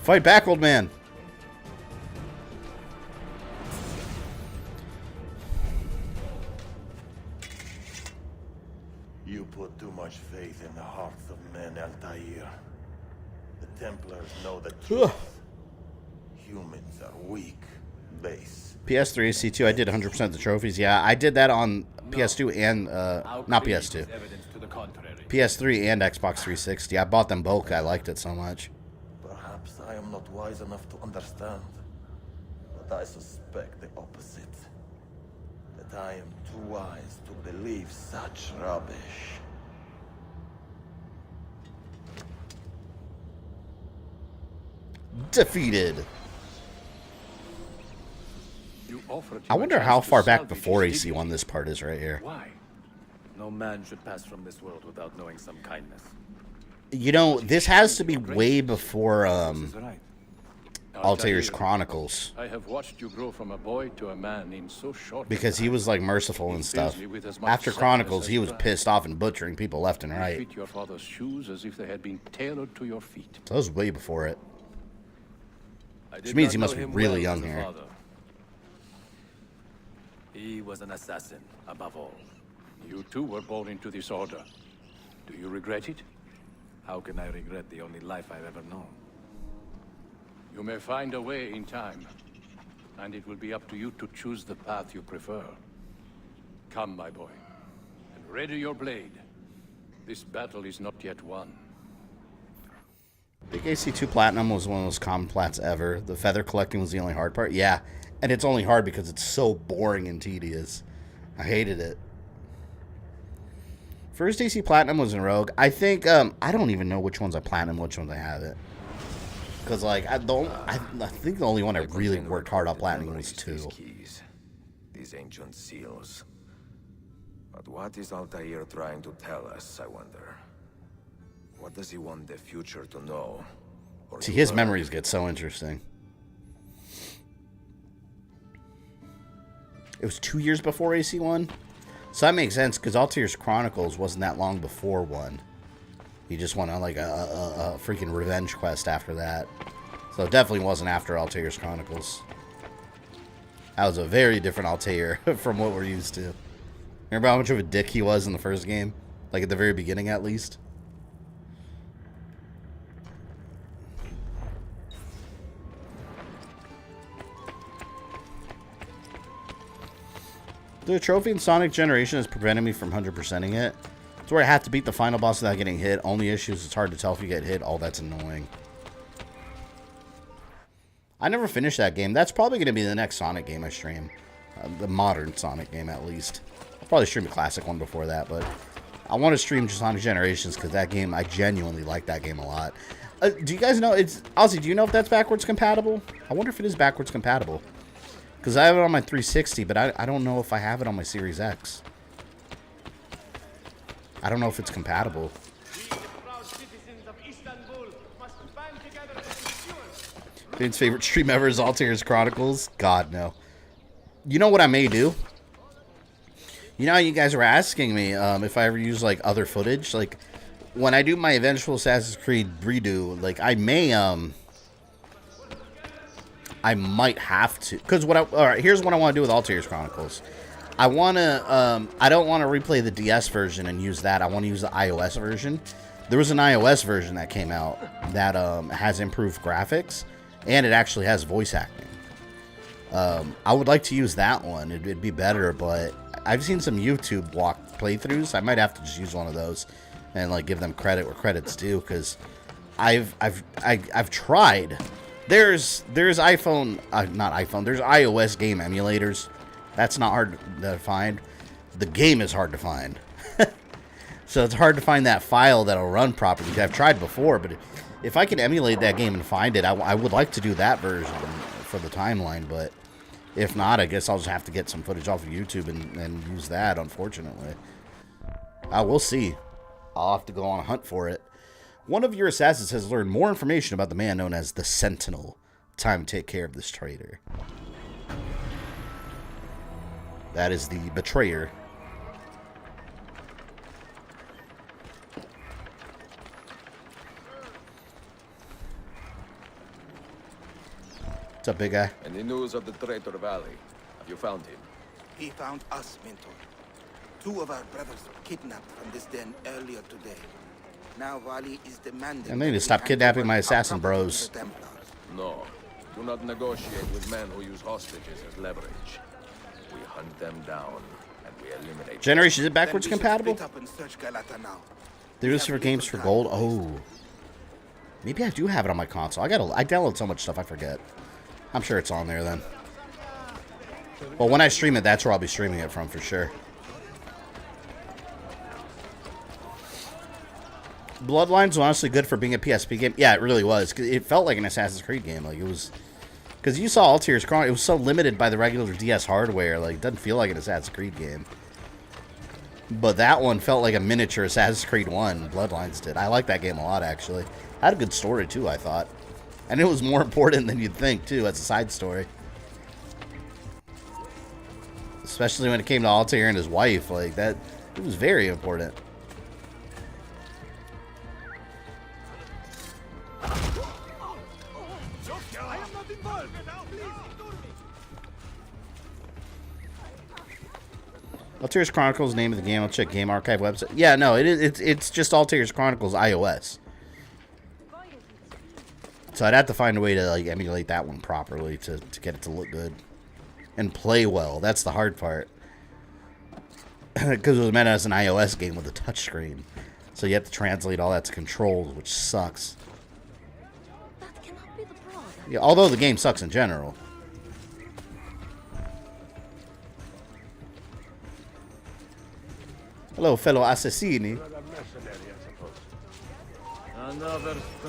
[SPEAKER 5] Fight back, old man.
[SPEAKER 8] You put too much faith in the hearts of men, Altair. The Templars know the truth. Humans are weak, base.
[SPEAKER 5] PS3, C2, I did 100% of the trophies. Yeah, I did that on PS2 and, not PS2. PS3 and Xbox 360. I bought them both. I liked it so much.
[SPEAKER 8] Perhaps I am not wise enough to understand, but I suspect the opposite. That I am too wise to believe such rubbish.
[SPEAKER 5] Defeated. I wonder how far back before AC1 this part is right here.
[SPEAKER 20] Why? No man should pass from this world without knowing some kindness.
[SPEAKER 5] You know, this has to be way before Altair's Chronicles.
[SPEAKER 22] I have watched you grow from a boy to a man in so short
[SPEAKER 5] Because he was like merciful and stuff. After Chronicles, he was pissed off and butchering people left and right.
[SPEAKER 22] Fit your father's shoes as if they had been tailored to your feet.
[SPEAKER 5] So that was way before it. Which means he must be really young here.
[SPEAKER 20] He was an assassin, above all.
[SPEAKER 22] You too were born into this order. Do you regret it?
[SPEAKER 20] How can I regret the only life I've ever known?
[SPEAKER 22] You may find a way in time, and it will be up to you to choose the path you prefer. Come, my boy, and ready your blade. This battle is not yet won.
[SPEAKER 5] Big AC2 Platinum was one of the most common plats ever. The feather collecting was the only hard part. Yeah, And it's only hard because it's so boring and tedious. I hated it. First AC Platinum was in Rogue. I think, I don't even know which ones I Platinum, which ones I haven't. Because, like, I think the only one I really worked hard on Platinum was 2.
[SPEAKER 1] These ancient seals. But what is Altair trying to tell us, I wonder? What does he want the future to know?
[SPEAKER 5] See, his memories get so interesting. It was 2 years before AC1? So that makes sense, because Altair's Chronicles wasn't that long before 1. He just went on, like, a freaking revenge quest after that. So it definitely wasn't after Altair's Chronicles. That was a very different Altair from what we're used to. Remember how much of a dick he was in the first game? Like, at the very beginning, at least? The trophy in Sonic Generation has prevented me from 100%ing it. It's where I have to beat the final boss without getting hit. Only issue is it's hard to tell if you get hit. Oh, that's annoying. I never finished that game. That's probably going to be the next Sonic game I stream. The modern Sonic game, at least. I'll probably stream a classic one before that, but I want to stream Sonic Generations because that game, I genuinely like that game a lot. Do you guys know, Ozzy, do you know if that's backwards compatible? I wonder if it is backwards compatible. Because I have it on my 360, but I don't know if I have it on my Series X. I don't know if it's compatible. Finn's favorite stream ever is Altair's Chronicles? God, no. You know what I may do? You know how you guys were asking me if I ever use, like, other footage? Like, when I do my eventual Assassin's Creed redo, like, I may, I might have to, because alright, here's what I want to do with Altair's Chronicles. I want to, I don't want to replay the DS version and use that. I want to use the iOS version. There was an iOS version that came out that has improved graphics, and it actually has voice acting. I would like to use that one. It'd be better, but I've seen some YouTube playthroughs. I might have to just use one of those and, like, give them credit where credit's due, because I've tried. There's iPhone, not iPhone, there's iOS game emulators. That's not hard to find. The game is hard to find. So it's hard to find that file that'll run properly. I've tried before, but if I can emulate that game and find it, I would like to do that version for the timeline, but if not, I guess I'll just have to get some footage off of YouTube and use that, unfortunately. We'll see. I'll have to go on a hunt for it. One of your assassins has learned more information about the man known as the Sentinel. Time to take care of this traitor. That is the betrayer. What's up, big guy?
[SPEAKER 1] Any news of the traitor Valley? Have you found him?
[SPEAKER 13] He found us, Mentor. 2 of our brothers were kidnapped from this den earlier today. Now Valley is demanding.
[SPEAKER 5] And they need to stop kidnapping my assassin bros.
[SPEAKER 1] No. Do not negotiate with men who use hostages as leverage. We hunt them down, and we eliminate
[SPEAKER 5] Generation, is it backwards compatible? There's for games for gold. Oh. Maybe I do have it on my console. I download so much stuff I forget. I'm sure it's on there then. Well, when I stream it, that's where I'll be streaming it from for sure. Bloodlines was honestly good for being a PSP game. Yeah, it really was. It felt like an Assassin's Creed game. Like, it was... Because you saw Altair's Chronicles, it was so limited by the regular DS hardware. Like, it doesn't feel like an Assassin's Creed game. But that one felt like a miniature Assassin's Creed 1. Bloodlines did. I like that game a lot, actually. Had a good story, too, I thought. And it was more important than you'd think, too, as a side story. Especially when it came to Altair and his wife. Like, that... It was very important. Altair's Chronicles, name of the game. I'll check Game Archive website. Yeah, no, it's just Altair's Chronicles iOS. So I'd have to find a way to, like, emulate that one properly to get it to look good and play well. That's the hard part. Because it was meant as an iOS game with a touchscreen. So you have to translate all that to controls, which sucks. Yeah, although the game sucks in general. Hello, fellow assassini.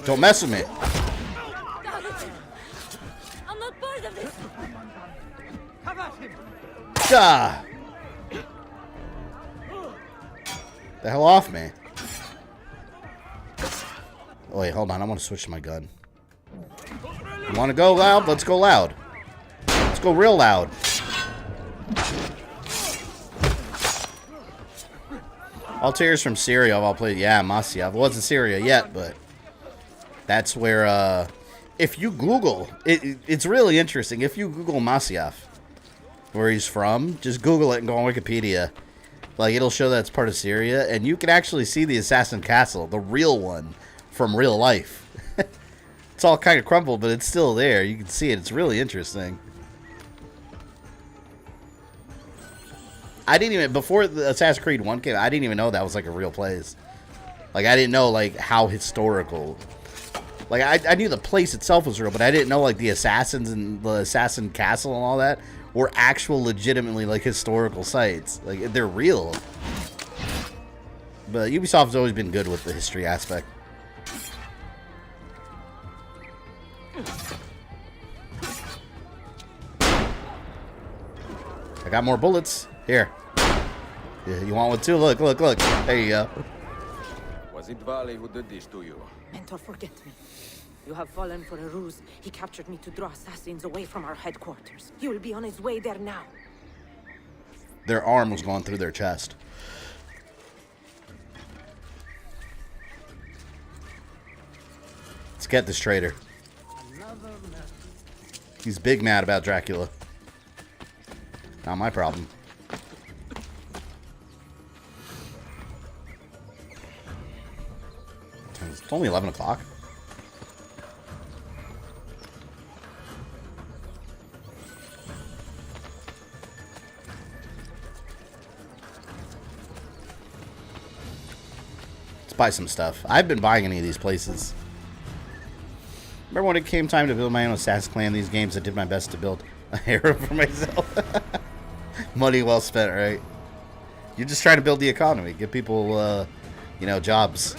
[SPEAKER 5] Don't mess with me.
[SPEAKER 21] I'm not part of this.
[SPEAKER 17] Come at him.
[SPEAKER 5] Gah! The hell off me. Oh, wait, hold on. I want to switch to my gun. You want to go loud? Let's go loud. Let's go real loud. Altair's from Syria. I'll play. Yeah, Masyaf. It wasn't Syria yet, but that's where. If you Google, it's really interesting. If you Google Masyaf, where he's from, just Google it and go on Wikipedia. Like, it'll show that it's part of Syria, and you can actually see the assassin castle, the real one, from real life. It's all kind of crumbled, but it's still there. You can see it. It's really interesting. I didn't even, before the Assassin's Creed 1 came, I didn't even know that was like a real place. Like, I didn't know like how historical. Like, I knew the place itself was real, but I didn't know like the assassins and the assassin castle and all that were actual legitimately like historical sites. Like, they're real. But Ubisoft's always been good with the history aspect. I got more bullets. Here. Yeah, you want one too? Look, look, look. There you go.
[SPEAKER 1] Was it Valley who did this to you?
[SPEAKER 19] Mentor, forget me. You have fallen for a ruse. He captured me to draw assassins away from our headquarters. He will be on his way there now.
[SPEAKER 5] Their arm was going through their chest. Let's get this traitor. He's big mad about Dracula. Not my problem. It's only 11 o'clock. Let's buy some stuff. I've been buying any of these places. Remember when it came time to build my own Assassin's Clan in these games, I did my best to build a harem for myself. Money well spent, right? You're just trying to build the economy. Give people, you know, jobs.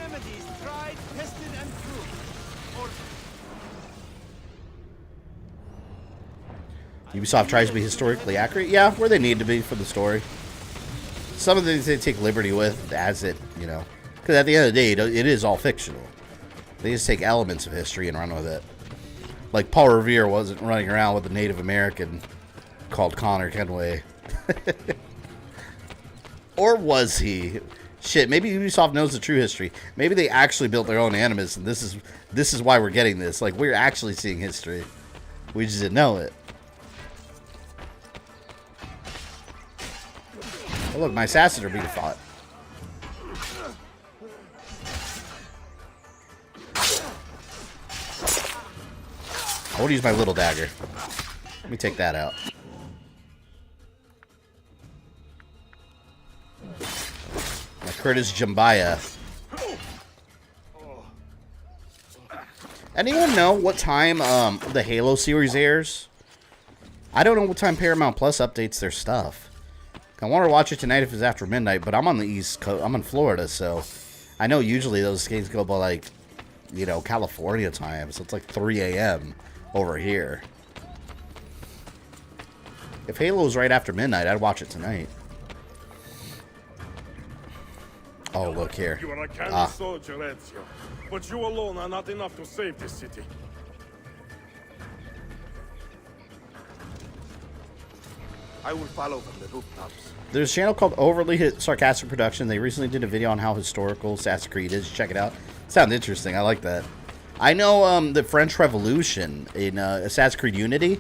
[SPEAKER 5] Ubisoft tries to be historically accurate. Yeah, where they need to be for the story. Some of the things they take liberty with as it, you know. Because at the end of the day, it is all fictional. They just take elements of history and run with it. Like Paul Revere wasn't running around with a Native American called Connor Kenway. Or was he? Shit, maybe Ubisoft knows the true history. Maybe they actually built their own Animus, and this is why we're getting this. Like, we're actually seeing history. We just didn't know it. Oh, look, my assassins are being fought. I want to use my little dagger. Let me take that out. My Curtis Jambaya. Anyone know what time the Halo series airs? I don't know what time Paramount Plus updates their stuff. I want to watch it tonight if it's after midnight, but I'm on the East Coast. I'm in Florida, so I know usually those games go by, like, you know, California time, so it's like 3 a.m. over here. If Halo's right after midnight, I'd watch it tonight. Oh, look here.
[SPEAKER 4] You are a canny soldier, Ezio, but you alone are not enough to save this city.
[SPEAKER 3] I will follow from the rooftops.
[SPEAKER 5] There's a channel called Overly Sarcastic Production. They recently did a video on how historical Assassin's Creed is. Check it out. Sounds interesting. I like that. I know the French Revolution in Assassin's Creed Unity.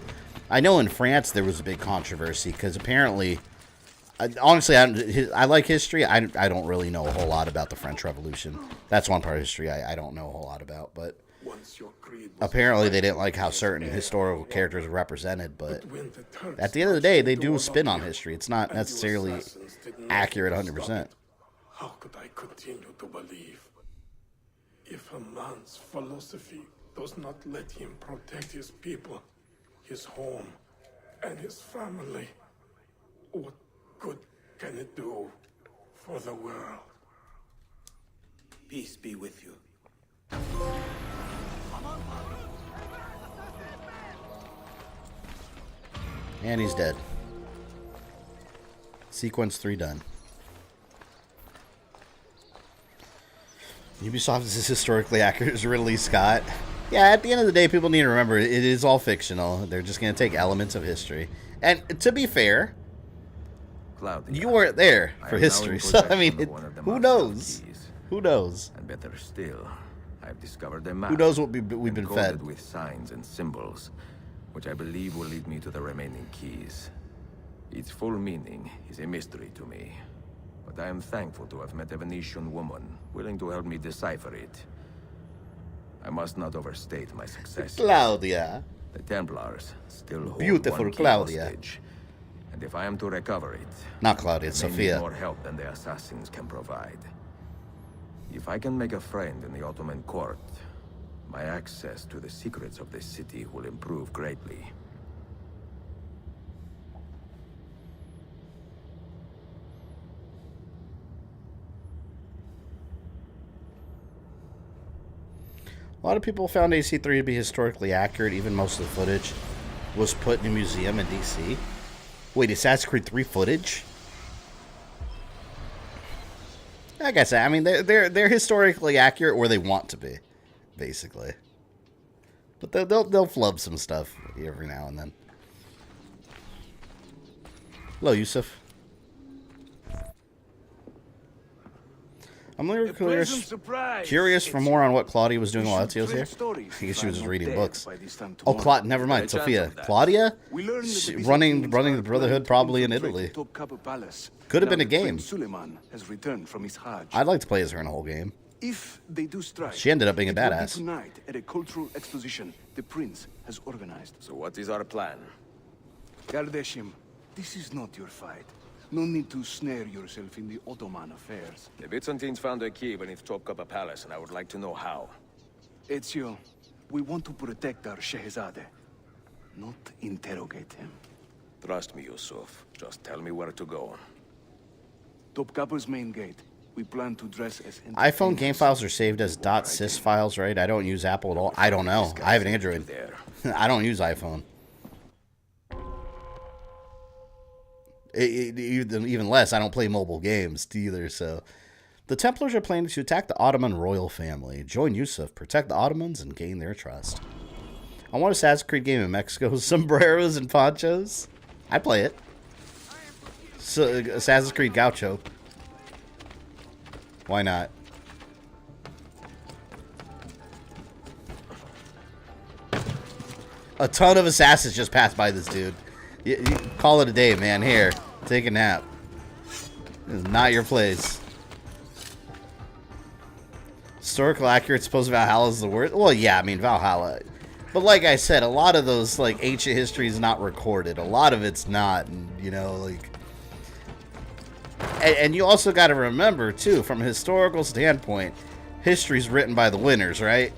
[SPEAKER 5] I know in France there was a big controversy because apparently, honestly, I like history. I don't really know a whole lot about the French Revolution. That's one part of history I don't know a whole lot about. But apparently they didn't like how certain historical characters were represented. But at the end of the day, they do a spin on history. It's not necessarily accurate 100%.
[SPEAKER 4] How could I continue to believe if a man's philosophy does not let him protect his people, his home, and his family? What good can it do for the world.
[SPEAKER 13] Peace be with you.
[SPEAKER 5] And he's dead. Sequence 3 done. Ubisoft is historically accurate as Ridley Scott. Yeah, at the end of the day, people need to remember it is all fictional. They're just going to take elements of history. And to be fair, you weren't there for history. So, I mean, who knows? Who knows?
[SPEAKER 1] And better still, I've discovered a map.
[SPEAKER 5] Who knows what we've been fed?
[SPEAKER 1] With signs and symbols, which I believe will lead me to the remaining keys. Its full meaning is a mystery to me, but I am thankful to have met a Venetian woman willing to help me decipher it. I must not overstate my success.
[SPEAKER 5] Claudia.
[SPEAKER 1] The Templars still hold
[SPEAKER 5] Beautiful
[SPEAKER 1] one key
[SPEAKER 5] Claudia.
[SPEAKER 1] hostage, and if I am to recover it,
[SPEAKER 5] Not Claudia,
[SPEAKER 1] I may need
[SPEAKER 5] Sophia.
[SPEAKER 1] more help than the assassins can provide. If I can make a friend in the Ottoman court, my access to the secrets of this city will improve greatly.
[SPEAKER 5] A lot of people found AC3 to be historically accurate. Even most of the footage was put in a museum in DC. Wait, Assassin's Creed 3 footage? Like I said, I mean they're historically accurate where they want to be, basically. But they'll flub some stuff every now and then. Hello, Yusuf. I'm curious for more on what Claudia was doing while Ezio's here. I guess she was just reading books. Oh, never mind, Sophia. Claudia? Running the Brotherhood probably in Italy. Could have been a game. I'd like to play as her in a whole game.
[SPEAKER 13] If they do strike,
[SPEAKER 5] She ended up being a
[SPEAKER 13] it will be
[SPEAKER 5] badass.
[SPEAKER 13] tonight at a cultural exposition the prince has organized.
[SPEAKER 1] So what is our plan?
[SPEAKER 13] Kardashim, this is not your fight. No need to snare yourself in the Ottoman affairs.
[SPEAKER 1] The Byzantines found a key beneath Topkapi Palace, and I would like to know how.
[SPEAKER 13] Ezio, we want to protect our Shehzade, not interrogate him.
[SPEAKER 1] Trust me, Yusuf. Just tell me where to go.
[SPEAKER 13] Topkapi's main gate. We plan to dress as
[SPEAKER 5] iPhone game files are saved as .sys files, right? I don't use Apple at all. I don't know. I have an Android. I don't use iPhone. Even less, I don't play mobile games either, so... The Templars are planning to attack the Ottoman royal family. Join Yusuf, protect the Ottomans, and gain their trust. I want an Assassin's Creed game in Mexico with sombreros and ponchos. I'd play it. So, Assassin's Creed Gaucho. Why not? A ton of assassins just passed by this dude. You call it a day, man. Here, take a nap. This is not your place. Historical accurate, suppose Valhalla is the worst. Well, yeah, I mean, Valhalla. But like I said, a lot of those, like, ancient history is not recorded. A lot of it's not, and, you know, like... And you also got to remember, too, from a historical standpoint, history's written by the winners, right?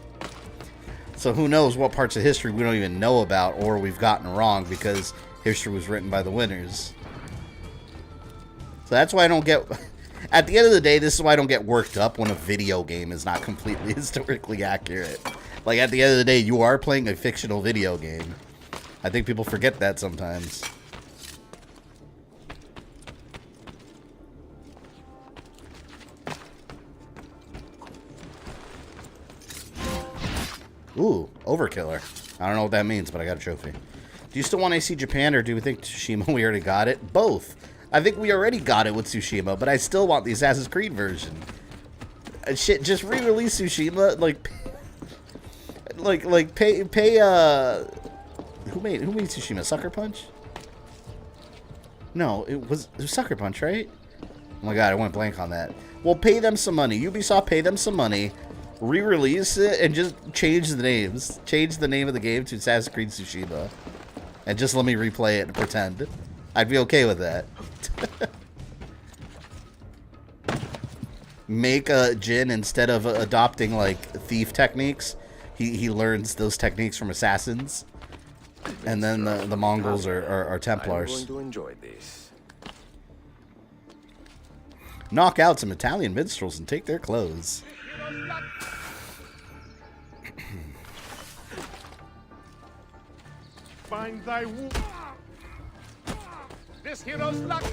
[SPEAKER 5] So who knows what parts of history we don't even know about or we've gotten wrong because history was written by the winners. So that's why I don't get... At the end of the day, this is why I don't get worked up when a video game is not completely historically accurate. Like, at the end of the day, you are playing a fictional video game. I think people forget that sometimes. Ooh, Overkiller. I don't know what that means, but I got a trophy. Do you still want AC Japan, or do we think Tsushima we already got it? Both. I think we already got it with Tsushima, but I still want the Assassin's Creed version. Shit, just re-release Tsushima, pay, who made Tsushima? Sucker Punch? No, it was Sucker Punch, right? Oh my god, I went blank on that. Well, pay them some money. Ubisoft, pay them some money. Re-release it and just change the names. Change the name of the game to Assassin's Creed Tsushima. And just let me replay it and pretend. I'd be okay with that. Make Jin, instead of adopting, like, thief techniques, he learns those techniques from assassins. And then the Mongols are Templars.
[SPEAKER 1] I'm going to enjoy this.
[SPEAKER 5] knock out some Italian minstrels and take their clothes.
[SPEAKER 10] Find thy this hero's luck.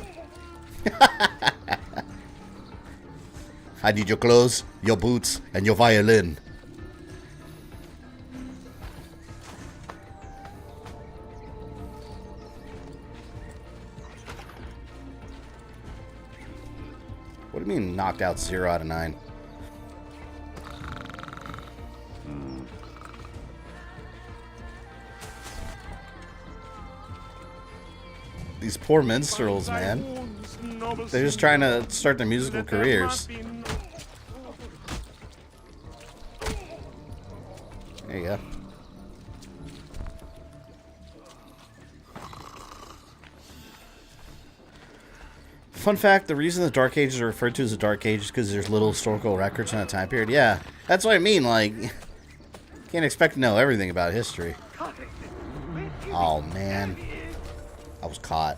[SPEAKER 5] I need your clothes, your boots, and your violin. What do you mean knocked out 0 out of 9? These poor minstrels, man. They're just trying to start their musical careers. There you go. Fun fact, the reason the Dark Ages are referred to as the Dark Ages is because there's little historical records in that time period. Yeah, that's what I mean, like, can't expect to know everything about history. Oh, man. I was caught.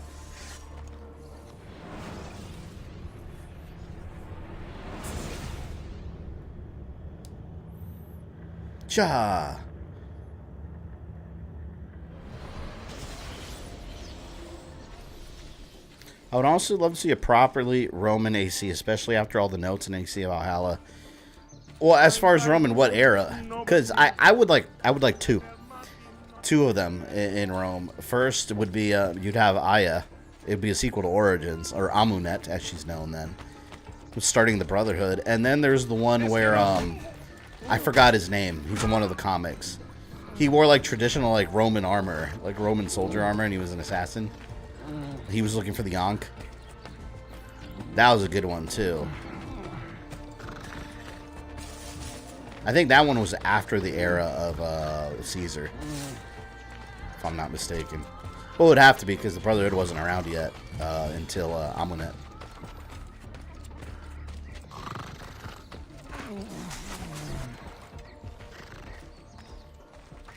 [SPEAKER 5] Cha. I would also love to see a properly Roman AC, especially after all the notes in AC of Valhalla. Well, as far as Roman, what era? Because I would like two of them in Rome. First would be you'd have Aya. It'd be a sequel to Origins, or Amunet as she's known then, starting the Brotherhood. And then there's the one where I forgot his name. He's in one of the comics. He wore like traditional like Roman armor, like Roman soldier armor, and he was an assassin. He was looking for the Ankh. That was a good one too. I think that one was after the era of Caesar, if I'm not mistaken. Well, it would have to be because the Brotherhood wasn't around yet until Amunet.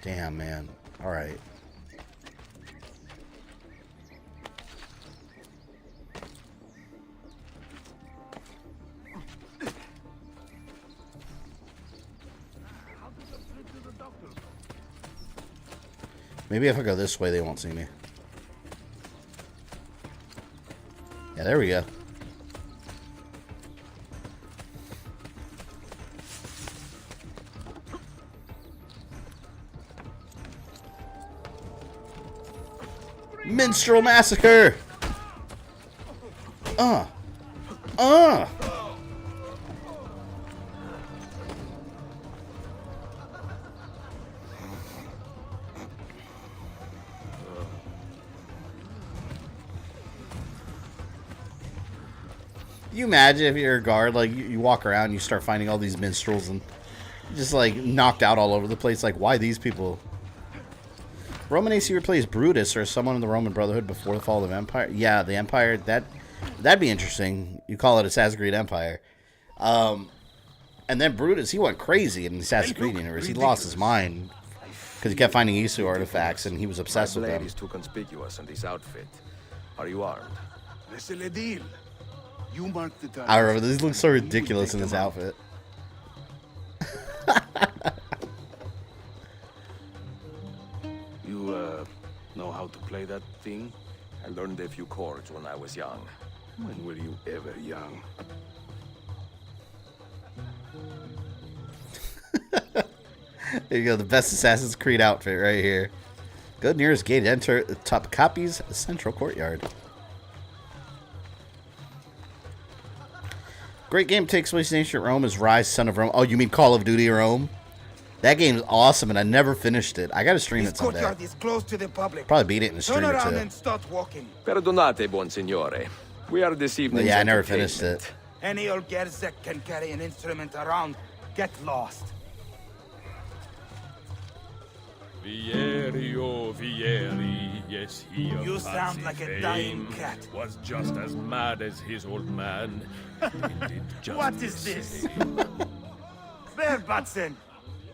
[SPEAKER 5] Damn, man. All right. Maybe if I go this way, they won't see me. Yeah, there we go. Minstrel Massacre! You imagine if you're a guard, like you walk around and you start finding all these minstrels and just like knocked out all over the place. Like, why these people? Roman AC replaced Brutus or someone in the Roman Brotherhood before the fall of the Empire. Yeah, the Empire. That'd be interesting. You call it Assassin's Creed Empire. And then Brutus, he went crazy in the Assassin's Creed universe. He lost his mind because he kept finding Isu artifacts and he was obsessed with them.
[SPEAKER 1] Is too conspicuous in this outfit. Are you armed?
[SPEAKER 13] You mark the time.
[SPEAKER 5] I remember these look so ridiculous in this outfit.
[SPEAKER 1] You know how to play that thing? I learned a few chords when I was young. When were you ever young?
[SPEAKER 5] There you go, the best Assassin's Creed outfit right here. Go nearest gate, enter the top copies central courtyard. Great game takes place in ancient Rome as Rise, Son of Rome. Oh, you mean Call of Duty Rome? That game's awesome, and I never finished it. I gotta stream it someday.
[SPEAKER 13] Courtyard is closed to the public.
[SPEAKER 5] Probably beat it and stream
[SPEAKER 13] Turn
[SPEAKER 5] it
[SPEAKER 13] around
[SPEAKER 5] too.
[SPEAKER 13] and start walking.
[SPEAKER 1] Perdonate, buon signore. We are this evening.
[SPEAKER 5] Yeah, I never finished it.
[SPEAKER 13] Any old Gerzek can carry an instrument around. Get lost.
[SPEAKER 15] Vierio, Vieri, yes, he of
[SPEAKER 13] You sound
[SPEAKER 15] fancy
[SPEAKER 13] like a
[SPEAKER 15] fame
[SPEAKER 13] dying cat.
[SPEAKER 15] Was just as mad as his old man. He did just
[SPEAKER 13] What
[SPEAKER 15] the
[SPEAKER 13] is this?
[SPEAKER 15] same.
[SPEAKER 13] Bear Batson.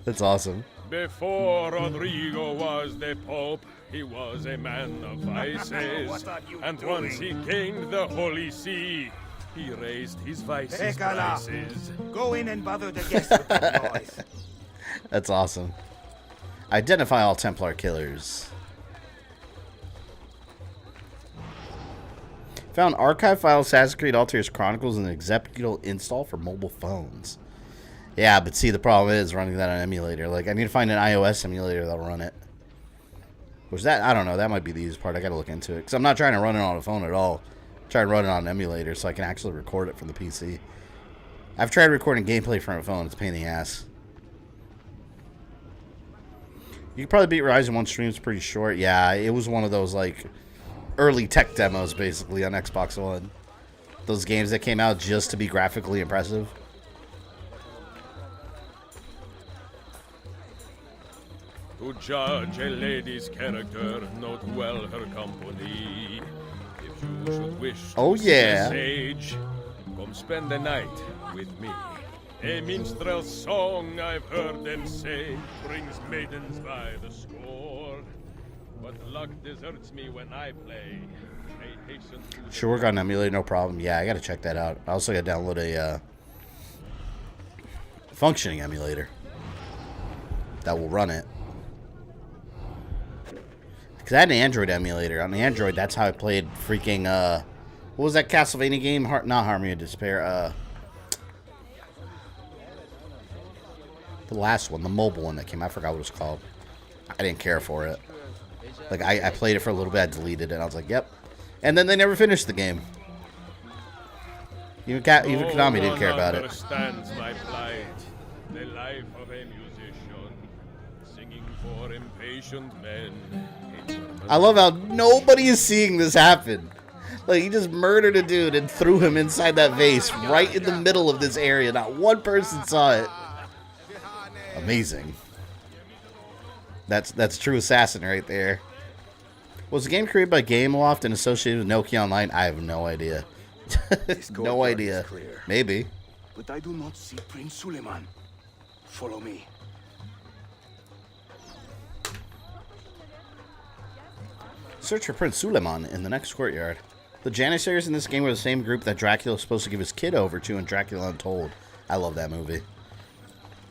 [SPEAKER 5] That's awesome.
[SPEAKER 15] Before Rodrigo was the Pope, he was a man of vices.
[SPEAKER 13] What are you
[SPEAKER 15] And
[SPEAKER 13] doing?
[SPEAKER 15] once he gained the Holy See, He raised his vices
[SPEAKER 13] Ekala,
[SPEAKER 15] prices.
[SPEAKER 13] go in and bother the guests with that noise.
[SPEAKER 5] That's awesome. Identify all Templar killers. Found archive file Assassin's Creed Altair's Chronicles and an executable install for mobile phones. Yeah, but see, the problem is running that on emulator. Like, I need to find an iOS emulator that'll run it. Which that, I don't know, that might be the easiest part. I gotta look into it. Because I'm not trying to run it on a phone at all. I'm trying to run it on an emulator so I can actually record it from the PC. I've tried recording gameplay from a phone. It's a pain in the ass. You can probably beat Ryzen 1 streams pretty short. Yeah, it was one of those, like, early tech demos, basically, on Xbox One. Those games that came out just to be graphically impressive.
[SPEAKER 15] To judge a lady's character, note well her company. If you should wish to see a sage, come spend the night with me. A minstrel's song, I've heard them say, brings maidens by the score. But luck deserts me when I play. I hasten to
[SPEAKER 5] Should work on emulator, no problem. Yeah, I gotta check that out. I also gotta download a functioning emulator that will run it. Because I had an Android emulator. On the Android, that's how I played freaking, what was that Castlevania game? Not Harmony of Despair, the last one, the mobile one that came out. I forgot what it was called. I didn't care for it. Like, I played it for a little bit, I deleted it, and I was like, yep. And then they never finished the game. Even Konami didn't care about it.
[SPEAKER 15] Understands my plight, the life of a musician, singing for impatient men.
[SPEAKER 5] I love how nobody is seeing this happen. Like, he just murdered a dude and threw him inside that vase right in the middle of this area. Not one person saw it. Amazing. That's true assassin right there. Was the game created by Gameloft and associated with Nokia Online? I have no idea. No idea. Maybe.
[SPEAKER 13] But I do not see Prince Suleiman. Follow me.
[SPEAKER 5] Search for Prince Suleiman in the next courtyard. The Janissaries in this game were the same group that Dracula was supposed to give his kid over to in Dracula Untold. I love that movie.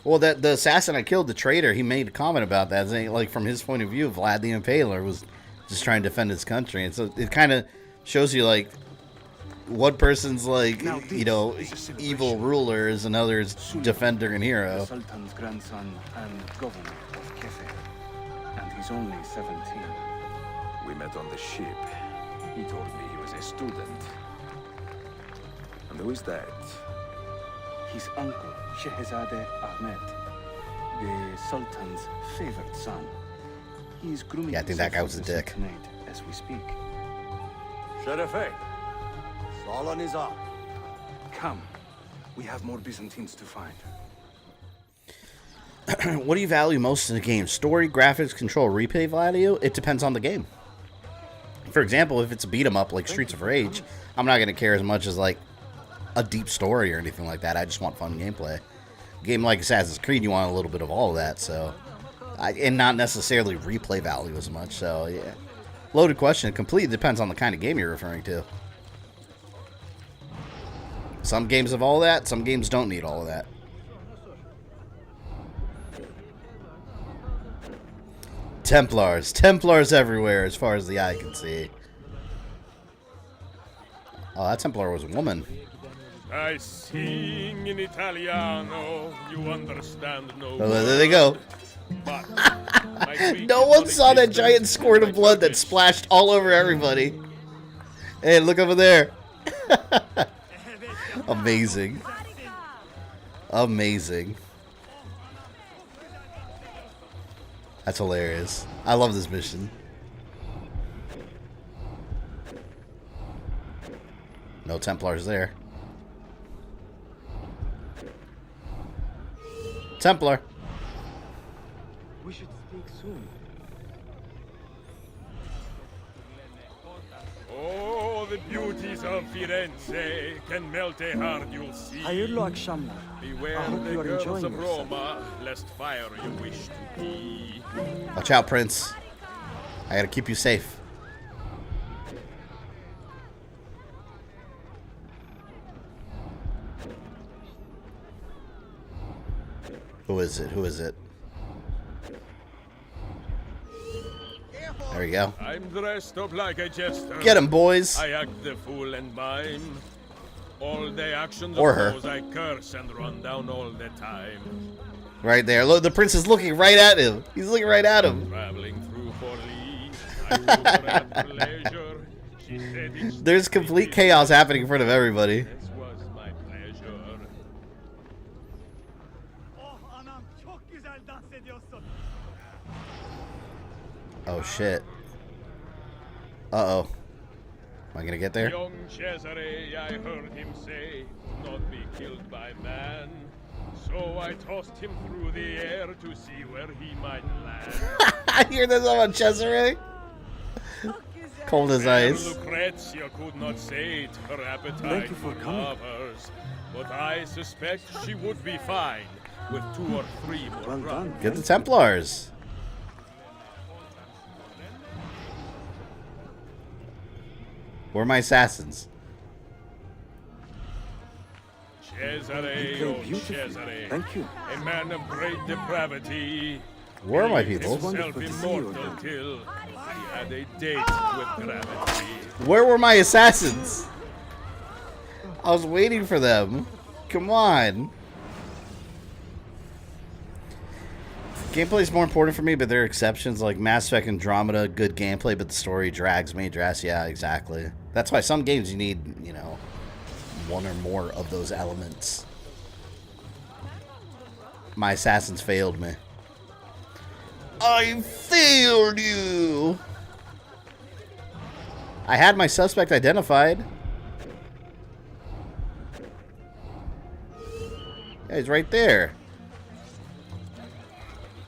[SPEAKER 5] Well, the assassin I killed, the traitor, he made a comment about that. Saying, like, from his point of view, Vlad the Impaler was just trying to defend his country. And so it kind of shows you, like, one person's, like, you know, evil ruler is another's defender and hero.
[SPEAKER 13] The Sultan's grandson and governor of Kefe. And he's only 17.
[SPEAKER 1] We met on the ship. He told me he was a student. And who is that?
[SPEAKER 13] His uncle, Shehzade Ahmed, the Sultan's favorite son. He is grooming.
[SPEAKER 5] Yeah, I think that guy was a dick.
[SPEAKER 13] Sultanate as we speak.
[SPEAKER 20] Sheriff, Solon is up.
[SPEAKER 13] Come, we have more Byzantines to find.
[SPEAKER 5] What do you value most in the game? Story, graphics, control, replay value? It depends on the game. For example, if it's a beat 'em up like Streets of Rage, I'm not going to care as much as like a deep story or anything like that. I just want fun gameplay. A game like Assassin's Creed, you want a little bit of all of that, so and not necessarily replay value as much. So yeah, loaded question. It completely depends on the kind of game you're referring to. Some games have all that. Some games don't need all of that. Templars everywhere as far as the eye can see. Oh, that Templar was a woman.
[SPEAKER 15] I sing in Italiano, you understand no
[SPEAKER 5] Oh, there they go. No one saw that giant squirt of blood that splashed all over everybody. Hey, look over there. Amazing. Amazing. That's hilarious. I love this mission. No Templars there. Templar.
[SPEAKER 13] We should speak soon.
[SPEAKER 15] Oh, the beauties of Firenze can melt a heart you'll see. Beware the girls of Roma, lest fire you wish to be.
[SPEAKER 5] Watch out, Prince. I gotta keep you safe. Who is it? Who is it? There we go.
[SPEAKER 15] I'm dressed up like a jester.
[SPEAKER 5] Get him, boys.
[SPEAKER 15] I act the fool and mime. All the actions
[SPEAKER 5] Or
[SPEAKER 15] of
[SPEAKER 5] her.
[SPEAKER 15] those I curse and run down all the time.
[SPEAKER 5] Right there. Look, the prince is looking right at him. He's looking right at him.
[SPEAKER 15] Traveling through for leaves, I move her at pleasure. She said each
[SPEAKER 5] There's complete chaos happening in front of everybody.
[SPEAKER 15] this was my pleasure.
[SPEAKER 5] Oh shit. Uh-oh. Am I gonna get there?
[SPEAKER 15] Young Cesare, I heard him say, not be killed by man. So I tossed him through the air to see where he might land.
[SPEAKER 5] I hear this on Cesare. Cold as ice.
[SPEAKER 15] Lucrezia could not sate her appetite
[SPEAKER 6] Thank you for coming.
[SPEAKER 15] lovers, but I suspect she would be fine with 2 or 3 more brothers.
[SPEAKER 5] Get the Templars. Where are my assassins?
[SPEAKER 15] Cesare,
[SPEAKER 6] You
[SPEAKER 15] oh
[SPEAKER 6] play beautifully.
[SPEAKER 15] Cesare,
[SPEAKER 6] Thank you.
[SPEAKER 15] a man of great depravity.
[SPEAKER 5] Where are my
[SPEAKER 15] He
[SPEAKER 5] people?
[SPEAKER 15] himself immortal till he had a date with gravity.
[SPEAKER 5] Where were my assassins? I was waiting for them. Come on. Gameplay is more important for me, but there are exceptions like Mass Effect Andromeda, good gameplay, but the story drags me. Yeah, exactly. That's why some games you need, you know, one or more of those elements. My assassins failed me. I failed you! I had my suspect identified. Yeah, he's right there.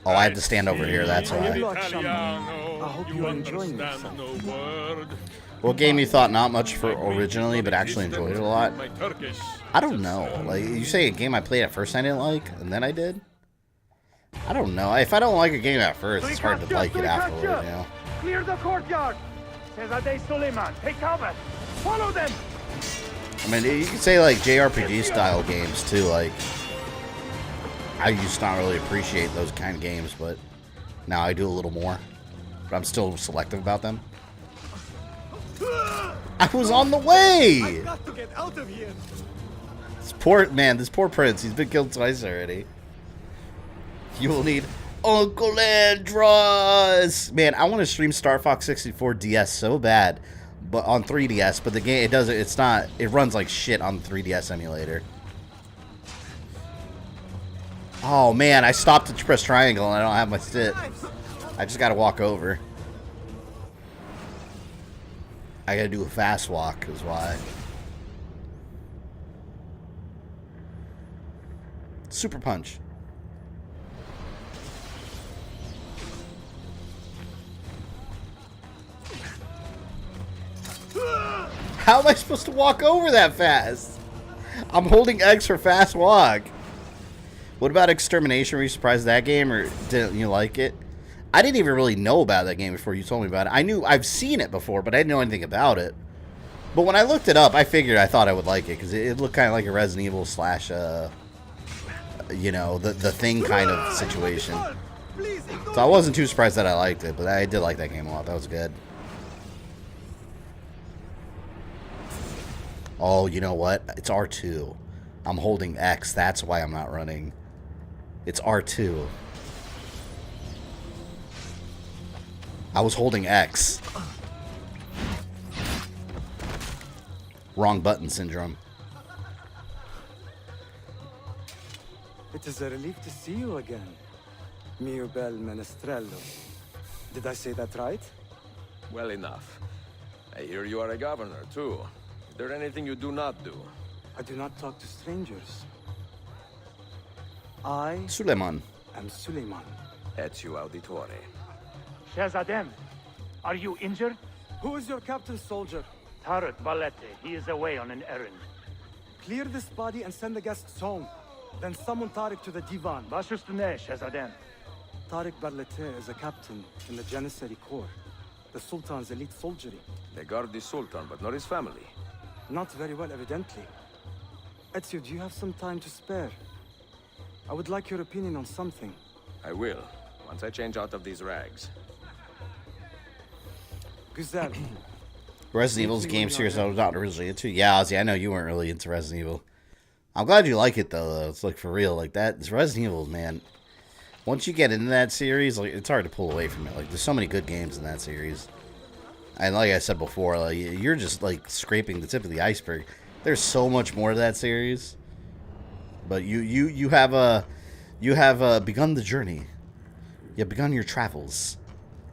[SPEAKER 5] Oh, I had to stand over here, that's why.
[SPEAKER 6] I hope you're enjoying yourself.
[SPEAKER 15] No word.
[SPEAKER 5] What game you thought not much for originally, but actually enjoyed it a lot? I don't know. Like, you say a game I played at first I didn't like, and then I did? I don't know. If I don't like a game at first, it's hard to like it afterward, you know?
[SPEAKER 10] Clear the courtyard. Cesare Suleiman, take cover. Follow them.
[SPEAKER 5] I mean, you could say, like, JRPG style games, too, like... I used to not really appreciate those kind of games, but now I do a little more. But I'm still selective about them. I was on the way!
[SPEAKER 10] I've got to get out of here.
[SPEAKER 5] This poor prince, he's been killed twice already. You will need Uncle Andros! Man, I want to stream Star Fox 64 DS so bad, but on 3DS, but the game, it runs like shit on the 3DS emulator. Oh man, I stopped to press triangle and I don't have my sit. I just gotta walk over. I gotta do a fast walk is why. Super punch. How am I supposed to walk over that fast? I'm holding X for fast walk. What about Extermination? Were you surprised at that game, or didn't you like it? I didn't even really know about that game before you told me about it. I've seen it before, but I didn't know anything about it. But when I looked it up, I thought I would like it, because it looked kind of like a Resident Evil slash, you know, the Thing kind of situation. So I wasn't too surprised that I liked it, but I did like that game a lot. That was good. Oh, you know what? It's R2. I'm holding X. That's why I'm not running. It's R2. I was holding X. Wrong button syndrome.
[SPEAKER 6] It is a relief to see you again, mio bel menestrello. Did I say that right?
[SPEAKER 1] Well enough. I hear you are a governor, too. Is there anything you do not do?
[SPEAKER 6] I do not talk to strangers. I
[SPEAKER 5] Suleiman.
[SPEAKER 6] am Suleiman.
[SPEAKER 1] Ezio Auditore.
[SPEAKER 10] Shahzadem, are you injured?
[SPEAKER 6] Who is your captain, soldier?
[SPEAKER 10] Tarek Valete. He is away on an errand.
[SPEAKER 6] Clear this body and send the guests home. Then summon Tarek to the divan.
[SPEAKER 10] Was ist ne, Shahzadem?
[SPEAKER 6] Tarek Barlete is a captain in the Janissary Corps, the Sultan's elite soldiery.
[SPEAKER 1] They guard the Sultan, but not his family.
[SPEAKER 6] Not very well, evidently. Ezio, do you have some time to spare?
[SPEAKER 17] I would like your opinion on something.
[SPEAKER 1] I will, once I change out of these rags.
[SPEAKER 17] Gazelle.
[SPEAKER 5] Resident Evil's a game series I was not originally into. Yeah, Ozzy, I know you weren't really into Resident Evil. I'm glad you like it, though. It's like, for real. Like, that, it's Resident Evil, man. Once you get into that series, like, it's hard to pull away from it. Like, there's so many good games in that series. And like I said before, like, you're just, like, scraping the tip of the iceberg. There's so much more to that series. But you have begun the journey. You have begun your travels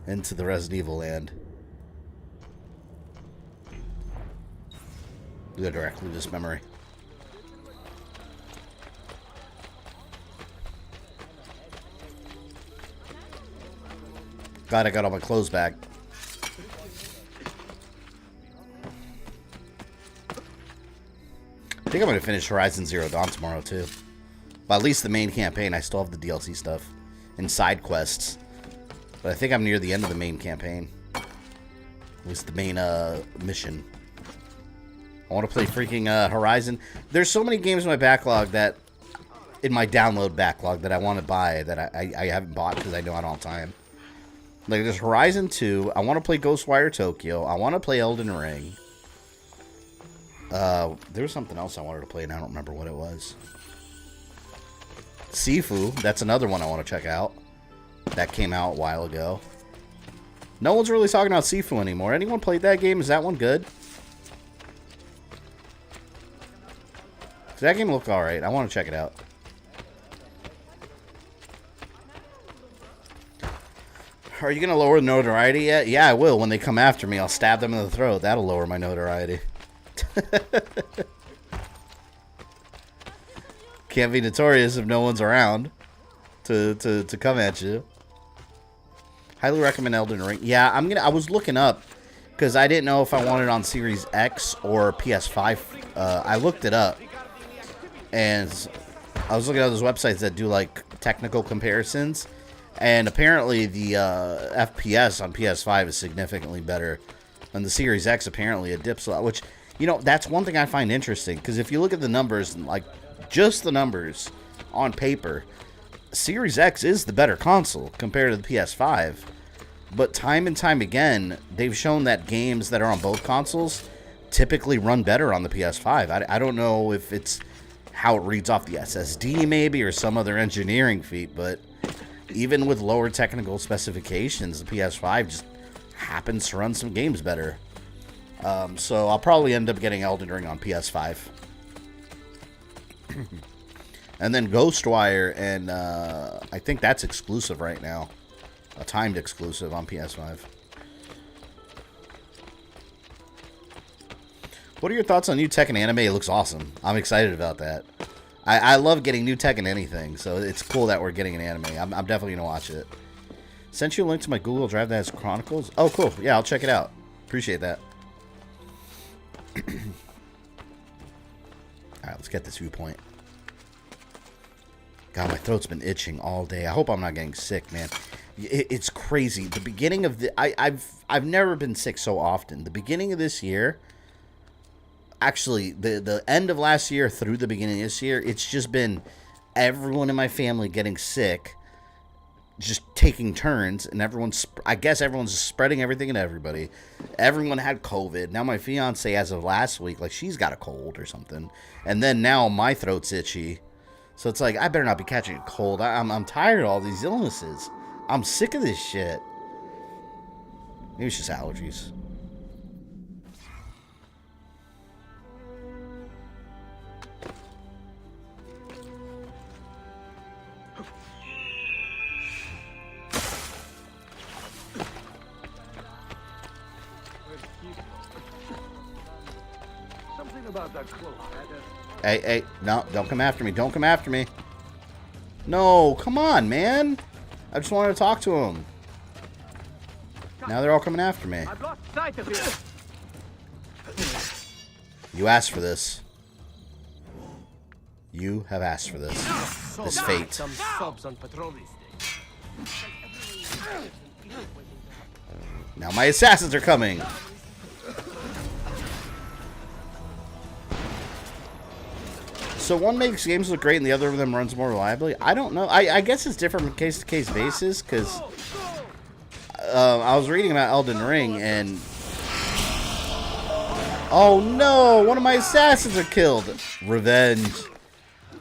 [SPEAKER 5] into the Resident Evil land. Go directly to this memory. Glad I got all my clothes back. I think I'm going to finish Horizon Zero Dawn tomorrow, too. But at least the main campaign. I still have the DLC stuff and side quests. But I think I'm near the end of the main campaign. At least the main mission. I want to play freaking Horizon. There's so many games in my backlog that... in my download backlog that I want to buy that I haven't bought because I know I don't have time. Like, there's Horizon 2. I want to play Ghostwire Tokyo. I want to play Elden Ring. There was something else I wanted to play, and I don't remember what it was. Sifu. That's another one I want to check out. That came out a while ago. No one's really talking about Sifu anymore. Anyone played that game? Is that one good? That game looked alright. I want to check it out. Are you going to lower the notoriety yet? Yeah, I will. When they come after me, I'll stab them in the throat. That'll lower my notoriety. Can't be notorious if no one's around to come at you. Highly recommend Elden Ring. Yeah, I was looking up because I didn't know if I wanted it on Series X or PS5. I looked it up, and I was looking at those websites that do like technical comparisons. And apparently the FPS on PS5 is significantly better than the Series X. Apparently it dips a lot, which, you know, that's one thing I find interesting. Because if you look at the numbers, like just the numbers on paper, Series X is the better console compared to the PS5. But time and time again, they've shown that games that are on both consoles typically run better on the PS5. I don't know if it's how it reads off the SSD maybe or some other engineering feat, but... even with lower technical specifications, the PS5 just happens to run some games better. So I'll probably end up getting Elden Ring on PS5. And then Ghostwire, and I think that's exclusive right now. A timed exclusive on PS5. What are your thoughts on new tech and anime? It looks awesome. I'm excited about that. I love getting new tech in anything, so it's cool that we're getting an anime. I'm definitely going to watch it. Sent you a link to my Google Drive that has Chronicles. Oh, cool. Yeah, I'll check it out. Appreciate that. Alright, let's get this viewpoint. God, my throat's been itching all day. I hope I'm not getting sick, man. It's crazy. The beginning of the... I've never been sick so often. The beginning of this year... actually, the end of last year through the beginning of this year, it's just been everyone in my family getting sick, just taking turns, and I guess everyone's just spreading everything to everybody. Everyone had COVID. Now my fiance, as of last week, like, she's got a cold or something. And then now my throat's itchy. So it's like, I better not be catching a cold. I'm tired of all these illnesses. I'm sick of this shit. Maybe it's just allergies. Hey, no, don't come after me. Don't come after me. No, come on, man. I just wanted to talk to him. Now they're all coming after me.
[SPEAKER 10] I've lost sight of it.
[SPEAKER 5] You asked for this. You have asked for this. This fate.
[SPEAKER 17] Some subs on patrol these days.
[SPEAKER 5] Now my assassins are coming. So one makes games look great and the other of them runs more reliably. I don't know. I guess it's different from case-to-case basis, because I was reading about Elden Ring and... Oh no! One of my assassins are killed! Revenge.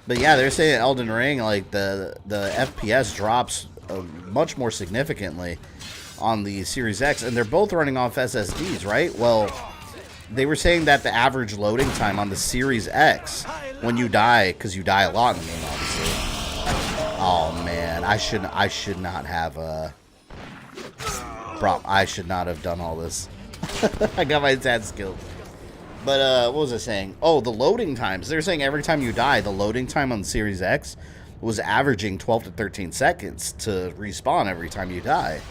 [SPEAKER 5] But yeah, they're saying Elden Ring, like, the FPS drops much more significantly on the Series X, and they're both running off SSDs, right? Well, they were saying that the average loading time on the Series X, when you die, because you die a lot in the game, obviously. Oh man, I should not have I should not have done all this. I got my stats killed. But what was I saying? Oh, the loading times. They're saying every time you die, the loading time on the Series X was averaging 12 to 13 seconds to respawn every time you die.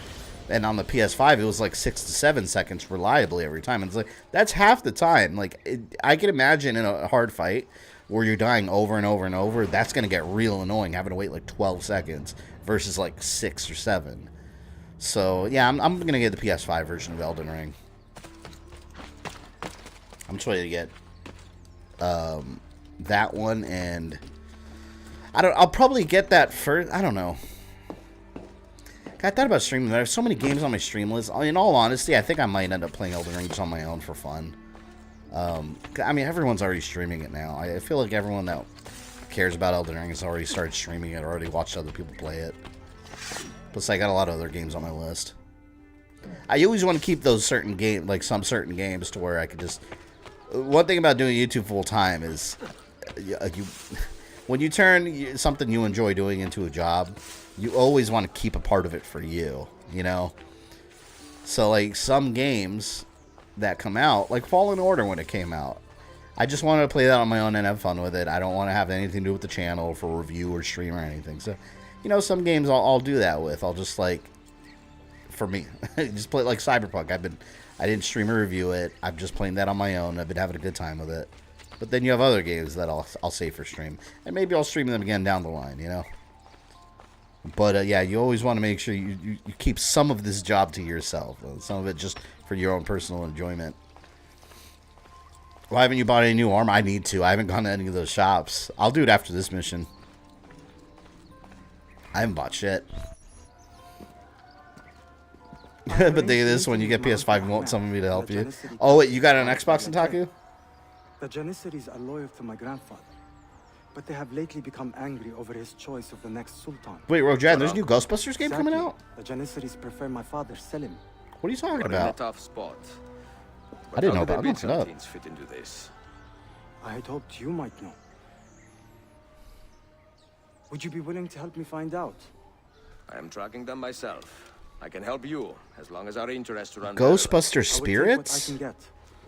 [SPEAKER 5] And on the PS5, it was like 6 to 7 seconds reliably every time. And it's like, that's half the time. Like, I can imagine in a hard fight where you're dying over and over and over, that's going to get real annoying, having to wait like 12 seconds versus like 6 or 7. So, yeah, I'm going to get the PS5 version of Elden Ring. I'm trying to get that one, and I'll probably get that first. I don't know. I thought about streaming. There's so many games on my stream list. In all honesty, I think I might end up playing Elden Ring just on my own for fun. I mean, everyone's already streaming it now. I feel like everyone that cares about Elden Ring has already started streaming it or already watched other people play it. Plus, I got a lot of other games on my list. I always want to keep those certain games, like some certain games, to where I could just... One thing about doing YouTube full time is when you turn something you enjoy doing into a job, you always want to keep a part of it for you, you know? So, like, some games that come out, like Fallen Order when it came out, I just wanted to play that on my own and have fun with it. I don't want to have anything to do with the channel for review or stream or anything. So, you know, some games I'll do that with. I'll just, like, for me, just play like Cyberpunk. I didn't stream or review it. I'm just playing that on my own. I've been having a good time with it. But then you have other games that I'll save for stream. And maybe I'll stream them again down the line, you know? But, yeah, you always want to make sure you keep some of this job to yourself. Some of it just for your own personal enjoyment. Why haven't you bought any new armor? I need to. I haven't gone to any of those shops. I'll do it after this mission. I haven't bought shit. But this when you get PS5, you want someone to help you. Oh, wait, you got an Xbox in Taku?
[SPEAKER 12] The Janissaries are loyal to my grandfather, but they have lately become angry over his choice of the next Sultan.
[SPEAKER 5] Wait, Rojan, there's a new Ghostbusters game coming out?
[SPEAKER 12] The Janissaries prefer my father, Selim.
[SPEAKER 5] What are you talking
[SPEAKER 1] We're
[SPEAKER 5] about?
[SPEAKER 1] in a tough spot.
[SPEAKER 5] I didn't know about it.
[SPEAKER 1] How do the fit into this?
[SPEAKER 12] I had hoped you might know. Would you be willing to help me find out?
[SPEAKER 1] I am tracking them myself. I can help you, as long as our interests run
[SPEAKER 5] Ghostbuster Spirits?
[SPEAKER 12] I can get.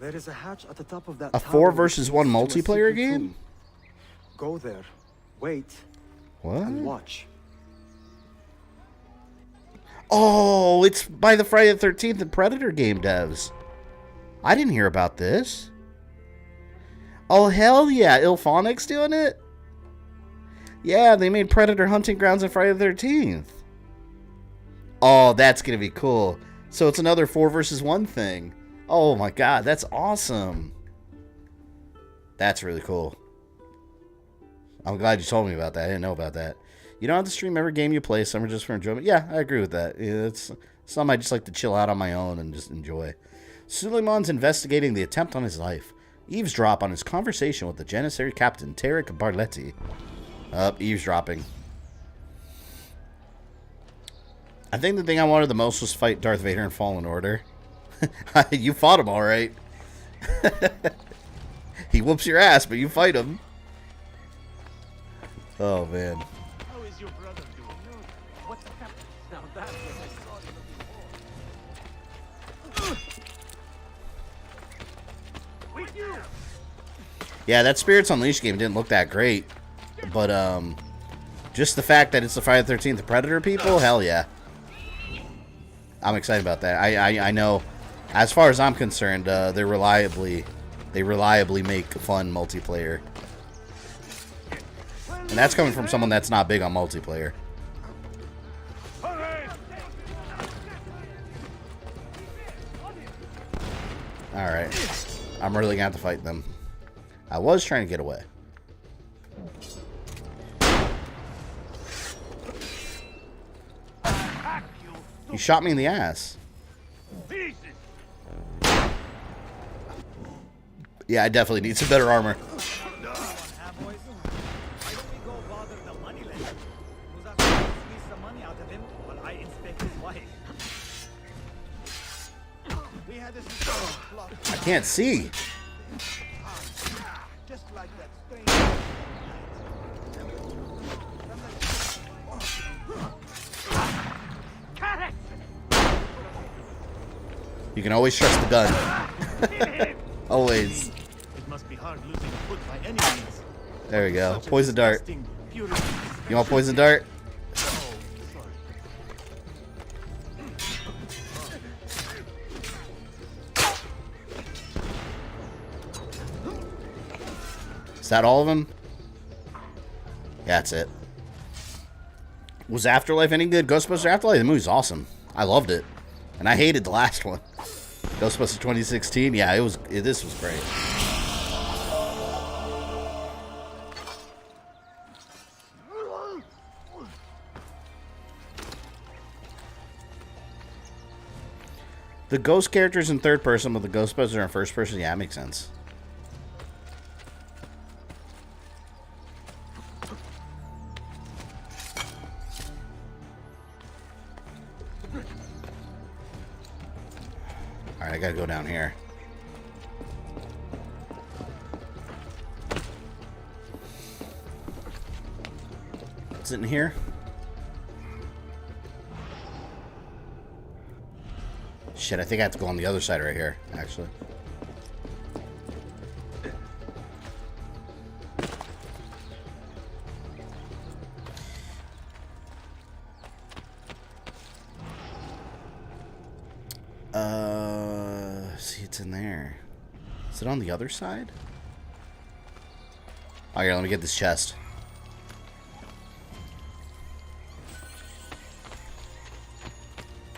[SPEAKER 12] There is a hatch at the top of that
[SPEAKER 5] a 4 versus 1 multiplayer game?
[SPEAKER 12] Go there, wait, and watch.
[SPEAKER 5] Oh, it's by the Friday the 13th and Predator game devs. I didn't hear about this. Oh, hell yeah. Ilphonic's doing it? Yeah, they made Predator Hunting Grounds on Friday the 13th. Oh, that's going to be cool. So it's another 4 versus 1 thing. Oh my god, that's awesome. That's really cool. I'm glad you told me about that. I didn't know about that. You don't have to stream every game you play. Some are just for enjoyment. Yeah, I agree with that. Yeah, some I just like to chill out on my own and just enjoy. Suleiman's investigating the attempt on his life. Eavesdrop on his conversation with the Janissary captain, Tarek Barletti. Eavesdropping. I think the thing I wanted the most was fight Darth Vader in Fallen Order. You fought him all right. He whoops your ass, but you fight him. Oh, man.
[SPEAKER 10] How is your brother doing? What's happened? Now that's what I saw you before. With you!
[SPEAKER 5] Yeah, that Spirits Unleashed game didn't look that great. But, just the fact that it's the Friday the 13th Predator people, hell yeah. I'm excited about that. I know, as far as I'm concerned, they reliably make fun multiplayer. And that's coming from someone that's not big on multiplayer. Alright. I'm really going to have to fight them. I was trying to get away. He shot me in the ass. Yeah, I definitely need some better armor. I can't see. You can always trust the gun. Always.
[SPEAKER 14] It must be hard losing a foot by any means.
[SPEAKER 5] There we go. Poison dart. You want poison dart? Is that all of them? Yeah, that's it. Was Afterlife any good? Ghostbusters Afterlife? The movie's awesome. I loved it. And I hated the last one. Ghostbusters 2016? Yeah, this was great. The ghost characters in third person, but the Ghostbusters are in first person? Yeah, that makes sense. Alright, I gotta go down here. Is it in here? Shit, I think I have to go on the other side right here, actually. See, it's in there. Is it on the other side? Oh, here, let me get this chest.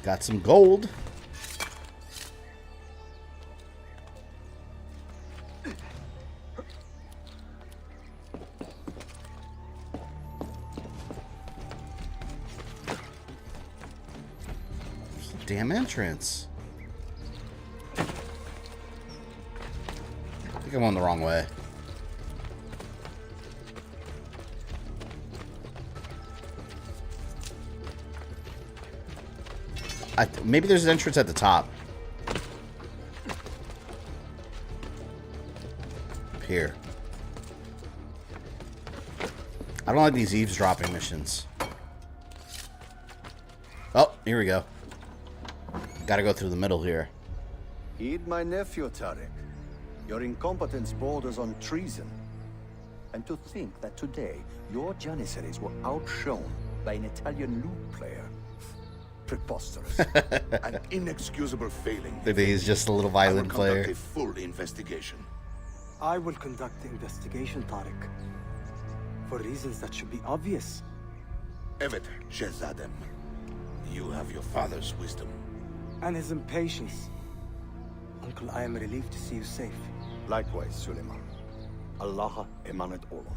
[SPEAKER 5] Got some gold. Damn entrance. I think I'm going the wrong way. Maybe there's an entrance at the top. Up here. I don't like these eavesdropping missions. Oh, here we go. Gotta go through the middle here.
[SPEAKER 13] Heed my nephew, Tarek. Your incompetence borders on treason. And to think that today, your Janissaries were outshone by an Italian lute player. Preposterous.
[SPEAKER 16] An inexcusable failing.
[SPEAKER 5] Maybe he's just a little violent player.
[SPEAKER 16] I will conduct a full investigation.
[SPEAKER 12] I will conduct the investigation, Tarek. For reasons that should be obvious.
[SPEAKER 16] Evet, Shehzadem. You have your father's wisdom.
[SPEAKER 12] And his impatience. Uncle, I am relieved to see you safe.
[SPEAKER 13] Likewise, Suleiman. Allah emanat olam.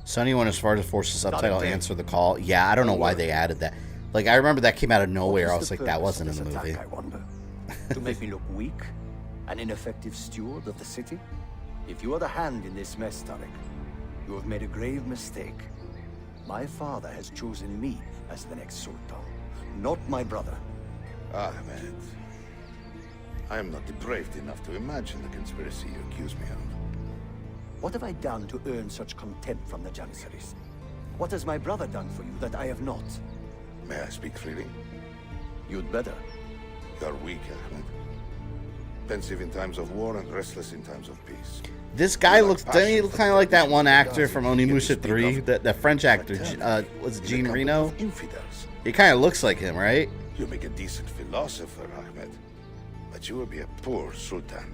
[SPEAKER 5] Sonny went as far as to force the subtitle answer the call. Yeah, I don't know why they added that. Like, I remember that came out of nowhere. I was like, that wasn't in the movie.
[SPEAKER 13] I wonder. To make me look weak? An ineffective steward of the city? If you are the hand in this mess, Tarek, you have made a grave mistake. My father has chosen me as the next Sultan, not my brother.
[SPEAKER 16] Ahmed, I am not depraved enough to imagine the conspiracy you accuse me of.
[SPEAKER 13] What have I done to earn such contempt from the Janissaries? What has my brother done for you that I have not?
[SPEAKER 16] May I speak freely?
[SPEAKER 13] You'd better.
[SPEAKER 16] You are weak, Ahmed. Pensive in times of war and restless in times of peace.
[SPEAKER 5] This guy looks, doesn't he look kind of like that one actor from Onimusha 3? That French actor, was it Jean Reno? He kind of looks like him, right?
[SPEAKER 16] You make a decent philosopher, Ahmed. But you will be a poor sultan.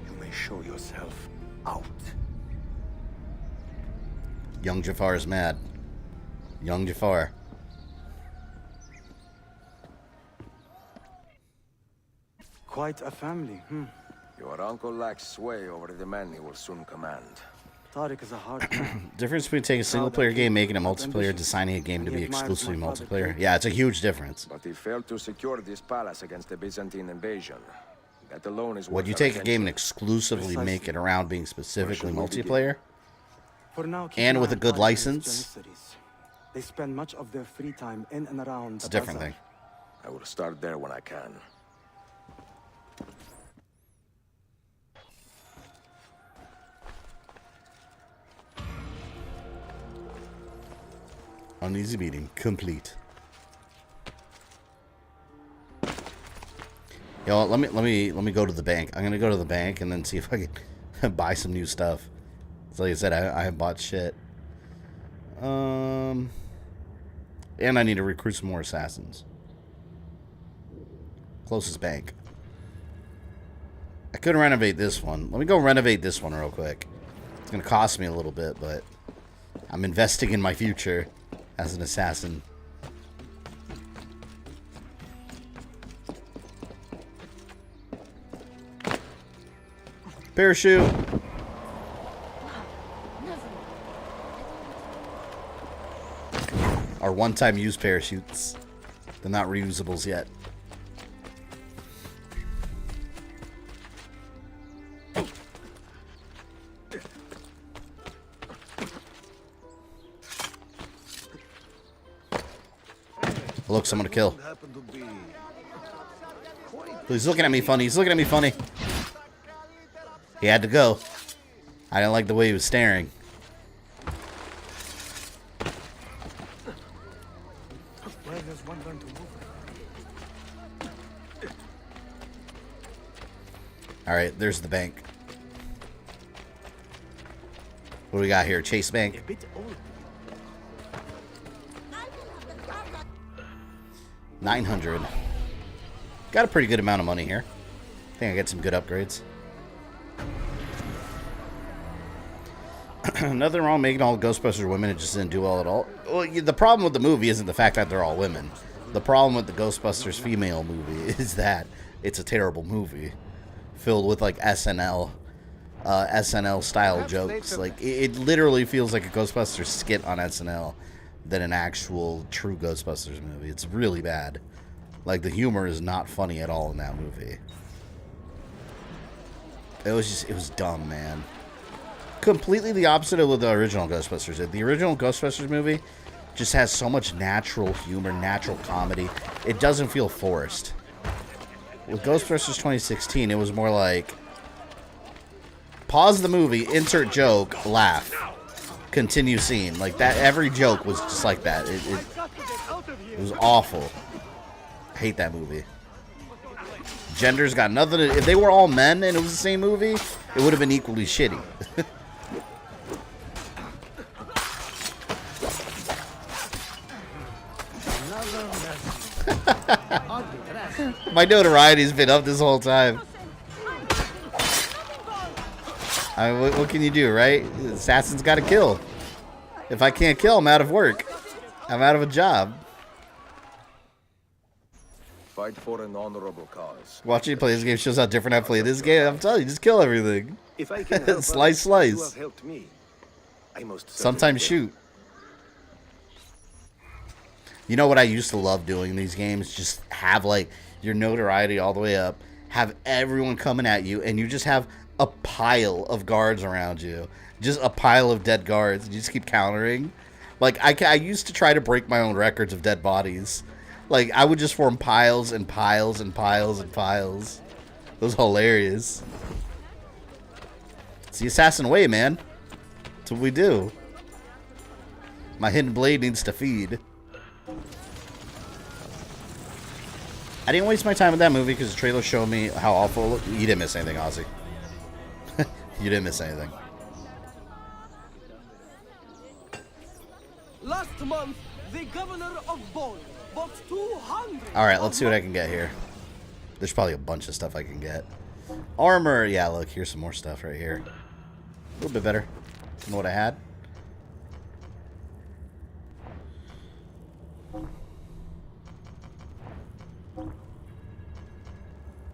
[SPEAKER 13] You may show yourself out.
[SPEAKER 5] Young Jafar is mad. Young Jafar.
[SPEAKER 12] Quite a family,
[SPEAKER 1] Your uncle lacks sway over the men he will soon command.
[SPEAKER 12] Tariq is a hard man.
[SPEAKER 5] Difference between taking a single-player game, making it multiplayer, designing a game to be exclusively multiplayer. Yeah, it's a huge difference.
[SPEAKER 1] But he failed to secure this palace against the Byzantine invasion. That alone is
[SPEAKER 5] When you take a game and exclusively make it around being specifically multiplayer,
[SPEAKER 12] For now,
[SPEAKER 5] and with a good license,
[SPEAKER 12] they spend much of their free time in and around.
[SPEAKER 5] it's a different thing.
[SPEAKER 1] I will start there when I can.
[SPEAKER 5] Uneasy meeting complete. Yo, let me go to the bank. I'm gonna go to the bank and then see if I can buy some new stuff. So like I said, I have bought shit. And I need to recruit some more assassins. Closest bank. I could renovate this one. Let me go renovate this one real quick. It's gonna cost me a little bit, but I'm investing in my future as an assassin. Parachute. Are one-time use parachutes. They're not reusables yet. Look, someone to kill. He's looking at me funny. He's looking at me funny. He had to go. I didn't like the way he was staring. Alright, there's the bank. What do we got here? Chase Bank. $900. Got a pretty good amount of money here. I think I get some good upgrades. Nothing wrong making all Ghostbusters women. It just didn't do well at all. Well, the problem with the movie isn't the fact that they're all women. The problem with the Ghostbusters female movie is that it's a terrible movie filled with like SNL style jokes. Like it literally feels like a Ghostbusters skit on SNL than an actual true Ghostbusters movie. It's really bad. Like the humor is not funny at all in that movie. It was dumb, man. Completely the opposite of what the original Ghostbusters did. The original Ghostbusters movie just has so much natural humor, natural comedy. It doesn't feel forced. With Ghostbusters 2016, it was more like pause the movie, insert joke, laugh, continue scene. Like that, every joke was just like that. It was awful. I hate that movie. Gender's got nothing to, if they were all men and it was the same movie, it would have been equally shitty. My notoriety's been up this whole time. I mean, what can you do, right? Assassin's got to kill. If I can't kill, I'm out of work. I'm out of a job.
[SPEAKER 1] Fight for an honorable cause.
[SPEAKER 5] Watching you play this game shows how different I play this game. I'm telling you, just kill everything.
[SPEAKER 1] If I can help
[SPEAKER 5] slice, slice.
[SPEAKER 1] you have helped me. I most
[SPEAKER 5] Sometimes shoot. You know what I used to love doing in these games? Just have like your notoriety all the way up. Have everyone coming at you, and you just have a pile of guards around you. Just a pile of dead guards. You just keep countering. Like I used to try to break my own records of dead bodies. Like I would just form piles and piles and piles and piles. It was hilarious. It's the assassin way, man. That's what we do. My hidden blade needs to feed. I didn't waste my time with that movie because the trailer showed me how awful it looked. You didn't miss anything, Ozzy. You didn't miss anything.
[SPEAKER 17] Last month, the governor of Bonn bought 200.
[SPEAKER 5] Alright, let's see what I can get here. There's probably a bunch of stuff I can get. Armor. Yeah, look, here's some more stuff right here. A little bit better than what I had.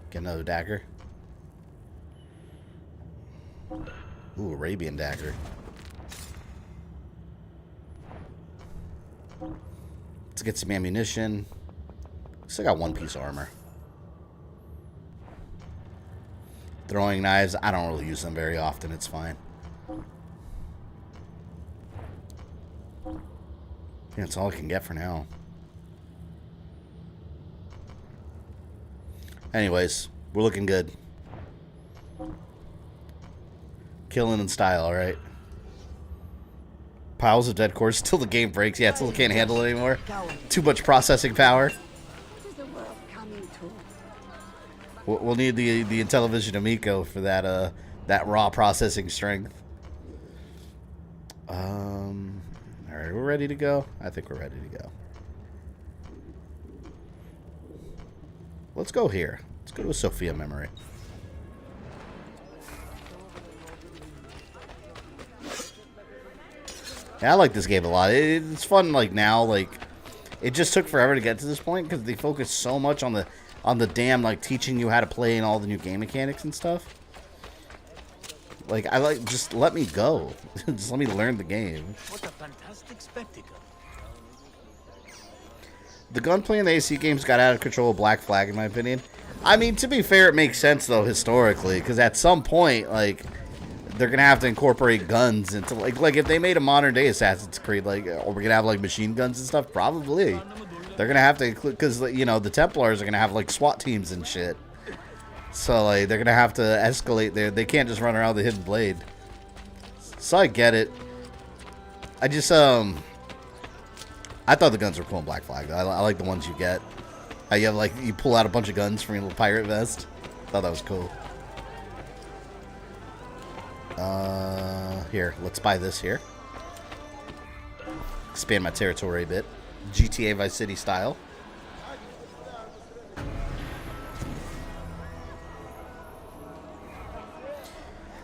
[SPEAKER 5] Get another dagger. Ooh, Arabian dagger. Let's get some ammunition. Still got one piece of armor. Throwing knives, I don't really use them very often. It's fine. Yeah, that's all I can get for now. Anyways, we're looking good. Killing in style, alright. Piles of dead cores till the game breaks. Yeah, till it can't handle it anymore. Too much processing power. We'll need the Intellivision Amico for that that raw processing strength. Alright, we're ready to go? I think we're ready to go. Let's go here. Let's go to a Sophia Memory. Yeah, I like this game a lot. It's fun, like, now, like, it just took forever to get to this point because they focus so much on the damn, like, teaching you how to play and all the new game mechanics and stuff. Like, I like, just let me go. Just let me learn the game.
[SPEAKER 14] What a fantastic spectacle.
[SPEAKER 5] The gunplay in the AC games got out of control with Black Flag, in my opinion. I mean, to be fair, it makes sense, though, historically, because at some point, like, they're going to have to incorporate guns into, like, if they made a modern-day Assassin's Creed, like, are we going to have, like, machine guns and stuff? Probably. They're going to have to include, because, you know, the Templars are going to have, like, SWAT teams and shit. So, like, they're going to have to escalate there. They can't just run around with the hidden blade. So I get it. I just, I thought the guns were cool in Black Flag. I like the ones you get. How you have, like, you pull out a bunch of guns from your little pirate vest. Thought that was cool. Here, let's buy this here. Expand my territory a bit. GTA Vice City style.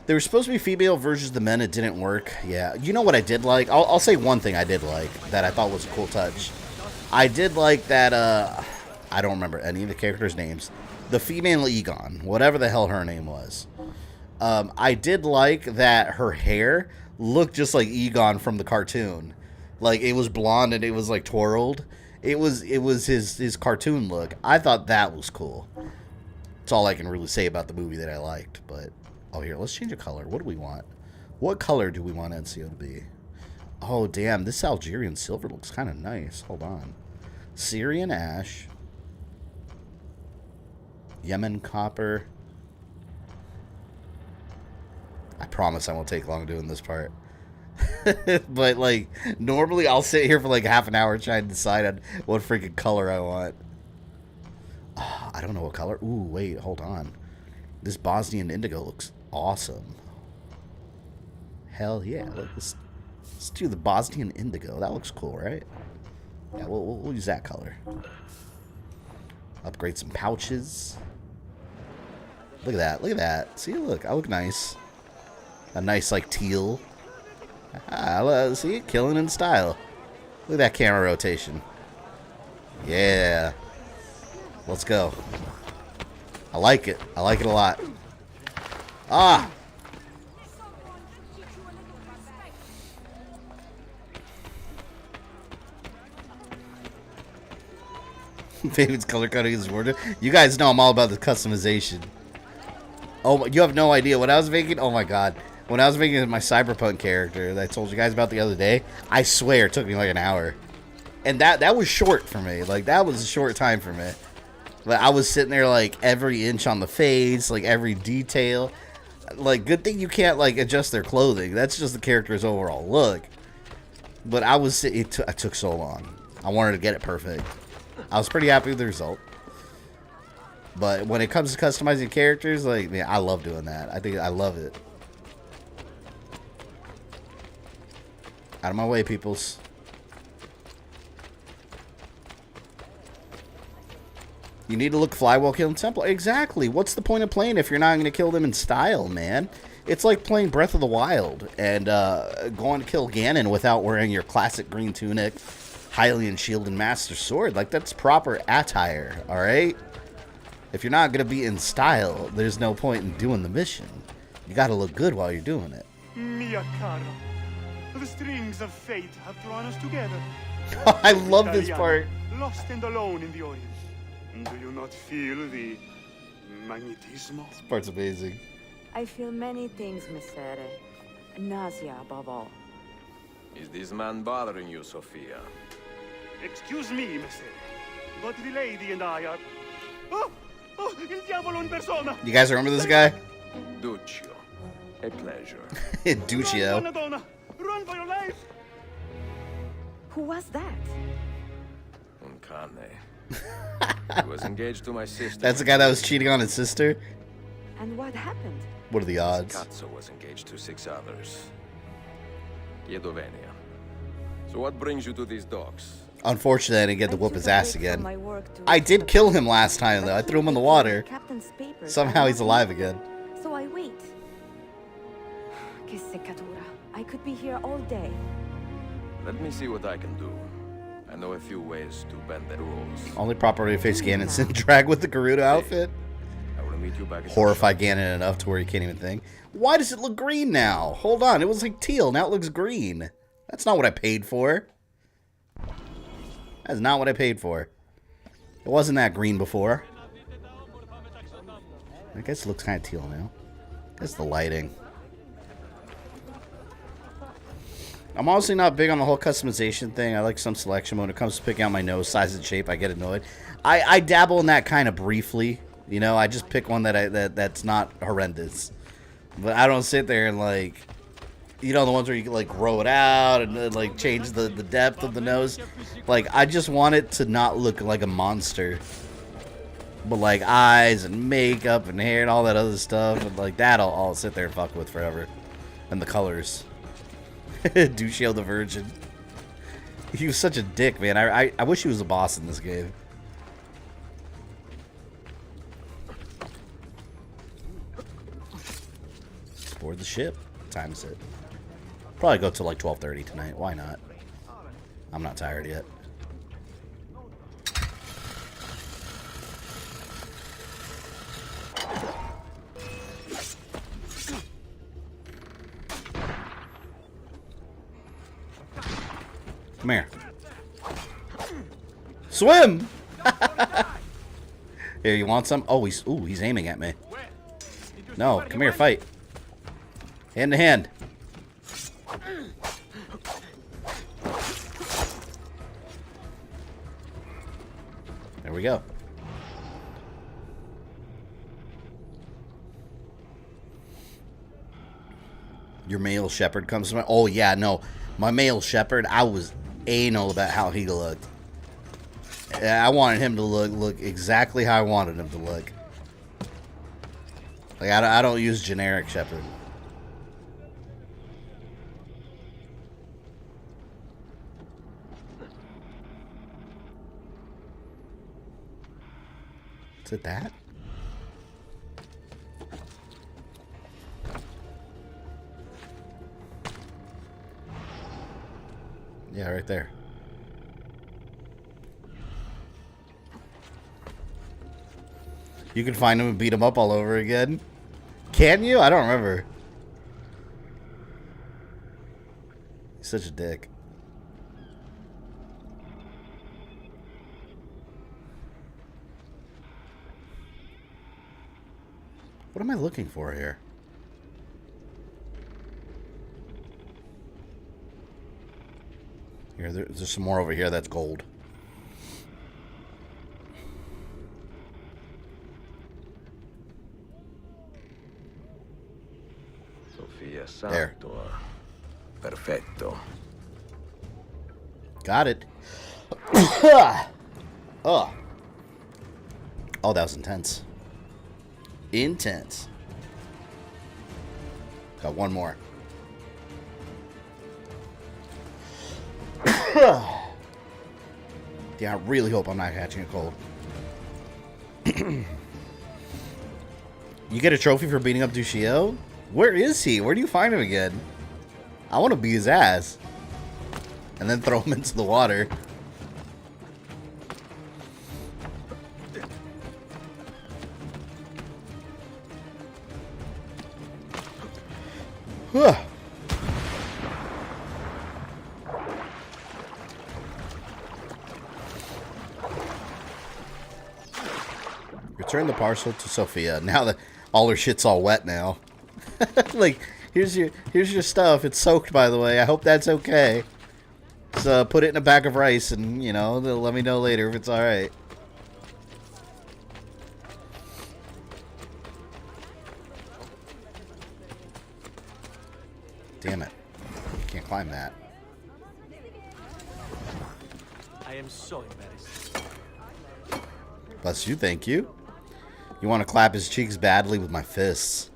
[SPEAKER 5] There were supposed to be female versions of the men. It didn't work. Yeah. You know what I did like? I'll say one thing I did like that I thought was a cool touch. I did like that, I don't remember any of the characters' names. The female Egon, whatever the hell her name was. I did like that her hair looked just like Egon from the cartoon. Like, it was blonde and it was, like, twirled. It was his cartoon look. I thought that was cool. That's all I can really say about the movie that I liked, but... Oh, here, let's change a color. What do we want? What color do we want Ezio to be? Oh, damn, this Algerian silver looks kind of nice. Hold on. Syrian ash. Yemen copper. I promise I won't take long doing this part. But, like, normally I'll sit here for, like, half an hour trying to decide on what freaking color I want. Oh, I don't know what color. Ooh, wait, hold on. This Bosnian indigo looks awesome. Hell yeah. Let's do the Bosnian indigo. That looks cool, right? Yeah, we'll use that color. Upgrade some pouches. Look at that. Look at that. See, look. I look nice. A nice, like, teal. See? Killing in style. Look at that camera rotation. Yeah. Let's go. I like it. I like it a lot. Ah! David's color coding is worded. You guys know I'm all about the customization. Oh, you have no idea what I was making? Oh my god. When I was making my Cyberpunk character that I told you guys about the other day, I swear it took me like an hour. And that was short for me. Like, that was a short time for me. But I was sitting there, like, every inch on the face, like, every detail. Like, good thing you can't, like, adjust their clothing. That's just the character's overall look. But I was, it took so long. I wanted to get it perfect. I was pretty happy with the result. But when it comes to customizing characters, like, man, I love doing that. I love it. Out of my way, peoples. You need to look fly while killing Templar. Exactly. What's the point of playing if you're not going to kill them in style, man? It's like playing Breath of the Wild and going to kill Ganon without wearing your classic green tunic, Hylian shield, and Master Sword. Like, that's proper attire, alright? If you're not going to be in style, there's no point in doing the mission. You got to look good while you're doing it.
[SPEAKER 10] Mia cara, the strings of fate have drawn us together.
[SPEAKER 5] I love this part.
[SPEAKER 10] Lost and alone in the Orient. Do you not feel the magnetismo?
[SPEAKER 5] This part's amazing.
[SPEAKER 7] I feel many things, Messere. Nausea above all.
[SPEAKER 1] Is this man bothering you, Sophia?
[SPEAKER 10] Excuse me, Messere, but the lady and I are... Oh, il diavolo in persona!
[SPEAKER 5] You guys remember this guy?
[SPEAKER 1] Duccio. A pleasure.
[SPEAKER 5] Duccio.
[SPEAKER 10] Run, Donna! Run for your life!
[SPEAKER 7] Who was that?
[SPEAKER 1] Un cane. He was engaged to my sister.
[SPEAKER 5] That's the guy that was cheating on his sister?
[SPEAKER 7] And what happened?
[SPEAKER 5] What are the odds?
[SPEAKER 1] Cazzo was engaged to 6 others. Chiedovenia. So what brings you to these docks?
[SPEAKER 5] Unfortunately, I didn't get to whoop his ass again. I did kill him last time, though. I threw him in the water. Somehow he's alive again.
[SPEAKER 7] So I wait. Che seccatura. I could be here all day.
[SPEAKER 1] Let me see what I can do. I know a few ways to bend the rules.
[SPEAKER 5] Only proper way to face Ganon's in drag with the Gerudo outfit.
[SPEAKER 1] I will meet you back at
[SPEAKER 5] Horrify Ganon enough to where he can't even think. Why does it look green now? Hold on, it was like teal, now it looks green. That's not what I paid for. That's not what I paid for. It wasn't that green before. I guess it looks kind of teal now. I guess the lighting. I'm honestly not big on the whole customization thing. I like some selection. When it comes to picking out my nose size and shape, I get annoyed. I dabble in that kind of briefly. You know, I just pick one that's not horrendous. But I don't sit there and like, you know, the ones where you can like grow it out and then, like change the depth of the nose. Like, I just want it to not look like a monster. But like eyes and makeup and hair and all that other stuff, and like that I'll sit there and fuck with forever. And the colors. Duccio the Virgin. He was such a dick, man. I wish he was a boss in this game. Board the ship. What time is it? Probably go till like 12:30 tonight. Why not? I'm not tired yet. Come here. Swim! Here, you want some? Oh, he's aiming at me. No, come here, fight. Hand to hand. There we go. Your male shepherd comes to my... Oh, yeah, no. My male shepherd, I was anal about how he looked. I wanted him to look exactly how I wanted him to look. Like, I don't use generic shepherd. Is it that? Yeah, right there. You can find him and beat him up all over again. Can you? I don't remember. He's such a dick. What am I looking for here? Here, there's some more over here that's gold.
[SPEAKER 1] Sophia
[SPEAKER 5] There.
[SPEAKER 1] Santo. Perfetto.
[SPEAKER 5] Got it. Oh. Oh, that was intense. Intense. Got one more. Yeah, I really hope I'm not catching a cold. You get a trophy for beating up Duccio? Where is he? Where do you find him again? I want to beat his ass. And then throw him into the water. Return the parcel to Sophia. Now that all her shit's all wet now. Like, here's your stuff. It's soaked, by the way. I hope that's okay. So put it in a bag of rice, and you know, they'll let me know later if it's all right. Damn it! Can't climb that.
[SPEAKER 14] I am so embarrassed.
[SPEAKER 5] Bless you, thank you. You want to clap his cheeks badly with my fists.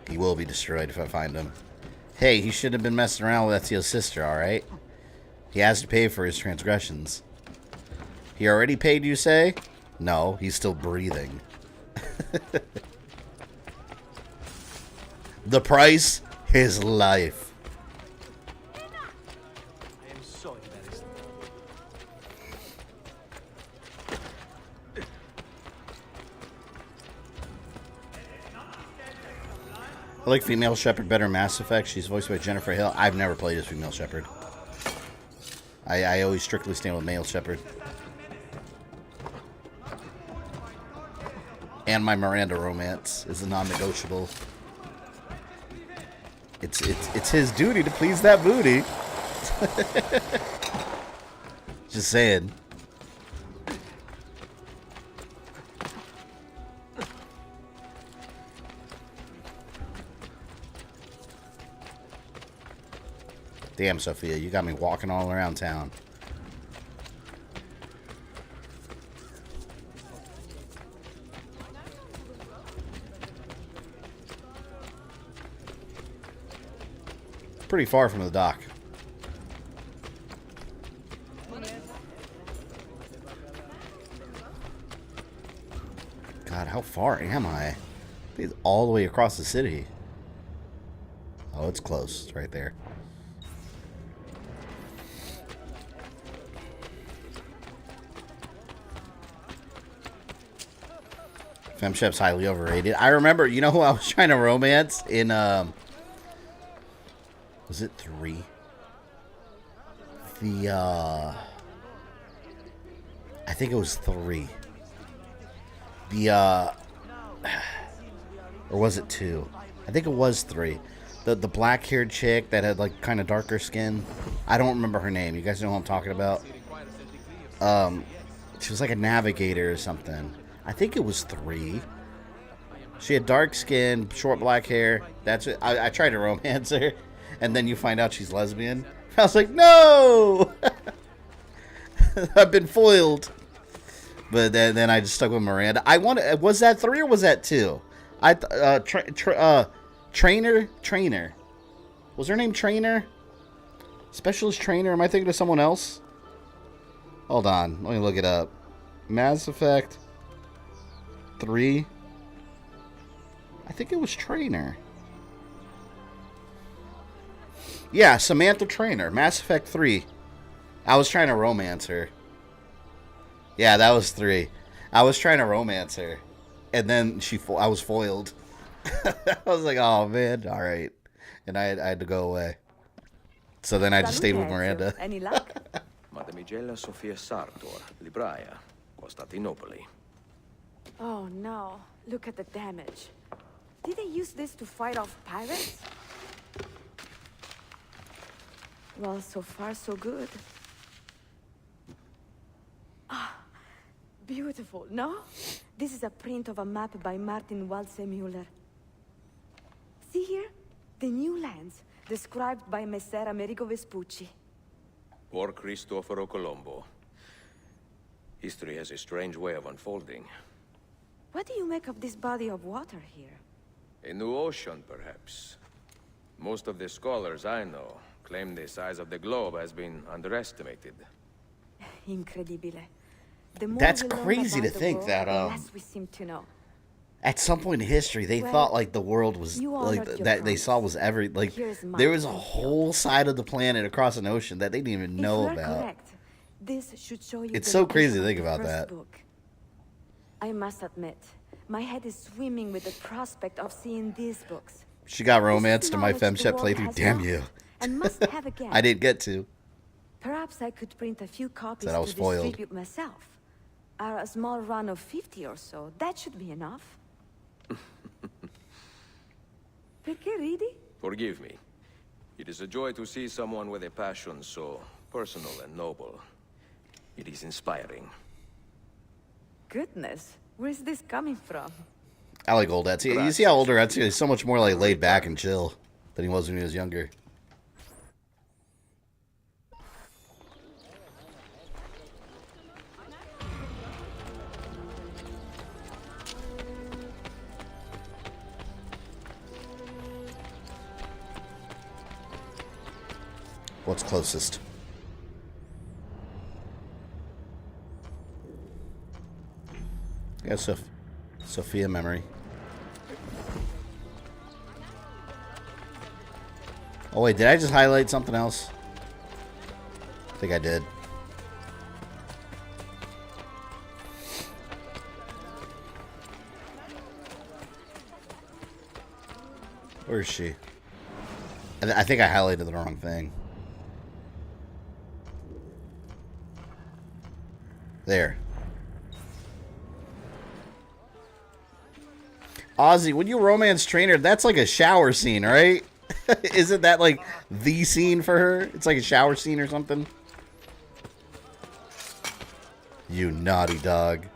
[SPEAKER 5] He will be destroyed if I find him. Hey, he shouldn't have been messing around with Ezio's sister, alright? He has to pay for his transgressions. He already paid, you say? No, he's still breathing. The price? His life.
[SPEAKER 14] I am so embarrassed.
[SPEAKER 5] I like Female Shepherd better in Mass Effect. She's voiced by Jennifer Hill. I've never played as Female Shepherd. I always strictly stand with Male Shepherd. And my Miranda romance is a non-negotiable. It's his duty to please that booty. Just saying. Damn, Sophia, you got me walking all around town. Pretty far from the dock. God, how far am I? It's all the way across the city. Oh, it's close. It's right there. FemShep's highly overrated. I remember, you know who I was trying to romance in, was it 3? I think it was 3. Or was it 2? I think it was 3. The black-haired chick that had, like, kind of darker skin. I don't remember her name. You guys know who I'm talking about? She was like a navigator or something. I think it was 3. She had dark skin, short black hair. That's it. I tried to romance her, and then you find out she's lesbian. I was like, no! I've been foiled. But then I just stuck with Miranda. Was that 3 or was that 2? Trainer. Was her name Trainer? Specialist Trainer? Am I thinking of someone else? Hold on. Let me look it up. Mass Effect 3. I think it was Trainer. Yeah, Samantha Trainer. Mass Effect 3. I was trying to romance her. Yeah, that was 3. I was trying to romance her. And then I was foiled. I was like, oh, man. All right. And I had to go away. So then I just stayed with Miranda.
[SPEAKER 7] Any luck?
[SPEAKER 1] Mademoiselle Sophia Sartor, Libraia, Costantinopoli.
[SPEAKER 7] Oh no, look at the damage. Did they use this to fight off pirates? Well, so far so good. Ah, beautiful, no? This is a print of a map by Martin Waldseemüller. See here? The new lands, described by Messer Amerigo Vespucci.
[SPEAKER 1] Poor Cristoforo Colombo. History has a strange way of unfolding.
[SPEAKER 7] What do you make of this body of water here?
[SPEAKER 1] A new ocean, perhaps. Most of the scholars I know claim the size of the globe has been underestimated.
[SPEAKER 7] Incredibile. The more
[SPEAKER 5] That's
[SPEAKER 7] we learn
[SPEAKER 5] crazy to
[SPEAKER 7] about the
[SPEAKER 5] think
[SPEAKER 7] world,
[SPEAKER 5] that,
[SPEAKER 7] the less we seem to know.
[SPEAKER 5] At some point in history, they
[SPEAKER 7] Well,
[SPEAKER 5] thought like the world was
[SPEAKER 7] you
[SPEAKER 5] like
[SPEAKER 7] honored your
[SPEAKER 5] that they
[SPEAKER 7] promise.
[SPEAKER 5] saw was
[SPEAKER 7] Here's my
[SPEAKER 5] there was a
[SPEAKER 7] thank you.
[SPEAKER 5] whole side of the planet across an ocean that they didn't even know
[SPEAKER 7] If we're
[SPEAKER 5] about.
[SPEAKER 7] correct, this should show you
[SPEAKER 5] It's
[SPEAKER 7] the
[SPEAKER 5] so crazy to
[SPEAKER 7] location
[SPEAKER 5] think
[SPEAKER 7] of the
[SPEAKER 5] about
[SPEAKER 7] first
[SPEAKER 5] that.
[SPEAKER 7] book. I must admit, my head is swimming with the prospect of seeing these books.
[SPEAKER 5] She got
[SPEAKER 7] This is
[SPEAKER 5] romance to my
[SPEAKER 7] knowledge the
[SPEAKER 5] FemShep
[SPEAKER 7] world
[SPEAKER 5] playthrough.
[SPEAKER 7] has
[SPEAKER 5] Damn
[SPEAKER 7] lost
[SPEAKER 5] you!
[SPEAKER 7] and must have again.
[SPEAKER 5] I didn't get to.
[SPEAKER 7] Perhaps I could print a few copies
[SPEAKER 5] Said I was
[SPEAKER 7] to
[SPEAKER 5] foiled.
[SPEAKER 7] distribute myself. A small run of 50 or so. That should be enough. Perché ridi?
[SPEAKER 1] Forgive me. It is a joy to see someone with a passion so personal and noble. It is inspiring.
[SPEAKER 7] Goodness, where's this coming from?
[SPEAKER 5] I like old Ezio. You see how older Ezio is so much more like laid back and chill than he was when he was younger. What's closest? Yeah, Sophia Memory. Oh wait, did I just highlight something else? I think I did. Where is she? I think I highlighted the wrong thing. There. Ozzy, when you romance trainer, that's like a shower scene, right? Isn't that like the scene for her? It's like a shower scene or something. You naughty dog.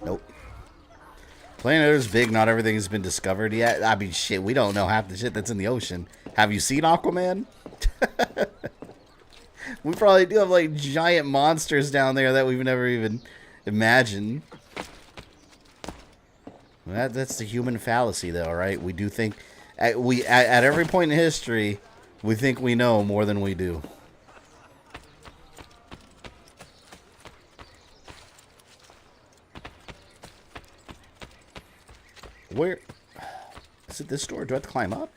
[SPEAKER 5] Nope. Planet Earth's big, not everything has been discovered yet. I mean, shit, we don't know half the shit that's in the ocean. Have you seen Aquaman? We probably do have, like, giant monsters down there that we've never even imagined. That's the human fallacy, though, right? We do think... At every point in history, we think we know more than we do. Where is it? This door? Do I have to climb up?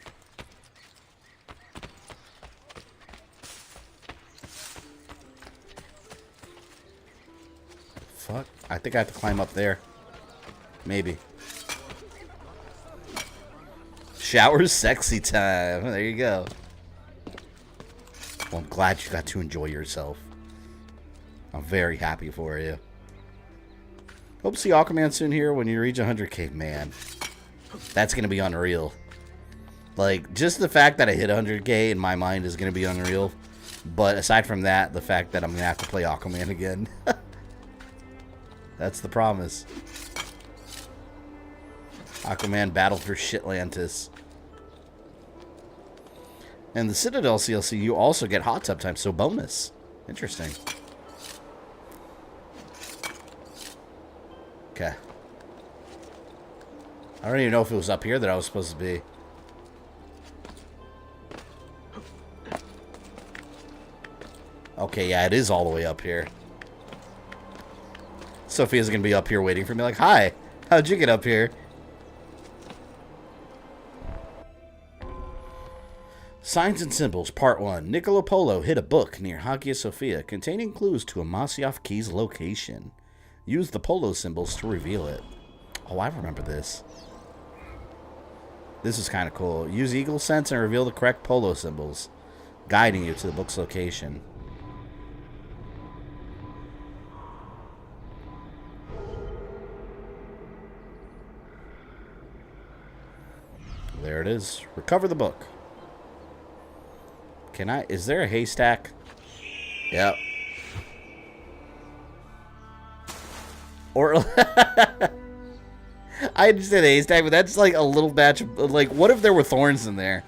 [SPEAKER 5] Fuck. I think I have to climb up there. Maybe. Shower's sexy time. There you go. Well, I'm glad you got to enjoy yourself. I'm very happy for you. Hope to see Aquaman soon here when you reach 100k. Man, that's going to be unreal. Like, just the fact that I hit 100k in my mind is going to be unreal. But aside from that, the fact that I'm going to have to play Aquaman again. That's the promise. Aquaman Battle for Shitlantis. And the Citadel CLC, you also get hot tub time, so bonus. Interesting. Okay. I don't even know if it was up here that I was supposed to be. Okay, yeah, it is all the way up here. Sophia's gonna be up here waiting for me like, hi, how'd you get up here? Signs and Symbols, Part 1. Niccolo Polo hid a book near Hagia Sophia containing clues to Amasyav Key's location. Use the Polo symbols to reveal it. Oh, I remember this. This is kind of cool. Use Eagle Sense and reveal the correct Polo symbols, guiding you to the book's location. There it is. Recover the book. Can I? Is there a haystack? Yep. Or I understand a haystack, but that's like a little batch of, like, what if there were thorns in there?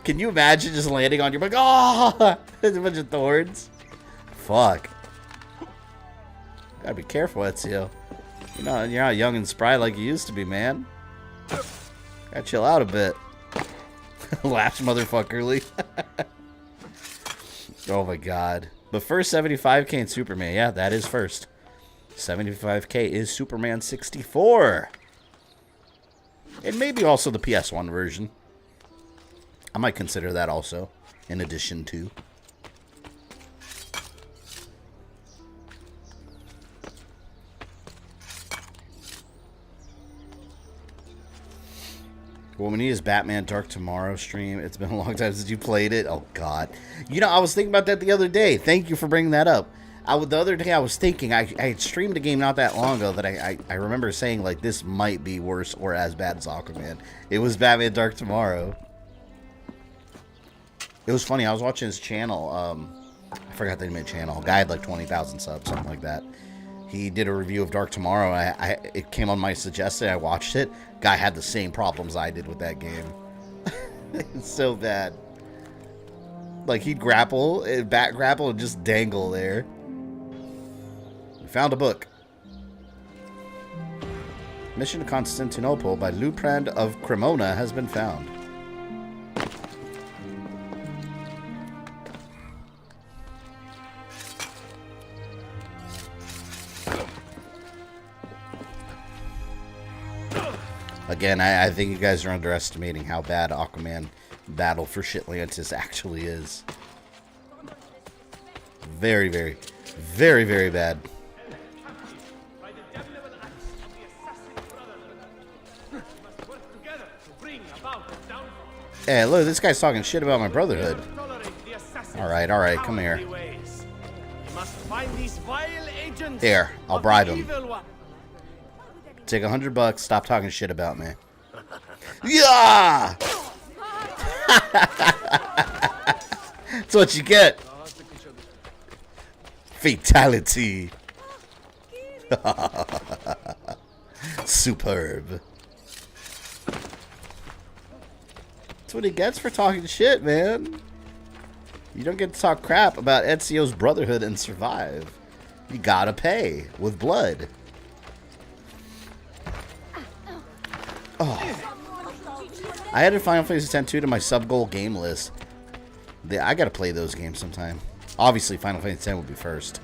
[SPEAKER 5] Can you imagine just landing on your back? Oh, there's a bunch of thorns. Fuck. Gotta be careful, Ezio. You're not young and spry like you used to be, man. Gotta chill out a bit. Laughs motherfuckerly. Oh my god. But first 75k in Superman. Yeah, that is first. 75k is Superman 64. And maybe also the PS1 version. I might consider that also, in addition to. What we need is Batman Dark Tomorrow stream. It's been a long time since you played it. Oh, God. You know, I was thinking about that the other day. Thank you for bringing that up. The other day I was thinking, I had streamed a game not that long ago that I remember saying, like, this might be worse or as bad as Aquaman. It was Batman Dark Tomorrow. It was funny. I was watching his channel. I forgot the name of the channel. Guy had like 20,000 subs, something like that. He did a review of Dark Tomorrow. It came on my suggestion. I watched it. Guy had the same problems I did with that game. It's so bad. Like, he'd grapple, back grapple, and just dangle there. We found a book. Mission to Constantinople by Luprand of Cremona has been found. Again, I think you guys are underestimating how bad Aquaman Battle for Shitlantis actually is. Very, very, very, very bad. Hey, look, this guy's talking shit about my brotherhood. Alright, come here. Here, I'll bribe him. Take $100, stop talking shit about me. Yeah! That's what you get. Fatality. Superb. That's what he gets for talking shit, man. You don't get to talk crap about Ezio's brotherhood and survive. You gotta pay with blood. Oh. I added Final Fantasy X-2 to my sub-goal game list. I gotta play those games sometime. Obviously, Final Fantasy X would be first.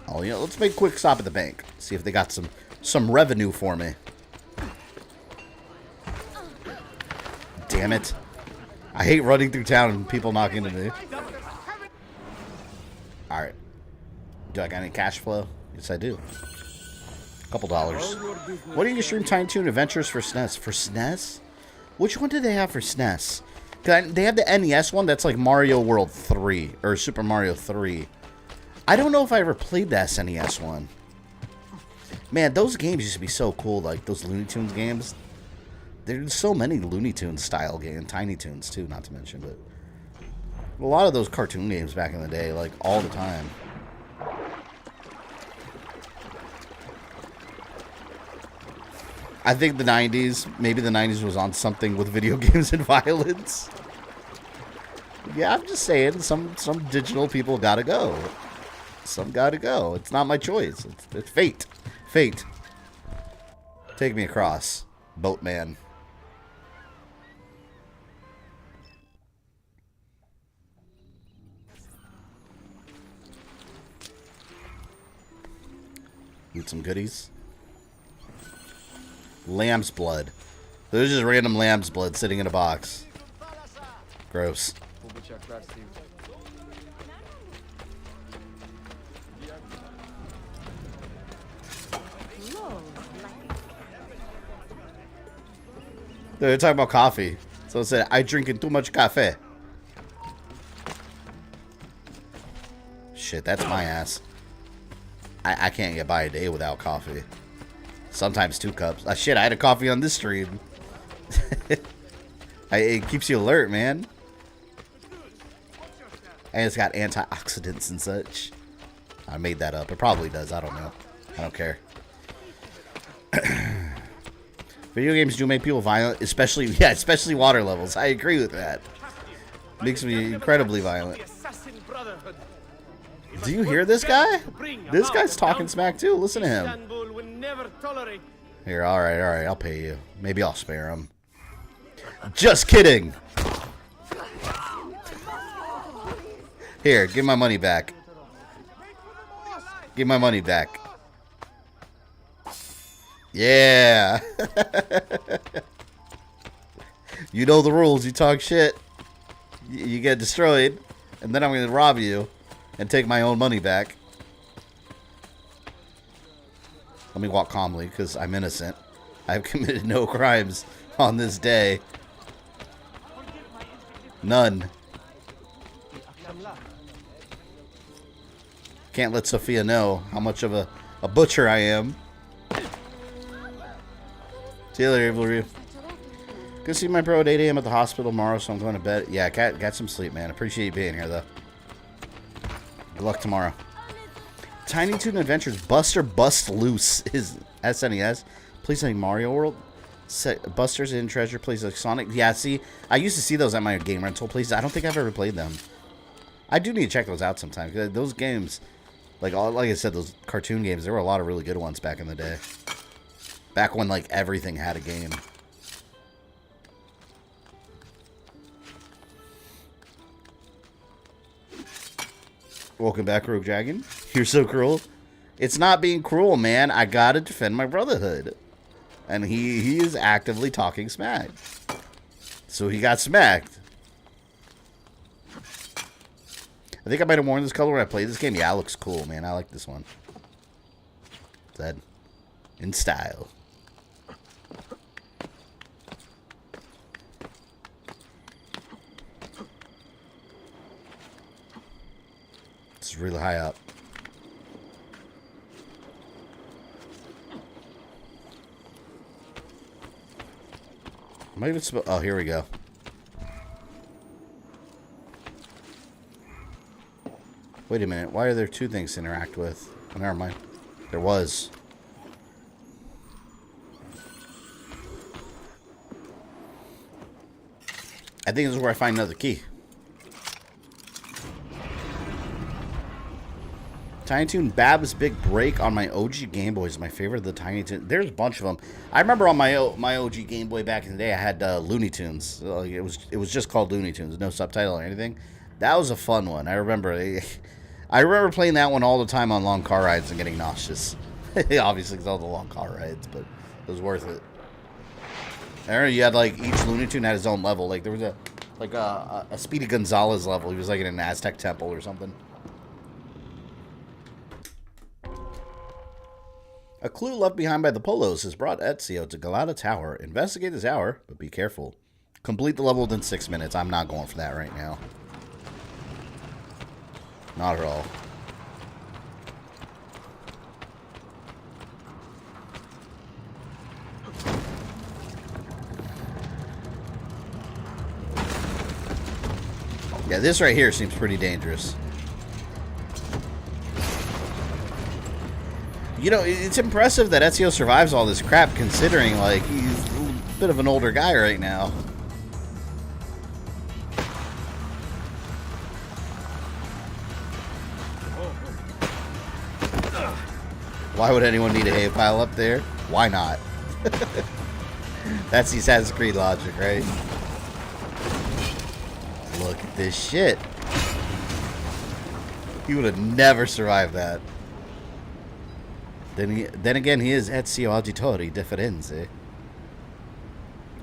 [SPEAKER 5] Oh, you know, let's make a quick stop at the bank. See if they got some revenue for me. Damn it. I hate running through town and people knocking into me. Alright. Do I got any cash flow? Yes, I do. Couple dollars. What do you stream Tiny Toon Adventures for SNES? For SNES? Which one do they have for SNES? They have the NES one that's like Mario World 3 or Super Mario 3. I don't know if I ever played the SNES one. Man, those games used to be so cool, like those Looney Tunes games. There's so many Looney Tunes style games, Tiny Toons too, not to mention, but a lot of those cartoon games back in the day, like all the time. I think the 90s, maybe the 90s was on something with video games and violence. Yeah, I'm just saying, some digital people gotta go. Some gotta go. It's not my choice. It's fate. Fate. Take me across, boatman. Need some goodies. Lamb's blood. There's just random lamb's blood sitting in a box. Gross. They're talking about coffee. So it said, I drinking too much coffee. Shit, that's my ass. I can't get by a day without coffee. Sometimes 2 cups. Shit, I had a coffee on this stream. It keeps you alert, man. And it's got antioxidants and such. I made that up. It probably does. I don't know. I don't care. Video games do make people violent, especially water levels. I agree with that. Makes me incredibly violent. Do you hear this guy? This guy's talking smack too. Listen to him. Here, alright, I'll pay you. Maybe I'll spare him. Just kidding! Here, give my money back. Give my money back. Yeah! You know the rules. You talk shit, you get destroyed, and then I'm going to rob you and take my own money back. Let me walk calmly, because I'm innocent. I've committed no crimes on this day. None. Can't let Sophia know how much of a butcher I am. See you later, Evil Ryu. Gonna see my bro at 8 a.m. at the hospital tomorrow, so I'm going to bed. Yeah, got some sleep, man. Appreciate you being here, though. Good luck tomorrow. Tiny Toon Adventures Buster Bust Loose is SNES. Please like Mario World. Buster's in Treasure plays like Sonic. Yeah, see, I used to see those at my game rental places. I don't think I've ever played them. I do need to check those out sometime. Those games, like I said, those cartoon games, there were a lot of really good ones back in the day. Back when, like, everything had a game. Welcome back, Rogue Dragon. You're so cruel. It's not being cruel, man. I gotta defend my brotherhood. And he is actively talking smack. So he got smacked. I think I might have worn this color when I played this game. Yeah, it looks cool, man. I like this one. That in style. It's really high up. Am I even supposed? Oh, here we go. Wait a minute. Why are there two things to interact with? Oh, never mind. There was. I think this is where I find another key. Tiny Toon Bab's Big Break on my OG Game Boy is my favorite of the Tiny Toon. There's a bunch of them. I remember on my OG Game Boy back in the day, I had Looney Tunes. It was just called Looney Tunes, no subtitle or anything. That was a fun one. I remember playing that one all the time on long car rides and getting nauseous. Obviously, because all the long car rides, but it was worth it. I remember you had like each Looney Tune had his own level. Like there was a Speedy Gonzalez level. He was like in an Aztec temple or something. A clue left behind by the Polos has brought Ezio to Galata Tower. Investigate the tower, but be careful. Complete the level within 6 minutes. I'm not going for that right now. Not at all. Yeah, this right here seems pretty dangerous. You know, it's impressive that Ezio survives all this crap, considering, like, he's a bit of an older guy right now. Why would anyone need a hay pile up there? Why not? That's the Assassin's Creed logic, right? Look at this shit. He would have never survived that. Then again, he is Ezio Auditore di Firenze.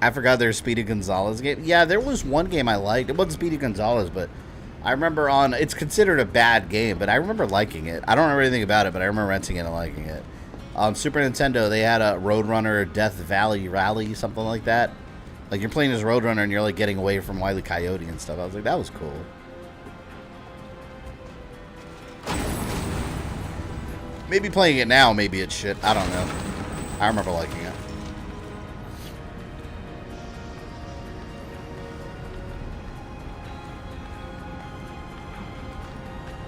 [SPEAKER 5] I forgot there's Speedy Gonzalez game. Yeah, there was one game I liked. It wasn't Speedy Gonzalez, but I remember it's considered a bad game, but I remember liking it. I don't remember anything about it, but I remember renting it and liking it. On Super Nintendo, they had a Roadrunner Death Valley Rally, something like that. Like, you're playing as Roadrunner and you're, like, getting away from Wile E. Coyote and stuff. I was like, that was cool. Maybe playing it now, maybe it's shit. I don't know. I remember liking it.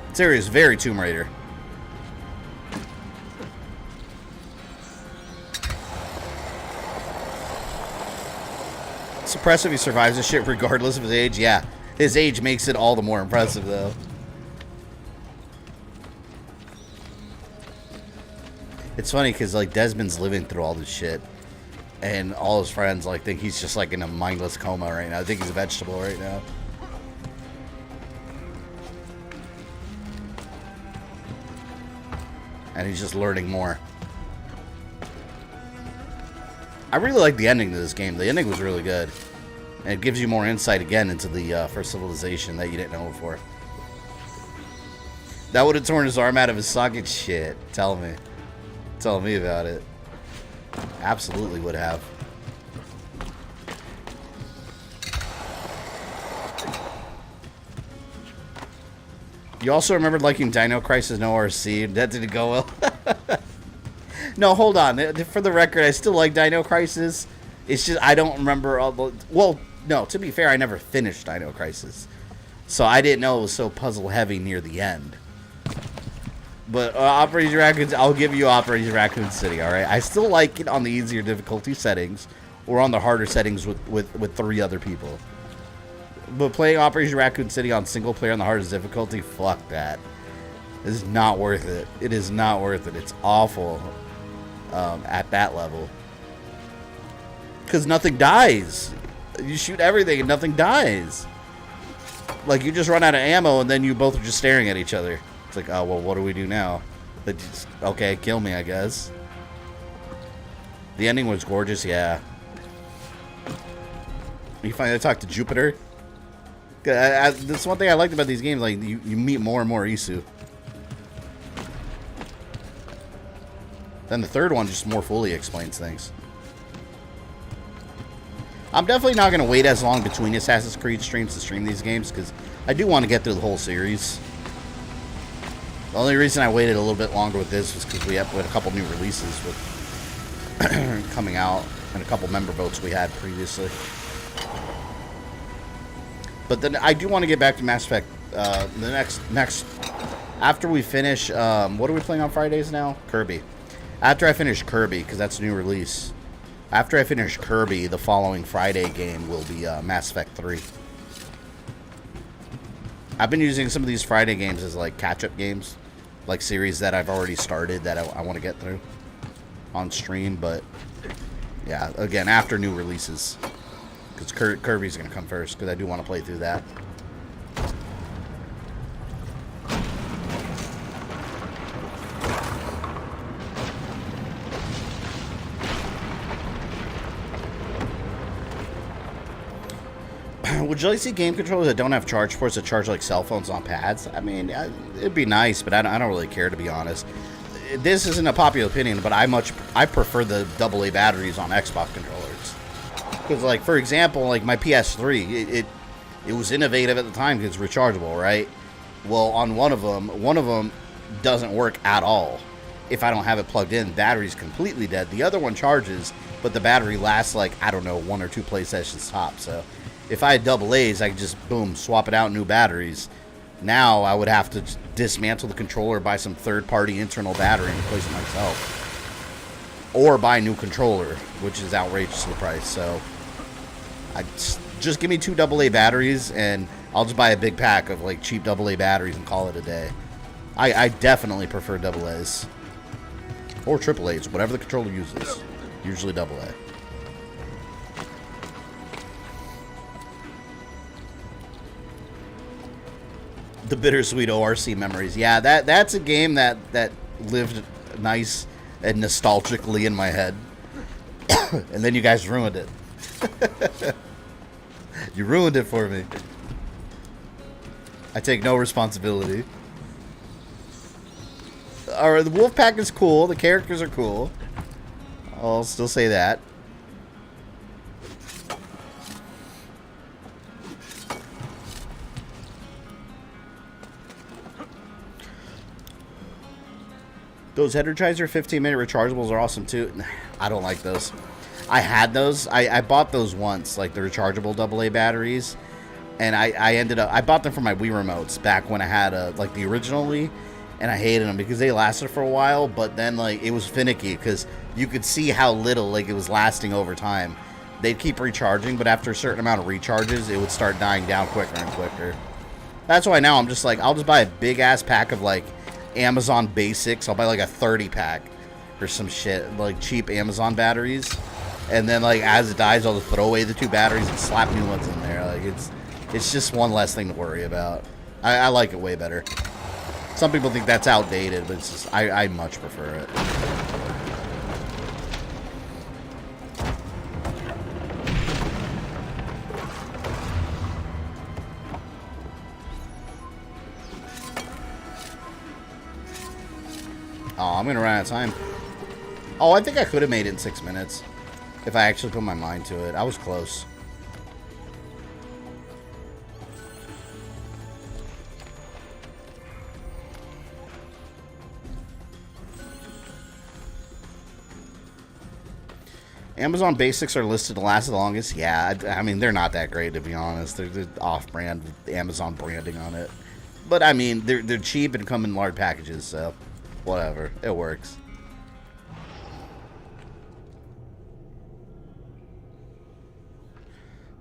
[SPEAKER 5] This area is very Tomb Raider. It's impressive he survives this shit regardless of his age. Yeah, his age makes it all the more impressive, though. It's funny because, like, Desmond's living through all this shit, and all his friends, like, think he's just, like, in a mindless coma right now. I think he's a vegetable right now. And he's just learning more. I really like the ending to this game. The ending was really good. And it gives you more insight, again, into the first civilization that you didn't know before. That would have torn his arm out of his socket. Shit. Tell me. Tell me about it. Absolutely would have. You also remembered liking Dino Crisis No RC. That didn't go well. No, hold on. For the record, I still like Dino Crisis. It's just I don't remember all the... Well, no, to be fair, I never finished Dino Crisis. So I didn't know it was so puzzle heavy near the end. But Operation Raccoon... I'll give you Operation Raccoon City, alright? I still like it on the easier difficulty settings. Or on the harder settings with 3 other people. But playing Operation Raccoon City on single player on the hardest difficulty, fuck that. It is not worth it. It is not worth it. It's awful at that level. Because nothing dies. You shoot everything and nothing dies. Like, you just run out of ammo and then you both are just staring at each other. It's like, oh, well, what do we do now? But just, okay, kill me, I guess. The ending was gorgeous, yeah. You finally talk to Jupiter. That's one thing I liked about these games. Like, you meet more and more Isu. Then the third one just more fully explains things. I'm definitely not going to wait as long between Assassin's Creed streams to stream these games, because I do want to get through the whole series. The only reason I waited a little bit longer with this was because we had a couple new releases with coming out, and a couple member votes we had previously. But then I do want to get back to Mass Effect. The next after we finish, what are we playing on Fridays now? Kirby. After I finish Kirby, because that's a new release. After I finish Kirby, the following Friday game will be Mass Effect 3. I've been using some of these Friday games as like catch-up games, like series that I've already started that I want to get through on stream. But yeah, again, after new releases. Because Kirby's going to come first, because I do want to play through that. Would you like to see game controllers that don't have charge ports that charge like cell phones on pads? I mean, it'd be nice, but I don't really care, to be honest. This isn't a popular opinion, but I prefer the AA batteries on Xbox controllers. Because, like, for example, like my PS3, it was innovative at the time because it's rechargeable, right? Well, on one of them doesn't work at all. If I don't have it plugged in, battery's completely dead. The other one charges, but the battery lasts, like, I don't know, 1 or 2 play sessions top. So if I had AA's, I could just, boom, swap it out, new batteries. Now I would have to dismantle the controller, buy some third-party internal battery and replace it myself. Or buy a new controller, which is outrageous in the price. So just give me 2 AA batteries, and I'll just buy a big pack of like cheap AA batteries and call it a day. I definitely prefer AA's. Or AAA's, whatever the controller uses. Usually AA. The bittersweet ORC memories. Yeah, that's a game that lived nice and nostalgically in my head. And then you guys ruined it. You ruined it for me. I take no responsibility. Alright, the wolf pack is cool. The characters are cool. I'll still say that. Those Energizer 15-minute rechargeables are awesome too. I don't like those. I had those. I bought those once, like the rechargeable AA batteries, and I bought them for my Wii remotes back when I had like the original Wii, and I hated them because they lasted for a while, but then like it was finicky because you could see how little like it was lasting over time. They'd keep recharging, but after a certain amount of recharges, it would start dying down quicker and quicker. That's why now I'm just like, I'll just buy a big ass pack of like Amazon Basics. I'll buy like a 30 pack or some shit, like cheap Amazon batteries, and then like as it dies, I'll just throw away the 2 batteries and slap new ones in there. Like it's just one less thing to worry about. I like it way better. Some people think that's outdated, but it's just I much prefer it. Oh, I'm gonna run out of time. Oh, I think I could have made it in 6 minutes if I actually put my mind to it. I was close. Amazon basics are listed to last the longest. Yeah, I mean, they're not that great, to be honest. They're off-brand with Amazon branding on it. But, I mean, they're cheap and come in large packages, so whatever. It works.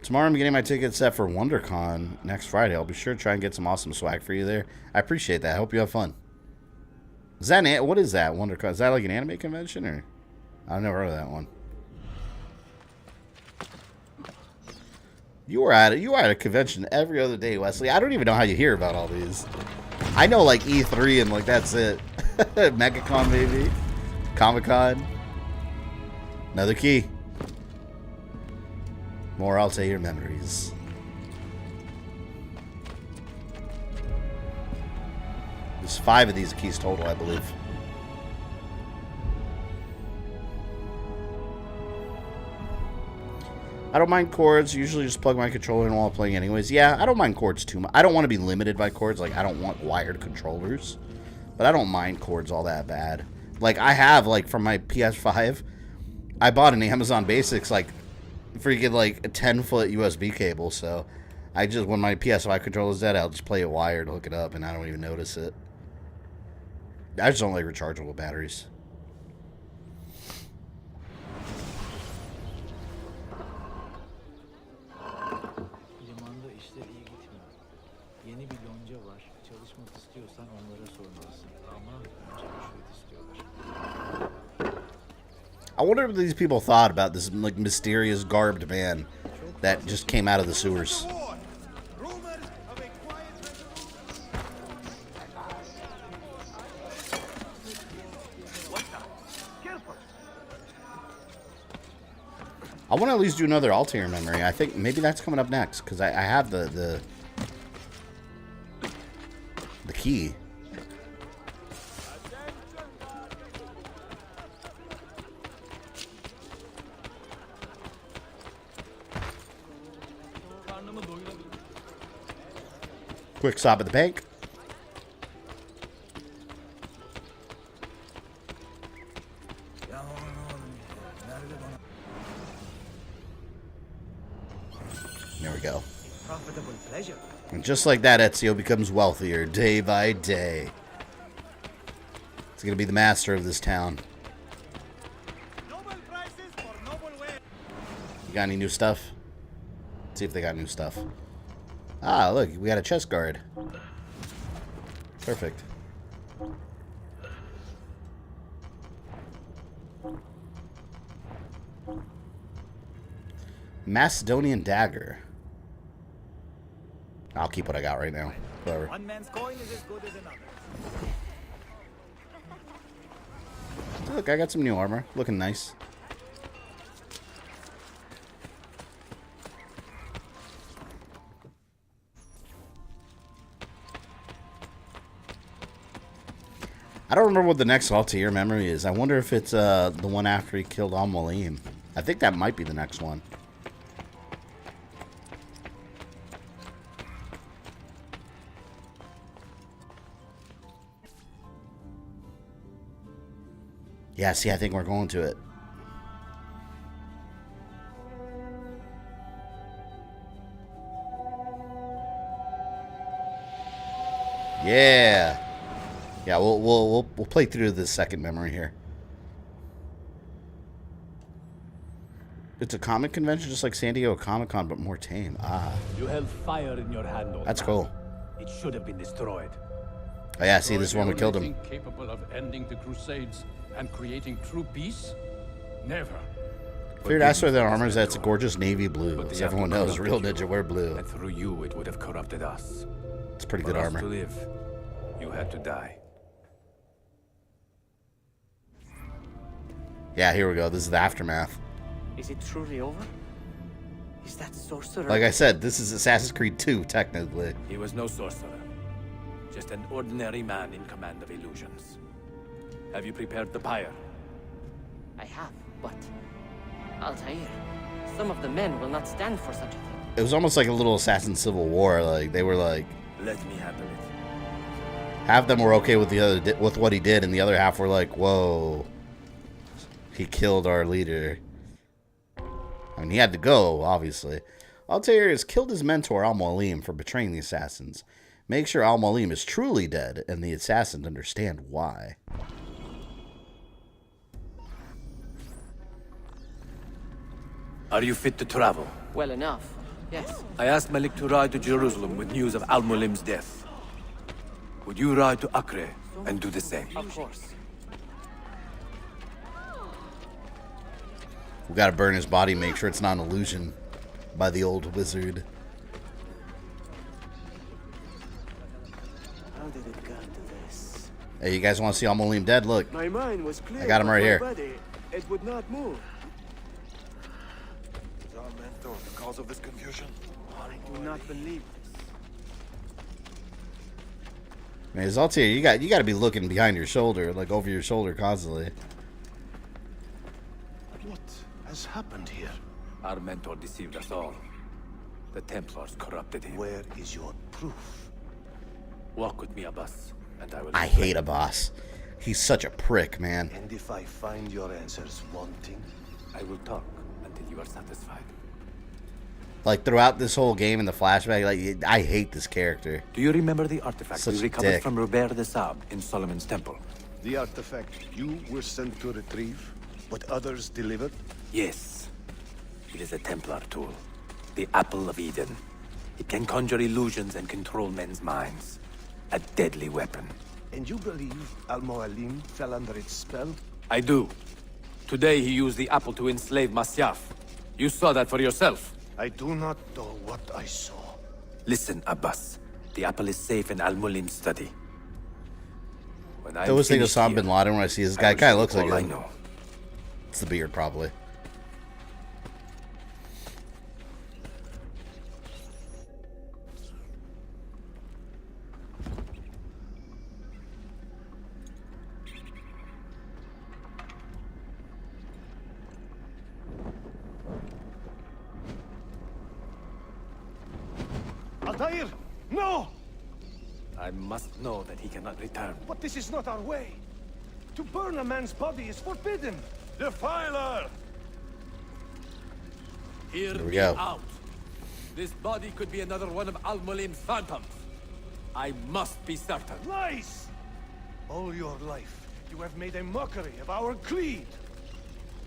[SPEAKER 5] Tomorrow I'm getting my ticket set for WonderCon next Friday. I'll be sure to try and get some awesome swag for you there. I appreciate that. I hope you have fun. Is that what is that, WonderCon? Is that like an anime convention, or? I've never heard of that one. You are at a convention every other day, Wesley. I don't even know how you hear about all these. I know like E3 and like that's it. MegaCon maybe. Comic-Con. Another key. More Altair memories. There's 5 of these keys total, I believe. I don't mind cords. Usually just plug my controller in while playing anyways. Yeah, I don't mind cords too much. I don't want to be limited by cords. Like, I don't want wired controllers. But I don't mind cords all that bad. Like, I have, like, from my PS5, I bought an Amazon Basics, like, freaking, like, a 10-foot USB cable. So, I just, when my PS5 controller's dead, I'll just play it wired, hook it up, and I don't even notice it. I just don't like rechargeable batteries. I wonder what these people thought about this like mysterious garbed man that just came out of the sewers. I want to at least do another Altair Memory. I think maybe that's coming up next because I have the key. Quick stop at the bank. There we go.
[SPEAKER 17] Profitable pleasure.
[SPEAKER 5] And just like that, Ezio becomes wealthier day by day. He's going to be the master of this town. You got any new stuff? Let's see if they got new stuff. Ah, look, we got a chest guard. Perfect. Macedonian dagger. I'll keep what I got right now. Whatever.
[SPEAKER 17] One man's coin is as good as another.
[SPEAKER 5] Look, I got some new armor. Looking nice. I don't remember what the next Altair Memory is. I wonder if it's the one after he killed Al-Mualim. I think that might be the next one. Yeah, see, I think we're going to it. Yeah. Yeah, we'll play through the second memory here. It's a comic convention just like San Diego Comic-Con, but more tame. Ah.
[SPEAKER 22] You held fire in your hand.
[SPEAKER 5] That's cool.
[SPEAKER 22] It should have been destroyed.
[SPEAKER 5] Oh yeah, see, this is when we killed him.
[SPEAKER 22] Capable of ending the Crusades and creating true peace? Never.
[SPEAKER 5] Figured I saw their armor is that's a gorgeous navy blue. As everyone knows, real ninja wear blue.
[SPEAKER 22] And through you, it would have corrupted us.
[SPEAKER 5] It's pretty good
[SPEAKER 22] For us
[SPEAKER 5] armor.
[SPEAKER 22] to live, you had to die.
[SPEAKER 5] Yeah, here we go. This is the aftermath.
[SPEAKER 17] Is it truly over? Is that sorcerer?
[SPEAKER 5] Like I said, this is Assassin's Creed 2, technically.
[SPEAKER 22] He was no sorcerer. Just an ordinary man in command of illusions. Have you prepared the pyre?
[SPEAKER 11] I have, but... Altair, some of the men will not stand for such a thing.
[SPEAKER 5] It was almost like a little assassin civil war. Like, they were like...
[SPEAKER 8] Let me handle it.
[SPEAKER 5] Half of them were okay with with what he did, and the other half were like, whoa. He killed our leader. I mean, he had to go, obviously. Altair has killed his mentor, Al-Mualim, for betraying the assassins. Make sure Al-Mualim is truly dead, and the assassins understand why.
[SPEAKER 6] Are you fit to travel?
[SPEAKER 11] Well enough, yes.
[SPEAKER 6] I asked Malik to ride to Jerusalem with news of Al-Mualim's death. Would you ride to Acre and do the same?
[SPEAKER 11] Of course.
[SPEAKER 5] We gotta burn his body, make sure it's not an illusion by the old wizard.
[SPEAKER 13] How did it come to this?
[SPEAKER 5] Hey, you guys want to see Al-Mualim dead? Look,
[SPEAKER 13] My mind was clear.
[SPEAKER 5] I got him right here.
[SPEAKER 13] Body, it would not move.
[SPEAKER 8] Is our mentor the cause of this confusion?
[SPEAKER 13] I do not believe this.
[SPEAKER 5] Man, it's Altair, you got to be looking behind your shoulder, like over your shoulder constantly.
[SPEAKER 8] What has happened here?
[SPEAKER 6] Our mentor deceived us all. The Templars corrupted him.
[SPEAKER 8] Where is your proof?
[SPEAKER 6] Walk with me, Abbas, and I will...
[SPEAKER 5] I hate Abbas. He's such a prick, man.
[SPEAKER 8] And if I find your answers wanting?
[SPEAKER 6] I will talk until you are satisfied.
[SPEAKER 5] Like, throughout this whole game in the flashback, like, I hate this character.
[SPEAKER 6] Do you remember the artifact
[SPEAKER 5] Such
[SPEAKER 6] we
[SPEAKER 5] a
[SPEAKER 6] recovered
[SPEAKER 5] dick.
[SPEAKER 6] from Robert de Sab in Solomon's temple?
[SPEAKER 8] The artifact you were sent to retrieve, but others delivered?
[SPEAKER 6] Yes. It is a Templar tool. The Apple of Eden. It can conjure illusions and control men's minds. A deadly weapon.
[SPEAKER 8] And you believe Al-Mualim fell under its spell?
[SPEAKER 6] I do. Today he used the apple to enslave Masyaf. You saw that for yourself.
[SPEAKER 8] I do not know what I saw.
[SPEAKER 6] Listen, Abbas. The apple is safe in Al-Mualim's study. When
[SPEAKER 5] I always think of Osama bin Laden when I see this guy. Kind of looks like
[SPEAKER 6] I
[SPEAKER 5] him.
[SPEAKER 6] know.
[SPEAKER 5] It's the beard, probably.
[SPEAKER 8] Altair! No!
[SPEAKER 6] I must know that he cannot return.
[SPEAKER 8] But this is not our way. To burn a man's body is forbidden. Defiler!
[SPEAKER 6] Hear
[SPEAKER 5] Here we
[SPEAKER 6] me
[SPEAKER 5] go.
[SPEAKER 6] out. This body could be another one of Al-Mualim's phantoms. I must be certain.
[SPEAKER 8] Lies! All your life, you have made a mockery of our creed.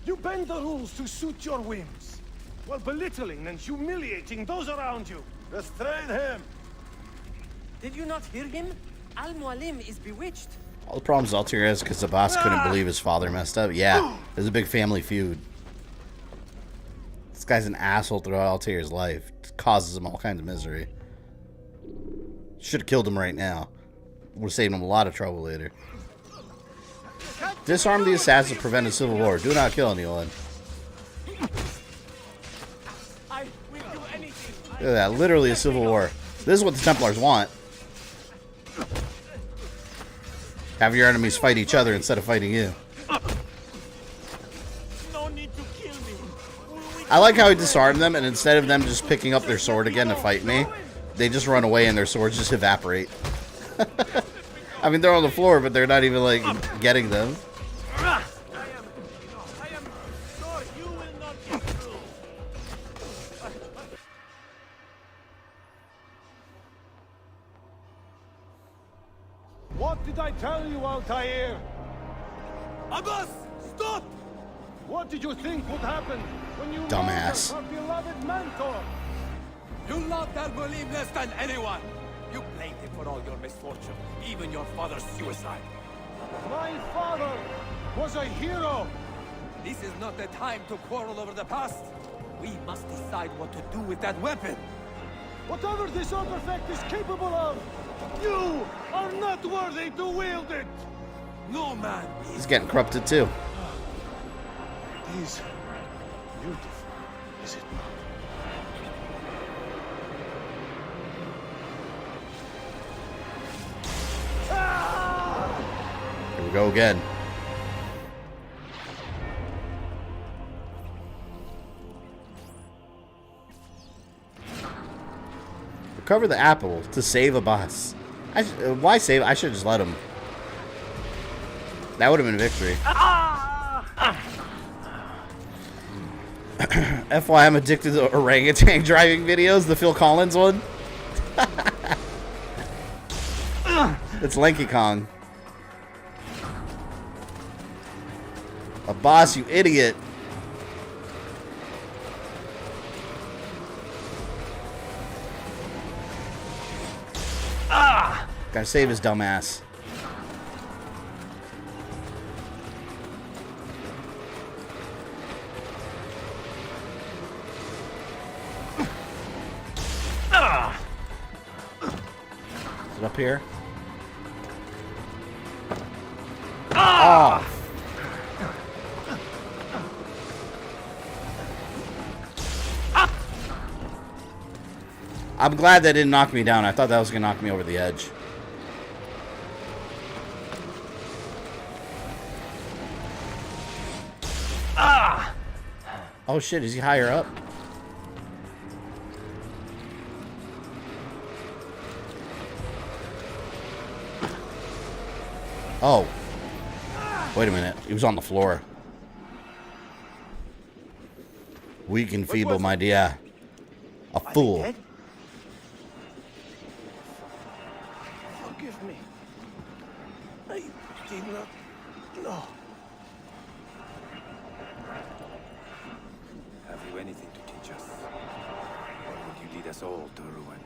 [SPEAKER 8] You bend the rules to suit your whims, while belittling and humiliating those around you. Restrain him!
[SPEAKER 11] Did you not hear him? Al-Mualim is bewitched.
[SPEAKER 5] All the problems Altair has because Abbas couldn't believe his father messed up. Yeah, there's a big family feud. This guy's an asshole throughout Altair's life. It causes him all kinds of misery. Should have killed him right now. Would have saved him a lot of trouble later. Disarm the assassins to prevent a civil war. Do not kill anyone.
[SPEAKER 11] I will do anything.
[SPEAKER 5] Look at that. Literally a civil war. This is what the Templars want. Have your enemies fight each other instead of fighting you.
[SPEAKER 11] No need to kill me.
[SPEAKER 5] I like how he disarmed them, and instead of them just picking up their sword again to fight me, they just run away and their swords just evaporate. I mean, they're on the floor, but they're not even, like, getting them.
[SPEAKER 11] I am sure you will not get through.
[SPEAKER 8] What did I tell you, Altair?
[SPEAKER 6] Abbas, stop!
[SPEAKER 8] What did you think would happen when you
[SPEAKER 5] Dumbass.
[SPEAKER 8] murdered our beloved mentor?
[SPEAKER 6] You loved Al-Mualim less than anyone. You blamed him for all your misfortune, even your father's suicide.
[SPEAKER 8] My father was a hero.
[SPEAKER 6] This is not the time to quarrel over the past. We must decide what to do with that weapon.
[SPEAKER 8] Whatever this artifact is capable of, you are not worthy to wield it.
[SPEAKER 6] No man.
[SPEAKER 5] He's getting corrupted too.
[SPEAKER 8] It is beautiful, is it not?
[SPEAKER 5] Here we go again. Recover the apple to save a boss. Why save? I should just let him. That would have been a victory. FY, I'm addicted to orangutan driving videos. The Phil Collins one. It's Lanky Kong. A boss, you idiot. Gotta save his dumb ass. Is it up here? Oh. I'm glad that didn't knock me down. I thought that was gonna knock me over the edge. Oh shit, is he higher up? Oh. Wait a minute. He was on the floor. Weak and feeble, my dear. A fool.
[SPEAKER 4] Forgive me. I did not know.
[SPEAKER 2] Have you anything to teach us? Or would you lead us all to ruin?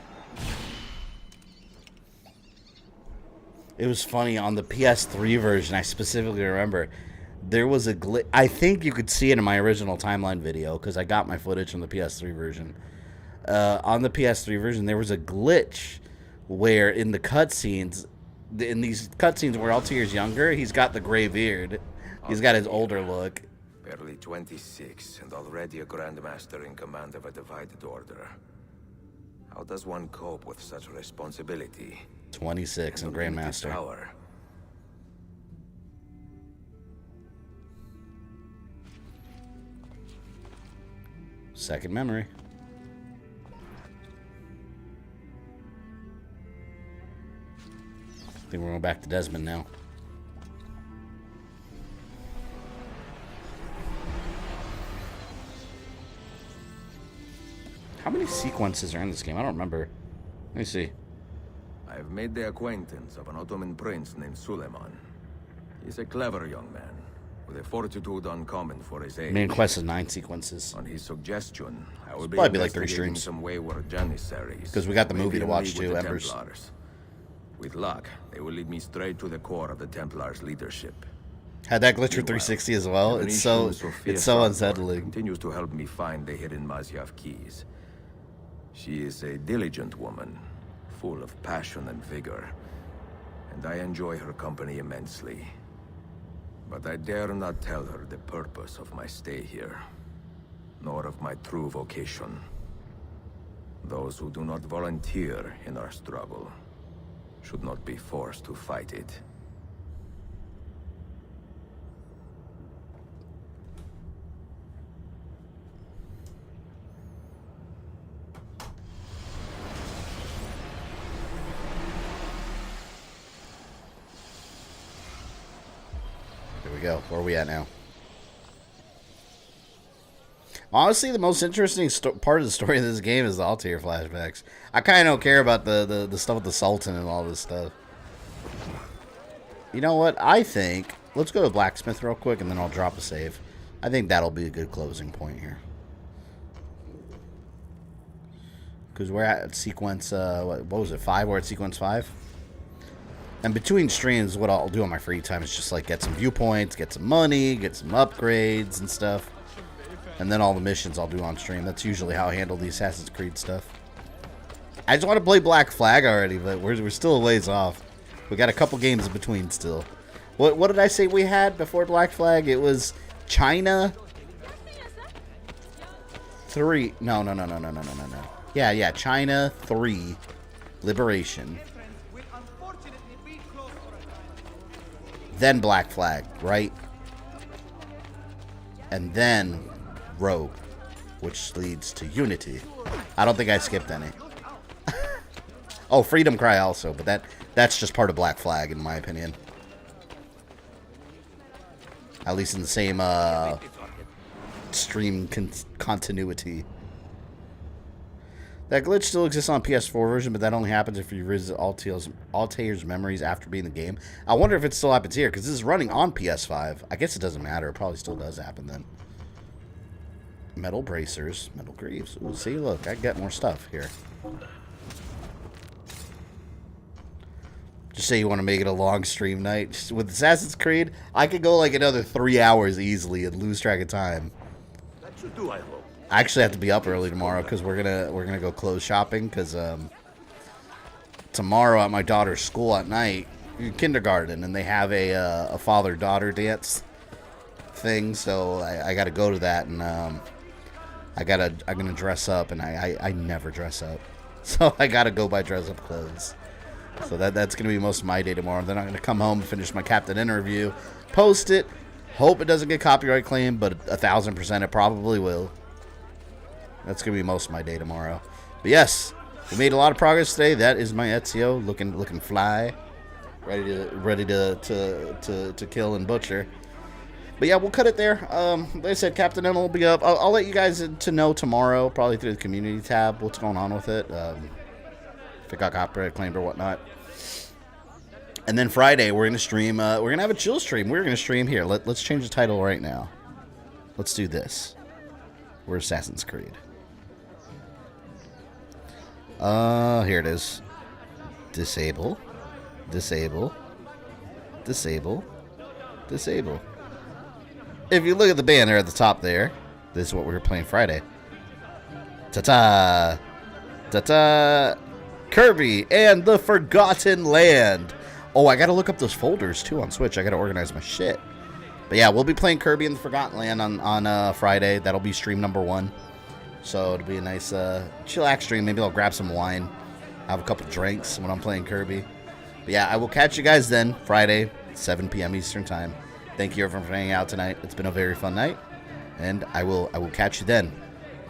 [SPEAKER 5] It was funny on the PS3 version. I specifically remember there was a glitch. I think you could see it in my original timeline video because I got my footage from the PS3 version. On the PS3 version, there was a glitch where in the cutscenes, in these cutscenes where Altair's younger, he's got the gray beard. He's got his older look.
[SPEAKER 1] Barely 26 and already a Grandmaster in command of a divided order. How does one cope with such responsibility?
[SPEAKER 5] 26 and Grandmaster.
[SPEAKER 1] Power.
[SPEAKER 5] Second memory. I think we're going back to Desmond now. How many sequences are in this game? I don't remember. Let me see.
[SPEAKER 1] I've made the acquaintance of an Ottoman prince named Suleiman. He's a clever young man, with a fortitude uncommon for his age.
[SPEAKER 5] Main quest is 9 sequences.
[SPEAKER 1] On his suggestion, I will be
[SPEAKER 5] probably like 3
[SPEAKER 1] investigating
[SPEAKER 5] streams.
[SPEAKER 1] some wayward janissaries.
[SPEAKER 5] Because we got the movie to watch too,
[SPEAKER 1] with the
[SPEAKER 5] Embers.
[SPEAKER 1] Templars. With luck, they will lead me straight to the core of the Templars' leadership.
[SPEAKER 5] Had that glitch for 360 as well. It's so unsettling.
[SPEAKER 1] Continues to help me find the hidden Mazyav keys. She is a diligent woman, full of passion and vigor, and I enjoy her company immensely. But I dare not tell her the purpose of my stay here, nor of my true vocation. Those who do not volunteer in our struggle should not be forced to fight it.
[SPEAKER 5] Go. Where are we at now? Honestly, the most interesting part of the story of this game is the Altair flashbacks. I kind of don't care about the stuff with the Sultan and all this stuff. You know what? I think let's go to Blacksmith real quick, and then I'll drop a save. I think that'll be a good closing point here. Because we're at sequence, what was it, 5? We're at sequence 5. And between streams, what I'll do on my free time is just like get some viewpoints, get some money, get some upgrades and stuff. And then all the missions I'll do on stream. That's usually how I handle the Assassin's Creed stuff. I just want to play Black Flag already, but we're still a ways off. We got a couple games in between still. What did I say we had before Black Flag? It was China 3. No. Yeah, China 3 Liberation. Then Black Flag, right? And then Rogue, which leads to Unity. I don't think I skipped any. Oh, Freedom Cry also, but that's just part of Black Flag in my opinion. At least in the same stream continuity. That glitch still exists on PS4 version, but that only happens if you visit Altair's memories after beating the game. I wonder if it still happens here, because this is running on PS5. I guess it doesn't matter. It probably still does happen then. Metal bracers, metal greaves. Ooh, see, look, I get more stuff here. Just say you want to make it a long stream night. With Assassin's Creed, I could go like another 3 hours easily and lose track of time.
[SPEAKER 20] That should do, I hope.
[SPEAKER 5] I actually have to be up early tomorrow because we're gonna go clothes shopping because tomorrow at my daughter's school at night, kindergarten, and they have a father-daughter dance thing, so I got to go to that, and I'm gonna dress up, and I never dress up, so I got to go buy dress-up clothes. So that's gonna be most of my day tomorrow. Then I'm gonna come home and finish my Captain interview, post it, hope it doesn't get copyright claimed, but 1000% it probably will. That's going to be most of my day tomorrow. But yes, we made a lot of progress today. That is my Ezio looking fly. Ready to kill and butcher. But yeah, we'll cut it there. Like I said, Captain N will be up. I'll let you guys to know tomorrow, probably through the community tab, what's going on with it. If it got copyright claimed or whatnot. And then Friday, we're going to stream. We're going to have a chill stream. We're going to stream here. Let's change the title right now. Let's do this. We're Assassin's Creed. Here it is. Disable. Disable. Disable. Disable. If you look at the banner at the top there, this is what we were playing Friday. Ta-ta! Ta-ta! Kirby and the Forgotten Land. Oh, I gotta look up those folders, too, on Switch. I gotta organize my shit. But yeah, we'll be playing Kirby and the Forgotten Land on Friday. That'll be stream number 1. So it'll be a nice chillax stream. Maybe I'll grab some wine, have a couple drinks when I'm playing Kirby. But yeah, I will catch you guys then, Friday, 7 p.m. Eastern Time. Thank you everyone for hanging out tonight. It's been a very fun night. And I will catch you then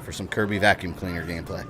[SPEAKER 5] for some Kirby vacuum cleaner gameplay.